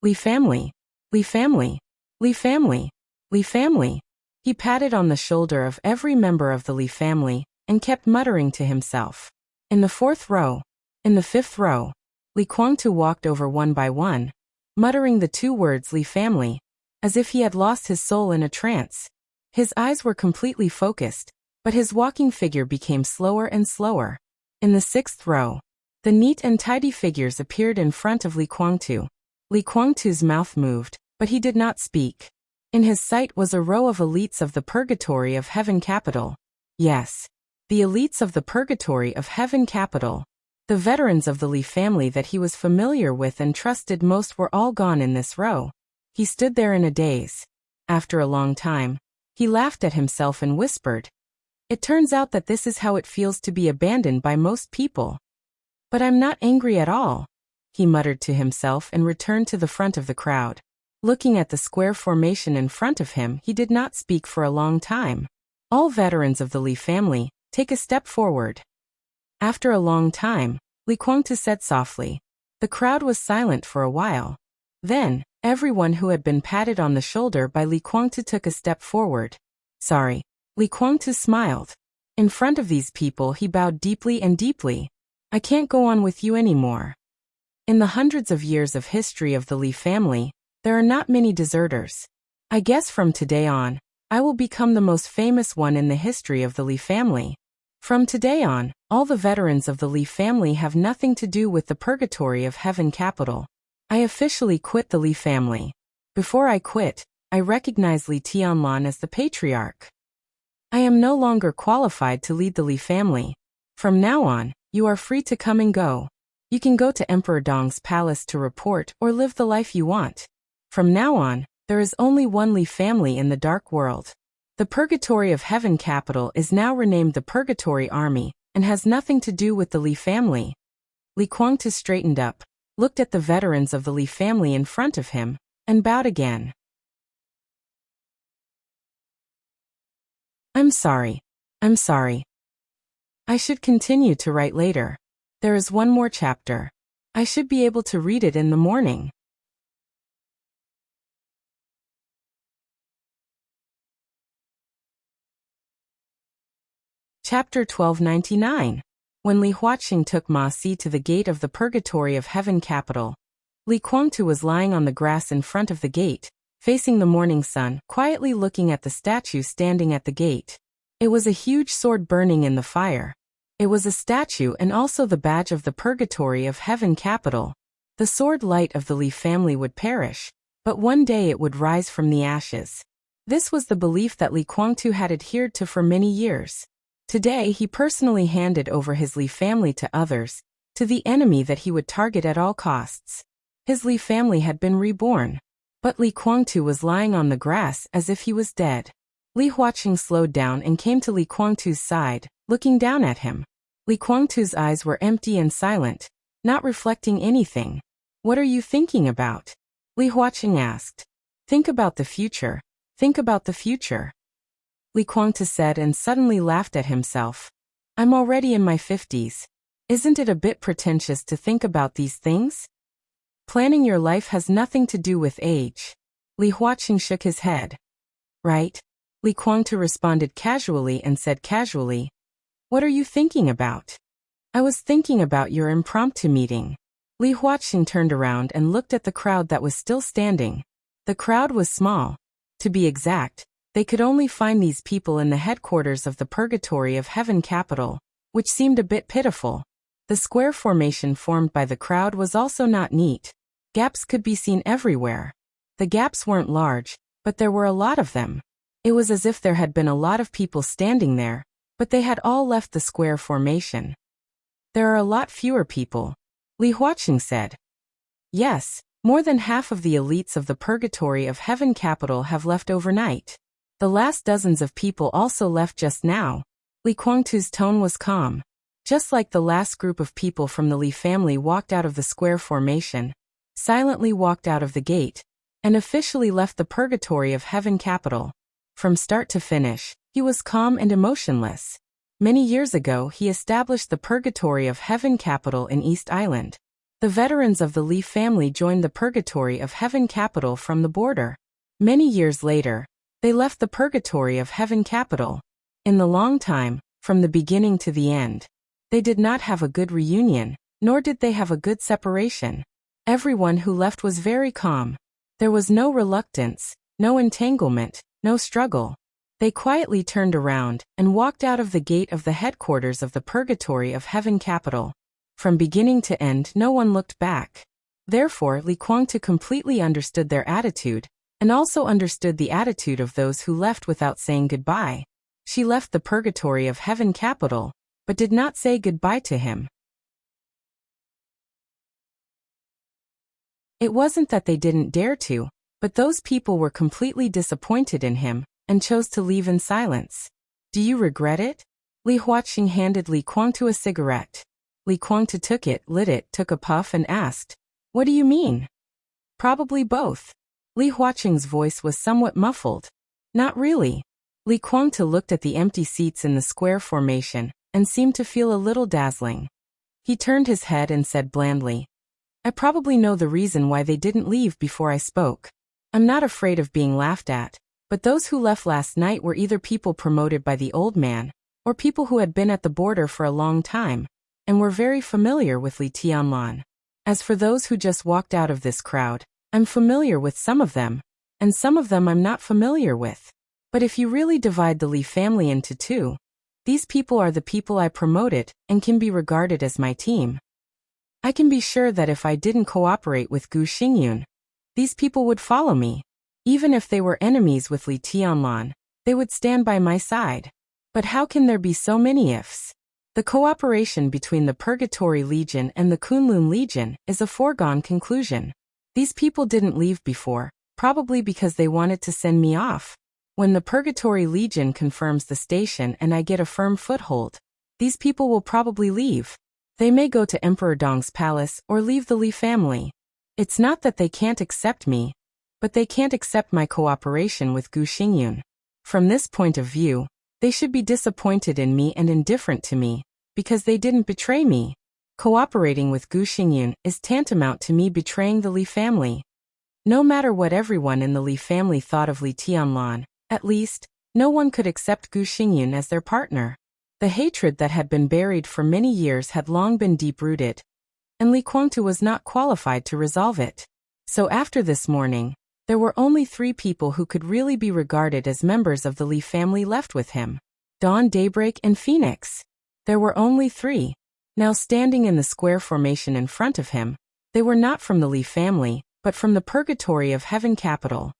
Li family. Li family. Li family. Li family. He patted on the shoulder of every member of the Li family and kept muttering to himself. In the fourth row, in the fifth row, Li Guangtu walked over one by one, muttering the two words Li family, as if he had lost his soul in a trance. His eyes were completely focused, but his walking figure became slower and slower. In the sixth row, the neat and tidy figures appeared in front of Li Guangtu. Li Guangtu's mouth moved, but he did not speak. In his sight was a row of elites of the purgatory of heaven capital. Yes, the elites of the purgatory of heaven capital. The veterans of the Li family that he was familiar with and trusted most were all gone in this row. He stood there in a daze. After a long time, he laughed at himself and whispered, "It turns out that this is how it feels to be abandoned by most people. But I'm not angry at all," he muttered to himself and returned to the front of the crowd. Looking at the square formation in front of him, he did not speak for a long time. All veterans of the Li family, take a step forward. After a long time, Li Guangtu said softly. The crowd was silent for a while. Then, everyone who had been patted on the shoulder by Li Guangtu took a step forward. Sorry. Li Guangtu smiled. In front of these people he bowed deeply and deeply. I can't go on with you anymore. In the hundreds of years of history of the Li family, there are not many deserters. I guess from today on, I will become the most famous one in the history of the Li family. From today on, all the veterans of the Li family have nothing to do with the purgatory of heaven capital. I officially quit the Li family. Before I quit, I recognize Li Tianlan as the patriarch. I am no longer qualified to lead the Li family. From now on, you are free to come and go. You can go to Emperor Dong's palace to report or live the life you want. From now on, there is only one Li family in the dark world. The purgatory of heaven capital is now renamed the Purgatory Army and has nothing to do with the Li family. Li Guangtu straightened up, looked at the veterans of the Li family in front of him, and bowed again. I'm sorry. I'm sorry. I should continue to write later. There is one more chapter. I should be able to read it in the morning. Chapter 1299. When Li Huaqing took Ma Si to the gate of the Purgatory of Heaven capital, Li Guangtu was lying on the grass in front of the gate, facing the morning sun, quietly looking at the statue standing at the gate. It was a huge sword burning in the fire. It was a statue and also the badge of the Purgatory of Heaven capital. The sword light of the Li family would perish, but one day it would rise from the ashes. This was the belief that Li Guangtu had adhered to for many years. Today he personally handed over his Li family to others, to the enemy that he would target at all costs. His Li family had been reborn, but Li Guangtu was lying on the grass as if he was dead. Li Huaqing slowed down and came to Li Guangtu's side, looking down at him. Li Guangtu's eyes were empty and silent, not reflecting anything. "What are you thinking about?" Li Huaqing asked. "Think about the future. Think about the future," Li Guangtu said and suddenly laughed at himself. "I'm already in my 50s. Isn't it a bit pretentious to think about these things? Planning your life has nothing to do with age." Li Huaqing shook his head. "Right?" Li Guangtu responded casually and said casually, "What are you thinking about?" "I was thinking about your impromptu meeting." Li Huaqing turned around and looked at the crowd that was still standing. The crowd was small. To be exact, they could only find these people in the headquarters of the Purgatory of Heaven capital, which seemed a bit pitiful. The square formation formed by the crowd was also not neat. Gaps could be seen everywhere. The gaps weren't large, but there were a lot of them. It was as if there had been a lot of people standing there, but they had all left the square formation. "There are a lot fewer people," Li Huaqing said. "Yes, more than half of the elites of the Purgatory of Heaven capital have left overnight. The last dozens of people also left just now." Li Guangtu's tone was calm. Just like the last group of people from the Li family walked out of the square formation, silently walked out of the gate, and officially left the Purgatory of Heaven capital. From start to finish, he was calm and emotionless. Many years ago he established the Purgatory of Heaven capital in East Island. The veterans of the Li family joined the Purgatory of Heaven capital from the border. Many years later, they left the Purgatory of Heaven capital. In the long time, from the beginning to the end, they did not have a good reunion, nor did they have a good separation. Everyone who left was very calm. There was no reluctance, no entanglement, no struggle. They quietly turned around and walked out of the gate of the headquarters of the Purgatory of Heaven capital. From beginning to end no one looked back. Therefore Li Guangtu completely understood their attitude, and also understood the attitude of those who left without saying goodbye. She left the Purgatory of Heaven capital, but did not say goodbye to him. It wasn't that they didn't dare to, but those people were completely disappointed in him, and chose to leave in silence. "Do you regret it?" Li Huaqing handed Li Guangtu a cigarette. Li Guangtu took it, lit it, took a puff and asked, "What do you mean?" "Probably both." Li Huaqing's voice was somewhat muffled. "Not really." Li Guangtu looked at the empty seats in the square formation, and seemed to feel a little dazzling. He turned his head and said blandly, "I probably know the reason why they didn't leave before I spoke. I'm not afraid of being laughed at, but those who left last night were either people promoted by the old man, or people who had been at the border for a long time, and were very familiar with Li Tianlan. As for those who just walked out of this crowd, I'm familiar with some of them, and some of them I'm not familiar with. But if you really divide the Li family into two, these people are the people I promoted and can be regarded as my team. I can be sure that if I didn't cooperate with Gu Xingyun, these people would follow me. Even if they were enemies with Li Tianlan, they would stand by my side. But how can there be so many ifs? The cooperation between the Purgatory Legion and the Kunlun Legion is a foregone conclusion. These people didn't leave before, probably because they wanted to send me off. When the Purgatory Legion confirms the station and I get a firm foothold, these people will probably leave. They may go to Emperor Dong's palace or leave the Li family. It's not that they can't accept me, but they can't accept my cooperation with Gu Xingyun. From this point of view, they should be disappointed in me and indifferent to me, because they didn't betray me. Cooperating with Gu Xingyun is tantamount to me betraying the Li family. No matter what everyone in the Li family thought of Li Tianlan, at least, no one could accept Gu Xingyun as their partner. The hatred that had been buried for many years had long been deep-rooted, and Li Guangtu was not qualified to resolve it. So after this morning, there were only 3 people who could really be regarded as members of the Li family left with him: Dawn, Daybreak, and Phoenix. There were only 3. Now standing in the square formation in front of him, they were not from the Li family, but from the purgatory of Heaven capital.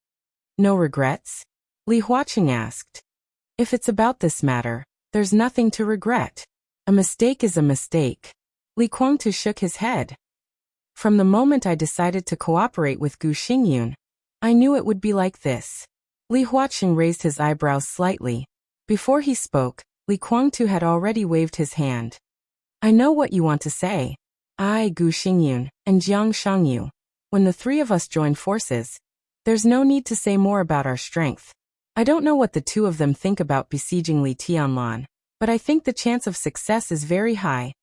No regrets? Li Huaqing asked. If it's about this matter, there's nothing to regret. A mistake is a mistake. Li Guangtu shook his head. From the moment I decided to cooperate with Gu Xingyun, I knew it would be like this. Li Huaqing raised his eyebrows slightly. Before he spoke, Li Guangtu had already waved his hand. I know what you want to say. I, Gu Xingyun, and Jiang Shangyu. When the 3 of us join forces, there's no need to say more about our strength. I don't know what the 2 of them think about besieging Li Tianlan, but I think the chance of success is very high.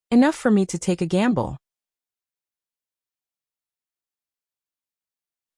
Enough for me to take a gamble.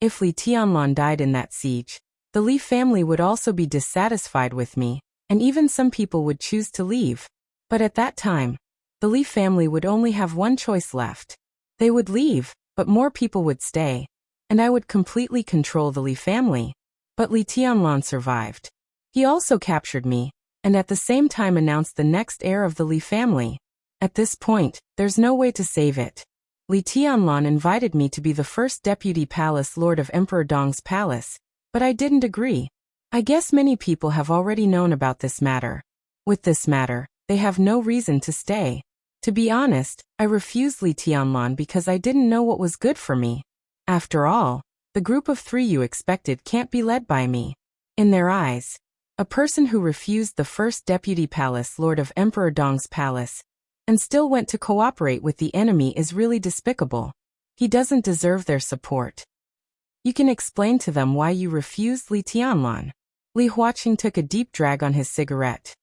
If Li Tianlan died in that siege, the Li family would also be dissatisfied with me, and even some people would choose to leave. But at that time, the Li family would only have one choice left. They would leave, but more people would stay, and I would completely control the Li family. But Li Tianlan survived. He also captured me, and at the same time announced the next heir of the Li family. At this point, there's no way to save it. Li Tianlan invited me to be the first deputy palace lord of Emperor Dong's palace, but I didn't agree. I guess many people have already known about this matter. With this matter, they have no reason to stay. To be honest, I refused Li Tianlan because I didn't know what was good for me. After all, the group of 3 you expected can't be led by me. In their eyes, a person who refused the first deputy palace lord of Emperor Dong's palace and still went to cooperate with the enemy is really despicable. He doesn't deserve their support. You can explain to them why you refused Li Tianlan. Li Huaqing took a deep drag on his cigarette.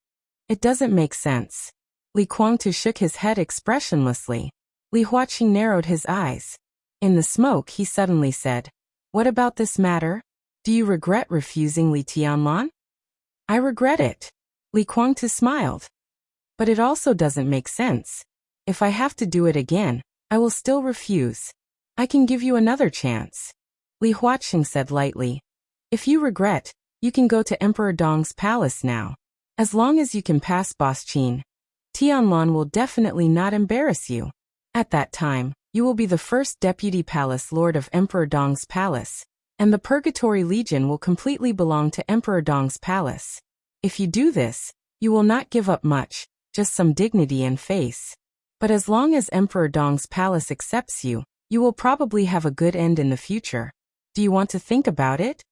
It doesn't make sense. Li Guangtu shook his head expressionlessly. Li Huaqing narrowed his eyes. In the smoke he suddenly said, "What about this matter? Do you regret refusing Li Tianlan?" "I regret it." Li Guangtu smiled. "But it also doesn't make sense. If I have to do it again, I will still refuse. I can give you another chance." Li Huaqing said lightly, "If you regret, you can go to Emperor Dong's palace now. As long as you can pass Boss Qin, Tianlan will definitely not embarrass you. At that time, you will be the first deputy palace lord of Emperor Dong's palace, and the Purgatory Legion will completely belong to Emperor Dong's palace. If you do this, you will not give up much, just some dignity and face. But as long as Emperor Dong's palace accepts you, you will probably have a good end in the future. Do you want to think about it?"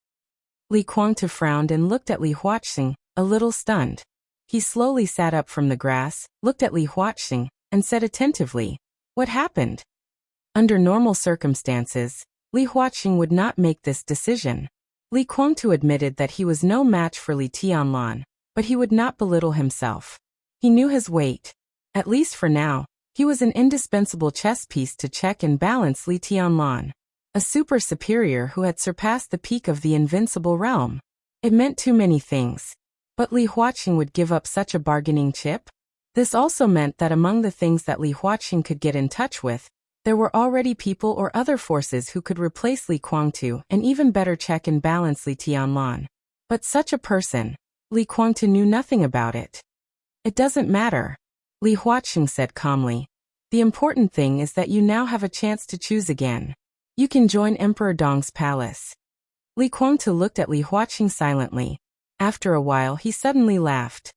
Li Guangtu frowned and looked at Li Huaqing, a little stunned. He slowly sat up from the grass, looked at Li Huaqing, and said attentively, "What happened?" Under normal circumstances, Li Huaqing would not make this decision. Li Guangtu admitted that he was no match for Li Tianlan, but he would not belittle himself. He knew his weight. At least for now, he was an indispensable chess piece to check and balance Li Tianlan, a super superior who had surpassed the peak of the invincible realm. It meant too many things. But Li Huaqing would give up such a bargaining chip? This also meant that among the things that Li Huaqing could get in touch with, there were already people or other forces who could replace Li Guangtu and even better check and balance Li Tianlan. But such a person, Li Guangtu knew nothing about it. "It doesn't matter," Li Huaqing said calmly. "The important thing is that you now have a chance to choose again. You can join Emperor Dong's palace." Li Guangtu looked at Li Huaqing silently. After a while he suddenly laughed.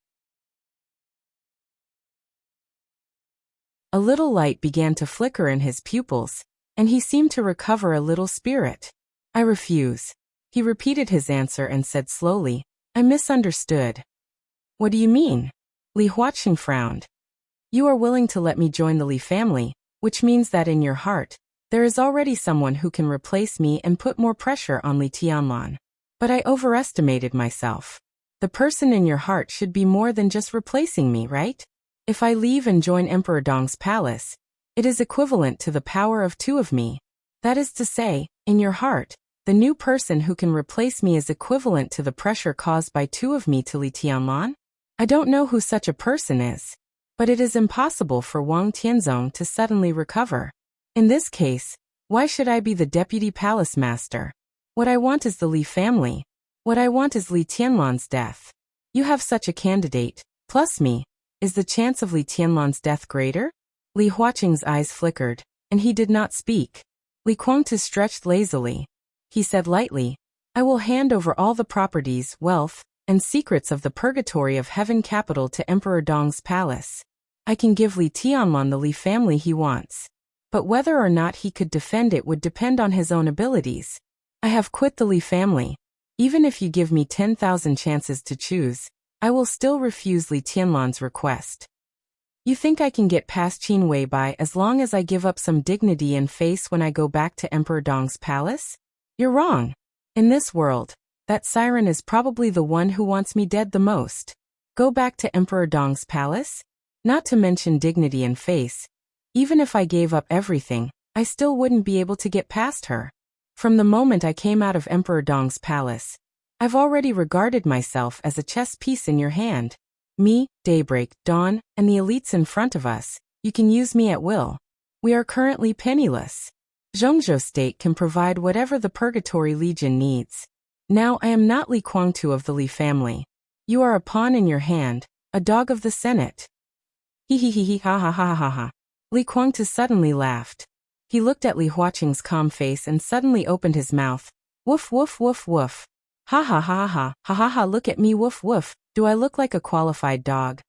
A little light began to flicker in his pupils, and he seemed to recover a little spirit. "I refuse." He repeated his answer and said slowly, "I misunderstood." "What do you mean?" Li Huaqing frowned. "You are willing to let me join the Li family, which means that in your heart, there is already someone who can replace me and put more pressure on Li Tianlan. But I overestimated myself. The person in your heart should be more than just replacing me, right? If I leave and join Emperor Dong's palace, it is equivalent to the power of 2 of me. That is to say, in your heart, the new person who can replace me is equivalent to the pressure caused by 2 of me to Li Tianlan? I don't know who such a person is, but it is impossible for Wang Tianzong to suddenly recover. In this case, why should I be the deputy palace master? What I want is the Li family. What I want is Li Tianlan's death. You have such a candidate, plus me. Is the chance of Li Tianlan's death greater? Li Huaqing's eyes flickered, and he did not speak. Li Guangtu stretched lazily. He said lightly, I will hand over all the properties, wealth, and secrets of the purgatory of heaven capital to Emperor Dong's palace. I can give Li Tianlan the Li family he wants. But whether or not he could defend it would depend on his own abilities. I have quit the Li family. Even if you give me 10,000 chances to choose, I will still refuse Li Tianlan's request. You think I can get past Qin Weibai as long as I give up some dignity and face when I go back to Emperor Dong's palace? You're wrong. In this world, that siren is probably the one who wants me dead the most. Go back to Emperor Dong's palace? Not to mention dignity and face. Even if I gave up everything, I still wouldn't be able to get past her. From the moment I came out of Emperor Dong's palace, I've already regarded myself as a chess piece in your hand. Me, Daybreak, Dawn, and the elites in front of us, you can use me at will. We are currently penniless. Zhongzhou State can provide whatever the Purgatory Legion needs. Now I am not Li Guangtu of the Li family. You are a pawn in your hand, a dog of the Senate. He ha ha ha ha ha. Li Guangtu suddenly laughed. He looked at Li Huaqing's calm face and suddenly opened his mouth. Woof woof woof woof. Ha ha ha ha ha ha ha, look at me, woof woof. Do I look like a qualified dog?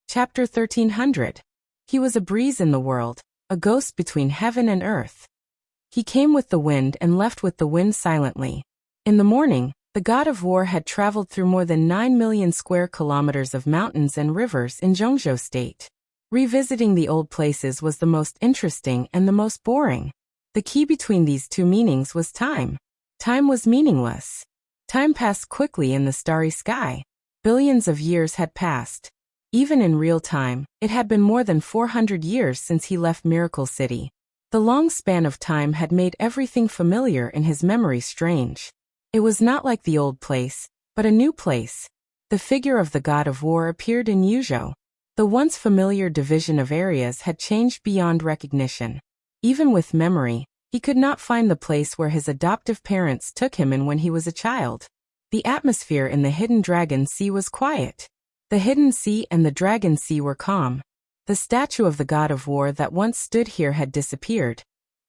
Chapter 1300. He was a breeze in the world, a ghost between heaven and earth. He came with the wind and left with the wind silently. In the morning, the god of war had traveled through more than 9 million square kilometers of mountains and rivers in Zhongzhou State. Revisiting the old places was the most interesting and the most boring. The key between these two meanings was time. Time was meaningless. Time passed quickly in the starry sky. Billions of years had passed. Even in real time, it had been more than 400 years since he left Miracle City. The long span of time had made everything familiar in his memory strange. It was not like the old place, but a new place. The figure of the god of war appeared in Yuzhou. The once familiar division of areas had changed beyond recognition. Even with memory, he could not find the place where his adoptive parents took him in when he was a child. The atmosphere in the Hidden Dragon Sea was quiet. The Hidden Sea and the Dragon Sea were calm. The statue of the god of war that once stood here had disappeared,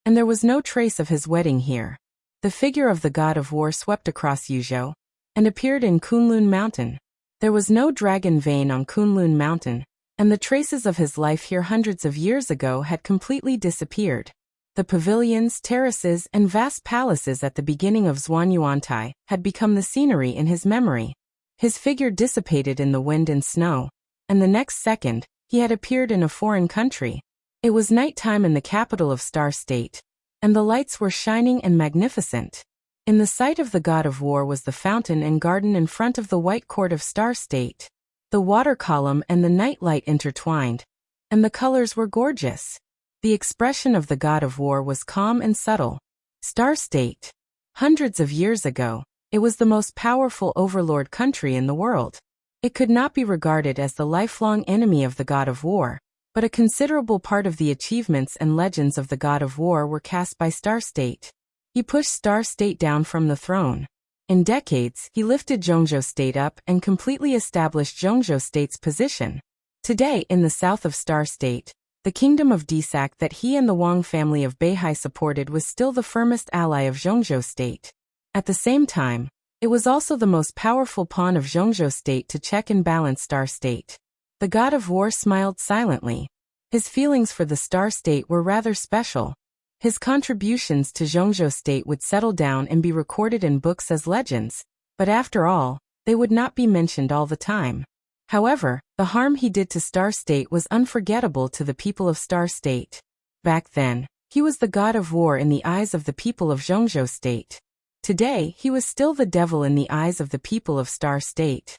and there was no trace of his wedding here. The figure of the god of war swept across Yuzhou and appeared in Kunlun Mountain. There was no dragon vein on Kunlun Mountain, and the traces of his life here hundreds of years ago had completely disappeared. The pavilions, terraces, and vast palaces at the beginning of Zhuanyuantai had become the scenery in his memory. His figure dissipated in the wind and snow, and the next second, he had appeared in a foreign country. It was nighttime in the capital of Star State, and the lights were shining and magnificent. In the sight of the god of war was the fountain and garden in front of the white court of Star State. The water column and the night light intertwined, and the colors were gorgeous. The expression of the god of war was calm and subtle. Star State. Hundreds of years ago, it was the most powerful overlord country in the world. It could not be regarded as the lifelong enemy of the god of war, but a considerable part of the achievements and legends of the god of war were cast by Star State. He pushed Star State down from the throne. In decades, he lifted Zhongzhou State up and completely established Zhongzhou State's position. Today, in the south of Star State, the kingdom of Disak that he and the Wang family of Beihai supported was still the firmest ally of Zhongzhou State. At the same time, it was also the most powerful pawn of Zhongzhou State to check and balance Star State. The god of war smiled silently. His feelings for the Star State were rather special. His contributions to Zhongzhou State would settle down and be recorded in books as legends, but after all, they would not be mentioned all the time. However, the harm he did to Star State was unforgettable to the people of Star State. Back then, he was the god of war in the eyes of the people of Zhongzhou State. Today, he was still the devil in the eyes of the people of Star State.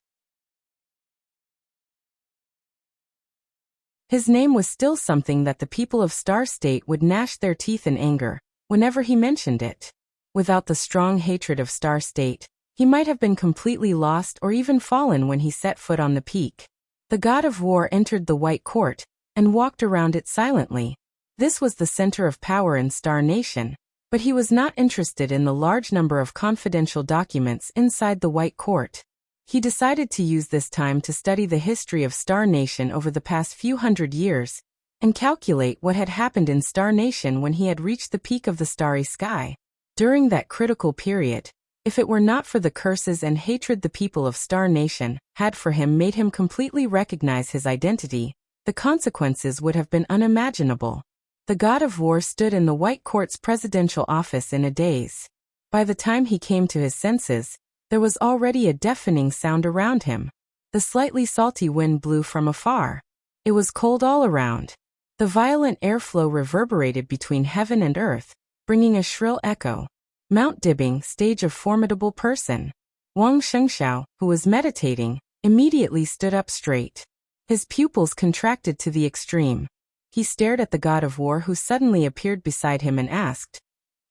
His name was still something that the people of Star State would gnash their teeth in anger, whenever he mentioned it. Without the strong hatred of Star State, he might have been completely lost or even fallen when he set foot on the peak. The god of war entered the White Court and walked around it silently. This was the center of power in Star Nation, but he was not interested in the large number of confidential documents inside the White Court. He decided to use this time to study the history of Star Nation over the past few hundred years and calculate what had happened in Star Nation when he had reached the peak of the starry sky. During that critical period, if it were not for the curses and hatred the people of Star Nation had for him made him completely recognize his identity, the consequences would have been unimaginable. The god of war stood in the White Court's presidential office in a daze. By the time he came to his senses, there was already a deafening sound around him. The slightly salty wind blew from afar. It was cold all around. The violent airflow reverberated between heaven and earth, bringing a shrill echo. Mount Dibbing, stage of formidable person. Wang Shengxiao, who was meditating, immediately stood up straight. His pupils contracted to the extreme. He stared at the god of war who suddenly appeared beside him and asked,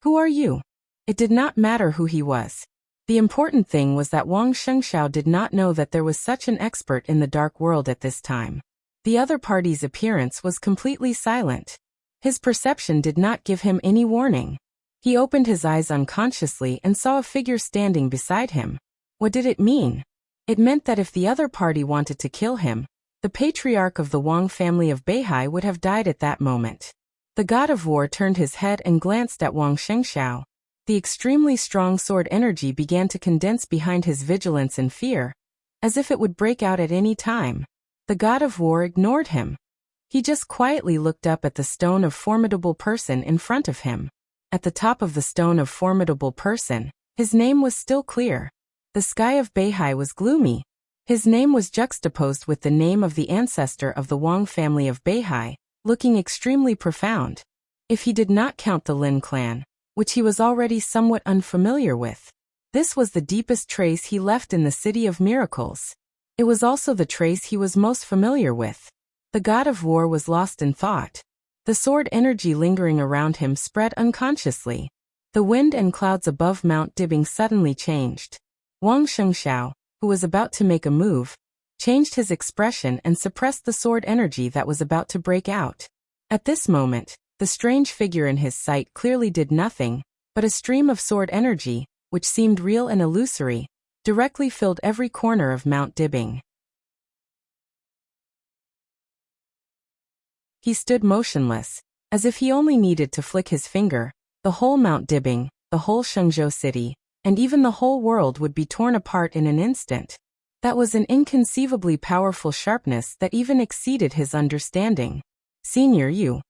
"Who are you?" It did not matter who he was. The important thing was that Wang Shengxiao did not know that there was such an expert in the dark world at this time. The other party's appearance was completely silent. His perception did not give him any warning. He opened his eyes unconsciously and saw a figure standing beside him. What did it mean? It meant that if the other party wanted to kill him, the patriarch of the Wang family of Beihai would have died at that moment. The god of war turned his head and glanced at Wang Shengxiao. The extremely strong sword energy began to condense behind his vigilance and fear, as if it would break out at any time. The god of war ignored him. He just quietly looked up at the stone of formidable person in front of him. At the top of the stone of formidable person, his name was still clear. The sky of Beihai was gloomy. His name was juxtaposed with the name of the ancestor of the Wang family of Beihai, looking extremely profound. If he did not count the Lin clan, which he was already somewhat unfamiliar with, this was the deepest trace he left in the City of Miracles. It was also the trace he was most familiar with. The god of war was lost in thought. The sword energy lingering around him spread unconsciously. The wind and clouds above Mount Dibbing suddenly changed. Wang Shengxiao, who was about to make a move, changed his expression and suppressed the sword energy that was about to break out. At this moment, the strange figure in his sight clearly did nothing, but a stream of sword energy, which seemed real and illusory, directly filled every corner of Mount Dibbing. He stood motionless, as if he only needed to flick his finger. The whole Mount Dibbing, the whole Shenzhou city, and even the whole world would be torn apart in an instant. That was an inconceivably powerful sharpness that even exceeded his understanding. Senior Yu.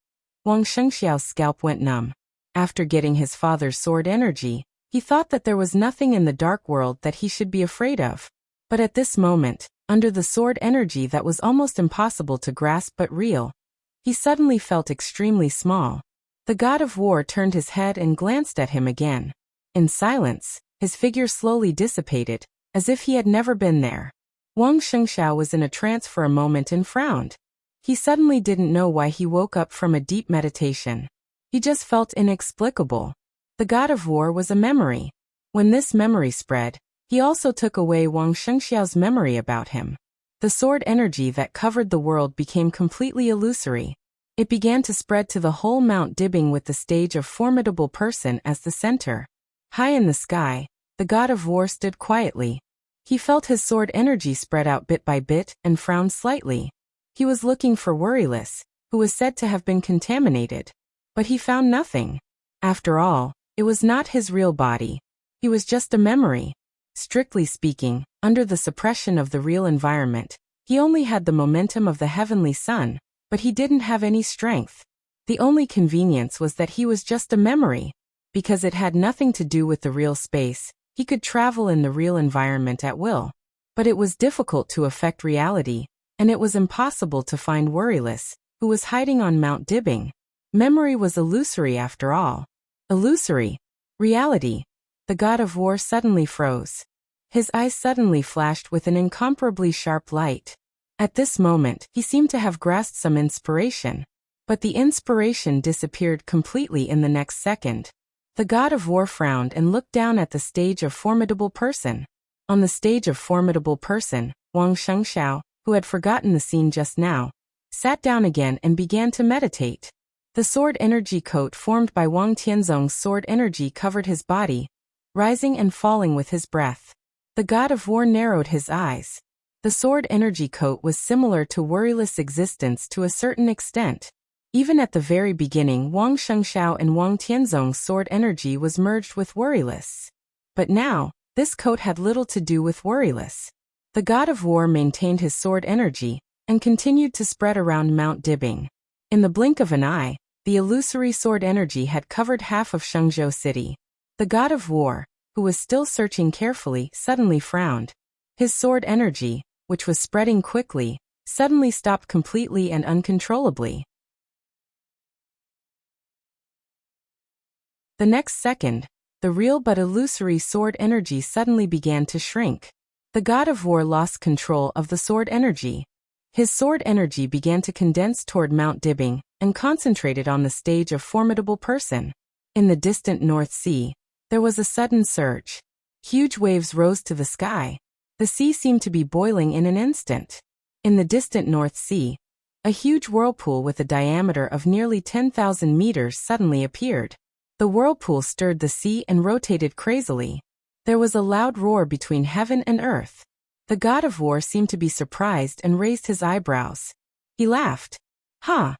Wang Shengxiao's scalp went numb. After getting his father's sword energy, he thought that there was nothing in the dark world that he should be afraid of. But at this moment, under the sword energy that was almost impossible to grasp but real, he suddenly felt extremely small. The god of war turned his head and glanced at him again. In silence, his figure slowly dissipated, as if he had never been there. Wang Shengxiao was in a trance for a moment and frowned. He suddenly didn't know why he woke up from a deep meditation. He just felt inexplicable. The god of war was a memory. When this memory spread, he also took away Wang Shengxiao's memory about him. The sword energy that covered the world became completely illusory. It began to spread to the whole Mount Dibbing with the stage of formidable person as the center. High in the sky, the god of war stood quietly. He felt his sword energy spread out bit by bit and frowned slightly. He was looking for Worryless, who was said to have been contaminated. But he found nothing. After all, it was not his real body. He was just a memory. Strictly speaking, under the suppression of the real environment, he only had the momentum of the heavenly sun, but he didn't have any strength. The only convenience was that he was just a memory. Because it had nothing to do with the real space, he could travel in the real environment at will. But it was difficult to affect reality, and it was impossible to find Worryless, who was hiding on Mount Dibbing. Memory was illusory after all. Illusory. Reality. The god of war suddenly froze. His eyes suddenly flashed with an incomparably sharp light. At this moment, he seemed to have grasped some inspiration. But the inspiration disappeared completely in the next second. The god of war frowned and looked down at the stage of formidable person. On the stage of formidable person, Wang Shengxiao, who had forgotten the scene just now, sat down again and began to meditate. The sword energy coat formed by Wang Tianzong's sword energy covered his body, rising and falling with his breath. The god of war narrowed his eyes. The sword energy coat was similar to worryless existence to a certain extent. Even at the very beginning, Wang Shengxiao and Wang Tianzong's sword energy was merged with worryless. But now, this coat had little to do with worryless. The god of war maintained his sword energy and continued to spread around Mount Dibing. In the blink of an eye, the illusory sword energy had covered half of Shenzhou City. The god of war, who was still searching carefully, suddenly frowned. His sword energy, which was spreading quickly, suddenly stopped completely and uncontrollably. The next second, the real but illusory sword energy suddenly began to shrink. The god of war lost control of the sword energy. His sword energy began to condense toward Mount Dibing and concentrated on the stage of formidable person. In the distant North Sea, there was a sudden surge. Huge waves rose to the sky. The sea seemed to be boiling in an instant. In the distant North Sea, a huge whirlpool with a diameter of nearly 10,000 meters suddenly appeared. The whirlpool stirred the sea and rotated crazily. There was a loud roar between heaven and earth. The god of war seemed to be surprised and raised his eyebrows. He laughed. Ha!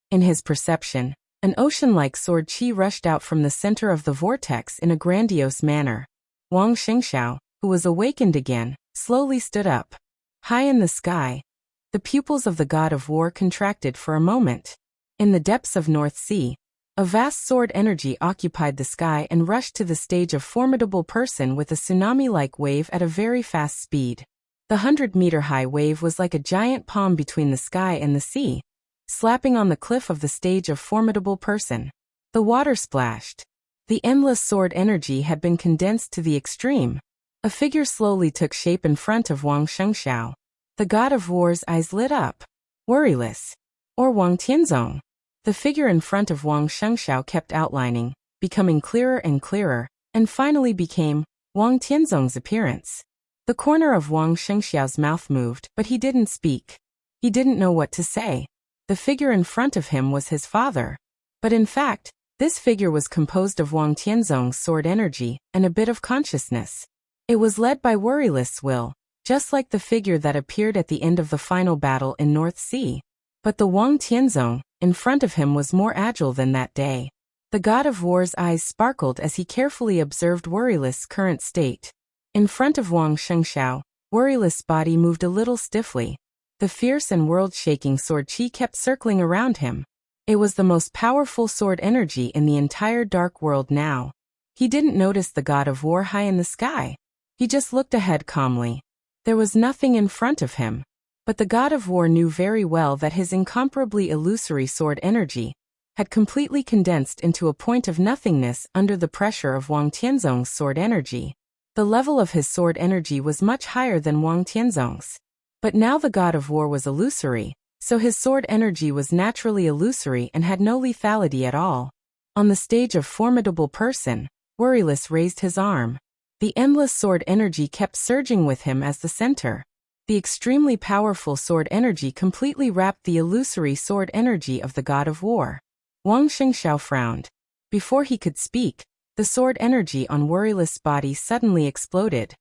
In his perception, an ocean-like sword qi rushed out from the center of the vortex in a grandiose manner. Wang Shengxiao, who was awakened again, slowly stood up. High in the sky, the pupils of the god of war contracted for a moment. In the depths of North Sea, a vast sword energy occupied the sky and rushed to the stage of formidable person with a tsunami-like wave at a very fast speed. The 100-meter-high wave was like a giant palm between the sky and the sea, slapping on the cliff of the stage of formidable person. The water splashed. The endless sword energy had been condensed to the extreme. A figure slowly took shape in front of Wang Shengxiao. The god of war's eyes lit up. Worryless. Or Wang Tianzong. The figure in front of Wang Shengxiao kept outlining, becoming clearer and clearer, and finally became Wang Tianzong's appearance. The corner of Wang Shengxiao's mouth moved, but he didn't speak. He didn't know what to say. The figure in front of him was his father. But in fact, this figure was composed of Wang Tianzong's sword energy and a bit of consciousness. It was led by worryless will, just like the figure that appeared at the end of the final battle in North Sea. But the Wang Tianzong in front of him was more agile than that day. The god of war's eyes sparkled as he carefully observed worryless' current state. In front of Wang Shengxiao, worryless' body moved a little stiffly. The fierce and world-shaking sword qi kept circling around him. It was the most powerful sword energy in the entire dark world now. He didn't notice the god of war high in the sky. He just looked ahead calmly. There was nothing in front of him. But the god of war knew very well that his incomparably illusory sword energy had completely condensed into a point of nothingness under the pressure of Wang Tianzong's sword energy. The level of his sword energy was much higher than Wang Tianzong's. But now the god of war was illusory, so his sword energy was naturally illusory and had no lethality at all. On the stage of formidable person, worryless raised his arm. The endless sword energy kept surging with him as the center. The extremely powerful sword energy completely wrapped the illusory sword energy of the god of war. Wang Shengxiao frowned. Before he could speak, the sword energy on worryless' body suddenly exploded.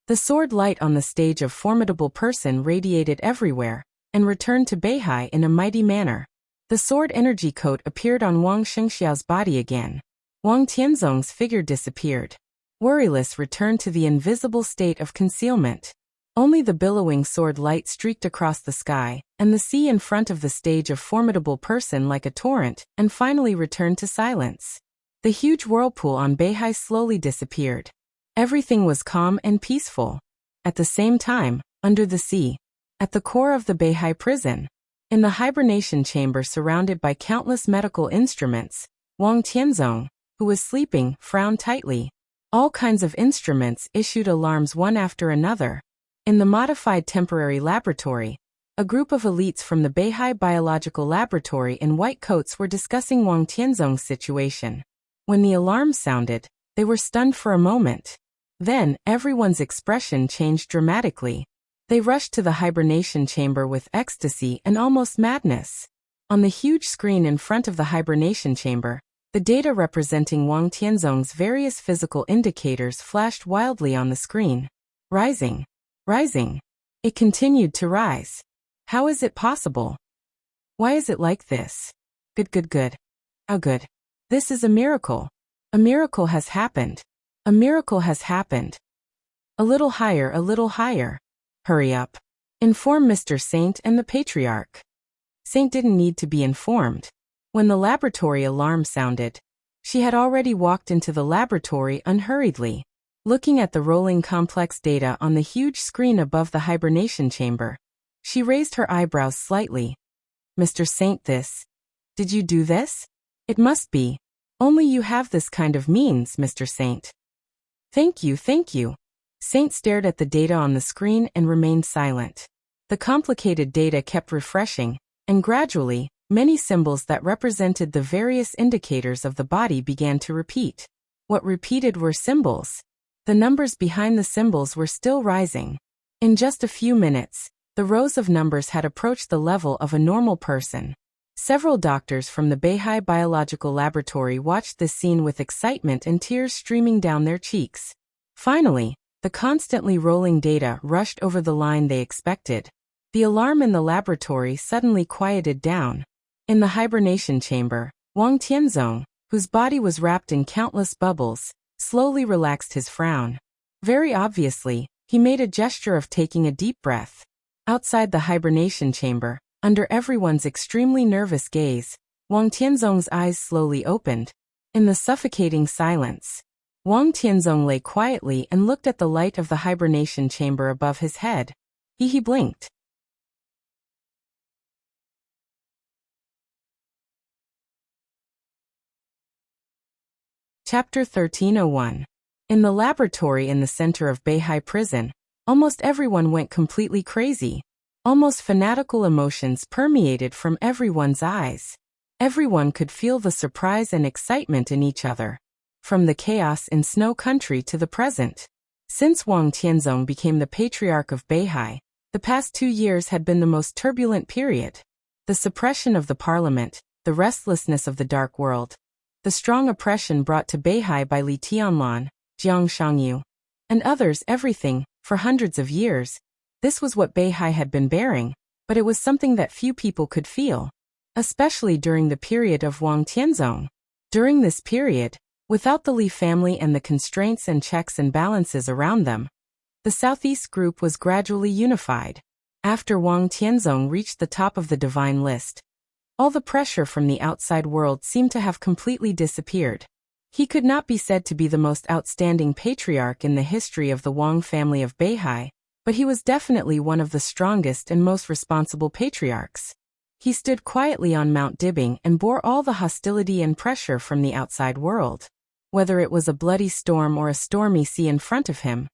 The sword light on the stage of formidable person radiated everywhere, and returned to Beihai in a mighty manner. The sword energy coat appeared on Wang Shengxiao's body again. Wang Tianzong's figure disappeared. Worryless returned to the invisible state of concealment. Only the billowing sword light streaked across the sky, and the sea in front of the stage of formidable person like a torrent, and finally returned to silence. The huge whirlpool on Beihai slowly disappeared. Everything was calm and peaceful. At the same time, under the sea, at the core of the Beihai prison, in the hibernation chamber surrounded by countless medical instruments, Wang Tianzong, who was sleeping, frowned tightly. All kinds of instruments issued alarms one after another. In the modified temporary laboratory, a group of elites from the Beihai Biological Laboratory in white coats were discussing Wang Tianzong's situation. When the alarm sounded, they were stunned for a moment. Then, everyone's expression changed dramatically. They rushed to the hibernation chamber with ecstasy and almost madness. On the huge screen in front of the hibernation chamber, the data representing Wang Tianzong's various physical indicators flashed wildly on the screen. Rising. Rising. It continued to rise. How is it possible? Why is it like this? Good. How good. This is a miracle. A miracle has happened. A miracle has happened. A little higher, a little higher. Hurry up. Inform Mr. Saint and the Patriarch. Saint didn't need to be informed. When the laboratory alarm sounded, she had already walked into the laboratory unhurriedly. Looking at the rolling complex data on the huge screen above the hibernation chamber, she raised her eyebrows slightly. Mr. Saint, did you do this? It must be. Only you have this kind of means, Mr. Saint. Thank you. Saint stared at the data on the screen and remained silent. The complicated data kept refreshing, and gradually, many symbols that represented the various indicators of the body began to repeat. What repeated were symbols. The numbers behind the symbols were still rising. In just a few minutes, the rows of numbers had approached the level of a normal person. Several doctors from the Beihai Biological Laboratory watched this scene with excitement and tears streaming down their cheeks. Finally, the constantly rolling data rushed over the line they expected. The alarm in the laboratory suddenly quieted down. In the hibernation chamber, Wang Tianzong, whose body was wrapped in countless bubbles, slowly relaxed his frown. Very obviously, he made a gesture of taking a deep breath. Outside the hibernation chamber, under everyone's extremely nervous gaze, Wang Tianzong's eyes slowly opened. In the suffocating silence, Wang Tianzong lay quietly and looked at the light of the hibernation chamber above his head. He blinked. Chapter 1301. In the laboratory in the center of Beihai Prison, almost everyone went completely crazy. Almost fanatical emotions permeated from everyone's eyes. Everyone could feel the surprise and excitement in each other. From the chaos in Snow Country to the present. Since Wang Tianzong became the Patriarch of Beihai, the past 2 years had been the most turbulent period. The suppression of the parliament, the restlessness of the dark world, the strong oppression brought to Beihai by Li Tianlan, Jiang Shangyu, and others, everything, for hundreds of years. This was what Beihai had been bearing, but it was something that few people could feel, especially during the period of Wang Tianzong. During this period, without the Li family and the constraints and checks and balances around them, the Southeast group was gradually unified. After Wang Tianzong reached the top of the divine list, all the pressure from the outside world seemed to have completely disappeared. He could not be said to be the most outstanding patriarch in the history of the Wang family of Beihai, but he was definitely one of the strongest and most responsible patriarchs. He stood quietly on Mount Dibbing and bore all the hostility and pressure from the outside world. Whether it was a bloody storm or a stormy sea in front of him,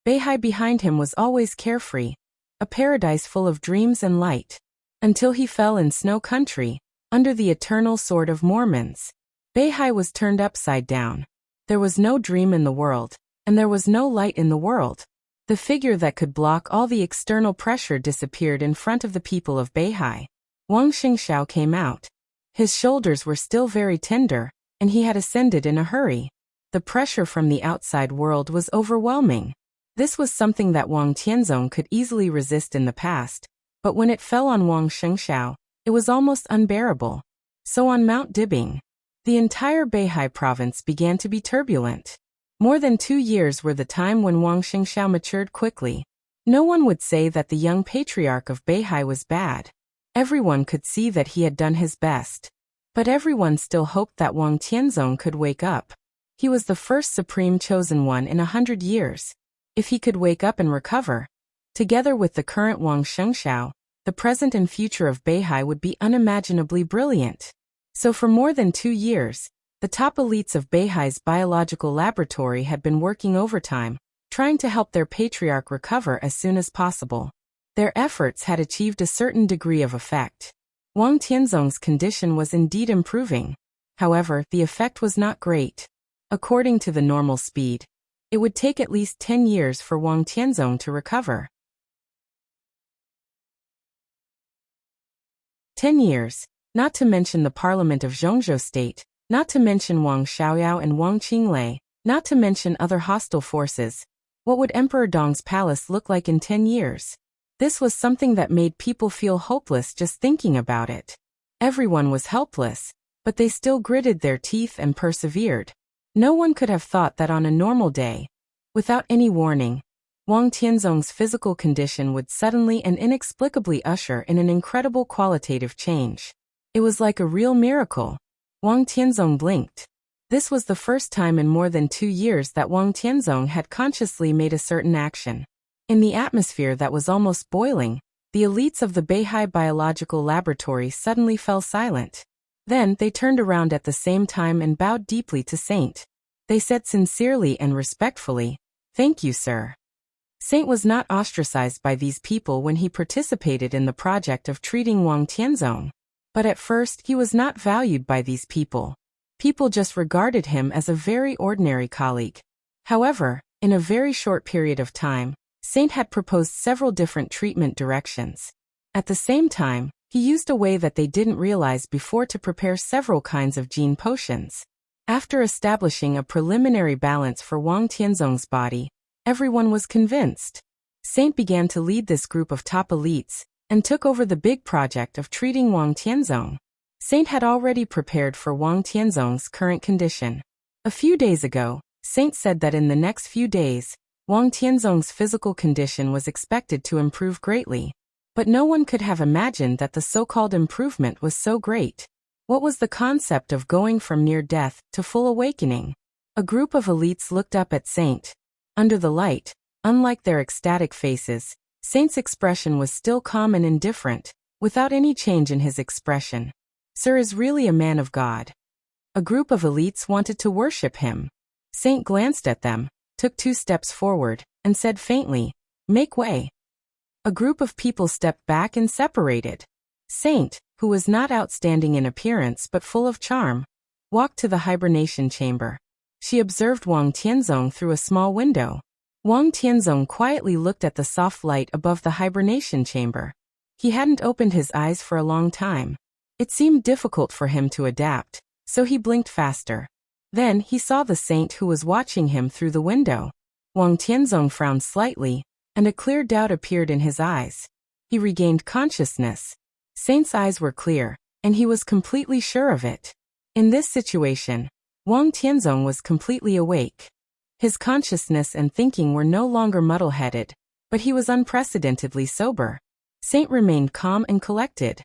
Beihai behind him was always carefree, a paradise full of dreams and light. Until he fell in Snow Country, under the eternal sword of Mormons. Beihai was turned upside down. There was no dream in the world, and there was no light in the world. The figure that could block all the external pressure disappeared in front of the people of Beihai. Wang Xingxiao came out. His shoulders were still very tender, and he had ascended in a hurry. The pressure from the outside world was overwhelming. This was something that Wang Tianzong could easily resist in the past, but when it fell on Wang Xingxiao, it was almost unbearable. So on Mount Dibbing, the entire Beihai province began to be turbulent. More than 2 years were the time when Wang Xingxiao matured quickly. No one would say that the young patriarch of Beihai was bad. Everyone could see that he had done his best. But everyone still hoped that Wang Tianzong could wake up. He was the first supreme chosen one in 100 years. If he could wake up and recover, together with the current Wang Xingxiao, the present and future of Beihai would be unimaginably brilliant. So for more than 2 years, the top elites of Beihai's biological laboratory had been working overtime, trying to help their patriarch recover as soon as possible. Their efforts had achieved a certain degree of effect. Wang Tianzong's condition was indeed improving. However, the effect was not great. According to the normal speed, it would take at least 10 years for Wang Tianzong to recover. 10 years, not to mention the parliament of Zhongzhou State, not to mention Wang Xiaoyao and Wang Qinglei, not to mention other hostile forces. What would Emperor Dong's palace look like in 10 years? This was something that made people feel hopeless just thinking about it. Everyone was helpless, but they still gritted their teeth and persevered. No one could have thought that on a normal day, without any warning, Wang Tianzong's physical condition would suddenly and inexplicably usher in an incredible qualitative change. It was like a real miracle. Wang Tianzong blinked. This was the first time in more than 2 years that Wang Tianzong had consciously made a certain action. In the atmosphere that was almost boiling, the elites of the Beihai Biological Laboratory suddenly fell silent. Then they turned around at the same time and bowed deeply to Saint. They said sincerely and respectfully, "Thank you, sir." Saint was not ostracized by these people when he participated in the project of treating Wang Tianzong. But at first he was not valued by these people. People just regarded him as a very ordinary colleague. However, in a very short period of time, Saint had proposed several different treatment directions. At the same time, he used a way that they didn't realize before to prepare several kinds of gene potions. After establishing a preliminary balance for Wang Tianzong's body, everyone was convinced. Saint began to lead this group of top elites and took over the big project of treating Wang Tianzong. Saint had already prepared for Wang Tianzong's current condition. A few days ago, Saint said that in the next few days, Wang Tianzong's physical condition was expected to improve greatly. But no one could have imagined that the so-called improvement was so great. What was the concept of going from near death to full awakening? A group of elites looked up at Saint. Under the light, unlike their ecstatic faces, Saint's expression was still calm and indifferent, without any change in his expression. Sir is really a man of God. A group of elites wanted to worship him. Saint glanced at them, took 2 steps forward, and said faintly, "Make way." A group of people stepped back and separated. Saint, who was not outstanding in appearance but full of charm, walked to the hibernation chamber. She observed Wang Tianzong through a small window. Wang Tianzong quietly looked at the soft light above the hibernation chamber. He hadn't opened his eyes for a long time. It seemed difficult for him to adapt, so he blinked faster. Then he saw the saint who was watching him through the window. Wang Tianzong frowned slightly, and a clear doubt appeared in his eyes. He regained consciousness. Saint's eyes were clear, and he was completely sure of it. In this situation, Wang Tianzong was completely awake. His consciousness and thinking were no longer muddle-headed, but he was unprecedentedly sober. Saint remained calm and collected.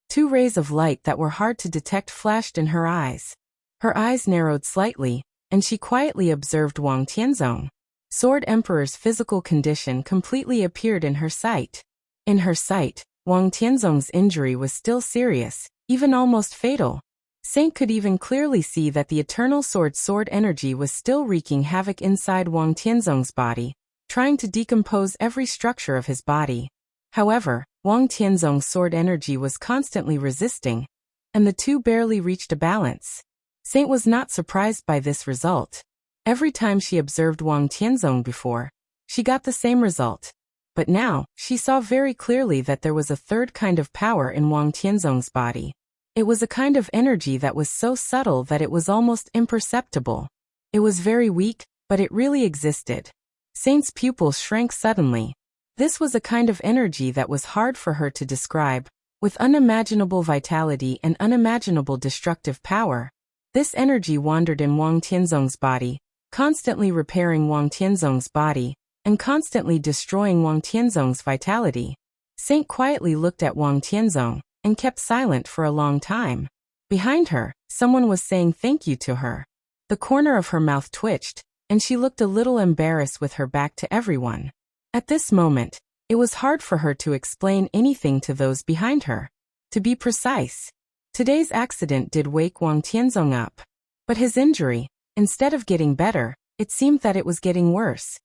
2 rays of light that were hard to detect flashed in her eyes. Her eyes narrowed slightly, and she quietly observed Wang Tianzong. Sword Emperor's physical condition completely appeared in her sight. In her sight, Wang Tianzong's injury was still serious, even almost fatal. Saint could even clearly see that the eternal sword energy was still wreaking havoc inside Wang Tianzong's body, trying to decompose every structure of his body. However, Wang Tianzong's sword energy was constantly resisting, and the two barely reached a balance. Saint was not surprised by this result. Every time she observed Wang Tianzong before, she got the same result. But now, she saw very clearly that there was a third kind of power in Wang Tianzong's body. It was a kind of energy that was so subtle that it was almost imperceptible. It was very weak, but it really existed. Saint's pupils shrank suddenly. This was a kind of energy that was hard for her to describe, with unimaginable vitality and unimaginable destructive power. This energy wandered in Wang Tianzong's body, constantly repairing Wang Tianzong's body, and constantly destroying Wang Tianzong's vitality. Saint quietly looked at Wang Tianzong, and kept silent for a long time. Behind her, someone was saying thank you to her. The corner of her mouth twitched, and she looked a little embarrassed with her back to everyone. At this moment, it was hard for her to explain anything to those behind her. To be precise, today's accident did wake Wang Tianzong up. But his injury, Instead of getting better, it seemed that it was getting worse.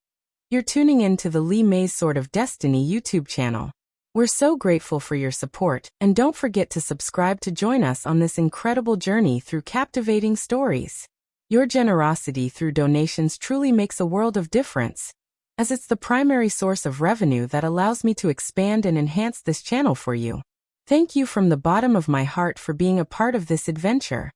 You're tuning in to the Lee May's Sword of Destiny YouTube channel. We're so grateful for your support, and don't forget to subscribe to join us on this incredible journey through captivating stories. Your generosity through donations truly makes a world of difference, as it's the primary source of revenue that allows me to expand and enhance this channel for you. Thank you from the bottom of my heart for being a part of this adventure.